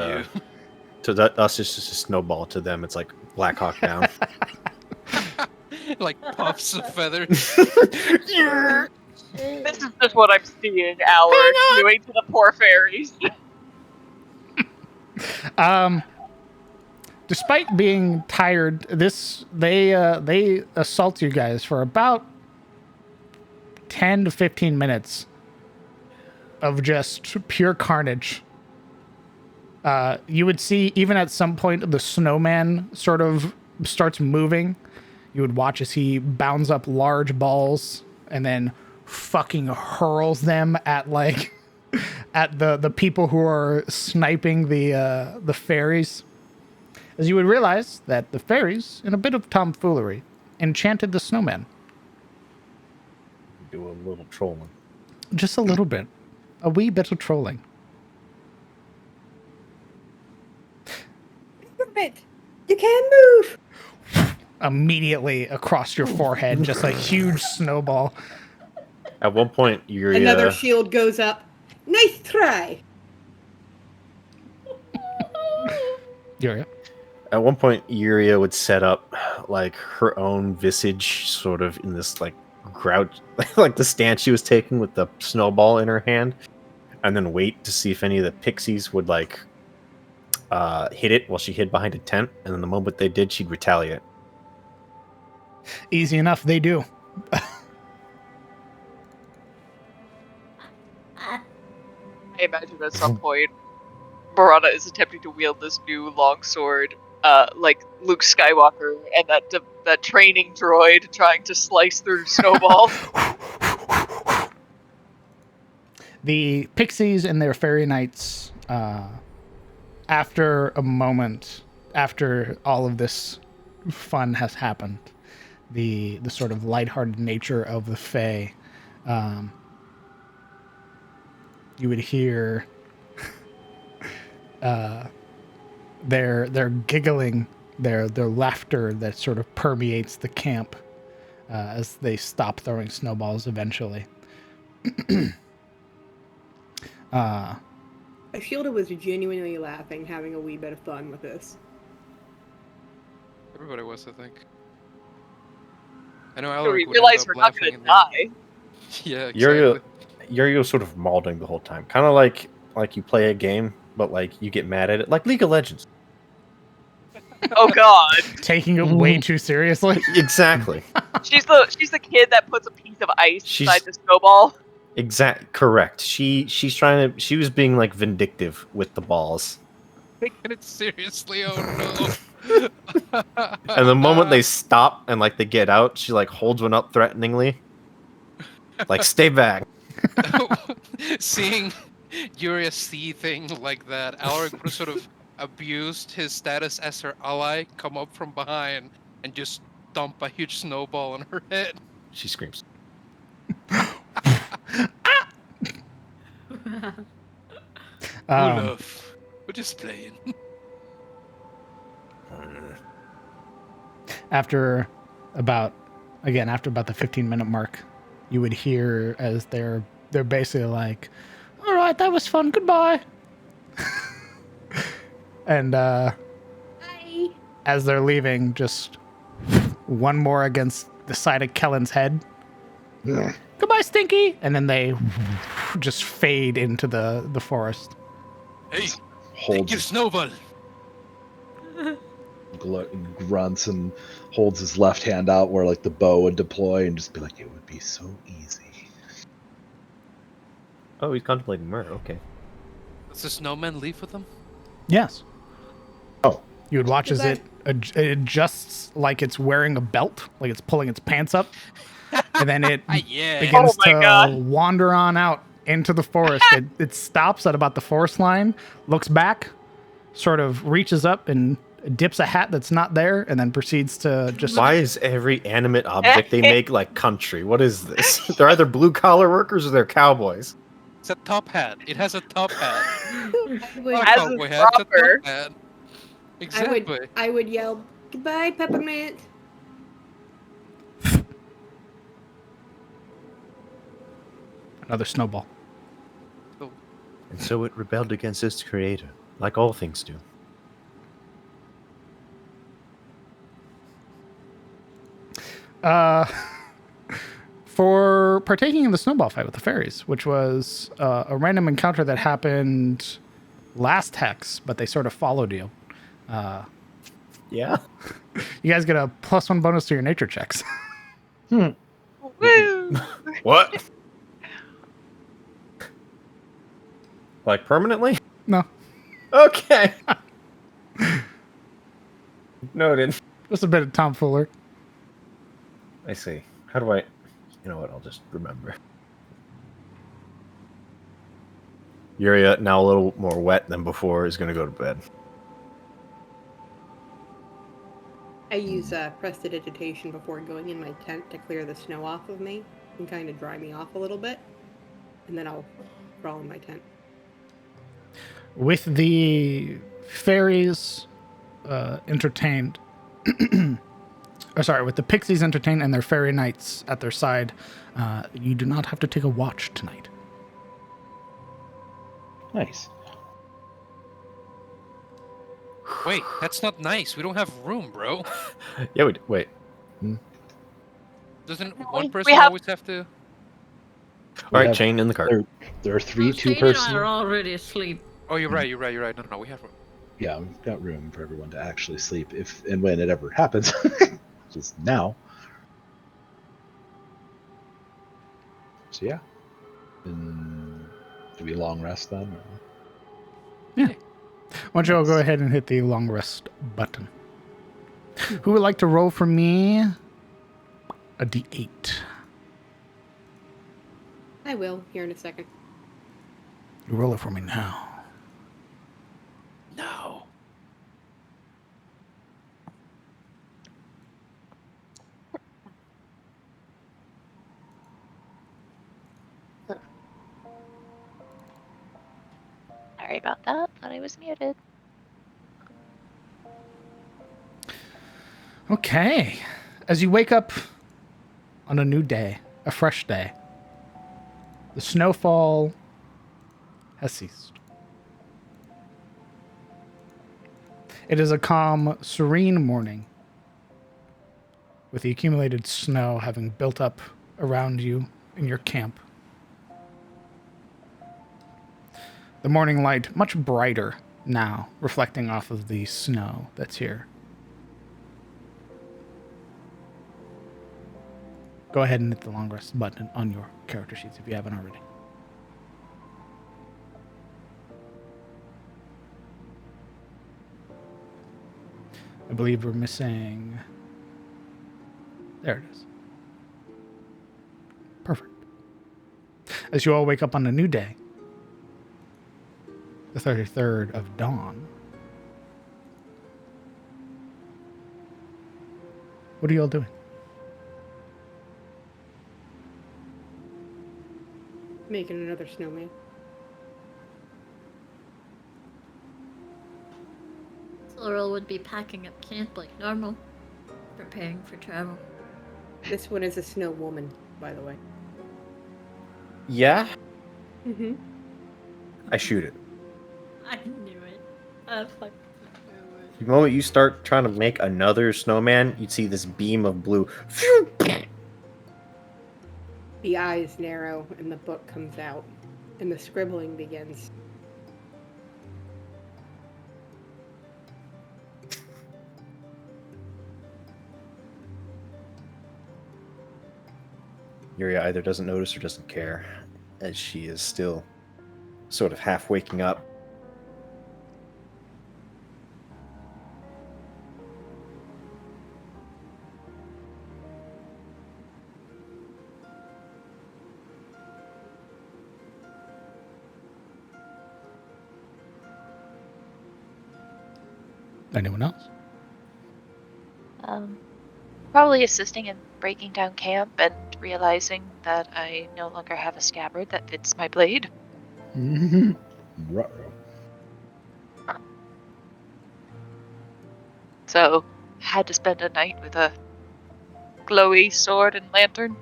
Good us, it's just a snowball. To them, it's like Black Hawk Down. Like puffs of feathers. This is just what I'm seeing Alaric doing to the poor fairies. Despite being tired, they assault you guys for about 10 to 15 minutes of just pure carnage. You would see, even at some point, the snowman sort of starts moving. You would watch as he bounds up large balls and then fucking hurls them at at the people who are sniping the fairies. As you would realize that the fairies, in a bit of tomfoolery, enchanted the snowman. Do a little trolling. Just a little bit. A wee bit of trolling. You can move! Immediately across your forehead, just a huge snowball. At one point, Yuria... Another shield goes up. Nice try! Yuria. At one point, Yuria would set up like her own visage, sort of in this like grouch, like the stance she was taking with the snowball in her hand, and then wait to see if any of the pixies would like hit it while she hid behind a tent. And then the moment they did, she'd retaliate. Easy enough, they do. I imagine at some point, Barada is attempting to wield this new longsword, like Luke Skywalker and that training droid trying to slice through snowballs. The pixies and their fairy knights, after a moment, after all of this fun has happened, the sort of lighthearted nature of the Fae, you would hear their giggling, their laughter that sort of permeates the camp as they stop throwing snowballs eventually. Ashilda was genuinely laughing, having a wee bit of fun with this. Everybody was, I think. I know So we Alaric would end realize up we're not laughing going to in the end. die. Yeah, exactly. Uriel sort of mauling the whole time, kind of like you play a game, but like you get mad at it, like League of Legends. Oh god. Taking it way too seriously. Exactly. She's the kid that puts a piece of ice She's- beside the snowball. Correct. She's trying to. She was being like vindictive with the balls, Taking it seriously, oh no. and the moment they stop and like they get out, she like holds one up threateningly, like stay back. Seeing Yuria see thing like that, Alaric would have sort of abused his status as her ally, come up from behind, and just dump a huge snowball on her head. She screams. Olaf, we're just playing. After about the 15-minute mark, you would hear as they're basically like, all right, that was fun, goodbye. And Hi. as they're leaving, just one more against the side of Kellen's head. Goodbye, Stinky. And then they just fade into the forest. Hey, take Holds your snowball. grunts and holds his left hand out where like the bow would deploy and just be like, it would be so easy. Oh, he's contemplating murder. Okay. Does the snowman leave with them? Yes. Oh. You would watch as it adjusts like it's wearing a belt, like it's pulling its pants up. And then it Yeah. begins Oh my to God. wander on out into the forest. It stops at about the forest line, looks back, sort of reaches up and dips a hat that's not there, and then proceeds to just... Why is every animate object they make like country? What is this? They're either blue collar workers or they're cowboys. It's a top hat. It has a top hat. I would, Not a As cowboy is hat, it's a proper. top hat. Exactly. I would yell, goodbye, Peppermint. Another snowball. And so it rebelled against its creator, like all things do. For partaking in the snowball fight with the fairies, which was a random encounter that happened last Hex, but they sort of followed you. Yeah. You guys get a +1 bonus to your nature checks. Woo! What? Like permanently? No, Okay. Noted. just a bit of tomfoolery. I see. How do I... You know what? I'll just remember. Yuria, now a little more wet than before, is going to go to bed. I use prestidigitation before going in my tent to clear the snow off of me and kind of dry me off a little bit. And then I'll crawl in my tent. With the fairies entertained, with the pixies entertained and their fairy knights at their side, you do not have to take a watch tonight. Nice. Wait, that's not nice. We don't have room, bro. Yeah, wait. Doesn't No, one we person have- always have to... All right, have- chain in the cart. There are three Shane and I two-person. are already asleep. Oh, you're right. No, we have room. Yeah, we've got room for everyone to actually sleep if and when it ever happens. Just now. So yeah. And do we long rest then? or- Why don't you all go ahead and hit the long rest button? Who would like to roll for me a d8? I will, here in a second. You roll it for me now. No. Sorry about that. Thought I was muted. Okay. As you wake up on a new day, a fresh day, the snowfall has ceased. It is a calm, serene morning, with the accumulated snow having built up around you in your camp. The morning light much brighter now, reflecting off of the snow that's here. Go ahead and hit the long rest button on your character sheets if you haven't already. I believe we're missing... There it is. Perfect. As you all wake up on a new day, the 33rd of dawn, what are you all doing? Making another snowman. Laurel would be packing up camp like normal, preparing for travel. This one is a snow woman, by the way. Yeah? Mm-hmm. I shoot it. I knew it. I fucking knew it. The moment you start trying to make another snowman, you'd see this beam of blue. The eyes narrow and the book comes out, and the scribbling begins. Yuri either doesn't notice or doesn't care, as she is still sort of half waking up. Anyone else? Probably assisting in breaking down camp and realizing that I no longer have a scabbard that fits my blade. Ruh-roh. So, had to spend a night with a glowy sword and lantern.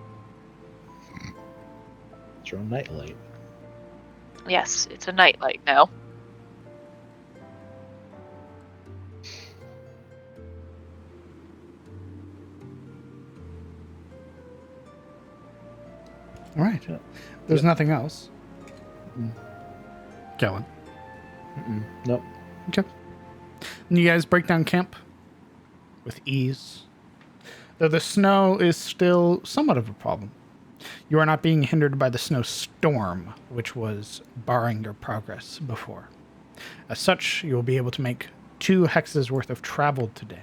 It's your own nightlight. Yes, it's a nightlight now. All right. There's nothing else. Kellen. Nope. Okay. And you guys break down camp with ease. Though the snow is still somewhat of a problem. You are not being hindered by the snowstorm, which was barring your progress before. As such, you will be able to make 2 hexes worth of travel today.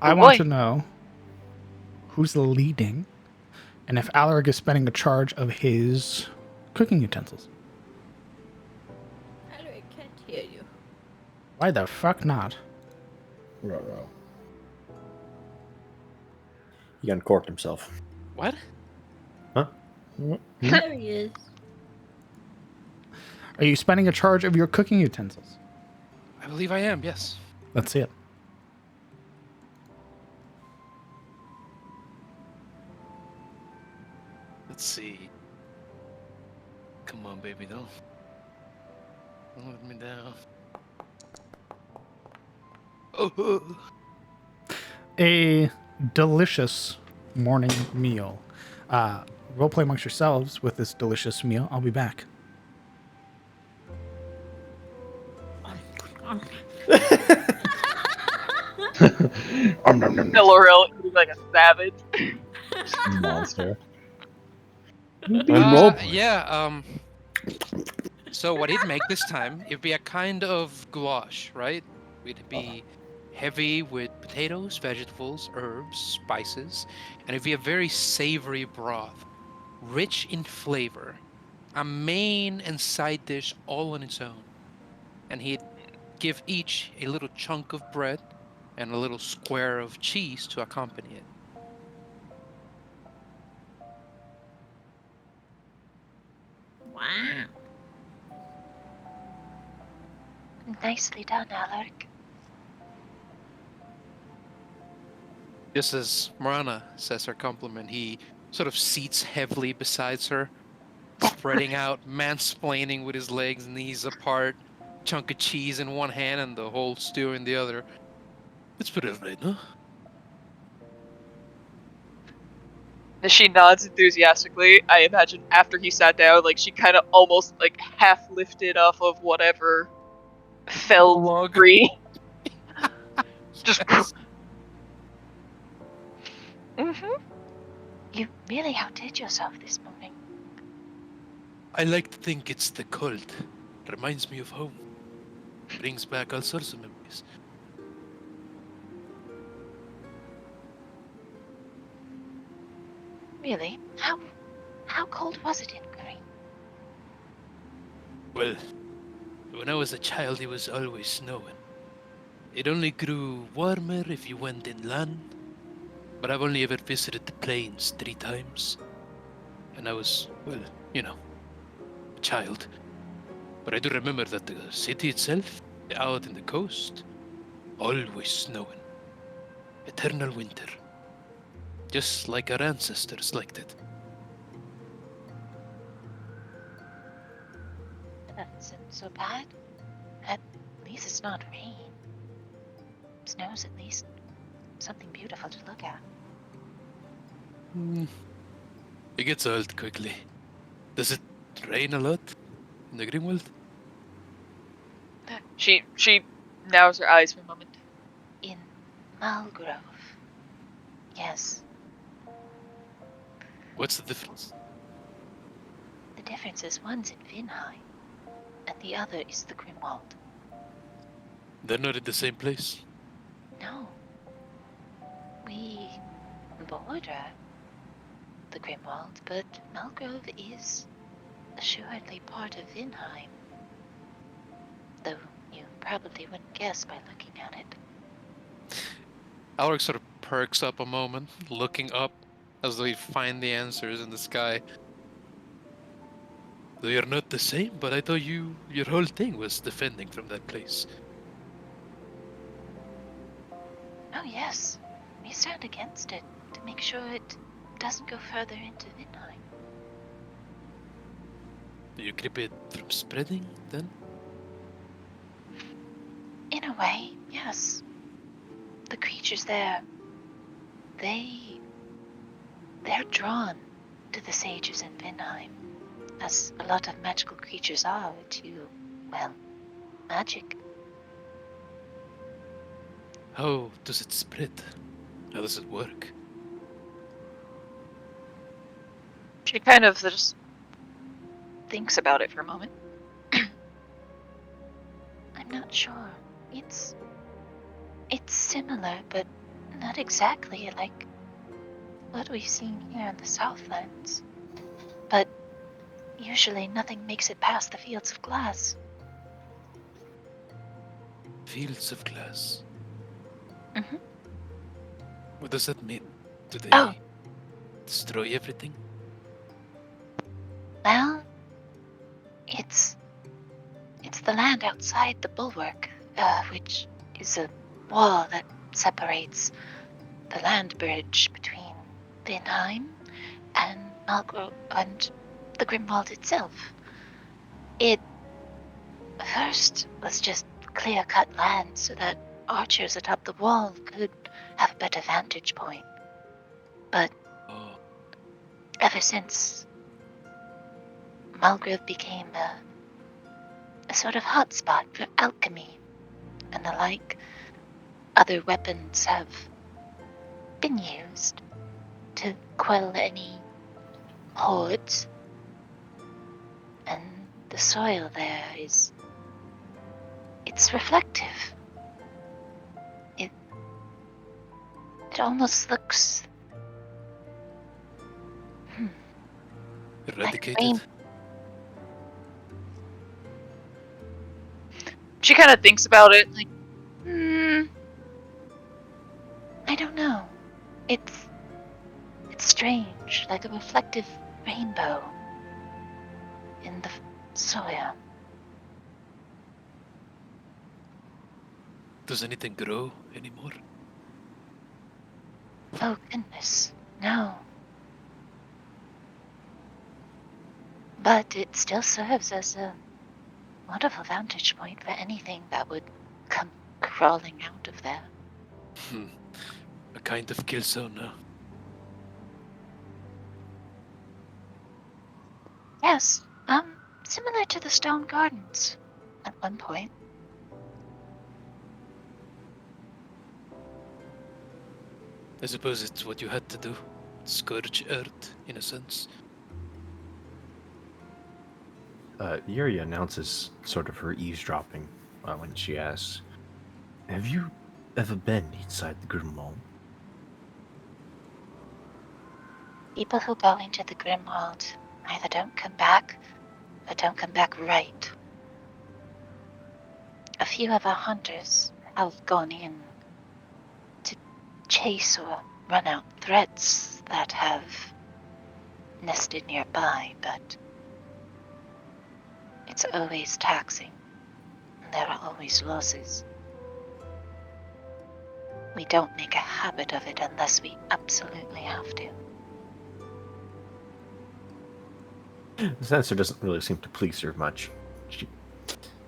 I want to know who's leading and if Alaric is spending a charge of his cooking utensils. Alaric can't hear you. Why the fuck not? Ruh-roh. He uncorked himself. What? Huh? There he is. Are you spending a charge of your cooking utensils? I believe I am, yes. Let's see it. Let's see. Come on, baby, don't let me down. Oh. A delicious morning meal. Roleplay amongst yourselves with this delicious meal. I'll be back. Laurel eating like a savage. Monster. So what he'd make this time, it'd be a kind of goulash, right? It'd be heavy with potatoes, vegetables, herbs, spices, and it'd be a very savory broth. rich in flavor, a main and side dish all on its own. And he'd give each a little chunk of bread and a little square of cheese to accompany it. Wow. Nicely done, Alaric. Just as Marana says her compliment, he sort of seats heavily beside her, spreading out, mansplaining with his legs, knees apart, chunk of cheese in one hand and the whole stew in the other. It's pretty right, no? She nods enthusiastically. I imagine after he sat down, like she kind of almost like half lifted off of whatever fell Log. free. Just. Yes. You really outdid yourself this morning. I like to think it's the cold. Reminds me of home. Brings back all sorts of memories. Really? How cold was it in Green? Well, when I was a child, it was always snowing. It only grew warmer if you went inland, but I've only ever visited the plains 3 times. And I was, well, you know, a child. But I do remember that the city itself, out in the coast, always snowing. Eternal winter. Just like our ancestors liked it. That isn't so bad. At least it's not rain. Snow's at least something beautiful to look at. It gets old quickly. Does it rain a lot in the Grimworld? She narrows her eyes for a moment. In Malgrove. Yes. What's the difference? The difference is one's in Vinheim, and the other is the Grimwald. They're not in the same place. No. We border the Grimwald, but Malgrove is assuredly part of Vinheim. Though you probably wouldn't guess by looking at it. Alric sort of perks up a moment, looking up as though he'd find the answers in the sky. They are not the same, but I thought your whole thing was defending from that place. Oh yes, we stand against it to make sure it doesn't go further into Vinheim. Do you keep it from spreading, then? In a way, yes. The creatures there, they're drawn to the sages in Vinheim, as a lot of magical creatures are to, well, magic. How does it spread? How does it work? She kind of just thinks about it for a moment. I'm not sure. It's similar, but not exactly like what we've seen here in the Southlands. But usually nothing makes it past the fields of glass. Fields of glass. Mm-hmm. What does that mean? Do they Oh. destroy everything? Well, it's the land outside the bulwark, which is a wall that separates the land bridge between Vinheim and Malgrove and the Grimwald itself. It first was just clear-cut land so that archers atop the wall could have a better vantage point. But ever since Malgrove became a sort of hotspot for alchemy and the like, other weapons have been used to quell any hordes. And the soil there it's reflective. It almost looks Eradicated. She kind of thinks about it, like, I don't know. It's strange, like a reflective rainbow in the soil. Does anything grow anymore? Oh goodness, no. But it still serves as a wonderful vantage point for anything that would come crawling out of there. A kind of kill zone now. Yes, similar to the stone gardens at one point. I suppose it's what you had to do. Scourge Earth, in a sense. Yuri announces sort of her eavesdropping when she asks, "Have you ever been inside the Grimwald?" People who go into the Grimwald either don't come back or don't come back right. A few of our hunters have gone in to chase or run out threats that have nested nearby, but it's always taxing, and there are always losses. We don't make a habit of it unless we absolutely have to. This answer doesn't really seem to please her much. She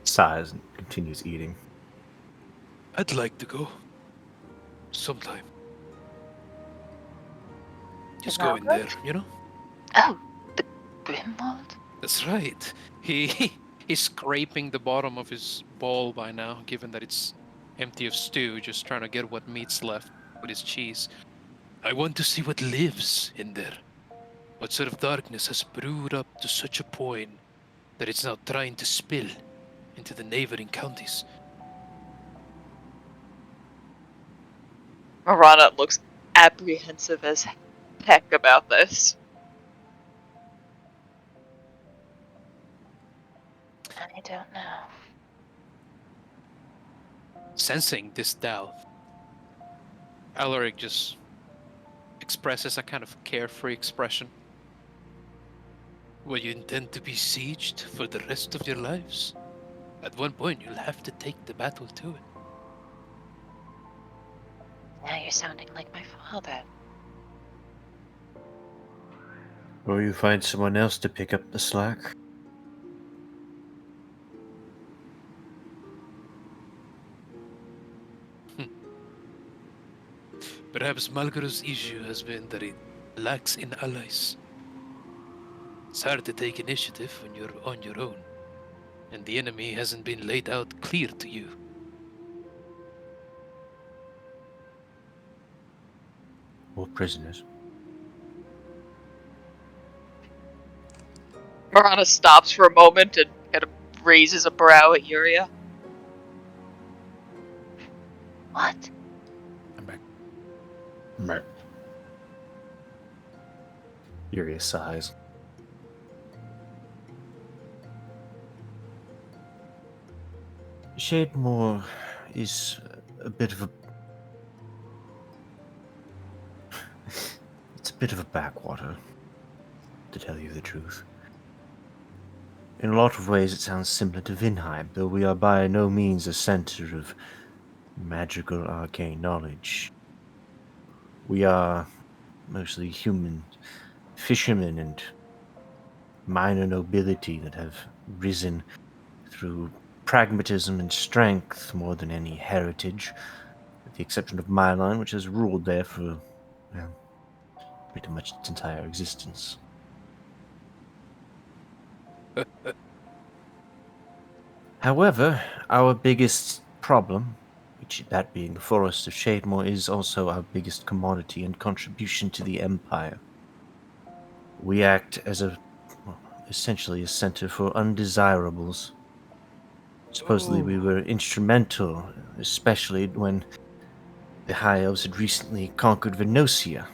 sighs and continues eating. I'd like to go. Sometime. Just go in there, you know? Oh, the Grimwald? That's right. He's scraping the bottom of his bowl by now, given that it's empty of stew, just trying to get what meat's left with his cheese. I want to see what lives in there. What sort of darkness has brewed up to such a point that it's now trying to spill into the neighboring counties. Marana looks apprehensive as heck about this. I don't know. Sensing this doubt, Alaric just expresses a kind of carefree expression. Will you intend to be sieged for the rest of your lives? At one point, you'll have to take the battle to it. Now you're sounding like my father. Or you find someone else to pick up the slack. Perhaps Malgaro's issue has been that it lacks in allies. It's hard to take initiative when you're on your own, and the enemy hasn't been laid out clear to you. Or prisoners. Marana stops for a moment and kind of raises a brow at Yuria. What? I'm back. Yuri sighs. Shademore is a bit of a... It's a bit of a backwater, to tell you the truth. In a lot of ways it sounds similar to Vinheim, though we are by no means a center of magical arcane knowledge. We are mostly human fishermen and minor nobility that have risen through pragmatism and strength more than any heritage, with the exception of my line, which has ruled there for, well, pretty much its entire existence. However, our biggest problem, which that being the forest of Shademore, is also our biggest commodity and contribution to the Empire. We act as essentially a center for undesirables. Supposedly we were instrumental, especially when the High Elves had recently conquered Venosia.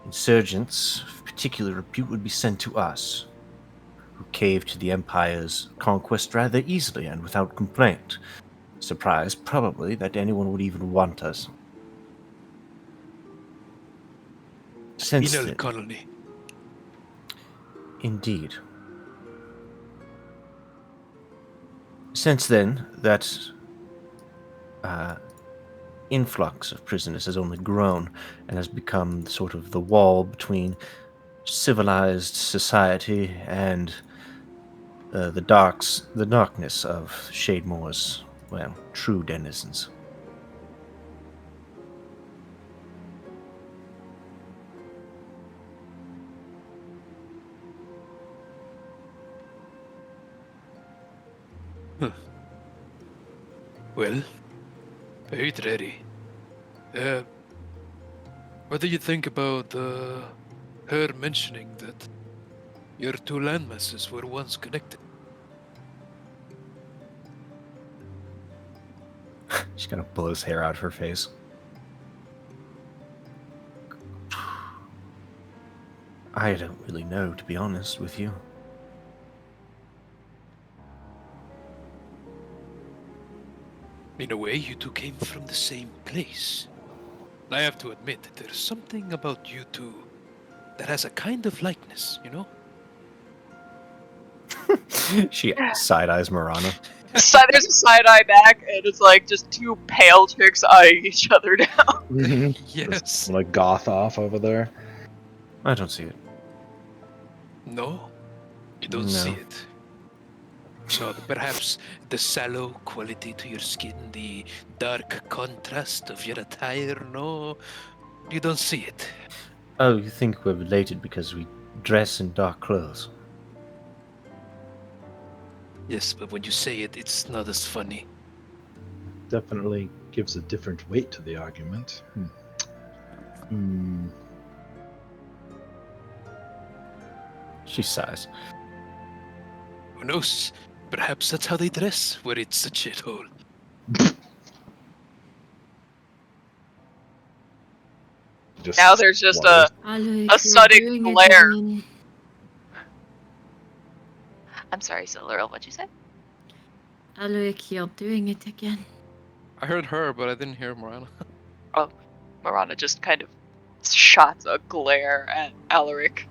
Insurgents of particular repute would be sent to us, who caved to the Empire's conquest rather easily and without complaint. Surprised, probably, that anyone would even want us. Since Penal then, colony. indeed. Since then, that influx of prisoners has only grown and has become sort of the wall between civilized society and the darkness of Shademoor's, well, true denizens. Well, are you ready? What do you think about her mentioning that your two landmasses were once connected? She's gonna blow his hair out of her face. I don't really know, to be honest with you. In a way, you two came from the same place. I have to admit that there's something about you two that has a kind of likeness, you know? She side-eyes Marana. There's a side eye back, and it's like just two pale chicks eyeing each other down. Yes. Like goth off over there. I don't see it. No? You don't No. see it. No, perhaps the sallow quality to your skin, the dark contrast of your attire, no? You don't see it. Oh, you think we're related because we dress in dark clothes? Yes, but when you say it, it's not as funny. Definitely gives a different weight to the argument. She sighs. Who knows? Perhaps that's how they dress, where it's a shithole. Just Now there's just wonders. Alec, A you're sudden doing it glare. again. I'm sorry, Siluriel, what'd you say? Alec, you're doing it again. I heard her, but I didn't hear Morana. Marana just kind of shots a glare at Alaric.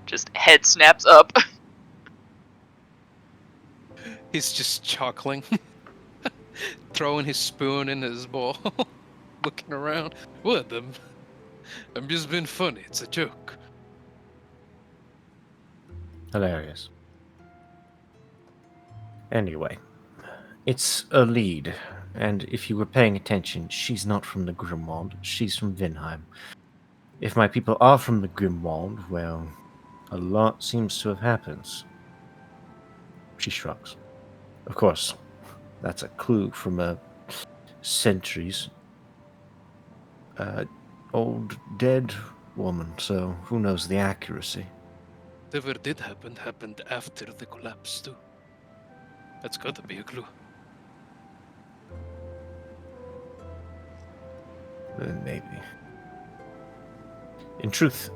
Just head snaps up. He's just chuckling, throwing his spoon in his bowl, looking around. What them? I'm just being funny. It's a joke. Hilarious. Anyway, it's a lead, and if you were paying attention, she's not from the Grimwald, she's from Vinheim. If my people are from the Grimwald, well, a lot seems to have happened. She shrugs. Of course, that's a clue from a centuries old dead woman, so who knows the accuracy. Whatever did happen happened after the collapse, too. That's gotta be a clue. Maybe. In truth,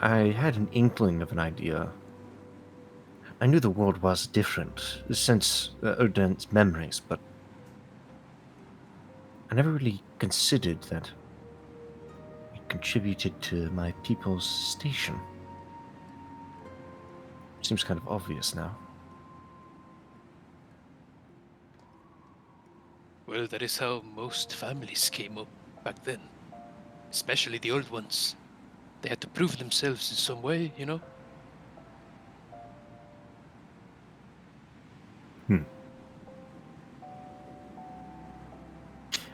I had an inkling of an idea. I knew the world was different since Odin's memories, but I never really considered that it contributed to my people's station. Seems kind of obvious now. Well, that is how most families came up back then. Especially the old ones. They had to prove themselves in some way, you know?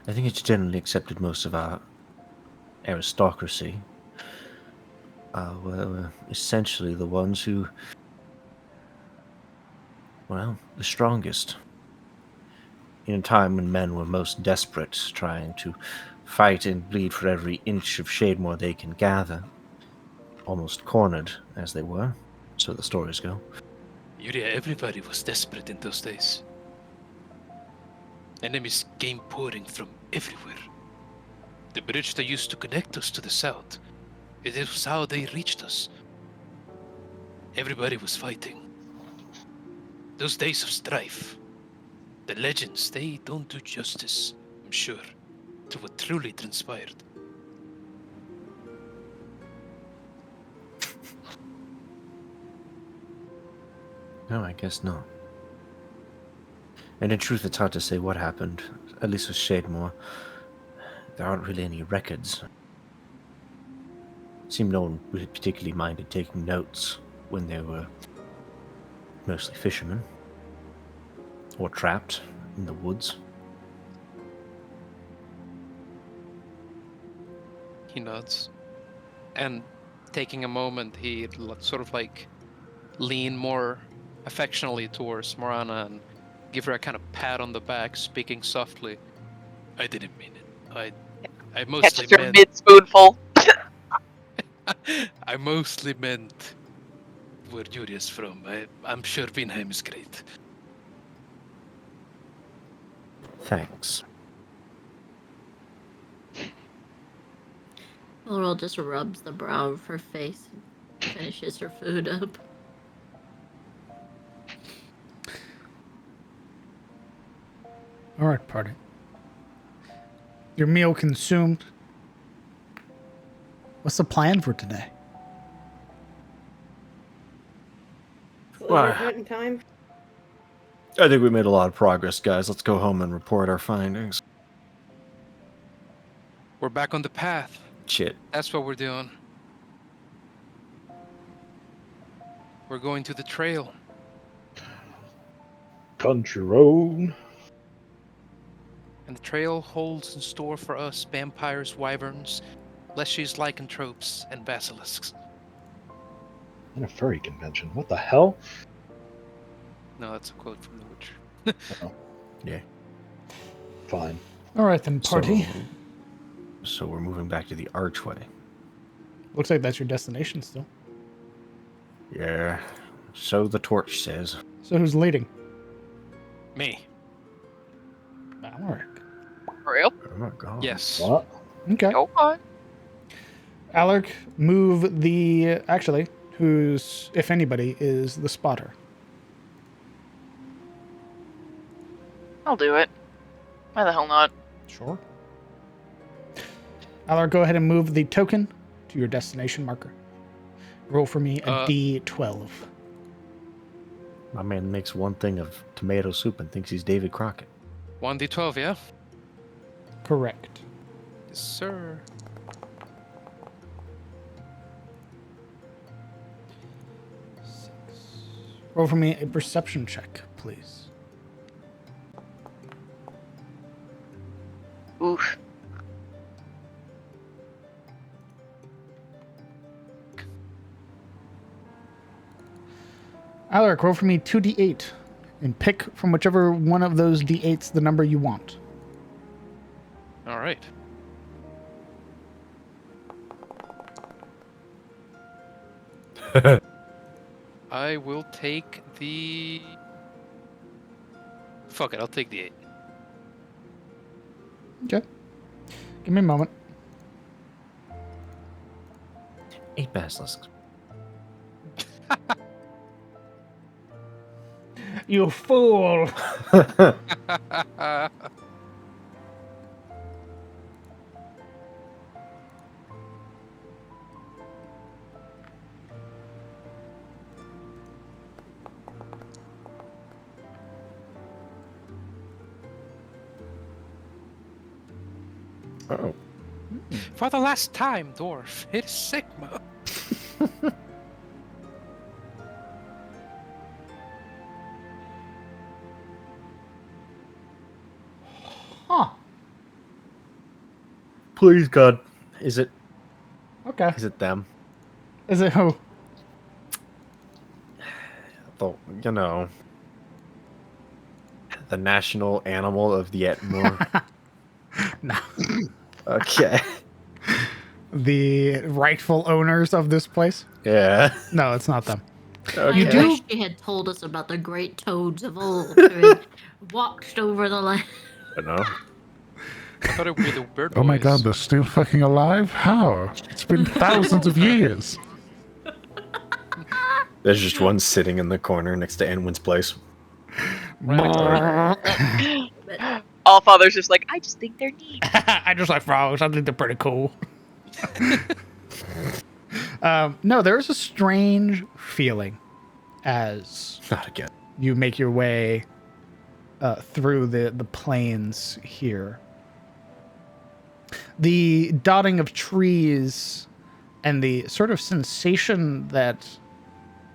I think it's generally accepted most of our aristocracy were essentially the ones who, well, the strongest. In a time when men were most desperate, trying to fight and bleed for every inch of Shademore they can gather. Almost cornered, as they were, so the stories go. Yuria, everybody was desperate in those days. Enemies came pouring from everywhere. The bridge that used to connect us to the south It is how they reached us. Everybody was fighting. Those days of strife. The legends, they don't do justice, I'm sure, to what truly transpired. No, I guess not. And in truth, it's hard to say what happened, at least with Shademore. There aren't really any records. It seemed no one really particularly minded taking notes when they were mostly fishermen. Or trapped in the woods. He nods. And taking a moment, he sort of like lean more affectionately towards Morana and give her a kind of pat on the back, speaking softly. I didn't mean it. I mostly Catches her meant... mid-spoonful. I mostly meant where Julia's from. I'm sure Vinheim is great. Thanks. Laurel just rubs the brow of her face and finishes her food up. All right, party. Your meal consumed. What's the plan for today? Why? Hunting time. I think we made a lot of progress, guys. Let's go home and report our findings. We're back on the path. Shit. That's what we're doing. We're going to the trail. Country road. And the trail holds in store for us vampires, wyverns, leshies, lycanthropes, and basilisks. And a furry convention. What the hell? No, that's a quote from The Witcher. Oh, Yeah. fine. All right, then, party. So we're moving back to the archway. Looks like that's your destination still. Yeah. So the torch says. So who's leading? Me. Alaric. For real? Oh my god. Yes. What? Okay. Go on. Alaric, move the... Actually, who's, if anybody, is the spotter? I'll do it. Why the hell not? Sure. Alaric, go ahead and move the token to your destination marker. Roll for me a D12. My man makes one thing of tomato soup and thinks he's David Crockett. 1d12, yeah? Correct. Yes, sir. Roll for me a perception check, please. Oof. Alaric, roll for me 2d8 and pick from whichever one of those d8s the number you want. All right. I will take the... Fuck it, I'll take the 8. Okay. Give me a moment. 8 basilisks. You fool! Oh. For the last time, dwarf, it's Sigma. Huh. Please, God. Is it Okay. them? Is it who? The, you know, the national animal of the Etmore. No. Okay. The rightful owners of this place? Yeah. No, it's not them. Okay. You I do? wish she had told us about the great toads of old who had walked over the land. I know. I thought it would be the bird Oh my god, boys. they're still fucking alive? How? It's been thousands of years. There's just one sitting in the corner next to Anwin's place. All Father's just like, I just think they're neat. I just like frogs. I think they're pretty cool. No, there's a strange feeling as Not again. you make your way through the plains here. The dotting of trees and the sort of sensation that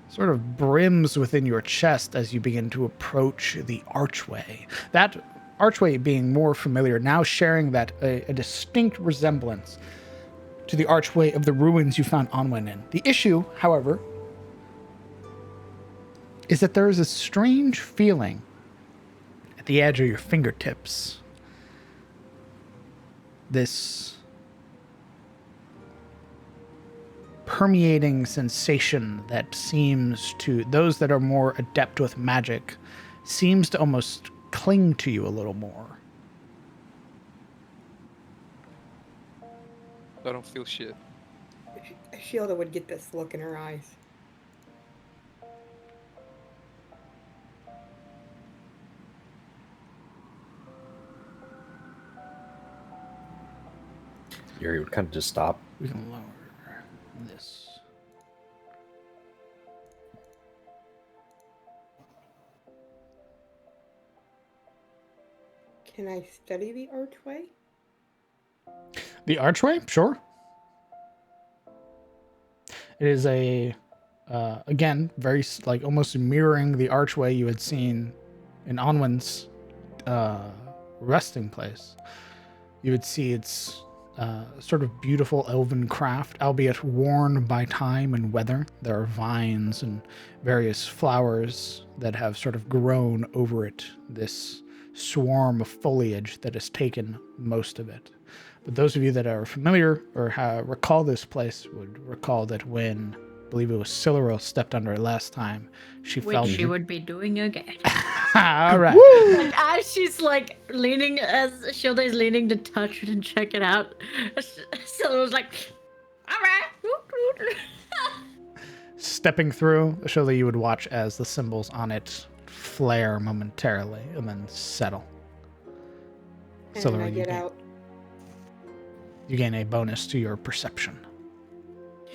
sort of brims within your chest as you begin to approach the archway. That archway being more familiar, now sharing that a distinct resemblance to the archway of the ruins you found Onwen in. The issue, however, is that there is a strange feeling at the edge of your fingertips. This permeating sensation that seems to those that are more adept with magic seems to almost cling to you a little more. I don't feel shit. Shielda would get this look in her eyes. Yuri would kind of just stop. We can lower this. Can I study the archway? The archway? Sure. It is a, again, very, like, almost mirroring the archway you had seen in Onwen's resting place. You would see its sort of beautiful elven craft, albeit worn by time and weather. There are vines and various flowers that have sort of grown over it, this swarm of foliage that has taken most of it. But those of you that are familiar or recall this place would recall that when, I believe it was Silleril stepped under it last time, she Which felt... she would be doing again. All right. And as she's like leaning, as Shilda is leaning to touch it and check it out, Scylla was like, all right. Stepping through, surely you would watch as the symbols on it flare momentarily and then settle. And Silleril, I you get gain- out. You gain a bonus to your perception.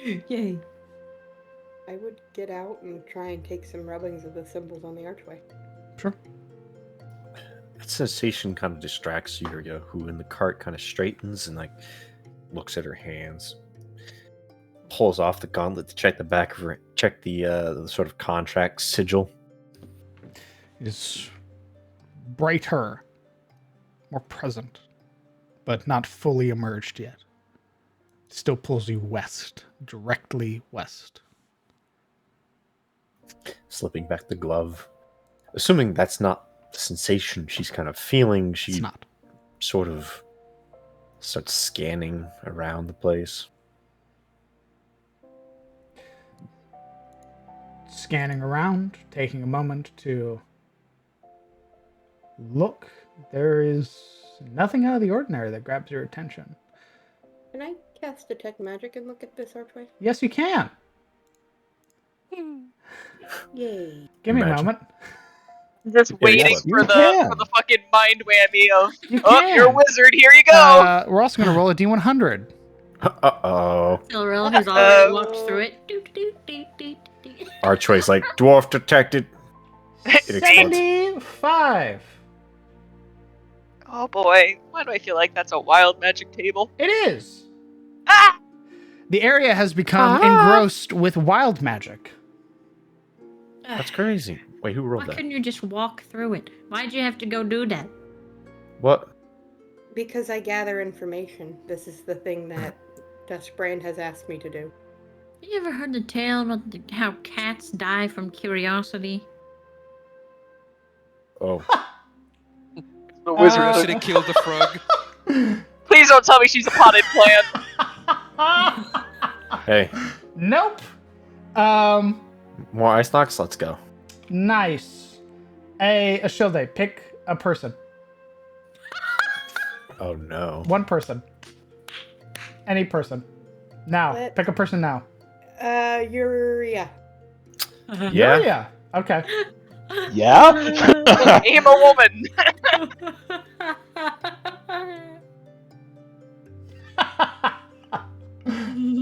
Yay. I would get out and try and take some rubbings of the symbols on the archway. Sure. That sensation kind of distracts Yuria, who in the cart kind of straightens and like looks at her hands, pulls off the gauntlet to check the back of her, check the sort of contract sigil. It is brighter, more present, but not fully emerged yet. It still pulls you west, directly west. Slipping back the glove. Assuming that's not the sensation she's kind of feeling, It's she not. sort of starts scanning around the place. Scanning around, taking a moment to look. There is nothing out of the ordinary that grabs your attention. Can I cast Detect Magic and look at this archway? Yes, you can. Yay. Give me a Imagine. moment. Just Yeah, waiting yes, for you the can. for the fucking mind whammy of, You oh, can. you're a wizard, here you go! We're also going to roll a D100. Uh-oh. Silril, who's already walked through it. Doot, doot, doot, doot, doot. Archway's like, dwarf detected. It explodes. 75. Oh boy, why do I feel like that's a wild magic table? It is. Ah! The area has become engrossed with wild magic. That's crazy. Wait, who Why rolled that? couldn't you just walk through it? Why'd you have to go do that? What? Because I gather information. This is the thing that Dustbrand has asked me to do. You ever heard the tale about how cats die from curiosity? Oh. The wizard. I should have killed the frog. Please don't tell me she's a potted plant. Hey, Nope. more ice knocks? Let's go. Nice. Ashilde, pick a person. Oh no. One person. Any person. Now. What? Pick a person now. Yuria. Yeah. Yuria. Okay. Yeah? Aim a woman.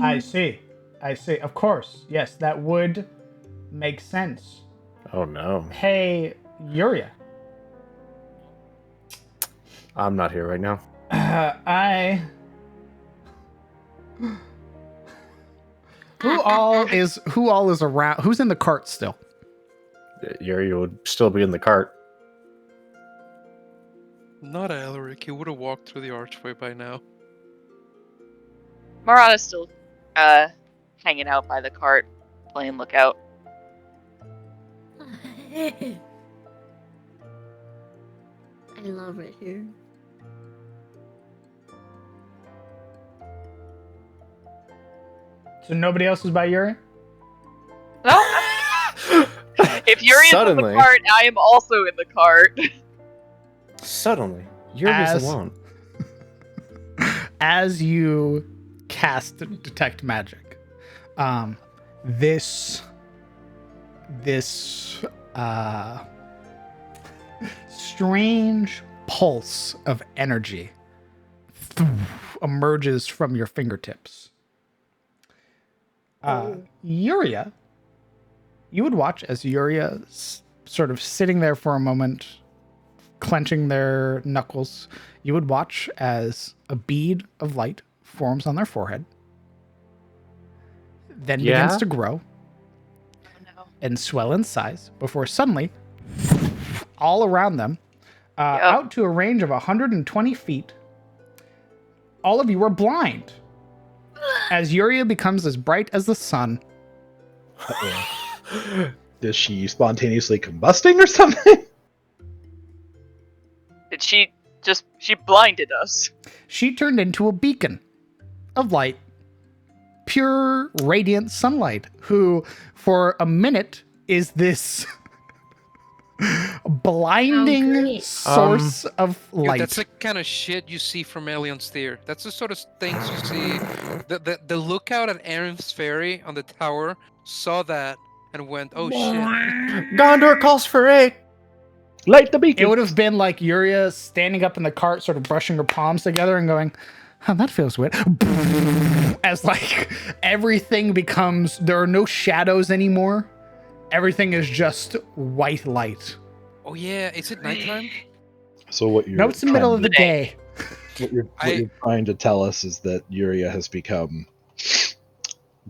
I see. Of course. Yes, that would make sense. Oh no. Hey, Yuria. I'm not here right now. Who all is around? Who's in the cart still? Yuri would still be in the cart. Not Alaric. He would have walked through the archway by now. Marana's still hanging out by the cart, playing lookout. I love it here. So nobody else is by Yuri? No. If Yuri's in Suddenly. the cart, I am also in the cart. Suddenly, Yuri As- is alone. As you cast detect magic, this strange pulse of energy emerges from your fingertips. Yuria, you would watch as Yuria sort of sitting there for a moment, clenching their knuckles. You would watch as a bead of light forms on their forehead, then begins to grow Oh no. and swell in size before suddenly, all around them, out to a range of 120 feet, all of you are blind. As Yuria becomes as bright as the sun. Is she spontaneously combusting or something? Did she blinded us? She turned into a beacon of light, pure radiant sunlight, who for a minute is this blinding great. source of Dude, light. that's the kind of shit you see from Alien Steer. That's the sort of things you see. The lookout at Aaron's Ferry on the tower saw that and went, oh shit. Gondor calls for aid. Light the beacon. It would have been like Yuria standing up in the cart, sort of brushing her palms together and going, oh, that feels weird. As like everything becomes, there are no shadows anymore. Everything is just white light. Oh yeah, is it nighttime? So what you're No, it's the middle of the day. what you're trying to tell us is that Yuria has become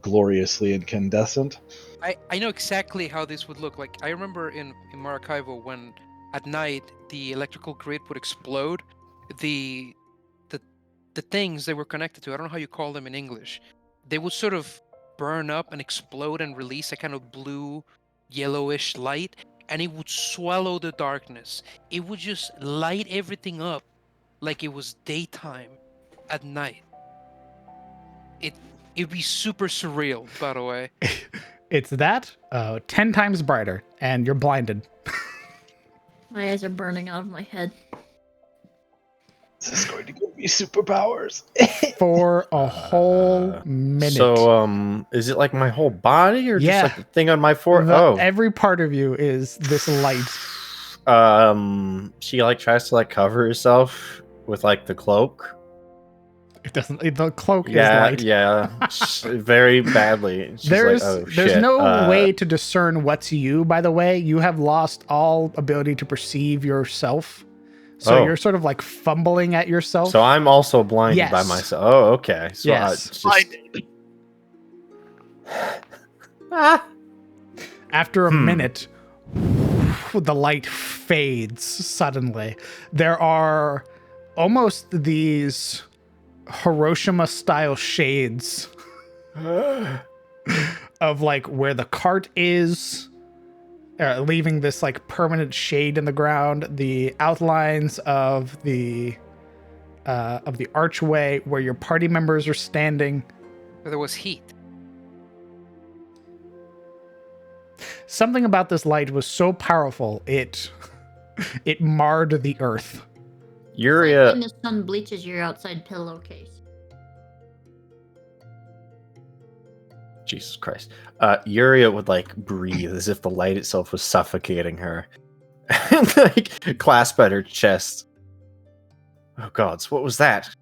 gloriously incandescent. I know exactly how this would look like. I remember in Maracaibo when at night the electrical grid would explode. The things they were connected to, I don't know how you call them in English, they would sort of burn up and explode and release a kind of blue, yellowish light, and it would swallow the darkness. It would just light everything up like it was daytime at night. It'd be super surreal, by the way. It's that 10 times brighter, and you're blinded. My eyes are burning out of my head. This is going to give me superpowers. For a whole minute. So, is it like my whole body or Yeah. just like the thing on my forehead? Every part of you is this light. She like tries to like cover herself with like the cloak. It doesn't. The cloak is Yeah, light. yeah, very badly. She's There's like, oh, there's shit. no way to discern what's you. By the way, you have lost all ability to perceive yourself. So Oh. you're sort of like fumbling at yourself. So I'm also blinded by Yes. myself. Oh, okay. So Yes. it's just... Blinded. After a minute, the light fades suddenly. There are almost these Hiroshima-style shades of like where the cart is, leaving this like permanent shade in the ground. The outlines of the archway where your party members are standing. There was heat. Something about this light was so powerful, it marred the earth. Yuria. Like when the sun bleaches your outside pillowcase. Jesus Christ. Yuria would like breathe as if the light itself was suffocating her. And like clasp at her chest. Oh gods, what was that?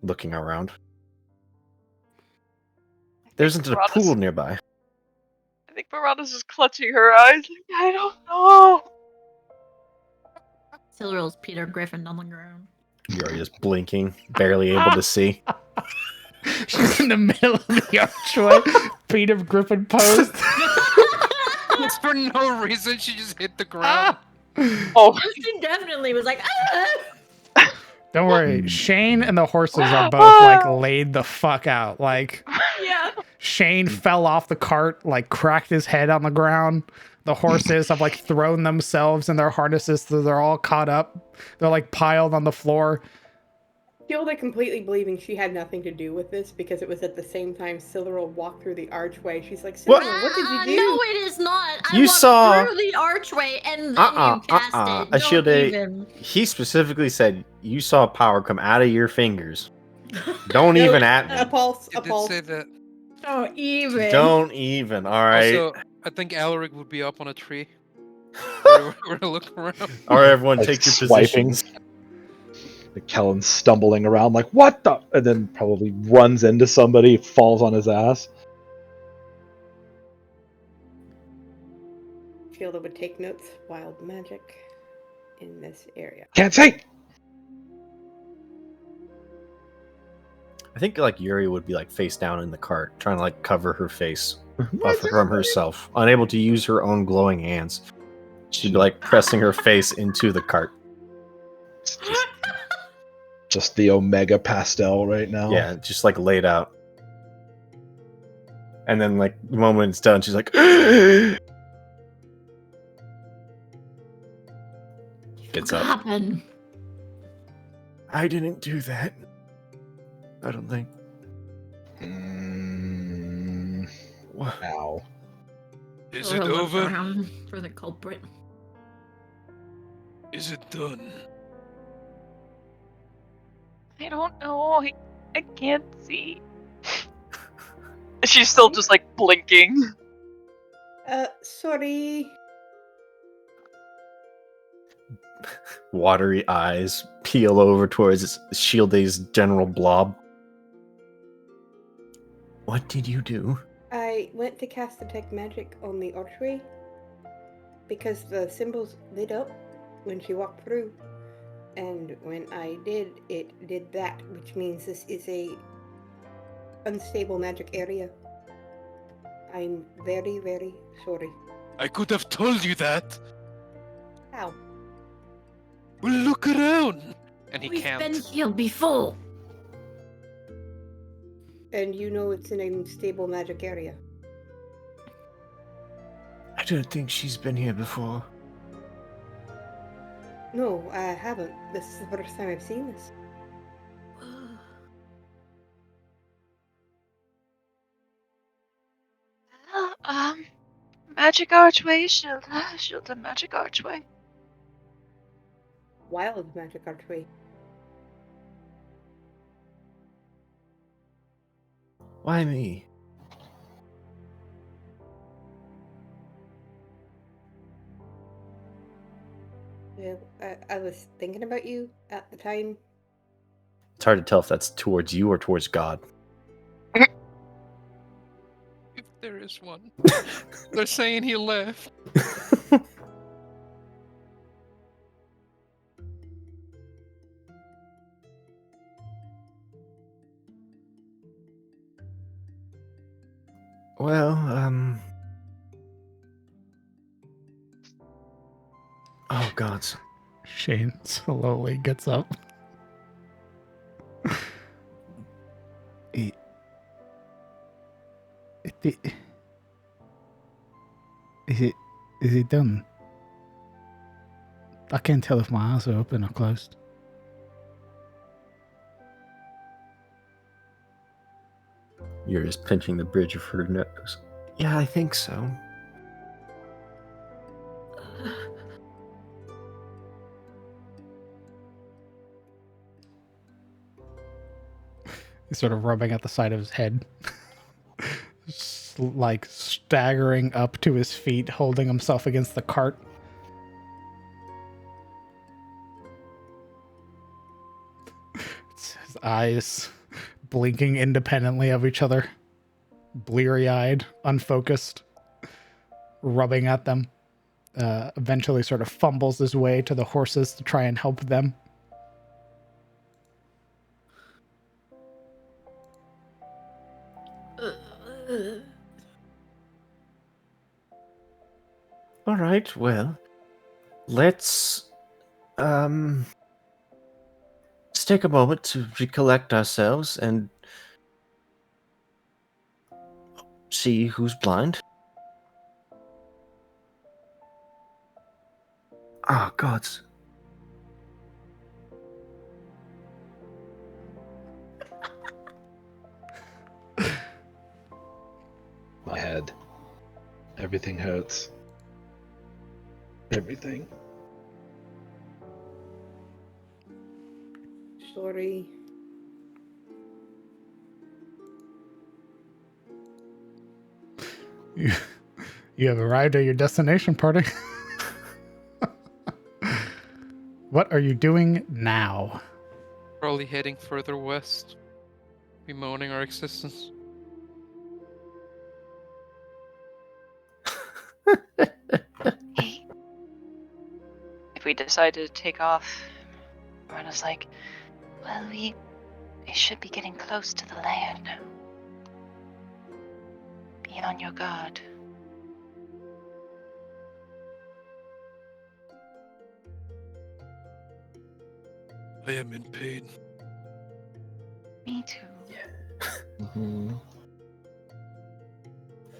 Looking around. There isn't a pool nearby. I think Mirana's just clutching her eyes. Like, I don't know. Silrill's Peter Griffin on the ground. Yuria's blinking, barely able to see. She's in the middle of the archway. Peter Griffin pose. It's for no reason. She just hit the ground. Oh, She definitely was like, Don't worry. Shane and the horses are both like laid the fuck out. Like, yeah. Shane fell off the cart, like cracked his head on the ground. The horses have like thrown themselves in their harnesses, so they're all caught up. They're like piled on the floor. Gilda completely believing she had nothing to do with this because it was at the same time Siluriel walked through the archway. She's like, Siluriel, what did you do? No, it is not. I You walked saw- through the archway and then you cast it. Don't Ashilde, even. he specifically said you saw power come out of your fingers. Don't even at A me. pulse, It a did pulse. say that. Don't even. Don't even. All right. Also, I think Alaric would be up on a tree. We're gonna look around. All right, everyone, Like take your swiping. positions. Kellen stumbling around like, what the? And then probably runs into somebody, falls on his ass. Gilda would take notes. Wild magic in this area. Can't say! I think like Yuri would be like face down in the cart, trying to like cover her face from herself, unable to use her own glowing hands. She'd be like pressing her face into the cart. Just the Omega Pastel right now. Yeah, just like laid out. And then like the moment it's done, she's like gets What up. happened? I didn't do that. I don't think. Wow. Is it Silril looks over? around for the culprit. Is it done? I don't know. I can't see. She's still just like blinking. Sorry. Watery eyes peel over towards Shielday's general blob. What did you do? I went to cast Detect Magic on the archway because the symbols lit up when she walked through. And when I did, it did that, which means this is a unstable magic area. I'm very, very sorry. I could have told you that. How? Well, look around. And he We've can't. been here before. And you know it's an unstable magic area. I don't think she's been here before. No, I haven't. This is the first time I've seen this. Magic archway, shield, magic archway. Wild magic archway. Why me? Well, I was thinking about you at the time. It's hard to tell if that's towards you or towards God. If there is one. They're saying he left. Well, oh gods. Shane slowly gets up. Is it done? I can't tell if my eyes are open or closed. You're just pinching the bridge of her nose. Yeah, I think so. He's sort of rubbing at the side of his head. Like staggering up to his feet, holding himself against the cart. His eyes blinking independently of each other. Bleary-eyed, unfocused. Rubbing at them. Eventually sort of fumbles his way to the horses to try and help them. All right, well, let's take a moment to recollect ourselves and see who's blind. Ah, gods. My head. Everything hurts. Everything. Sorry. You have arrived at your destination, party. What are you doing now? Probably heading further west, bemoaning our existence. Hey. If we decided to take off, Morana's like, well, we should be getting close to the lair now. Be on your guard. I am in pain. Me too. Mm-hmm.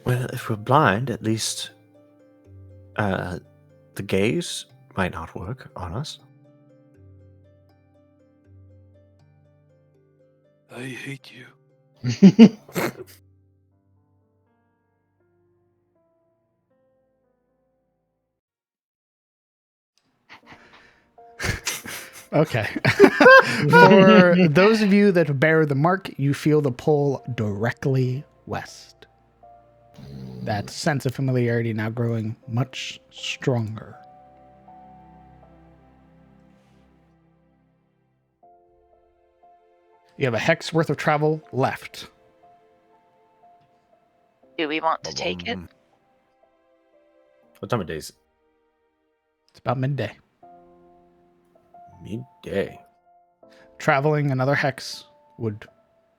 Well, if we're blind, at least the gaze might not work on us. I hate you. Okay. For those of you that bear the mark, you feel the pull directly west. That sense of familiarity now growing much stronger. You have a hex worth of travel left. Do we want to take it? What time of day is it? It's about midday. Midday. Traveling another hex would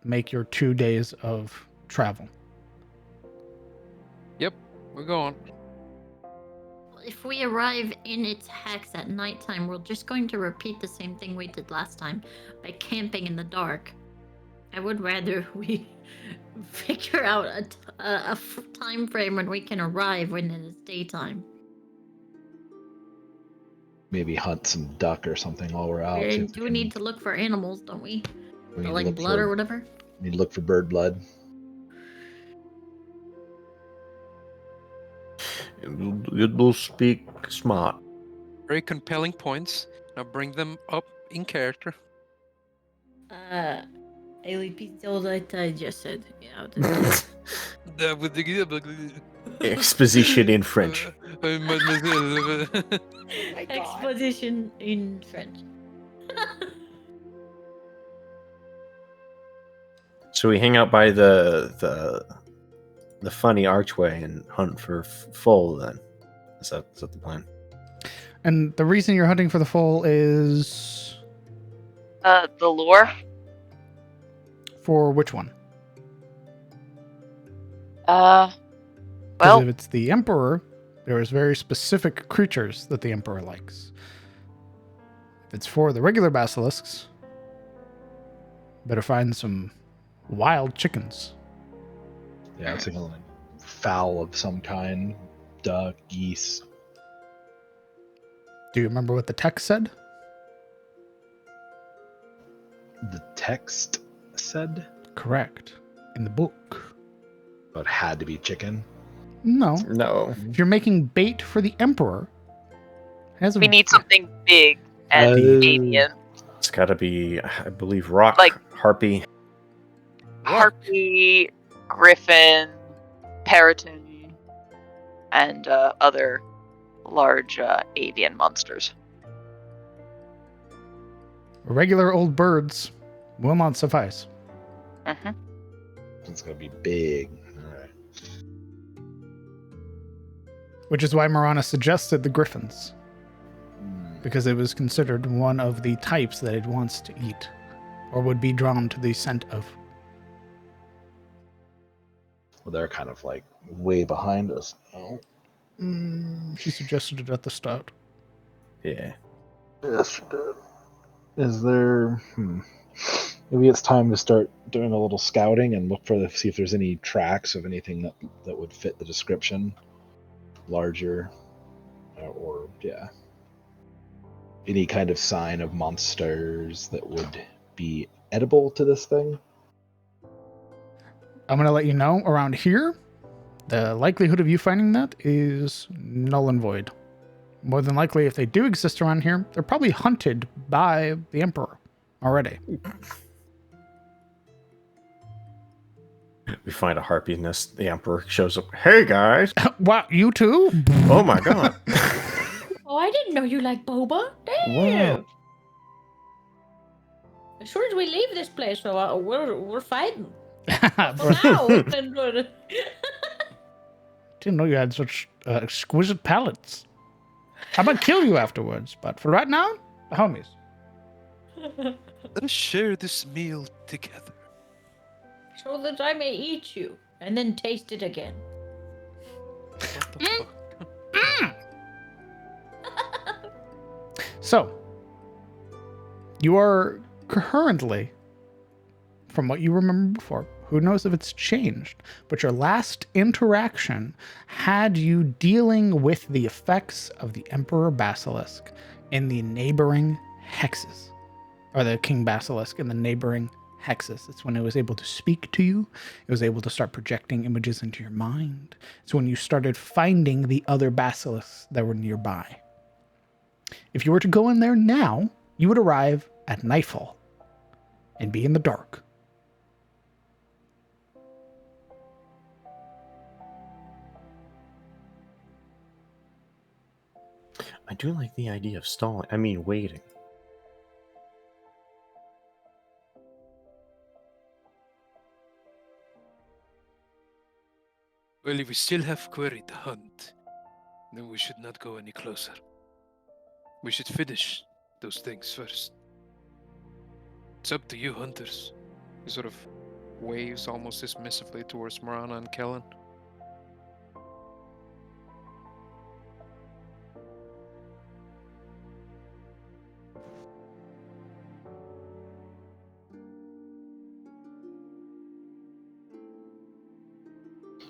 make your 2 days of travel. Yep, we're going. If we arrive in its hex at nighttime, we're just going to repeat the same thing we did last time by camping in the dark. I would rather we figure out a time frame when we can arrive when it is daytime. Maybe hunt some duck or something while we're out. We do need to look for animals, don't we? We need Or to like look blood for- or whatever. Need to look for bird blood. It will speak smart. Very compelling points. Now bring them up in character. Repeat all that I just said. Yeah. Exposition in French. Exposition in French. So we hang out by the funny archway and hunt for foal. Then is that the plan? And the reason you're hunting for the foal is The lore? for which one? Well, Because if it's the Emperor, there is very specific creatures that the Emperor likes. If it's for the regular basilisks, better find some wild chickens. Yeah, it's like a fowl of some kind. Duck, geese. Do you remember what the text said? The text said, Correct. In the book. but had to be chicken. No. No. If you're making bait for the Emperor, we need something big and Uh, alien. It's got to be, I believe, rock, Like- harpy. harpy, griffin, periton, and other large avian monsters. Regular old birds will not suffice. Mm-hmm. It's gonna be big. All right. Which is why Marana suggested the griffins, Hmm. because it was considered one of the types that it wants to eat, or would be drawn to the scent of. Well, they're kind of like way behind us. Oh, She suggested it at the start. Yeah. yes, she did. Is there? Maybe it's time to start doing a little scouting and look for see if there's any tracks of anything that would fit the description, larger, or yeah, any kind of sign of monsters that would be edible to this thing. I'm going to let you know around here, the likelihood of you finding that is null and void. More than likely, if they do exist around here, they're probably hunted by the Emperor already. We find a harpy nest. The Emperor shows up. Hey, guys. What, you too? Oh, my God. Oh, I didn't know you like boba. Damn. Wow. As soon as we leave this place, so we're fighting. For For now, we've been good. Didn't know you had such exquisite palates. I might kill you afterwards, but for right now, the homies. Let us share this meal together. So that I may eat you and then taste it again. What the fuck? So, you are currently, from what you remember before, who knows if it's changed, but your last interaction had you dealing with the effects of the Emperor Basilisk in the neighboring hexes, or the King Basilisk in the neighboring hexes. It's when it was able to speak to you. It was able to start projecting images into your mind. It's when you started finding the other basilisks that were nearby. If you were to go in there now, you would arrive at nightfall and be in the dark. I do like the idea of waiting. Well, if we still have quarry to hunt, then we should not go any closer. We should finish those things first. It's up to you, hunters. He sort of waves almost dismissively towards Marana and Kellen.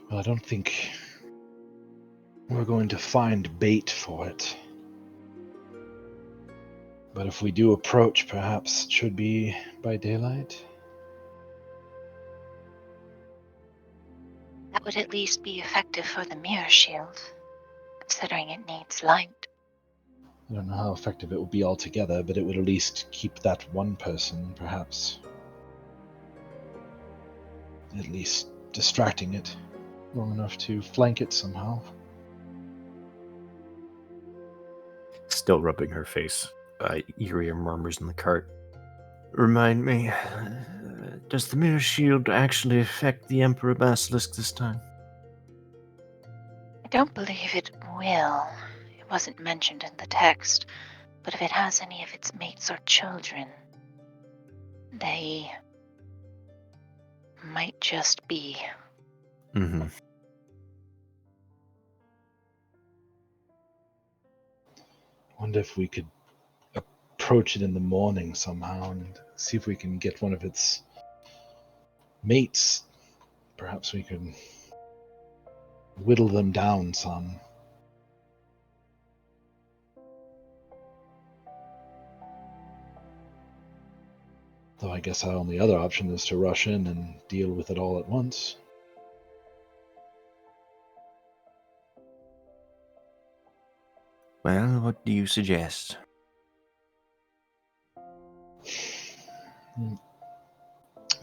Well, I don't think we're going to find bait for it. But if we do approach, perhaps it should be by daylight. That would at least be effective for the mirror shield, considering it needs light. I don't know how effective it would be altogether, but it would at least keep that one person, perhaps, at least distracting it long enough to flank it somehow. Still rubbing her face. Eerie murmurs in the cart. Remind me, does the mirror shield actually affect the Emperor Basilisk this time? I don't believe it will. It wasn't mentioned in the text, but if it has any of its mates or children, they might just be. Mm-hmm. Wonder if we could approach it in the morning somehow and see if we can get one of its mates. Perhaps we could whittle them down some. Though I guess our only other option is to rush in and deal with it all at once. Well, what do you suggest?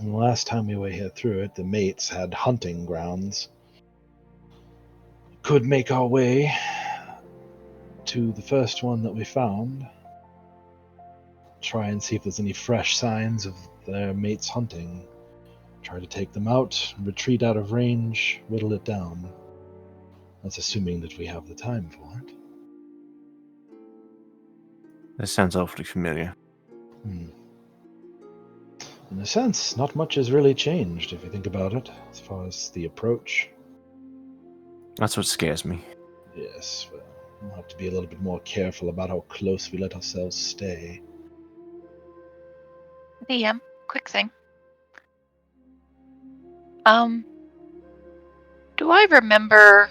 The last time we were here through it, the mates had hunting grounds. Could make our way to the first one that we found. Try and see if there's any fresh signs of their mates hunting. Try to take them out, retreat out of range, whittle it down. That's assuming that we have the time for it. That sounds awfully familiar. In a sense, not much has really changed if you think about it, as far as the approach. That's what scares me. Yes, well, we'll have to be a little bit more careful about how close we let ourselves stay. DM, quick thing. Do I remember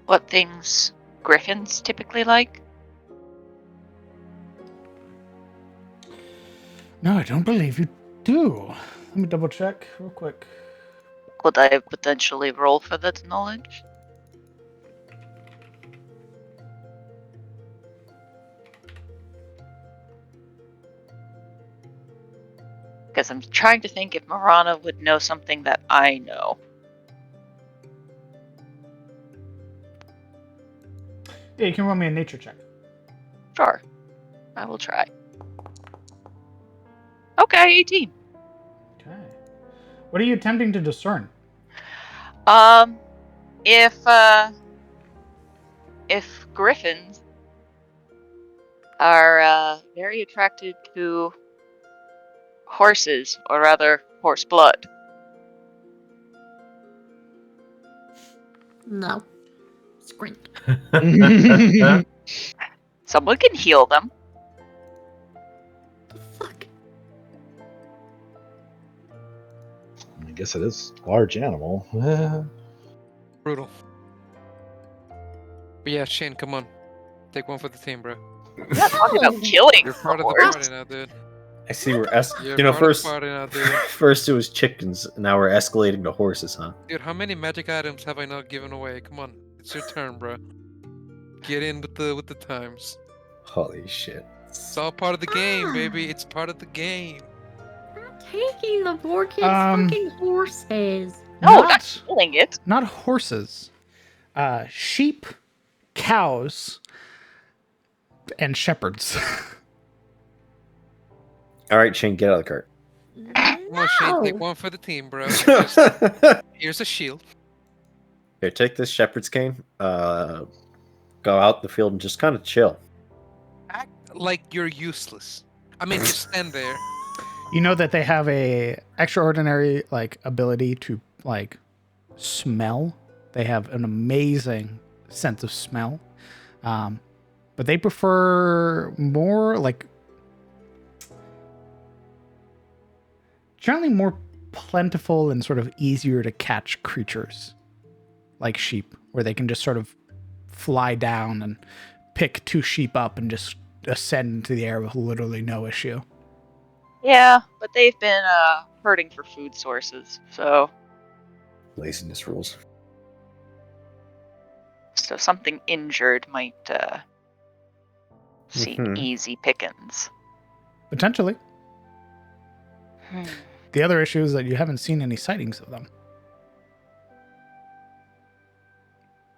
what things griffins typically like? No, I don't believe you do. Let me double check real quick. Could I potentially roll for that knowledge? Because I'm trying to think if Marana would know something that I know. Yeah, you can roll me a nature check. Sure. I will try. Okay, 18. Okay. What are you attempting to discern? If griffins are very attracted to horses, or rather, horse blood. No. Squint. Someone can heal them. The fuck? I guess it is a large animal. Brutal. But yeah, Shane, come on. Take one for the team, bro. I'm not talking about killing You're the part of the horse. party now, dude. I see we're You're you know, part of first the party now, dude. first it was chickens, now we're escalating to horses, huh? Dude, how many magic items have I not given away? Come on, it's your turn, bro. Get in with the times. Holy shit. It's all part of the game, baby. It's part of the game. I'm taking the poor kid's Um, fucking horses. No, not killing it. Not horses. Sheep, cows, and shepherds. Alright, Shane, get out of the cart. Come on, Shane, take No. one for the team, bro. Here's a shield. Here, take this shepherd's cane. Go out the field and just kind of chill. Act like you're useless. I mean, just stand there. You know that they have a extraordinary ability to smell. They have an amazing sense of smell, but they prefer more generally more plentiful and sort of easier to catch creatures, like sheep, where they can just sort of fly down and pick 2 sheep up and just ascend into the air with literally no issue. Yeah, but they've been hurting for food sources, so Laziness rules. something injured might seem Mhm. easy pickings. Potentially. The other issue is that you haven't seen any sightings of them.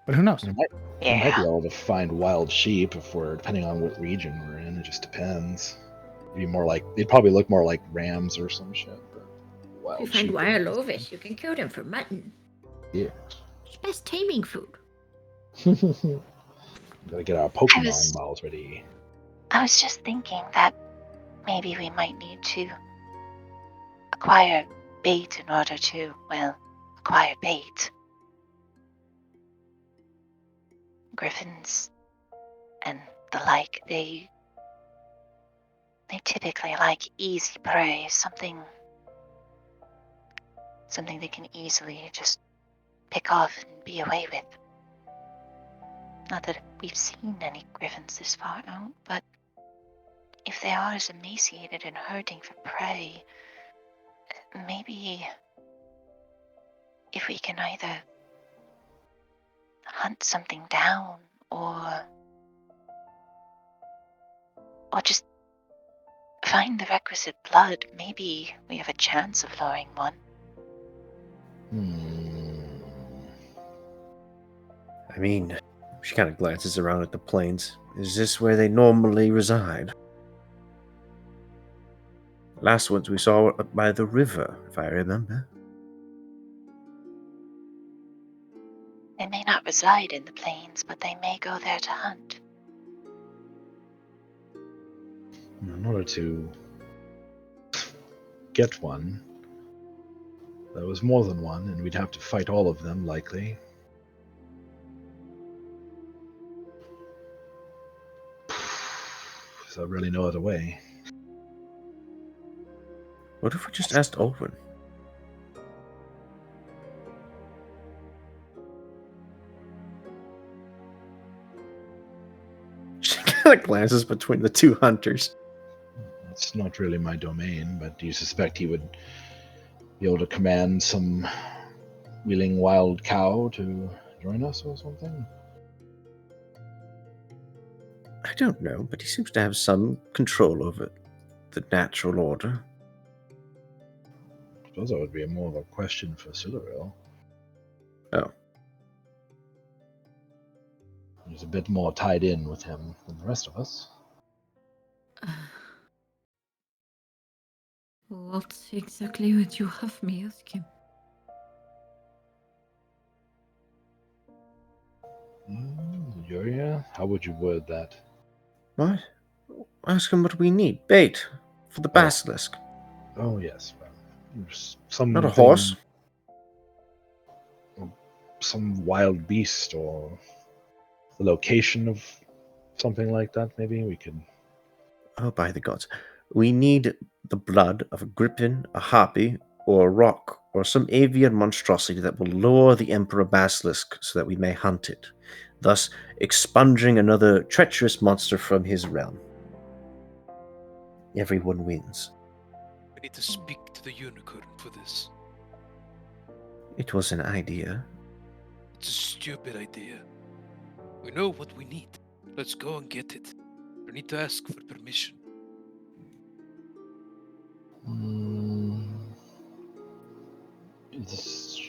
But who knows? We might be able to find wild sheep if we're, depending on what region we're in. It just depends. They'd probably look more like rams or some shit. But wild If you find sheep. wild ovis, you can kill them for mutton. Yeah. It's best taming food. Gotta get our Pokemon balls ready. I was just thinking that maybe we might need to acquire bait in order to, acquire bait. Griffins and the like, they typically like easy prey, something they can easily just pick off and be away with. Not that we've seen any griffins this far out, but if they are as emaciated and hurting for prey, maybe if we can either hunt something down or just find the requisite blood, maybe we have a chance of luring one. I mean, she kind of glances around at the plains. Is this where they normally reside? Last ones we saw were up by the river, if I remember. They may not reside in the plains, but they may go there to hunt. In order to get one, there was more than one, and we'd have to fight all of them, likely. So really no other way. What if we just asked Olwen? She kind of glances between the two hunters. It's not really my domain, but do you suspect he would be able to command some wheeling wild cow to join us or something? I don't know, but he seems to have some control over the natural order. I suppose that would be more of a question for Siluril. Oh. He's a bit more tied in with him than the rest of us. What exactly would you have me ask him? Yuria, how would you word that? What? Ask him what we need. Bait. For the basilisk. Oh, yes. Well, some Not a horse. Some wild beast or the location of something like that, maybe we could. Oh, by the gods. We need the blood of a griffin, a harpy, or a rock, or some avian monstrosity that will lure the Emperor Basilisk so that we may hunt it, thus expunging another treacherous monster from his realm. Everyone wins. We need to speak to the unicorn for this. It was an idea. It's a stupid idea. We know what we need. Let's go and get it. We need to ask for permission.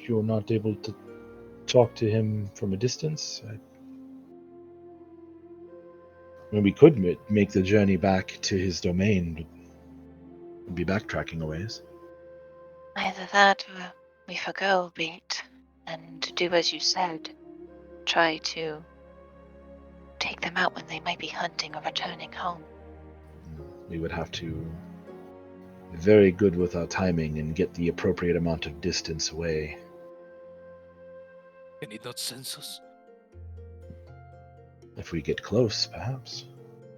You're not able to talk to him from a distance? I mean, we could make the journey back to his domain, but we'd be backtracking a ways. Either that or we forgo bait and do as you said. Try to take them out when they might be hunting or returning home. We would have to be very good with our timing and get the appropriate amount of distance away. Can he not sense us? If we get close, perhaps.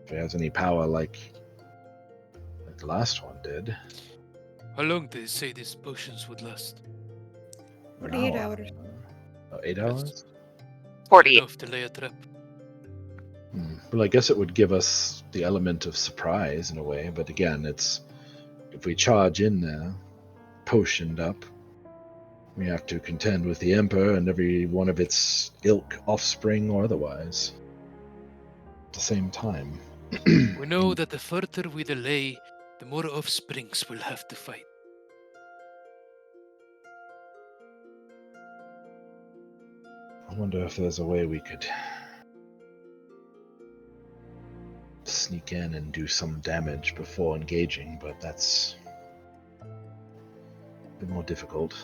If he has any power like the last one did. How long did they say these potions would last? 48 hours. 8 hours? 48. Enough to lay a trap. Well, I guess it would give us the element of surprise in a way, but again, it's if we charge in there, potioned up, we have to contend with the Emperor and every one of its ilk, offspring or otherwise, at the same time. We know that the further we delay, the more offsprings we'll have to fight. I wonder if there's a way we could sneak in and do some damage before engaging, but that's a bit more difficult.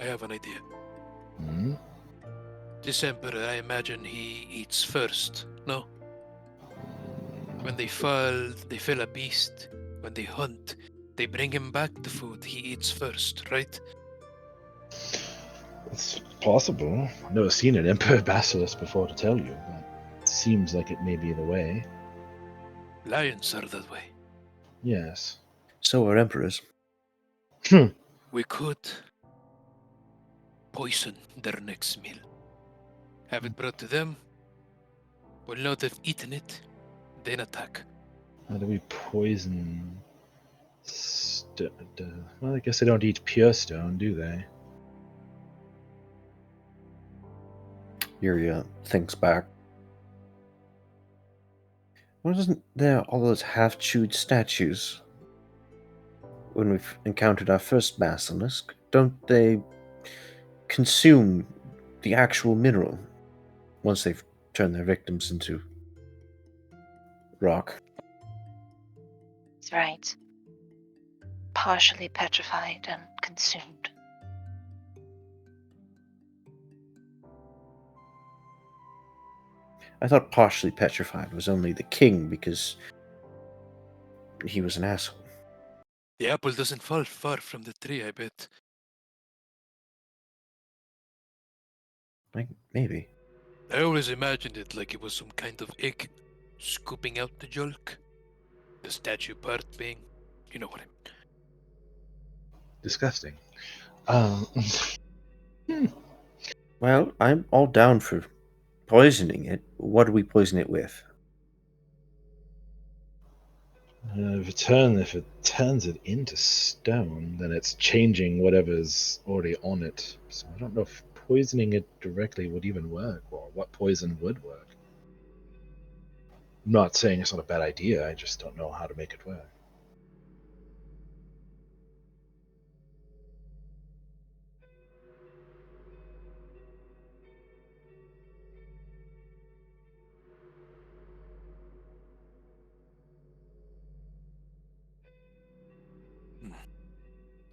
I have an idea. Hmm? This emperor, I imagine he eats first, no? When they fell a beast. When they hunt, they bring him back the food he eats first, right? It's possible. I've never seen an Emperor Basilisk before to tell you, but it seems like it may be the way. Lions are that way. Yes. So are emperors. We could poison their next meal. Have it brought to them. We'll know they've eaten it, then attack. How do we poison... Well, I guess they don't eat pure stone, do they? Yuria thinks back. Wasn't there all those half-chewed statues when we've encountered our first basilisk? Don't they consume the actual mineral once they've turned their victims into rock? That's right. Partially petrified and consumed. I thought partially petrified was only the king because he was an asshole. The apple doesn't fall far from the tree, I bet. Like, maybe. I always imagined it like it was some kind of egg scooping out the junk. The statue part being, you know what I mean. Disgusting. Well, I'm all down for poisoning it. What do we poison it with? If it turns it into stone, then it's changing whatever's already on it. So I don't know if poisoning it directly would even work, or what poison would work. I'm not saying it's not a bad idea, I just don't know how to make it work.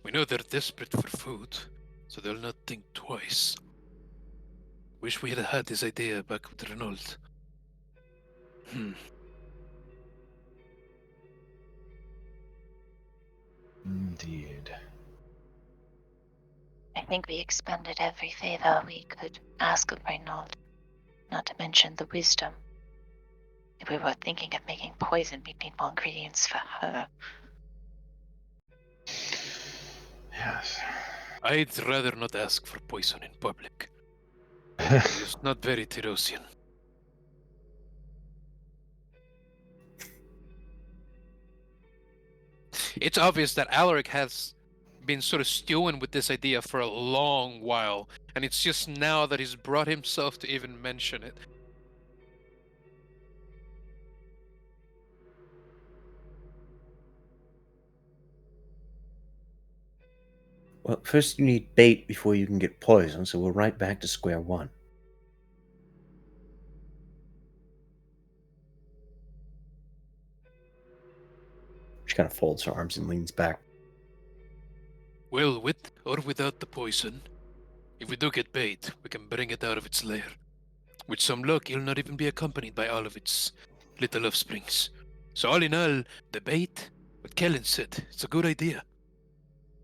We know they're desperate for food, so they'll not think twice. Wish we had had this idea back with Renault. Indeed. I think we expended every favor we could ask of Reynold, not to mention the wisdom. If we were thinking of making poison, we'd need more ingredients for her. Yes. I'd rather not ask for poison in public. It's not very Tirosian. It's obvious that Alaric has been sort of stewing with this idea for a long while, and it's just now that he's brought himself to even mention it. Well, first you need bait before you can get poison, so we're right back to square one. She kind of folds her arms and leans back. Well, with or without the poison, if we do get bait, we can bring it out of its lair. With some luck, it'll not even be accompanied by all of its little offsprings. So all in all, the bait, what Kellen said, it's a good idea.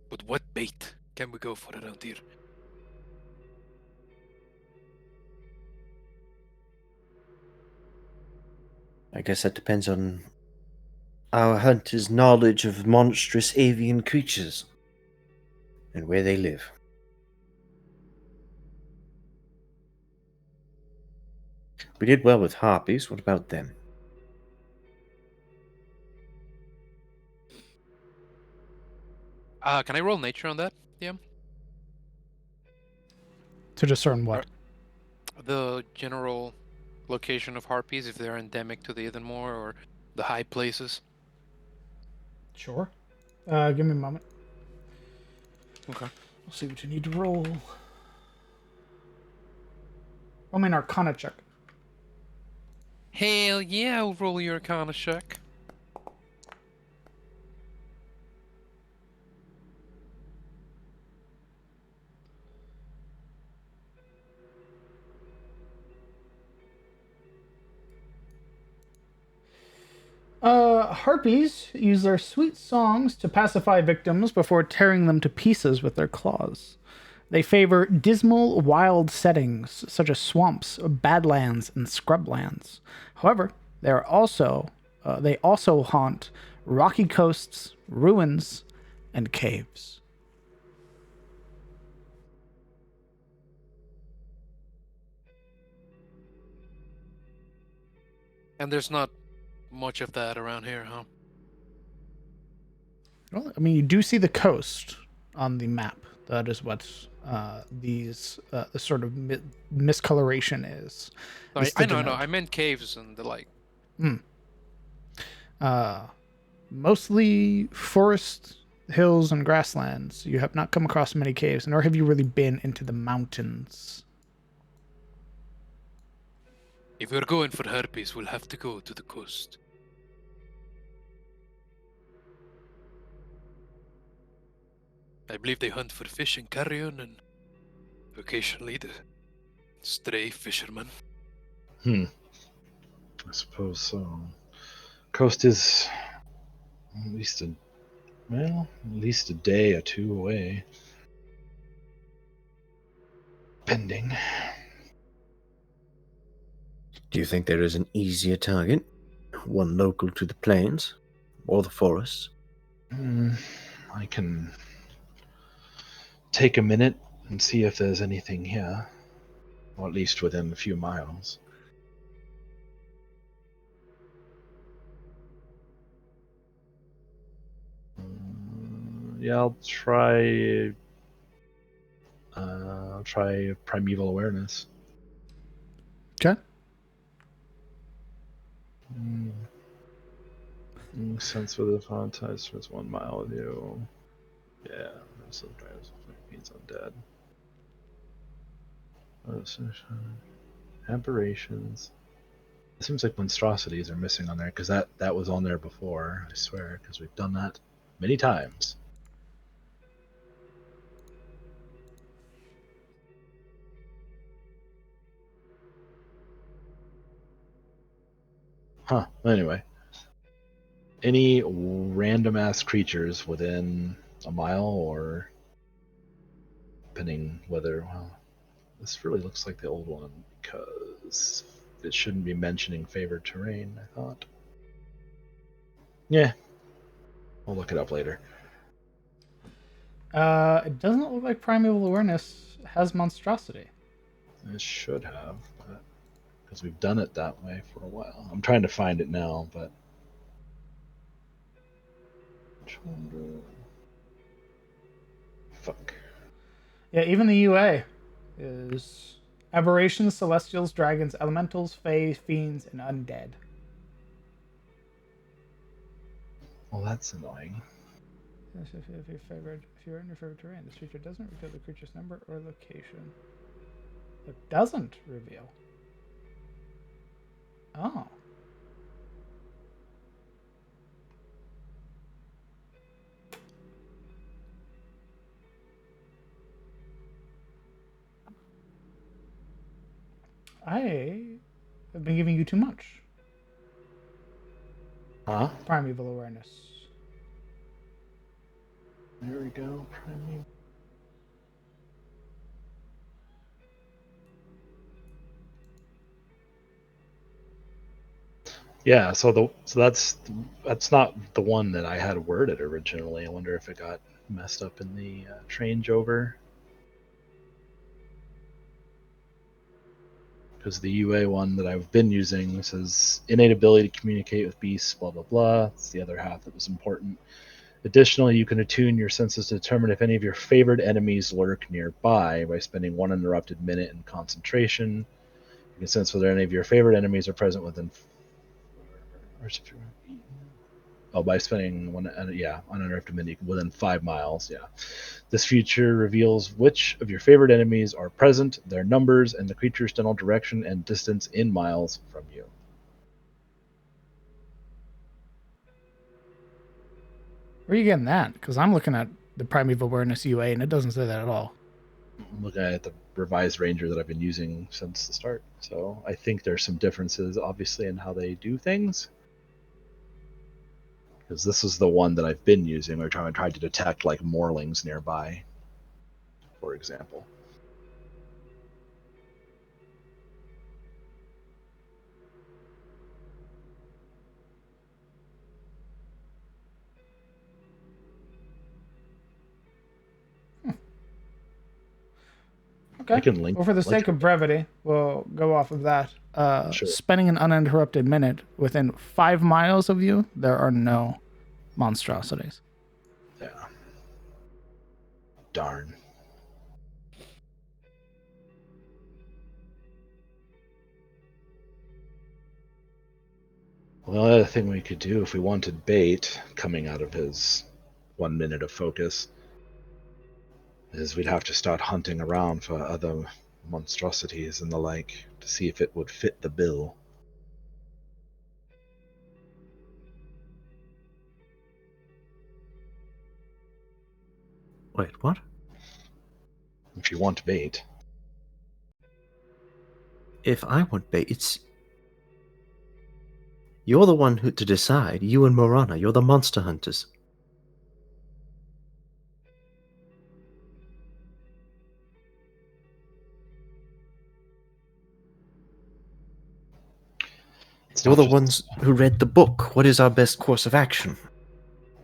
But what bait can we go for around here? I guess that depends on our hunter's knowledge of monstrous avian creatures and where they live. We did well with harpies. What about them? Can I roll nature on that? Yeah. To discern what? The general location of harpies, if they're endemic to the Ethanmore or the high places. Sure. Give me a moment. Okay. We'll see what you need to roll. Roll me an Arcana check. Hell yeah, I'll roll your Arcana check. Harpies use their sweet songs to pacify victims before tearing them to pieces with their claws. They favor dismal, wild settings such as swamps, badlands, and scrublands. However, they also haunt rocky coasts, ruins, and caves. And there's not much of that around here, huh? Well, I mean, you do see the coast on the map. That is what these the sort of miscoloration is. I know, denote. I meant caves and the like. Mostly forest, hills, and grasslands. You have not come across many caves, nor have you really been into the mountains. If we're going for herpes, we'll have to go to the coast. I believe they hunt for fish in carrion and occasionally the stray fisherman. I suppose so. Coast is at least a day or two away. Pending. Do you think there is an easier target? One local to the plains or the forests? I can take a minute and see if there's anything here, or at least within a few miles. Yeah, I'll try. I'll try primeval awareness. Okay. Sense for the context was 1 mile of you. Yeah, some drivers means undead. Aberrations. It seems like monstrosities are missing on there because that was on there before. I swear, because we've done that many times. Huh. Anyway, any random ass creatures within a mile, or depending whether, well, this really looks like the old one because it shouldn't be mentioning favored terrain, I thought. Yeah, we'll look it up later. It doesn't look like primeval awareness has monstrosity. It should have, but because we've done it that way for a while. I'm trying to find it now, but fuck. Yeah, even the UA is aberrations, celestials, dragons, elementals, fae, fiends, and undead. Well, that's annoying. If you're in your favorite terrain, this feature doesn't reveal the creature's number or location. It doesn't reveal. Oh. I have been giving you too much. Huh? Primeval awareness. There we go. Primeval. Yeah, so that's not the one that I had worded originally. I wonder if it got messed up in the changeover. Because the UA one that I've been using says innate ability to communicate with beasts, blah blah blah. It's the other half that was important. Additionally, you can attune your senses to determine if any of your favored enemies lurk nearby by spending 1 uninterrupted minute in concentration. You can sense whether any of your favorite enemies are present within. By spending uninterrupted minute within 5 miles. Yeah. This feature reveals which of your favorite enemies are present, their numbers, and the creature's general direction and distance in miles from you. Where are you getting that? Because I'm looking at the primeval awareness UA and it doesn't say that at all. I'm looking at the revised ranger that I've been using since the start. So I think there's some differences, obviously, in how they do things. Because this is the one that I've been using. We're trying to detect like moorlings nearby, for example. Okay. I can link. Well, for the sake of brevity, we'll go off of that. Sure. Spending an uninterrupted minute within 5 miles of you, there are no monstrosities. Yeah. Darn. Well, the other thing we could do if we wanted bait, coming out of his 1 minute of focus, is we'd have to start hunting around for other monstrosities and the like to see if it would fit the bill. Wait, what? If you want bait. If I want bait, it's... You're the one to decide. You and Morana, you're the monster hunters. It's You're not the just ones who read the book. What is our best course of action?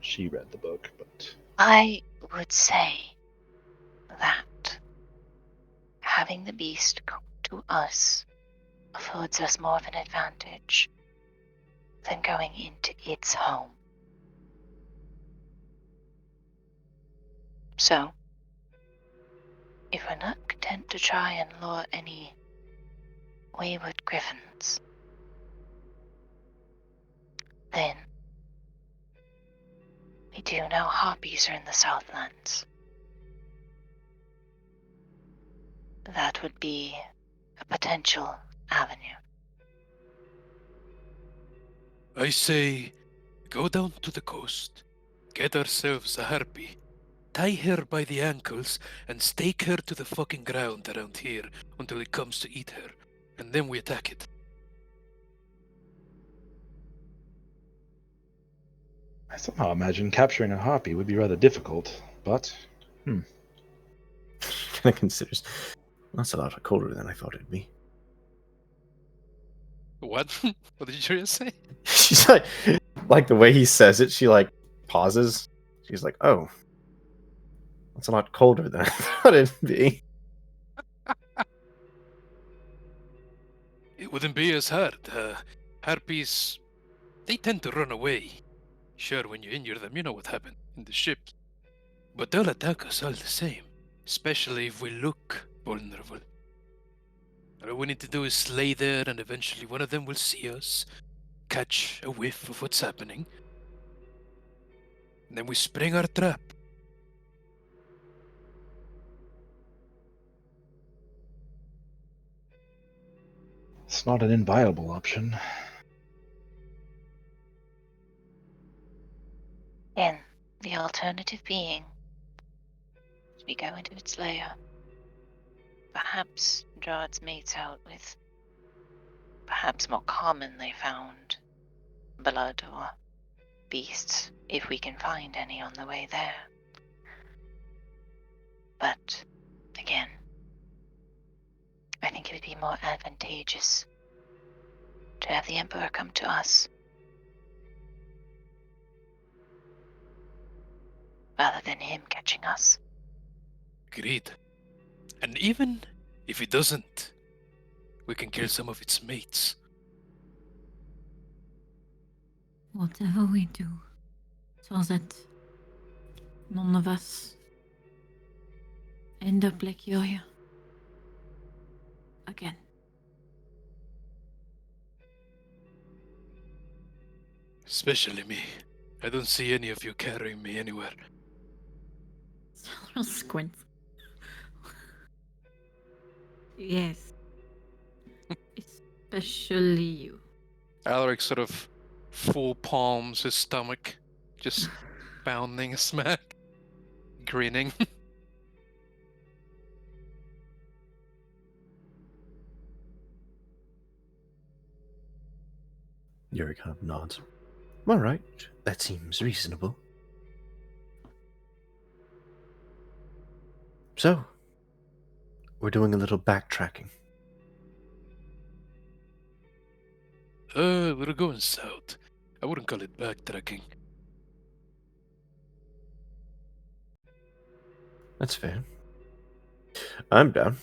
she read the book, but I would say that having the beast come to us affords us more of an advantage than going into its home. So, if we're not content to try and lure any wayward griffins, then we do know harpies are in the Southlands. That would be a potential avenue. I say, go down to the coast, get ourselves a harpy, tie her by the ankles, and stake her to the fucking ground around here until it comes to eat her, and then we attack it. I somehow imagine capturing a harpy would be rather difficult, but Kind of considers. That's a lot colder than I thought it'd be. What? What did you just say? She's like the way he says it, she like pauses. She's like, oh, that's a lot colder than I thought it'd be. It wouldn't be as hard. Harpies, they tend to run away. Sure, when you injure them, you know what happened in the ship. But they'll attack us all the same, especially if we look vulnerable. All we need to do is slay there, and eventually one of them will see us, catch a whiff of what's happening, and then we spring our trap. it's not an inviolable option. And the alternative being, as we go into its lair, perhaps draw its mates out with perhaps more commonly found blood or beasts, if we can find any on the way there. But, again, I think it would be more advantageous to have the Emperor come to us rather than him catching us. Agreed. And even if it doesn't, we can kill some of its mates. Whatever we do, so that none of us end up like Yoya. Again. Especially me. I don't see any of you carrying me anywhere. I'll squint. Yes. Especially you. Alaric sort of full palms his stomach, just pounding a smack, grinning. Yuri kind of nods. All right, that seems reasonable. So, we're doing a little backtracking. We're going south. I wouldn't call it backtracking. That's fair. I'm down.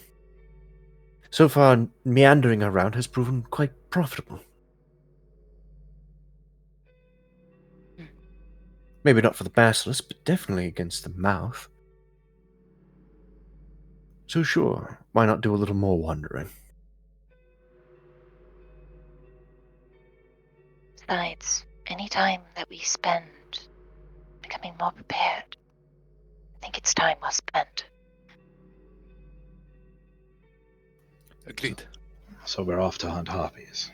So far, meandering around has proven quite profitable. Maybe not for the basilisk, but definitely against the mouth. So sure, why not do a little more wandering? Besides, any time that we spend becoming more prepared, I think it's time well spent. Agreed. So we're off to hunt harpies.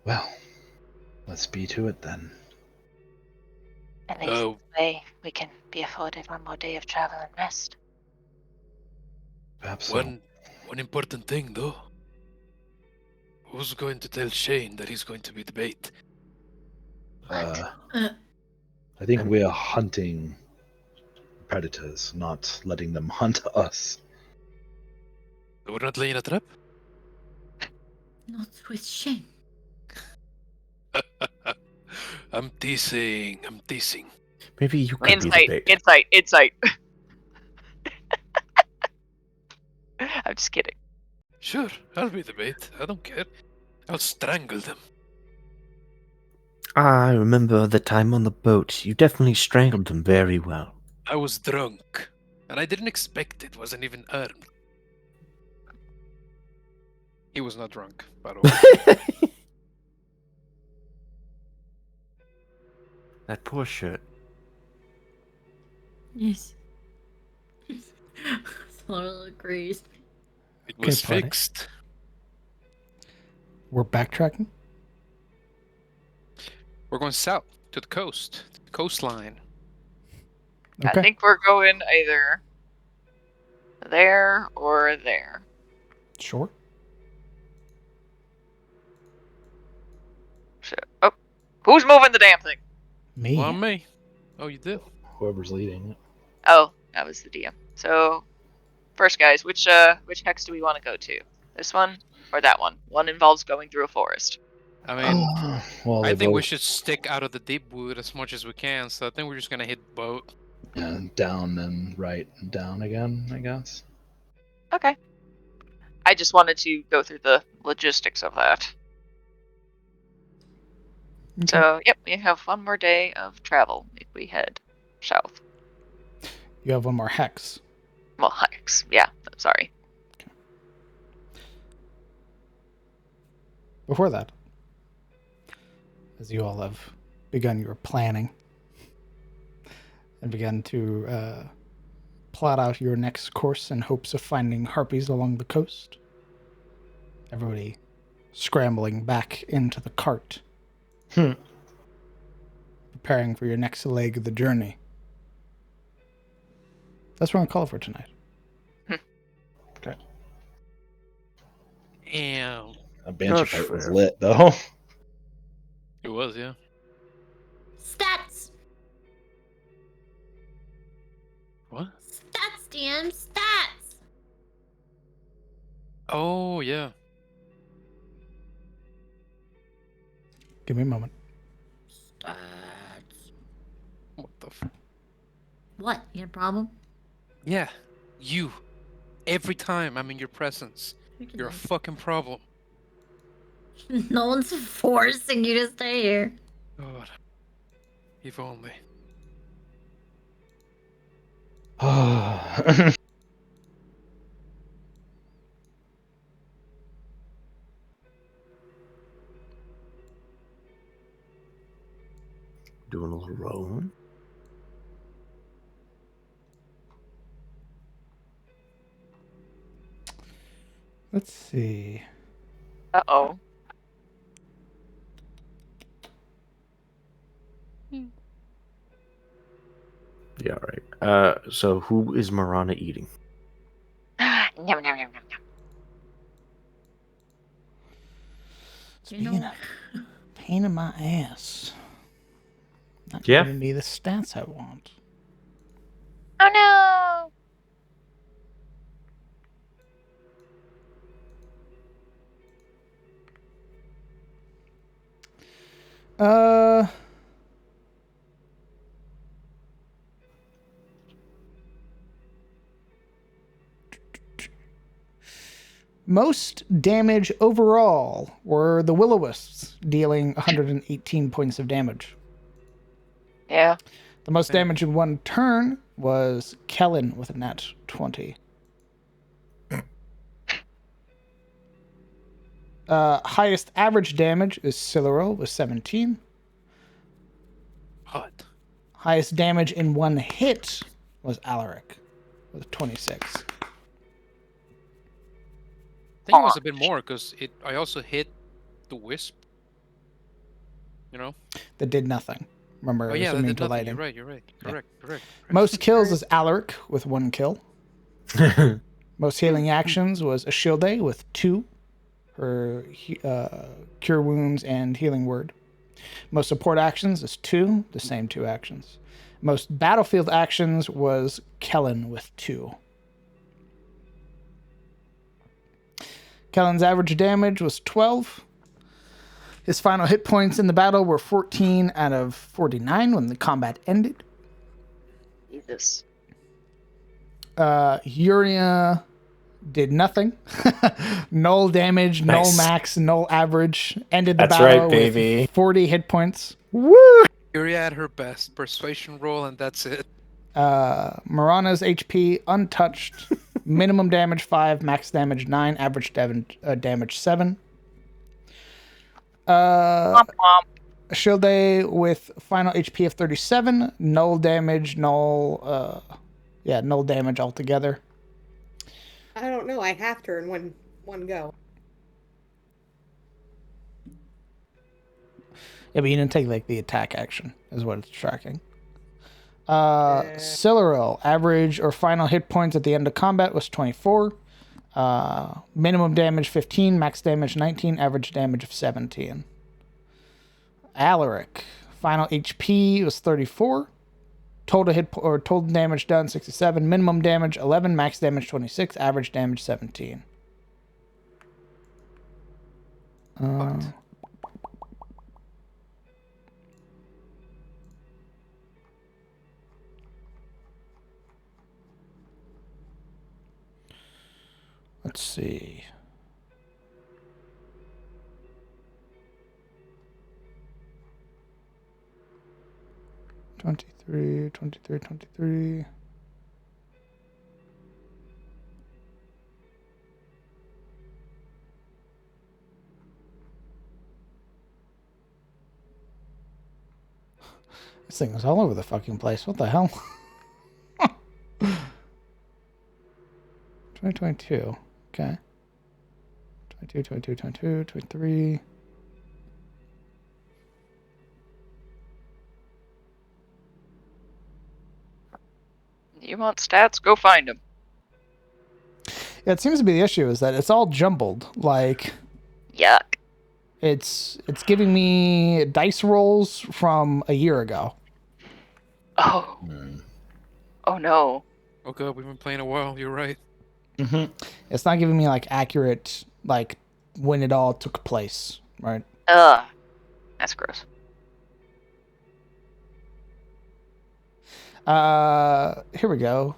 Well, let's be to it then. At least this way we can be afforded one more day of travel and rest. Perhaps so. One important thing, though. Who's going to tell Shane that he's going to be the bait? I think we are hunting predators, not letting them hunt us. We're not laying a trap? Not with Shane. I'm teasing. Maybe you could be the Insight, bait. insight. I'm just kidding. Sure, I'll be the bait. I don't care. I'll strangle them. I remember the time on the boat. You definitely strangled them very well. I was drunk, and I didn't expect it. Wasn't even armed. He was not drunk, by the way. That poor shirt. Yes. Sorrel agrees. It was buddy. fixed. We're backtracking. We're going south to the coast, the coastline. Okay. I think we're going either there or there. Sure. So, oh, who's moving the damn thing? Me. Well, me. Oh, you did? Whoever's leading it. Oh, that was the DM. So, first, guys, which hex do we want to go to? This one or that one? One involves going through a forest. I mean, Well, I they think we both- should stick out of the deep wood as much as we can, so I think we're just gonna hit boat. Yeah, down and right and down again, I guess. Okay. I just wanted to go through the logistics of that. So, yep, we have one more day of travel if we head south. You have one more hex. Well, hex. Yeah, sorry. Before that, as you all have begun your planning and begun to plot out your next course in hopes of finding harpies along the coast, everybody scrambling back into the cart, preparing for your next leg of the journey. That's what I'm calling for tonight. Okay. And A banshee That's fight was fair. lit, though. it was, yeah. Stats! What? Stats, DM, stats! Oh, yeah. Give me a moment. Stats. What the What? You had a problem? Yeah, you. Every time I'm in your presence, you're a fucking problem. No one's forcing you to stay here. God. If only. Doing a little rolling. Let's see. Uh-oh. Yeah, right. So who is Marana eating? Yum, yum, yum, yum, yum. It's You being know, a pain in my ass. Not Yeah. giving me the stats I want. Oh no! Most damage overall were the Will-O-Wisps, dealing 118 points of damage. Yeah. The most damage in one turn was Kellen with a nat 20. Highest average damage is Siluril with 17. Hot. Highest damage in one hit was Alaric with 26. I think it was a bit more because I also hit the wisp. You know? That did nothing. Remember, Oh it was yeah, that immune did to nothing. lighting. You're right. Correct. Most kills is Alaric with 1 kill. Most healing actions was Ashilde with 2. Her Cure Wounds and Healing Word. Most support actions is 2, the same 2 actions. Most battlefield actions was Kellen with 2. Kellen's average damage was 12. His final hit points in the battle were 14 out of 49 when the combat ended. Jesus. Uria did nothing. Null damage, null Nice. max, null average. Ended the That's battle right, baby. with 40 hit points. Woo! Yuri at her best. Persuasion roll, and that's it. Marana's HP untouched. Minimum damage 5, max damage 9, average damage 7. Womp womp. Shilde with final HP of 37, null damage, null damage altogether. I don't know. I halved her in one go. Yeah, but you didn't take like the attack action, is what it's tracking. Siluril, average or final hit points at the end of combat was 24. Minimum damage 15, max damage 19, average damage of 17. Alaric, final HP was 34. Total damage done 67. Minimum damage 11, max damage 26, average damage 17. What? Let's see. Twenty-three. This thing is all over the fucking place. What the hell? 2022. Okay. 22, 23. You want stats? Go find them. Yeah, it seems to be the issue is that it's all jumbled. Like, Yuck. it's giving me dice rolls from a year ago. Oh. Oh no. Oh god, we've been playing a while. You're right. Mm-hmm. It's not giving me like accurate, like when it all took place, right? Ugh. That's gross. Here we go.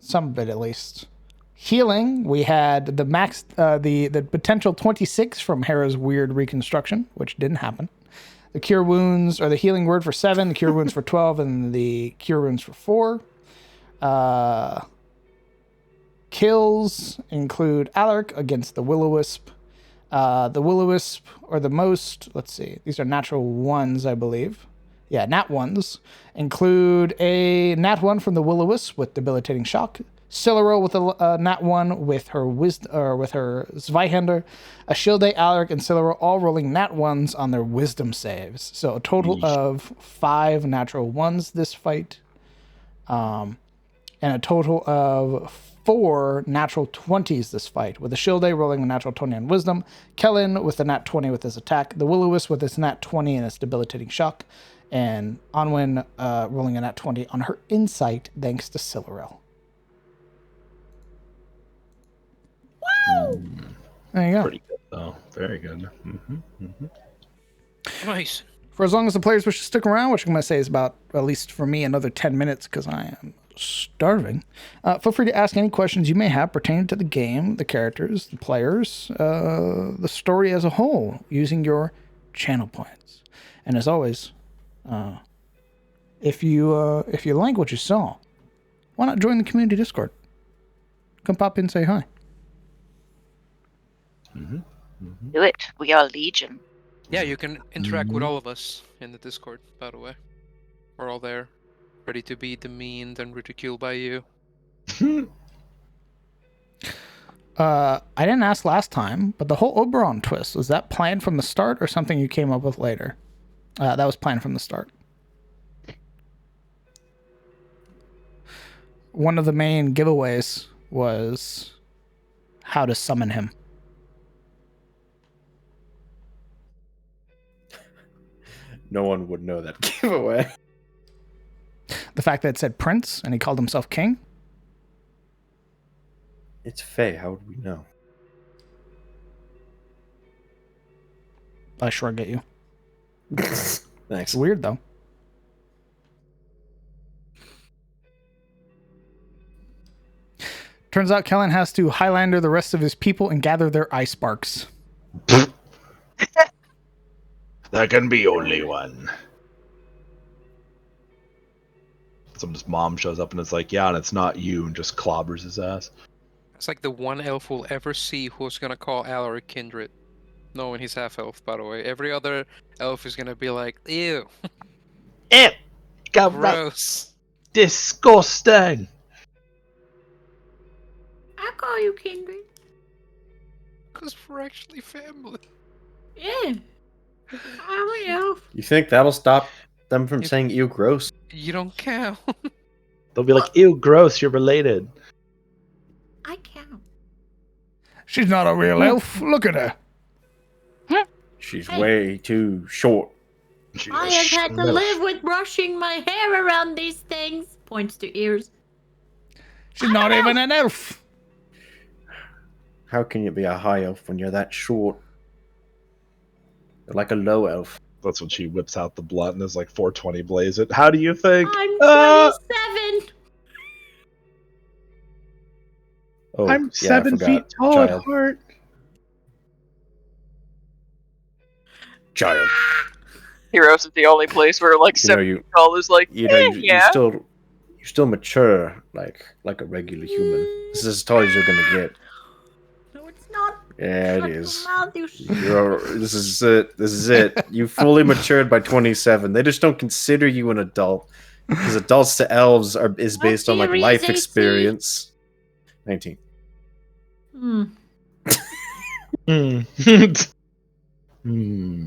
Some of it at least. Healing, we had the max, the potential 26 from Hera's weird reconstruction, which didn't happen. The cure wounds, or the healing word for 7, the cure wounds for 12, and the cure wounds for 4. Kills include Alaric against the Will-O-Wisp. The Will-O-Wisp, or the most, let's see, these are natural ones, I believe. Yeah, nat ones include a nat 1 from the Will-O-Wisp with debilitating shock. Siluril with a nat 1 with her with her Zweihander. Ashilde, Alaric, and Siluril all rolling nat 1s on their wisdom saves. So a total of 5 natural 1s this fight. And a total of 4 natural 20s this fight, with Ashilde rolling a natural 20 on wisdom, Kellen with a nat 20 with his attack, the Will-O-Wisp with his nat 20 and its debilitating shock, and Onwin rolling a nat 20 on her insight thanks to Siluril. Wow! There you go. Pretty good, though. Very good. Nice. For as long as the players wish to stick around, which I'm going to say is about, at least for me, another 10 minutes, because I am starving. Feel free to ask any questions you may have pertaining to the game, the characters, the players, the story as a whole, using your channel points. And as always, if you like what you saw, why not join the community Discord? Come pop in and say hi. Mhm. Do it. We are Legion. Yeah, you can interact with Mhm. all of us in the Discord, by the way. We're all there, ready to be demeaned and ridiculed by you. I didn't ask last time, but the whole Oberon twist, was that planned from the start or something you came up with later? That was planned from the start. One of the main giveaways was how to summon him. No one would know that giveaway. The fact that it said prince and he called himself king. It's Faye. How would we know? I sure get you. Thanks. It's weird though. Turns out Kellen has to Highlander the rest of his people and gather their ice sparks. There can be only one. Someone's mom shows up and it's like, yeah, and it's not you, and just clobbers his ass. It's like the one elf we'll ever see who's gonna call Alaric kindred. Knowing he's half elf, by the way. Every other elf is gonna be like, ew, Ew! Go back. gross. Disgusting! I call you kindred. Because we're actually family. Yeah. I'm an elf. You think that'll stop them from saying ew gross? You don't count. They'll be like, ew, gross, you're related. I count. She's not a real elf. Look at her. She's Hey. way too short. She's I a have had to schmelf. live with brushing my hair around these things. Points to ears. She's not even an elf. How can you be a high elf when you're that short? You're like a low elf. That's when she whips out the blunt and is like 420 blaze it. How do you think? I'm Ah! 27. Oh, I'm yeah, I 7 forgot. feet tall Child. at heart. Child. Heroes is the only place where like You know, 7 feet tall is like, You know, you yeah. still mature like a regular human. This is as tall as you're gonna get. No, it's not. Yeah, it Shut your is. mouth, you This is it. This is it. You fully matured by 27. They just don't consider you an adult because adults to elves is based on like theory life is 18. experience. 19. Hmm.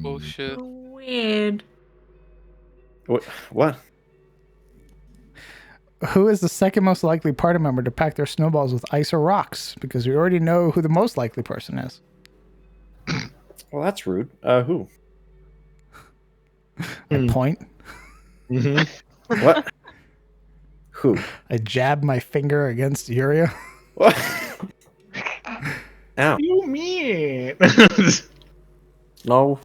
Bullshit. Weird. What? Who is the second most likely party member to pack their snowballs with ice or rocks? Because we already know who the most likely person is. Well, that's rude. Who? I point. What? Who? I jab my finger against Yuria. What? Ow. What do you mean? No.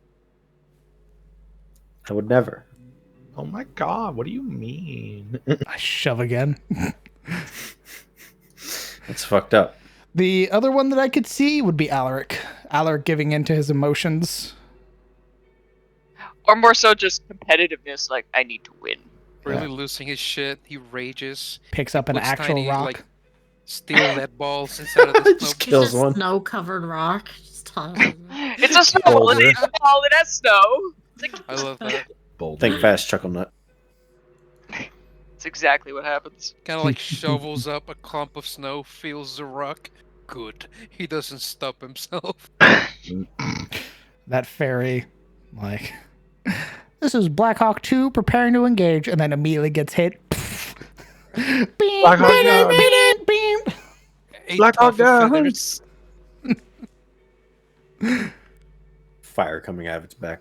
I would never. Oh my god, what do you mean? I shove again. That's fucked up. The other one that I could see would be Alaric. Alaric giving in to his emotions. Or more so just competitiveness, like, I need to win. Really losing his shit. He rages. Picks up an Puts actual tiny, rock. like, steel lead balls inside of the Just snow. kills It's a one. snow-covered rock. Just tosses it. It's a snowball, Boulder. it's a ball, it has snow. It's, like, I love that. Think fast, Chuckle Nut. it's exactly what happens. Kind of like shovels up a clump of snow, feels the rock. Good. He doesn't stop himself. That fairy, like, this is Blackhawk 2 preparing to engage, and then immediately gets hit. Beam, Blackhawk beam, down. beam, beam. 8 Black Hawk puff of down. feathers. Fire coming out of its back.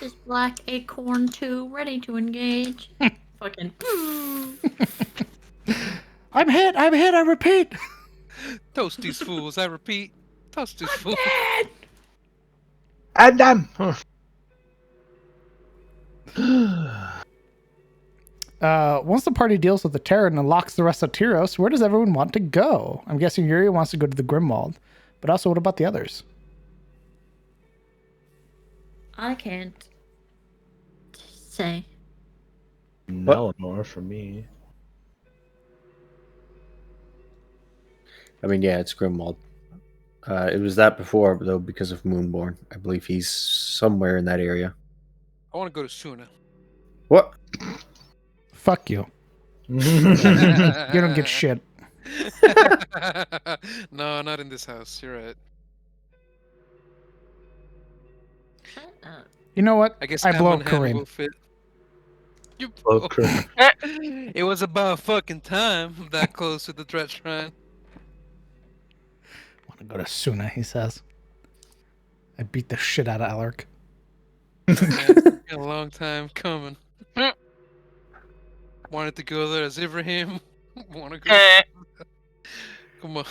This is Black Acorn 2, ready to engage. Fucking. I'm hit, I repeat. Toast these fools, I repeat. Toast these fools. And them. Once the party deals with the Terror and unlocks the rest of Tyros, where does everyone want to go? I'm guessing Yuri wants to go to the Grimwald, but also what about the others? I can't say. Eleanor for me. I mean, yeah, it's Grimwald. It was that before, though, because of Moonborn. I believe he's somewhere in that area. I want to go to Suna. What? Fuck you. You don't get shit. No, not in this house. You're right. Shut up. You know what? I guess I blow Ham up and Hand Kareem. will fit. You Blow blow- Kareem. It was about fucking time that close to the Dread Shrine. Want to go to Suna, he says. I beat the shit out of Alaric. Yeah, it's been a long time coming. Wanted to go there as Ibrahim. Want to go? Come on.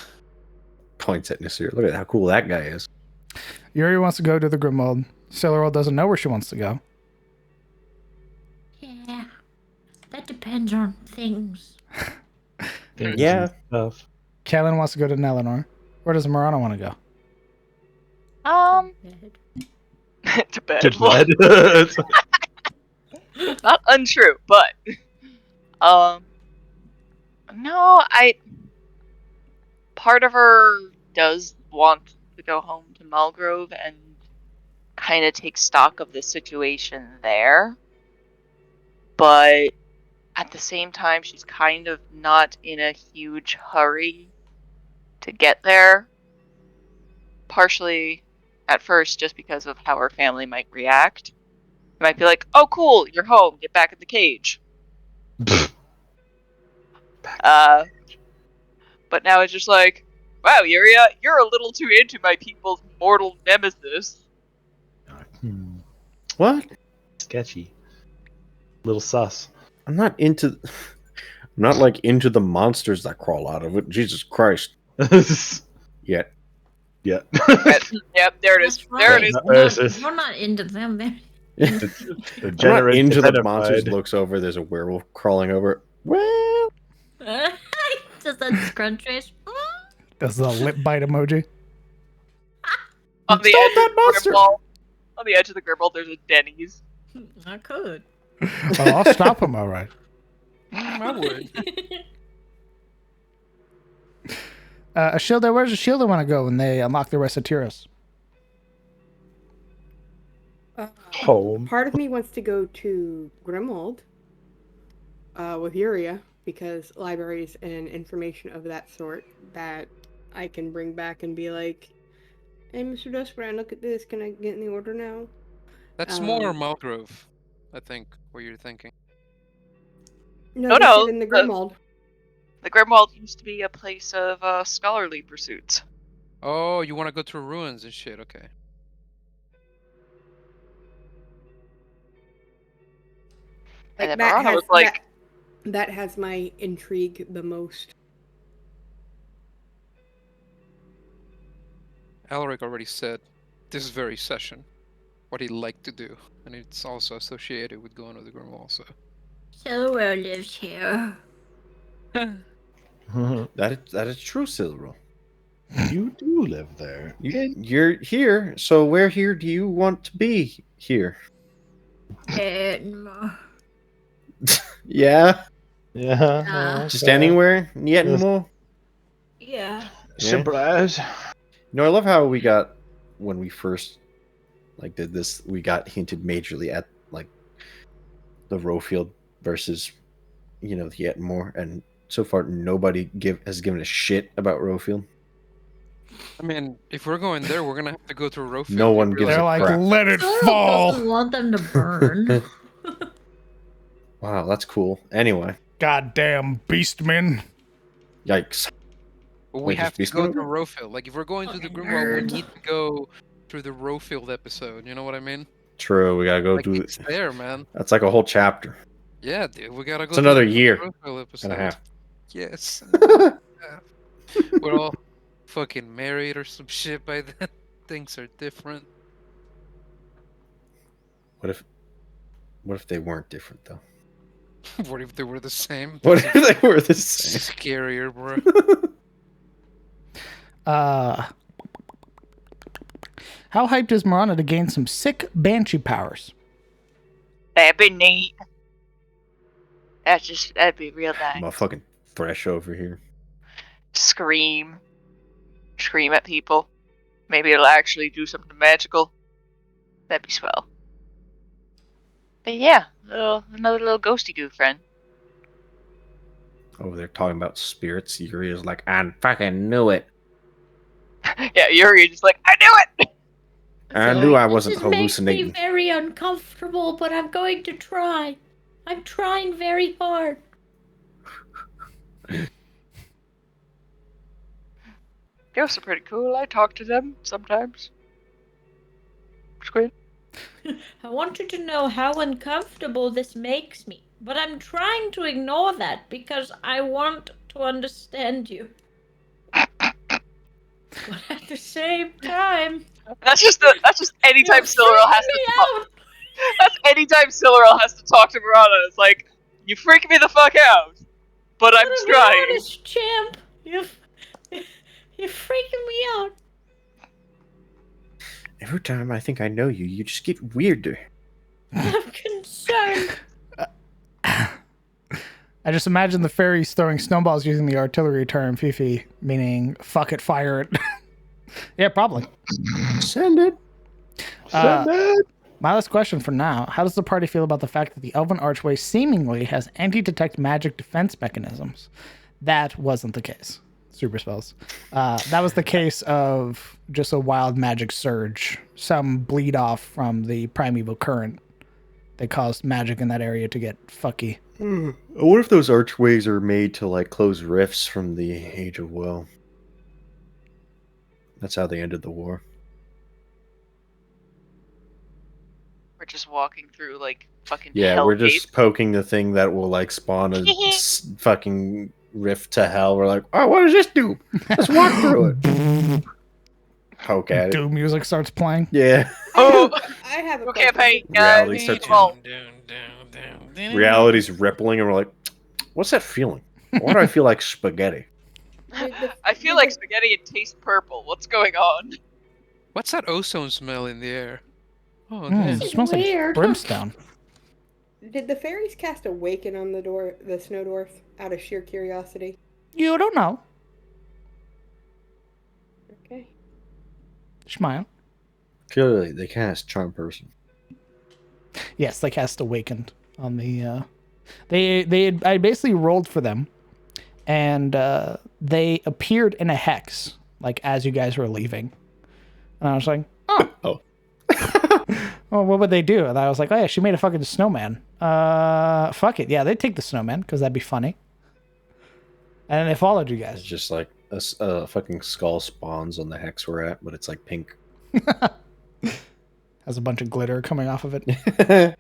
Points at Nasir. Look at how cool that guy is. Yuri wants to go to the Grimwald. Sailor doesn't know where she wants to go. Yeah. That depends on things. Things Yeah. and stuff. Kalen wants to go to Nelinor. Where does Marana want to go? Bed. To bed. To bed. Not untrue, but no, part of her does want to go home to Mulgrove and kind of take stock of the situation there. But at the same time, she's kind of not in a huge hurry to get there. Partially at first just because of how her family might react. They might be like, "Oh, cool, you're home. Get back in the cage." But now it's just like, "Wow, Yuria, you're a little too into my people's mortal nemesis." What? Sketchy. Little sus. I'm not into. I'm not like into the monsters that crawl out of it. Jesus Christ. Yet. Yeah. Yep, there it is. That's There right. it is. You're not into them. I'm not into the monsters. Looks over. There's a werewolf crawling over it. Well, Just that scrunch face. Does the lip bite emoji? On the Stop edge that of the monster! Grimwall. On the edge of the Grimwall, there's a Denny's. I could. Oh, I'll stop him, all right. I would. Ashilda, where's Ashilda want to go when they unlock the rest of Tyros? Home. Part of me wants to go to Grimwald with Yuria, because libraries and information of that sort that I can bring back and be like, "Hey, Mr. Dustbrand, look at this. Can I get in the order now?" That's more Mulgrove, I think, what you're thinking. No, no, in the Grimwald. The Grimwald used to be a place of scholarly pursuits. Oh, you want to go to ruins and shit, okay. And then that Marana has was like, that has my intrigue the most. Alaric already said this very session what he'd like to do, and it's also associated with going to the Grimwall, so. Silver lives here. that is true, Silro. You do live there. You're here, so where here do you want to be here? Edinburgh. Yeah? Yeah. Just anywhere? Yet Yes. more? Yeah. Simple as. You know, I love how we got, when we first did this, we got hinted majorly at the Rowfield versus, the Yetmore, and so far nobody has given a shit about Rowfield. I mean, if we're going there, we're gonna have to go through Rowfield. No one gives They're a like, crap. let it Silver fall. doesn't want them to burn. Wow, that's cool. Anyway, Goddamn beastmen. yikes. But we Wait, have to there's go Beastman through over? Rowfield. Like, if we're going to the Fucking Grimwall, we nerd. need to go through the Rowfield episode. You know what I mean? True, we gotta go Like, do it's there, man. That's like a whole chapter. Yeah, dude, we gotta go. It's another through the year Rowfield episode. and a half. Yes. We're all fucking married or some shit by then. Things are different. What if they weren't different though? What if they were the same? What if they were the same? Scarier, bro. How hyped is Marana to gain some sick banshee powers? that'd be neat. That'd be real nice. Motherfucking fresh over here. Scream at people. Maybe it'll actually do something magical. That'd be swell. But yeah, another little ghosty goo friend. Over there talking about spirits. Yuri's like, I fucking knew it. Yeah, Yuri just like, I knew it! I knew I wasn't This makes hallucinating. me very uncomfortable, but I'm going to try. I'm trying very hard. Ghosts are pretty cool. I talk to them sometimes. Squid. I want you to know how uncomfortable this makes me, but I'm trying to ignore that because I want to understand you. But at the same time, That's just anytime you're Silverell has freaking to me talk. out. That's anytime Silverell has to talk to Marana. It's like, you freak me the fuck out, but I'm Gotta be trying. honest, champ. You're freaking me out. Every time I think I know you, you just get weirder. I'm concerned. I just imagine the fairies throwing snowballs using the artillery term Fifi, meaning fuck it, fire it. Yeah, probably. Send it. Uh, Send it. My last question for now. How does the party feel about the fact that the Elven Archway seemingly has anti-detect magic defense mechanisms? That wasn't the case. Super spells. That was the case of just a wild magic surge. Some bleed off from the primeval current that caused magic in that area to get fucky. I wonder if those archways are made to like close rifts from the Age of Woe. That's how they ended the war. We're just walking through like fucking Yeah, hell we're gates. just poking the thing that will like spawn a fucking rift to hell. We're like, oh, what does this do? Let's walk through it. Poke at it. Doom music starts playing. Yeah. Oh, I have a okay, question. Reality guys. starts- Well, Reality's rippling, and we're like, what's that feeling? Why do I feel like spaghetti? I feel like spaghetti and taste purple. What's going on? What's that ozone smell in the air? Oh, It man. smells Weird. like brimstone. Did the fairies cast Awaken on the snow dwarf out of sheer curiosity? You don't know. Okay. Smile. Clearly, they cast Charm Person. Yes, they cast Awakened on the. I basically rolled for them, and they appeared in a hex like as you guys were leaving, and I was like, oh, well, what would they do? And I was like, oh yeah, she made a fucking snowman. Fuck it, yeah, they'd take the snowman because that'd be funny. And they followed you It's guys. just like a fucking skull spawns on the hex we're at, but it's like pink. Has a bunch of glitter coming off of it.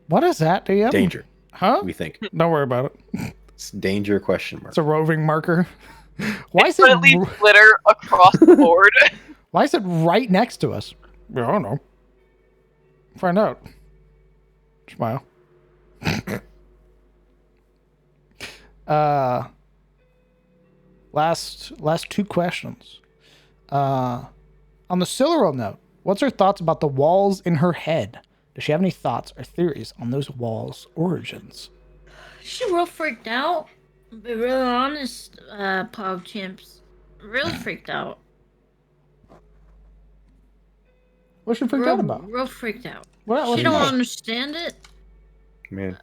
What is that, DM? Danger, Huh? we think. Don't worry about it. It's danger question mark. It's a roving marker. Why is But it it? leaves glitter across the board. Why is it right next to us? I don't know. Find out. Smile. Last two questions. On the Silurial note, what's her thoughts about the walls in her head? Does she have any thoughts or theories on those walls' origins? She real freaked out. Be real honest, Pog Chimps. Real freaked out. What's she freaked out about? Real freaked out. What She don't understand it. Man,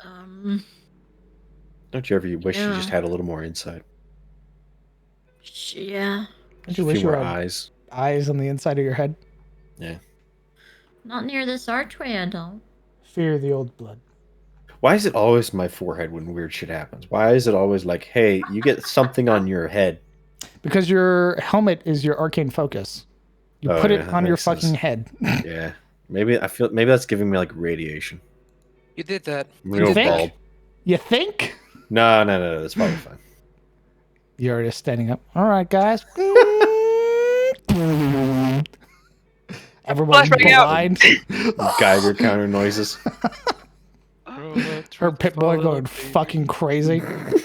don't you ever wish you Yeah. just had a little more insight? Yeah. Don't you A wish few you more had eyes. eyes on the inside of your head? Yeah. Not near this archway, I don't. Fear the old blood. Why is it always my forehead when weird shit happens? Why is it always like, hey, you get something on your head? Because your helmet is your arcane focus. You Oh, put yeah, it that on your makes sense. fucking head. Yeah. Maybe that's giving me like radiation. You did that. I'm gonna go think? bald. You think? No, that's probably fine. You're just standing up. All right, guys. Everybody Flashbang out. blind. Geiger counter noises. Her pit boy going fucking crazy. Guys,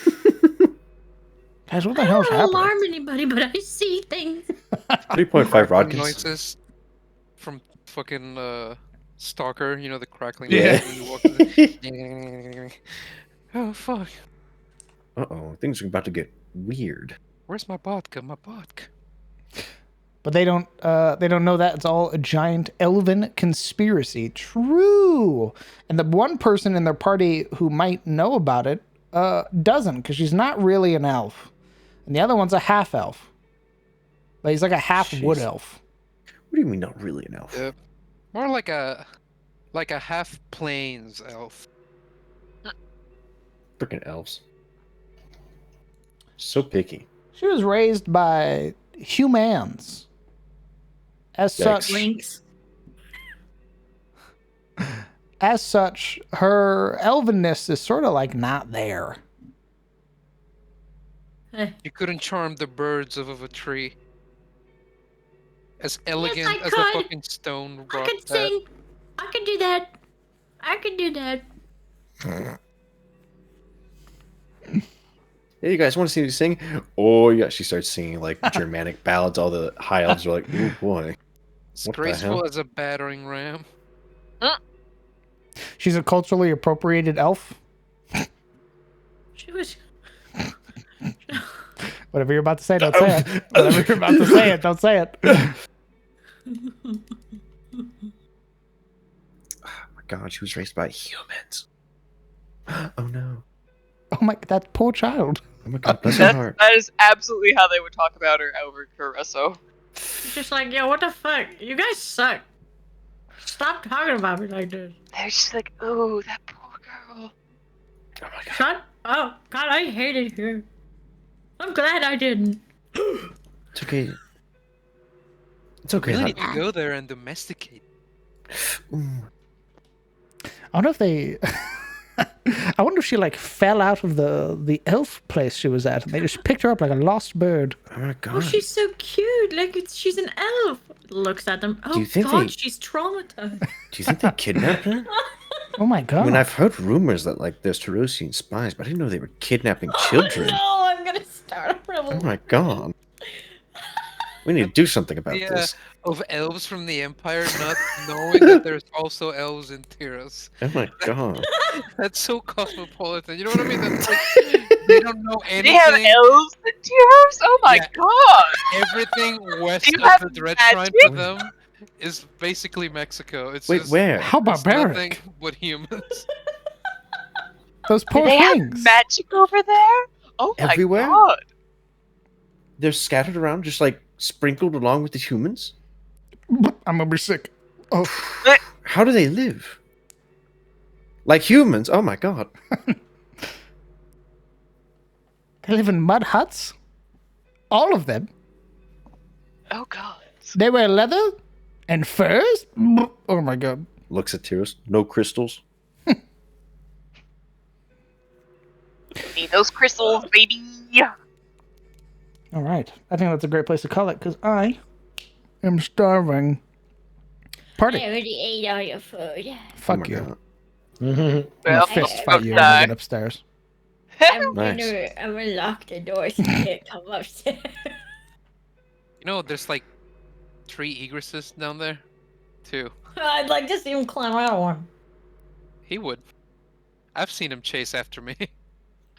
what the I hell is don't happening? alarm anybody, but I see things. 3.5 Rodkins. Noises from fucking Stalker, you know, the crackling. Yeah. noise when you walk in. Oh, fuck. Uh-oh, things are about to get weird. Where's my vodka? My vodka. But they don't know that it's all a giant elven conspiracy. True. And the one person in their party who might know about it doesn't, because she's not really an elf. And the other one's a half elf. But he's like a half wood elf. What do you mean not really an elf? More like a half plains elf. Freaking elves. So picky. She was raised by humans. As such, Links. as such, her elvenness is sort of like not there. You couldn't charm the birds of a tree. As elegant I as a could. fucking stone rock. I could sing. I could do that. I could do that. Hey, you guys want to see me sing? Oh, yeah. She starts singing like Germanic ballads. All the high elves are like, oh boy. It's What the graceful hell? as a battering ram. She's a culturally appropriated elf. She was. Whatever you're about to say, don't say it. Whatever you're about to say it, don't say it. Oh my god, she was raised by humans. Oh no. Oh my, that poor child. Oh my god, bless her heart. That is absolutely how they would talk about her over Caruso. It's just like, yo, what the fuck? You guys suck. Stop talking about me like this. They're just like, oh, that poor girl. Oh my god. Shut up. God, I hate it here. I'm glad I didn't. It's okay. It's okay. Really need hon. to go there and domesticate. Ooh. I wonder if they. I wonder if she like fell out of the elf place she was at, and they just picked her up like a lost bird. Oh my god. Oh, she's so cute. Like, she's an elf. Looks at them. Oh, you think God, they- she's traumatized. Do you think they kidnapped her? Oh my I god! mean, I've heard rumors that like there's Tarosian spies, but I didn't know they were kidnapping children. No, I'm gonna start a rebel. Oh my god. We need to do something about Yeah. this. Of elves from the Empire not knowing that there's also elves in Tyros. Oh my god. That's so cosmopolitan. You know what I mean? That's like, they don't know They anything. have elves in Tyros? Oh my Yeah. god! Everything west Do you of have the Dread Shrine magic? for them is basically Mexico. It's Wait, just, where? How it's nothing barbaric! but humans. Those Do poor they have things. magic over there? Oh my Everywhere? god! They're scattered around, just like sprinkled along with the humans? I'm gonna be sick. Oh, How do they live? Like humans? Oh my god. they live in mud huts. All of them. Oh god. They wear leather and furs. Oh my god. Looks at Tyros. No crystals. Need those crystals, baby! All right. I think that's a great place to call it because I am starving. Party. I already ate all your food. Fuck Oh my you. God. I'm Well, gonna fist fight you when I get upstairs. I'm Nice. gonna lock the door so you can't come upstairs. You know, there's like 3 egresses down there. 2. I'd like to see him climb out one. He would. I've seen him chase after me.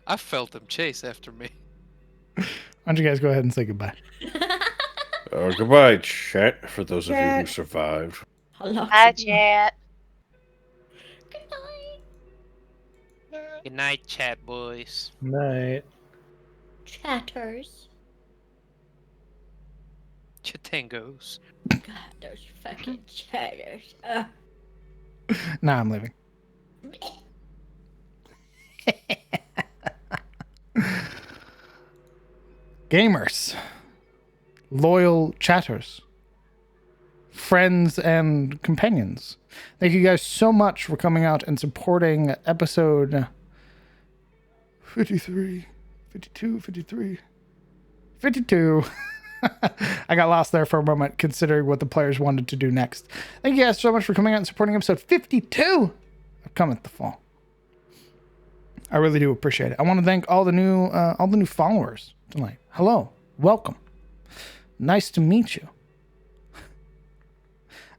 I've felt him chase after me. Why don't you guys go ahead and say goodbye? Goodbye, chat, for those of you who Chat. survived. I'll lock Hi, the door. chat. Good night. Good night, chat boys. Night. Chatters. Chatangos. God, those fucking chatters. Nah, I'm leaving. Gamers, loyal chatters, friends and companions. Thank you guys so much for coming out and supporting episode 53, 52, 53, 52. I got lost there for a moment considering what the players wanted to do next. Thank you guys so much for coming out and supporting episode 52 of Cometh the Fall. I really do appreciate it. I want to thank all the new followers tonight. Hello, welcome. Nice to meet you.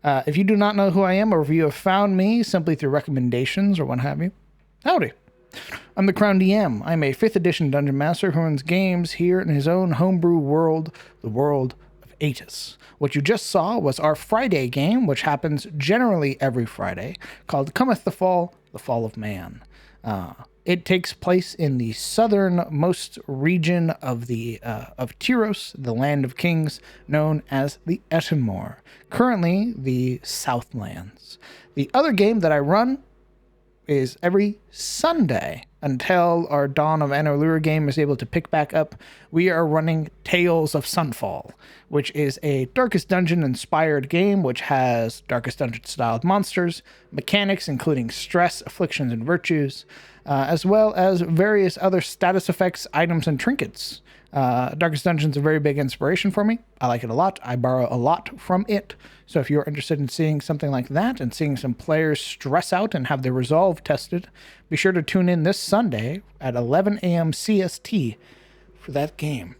If you do not know who I am, or if you have found me simply through recommendations or what have you, howdy. I'm the Crown DM. I'm a 5th edition Dungeon Master who runs games here in his own homebrew world, the world of hiatus. What you just saw was our Friday game, which happens generally every Friday, called Cometh the Fall of Man. It takes place in the southernmost region of Tyros, the Land of Kings, known as the Etenmore, currently the Southlands. The other game that I run is every Sunday until our Dawn of Anarlura game is able to pick back up. We are running Tales of Sunfall, which is a Darkest Dungeon inspired game which has Darkest Dungeon styled monsters, mechanics including stress, afflictions, and virtues, as well as various other status effects, items, and trinkets. Darkest Dungeon's a very big inspiration for me. I like it a lot. I borrow a lot from it. So if you're interested in seeing something like that and seeing some players stress out and have their resolve tested, be sure to tune in this Sunday at 11 a.m. CST for that game.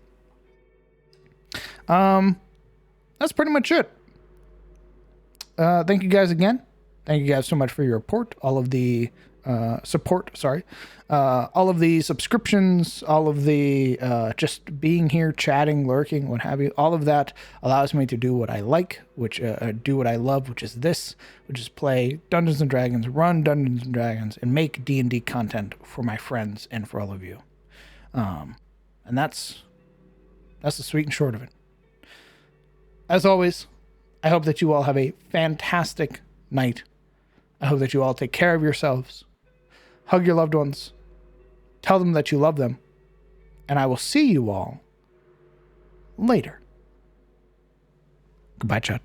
That's pretty much it. Thank you guys again. Thank you guys so much for your support, all of the subscriptions, all of the just being here, chatting, lurking, what have you. All of that allows me to do what I like, do what I love, which is play Dungeons and Dragons, run Dungeons and Dragons, and make D&D content for my friends and for all of you. And that's the sweet and short of it. As always, I hope that you all have a fantastic night. I hope that you all take care of yourselves. Hug your loved ones. Tell them that you love them. And I will see you all later. Goodbye, chat.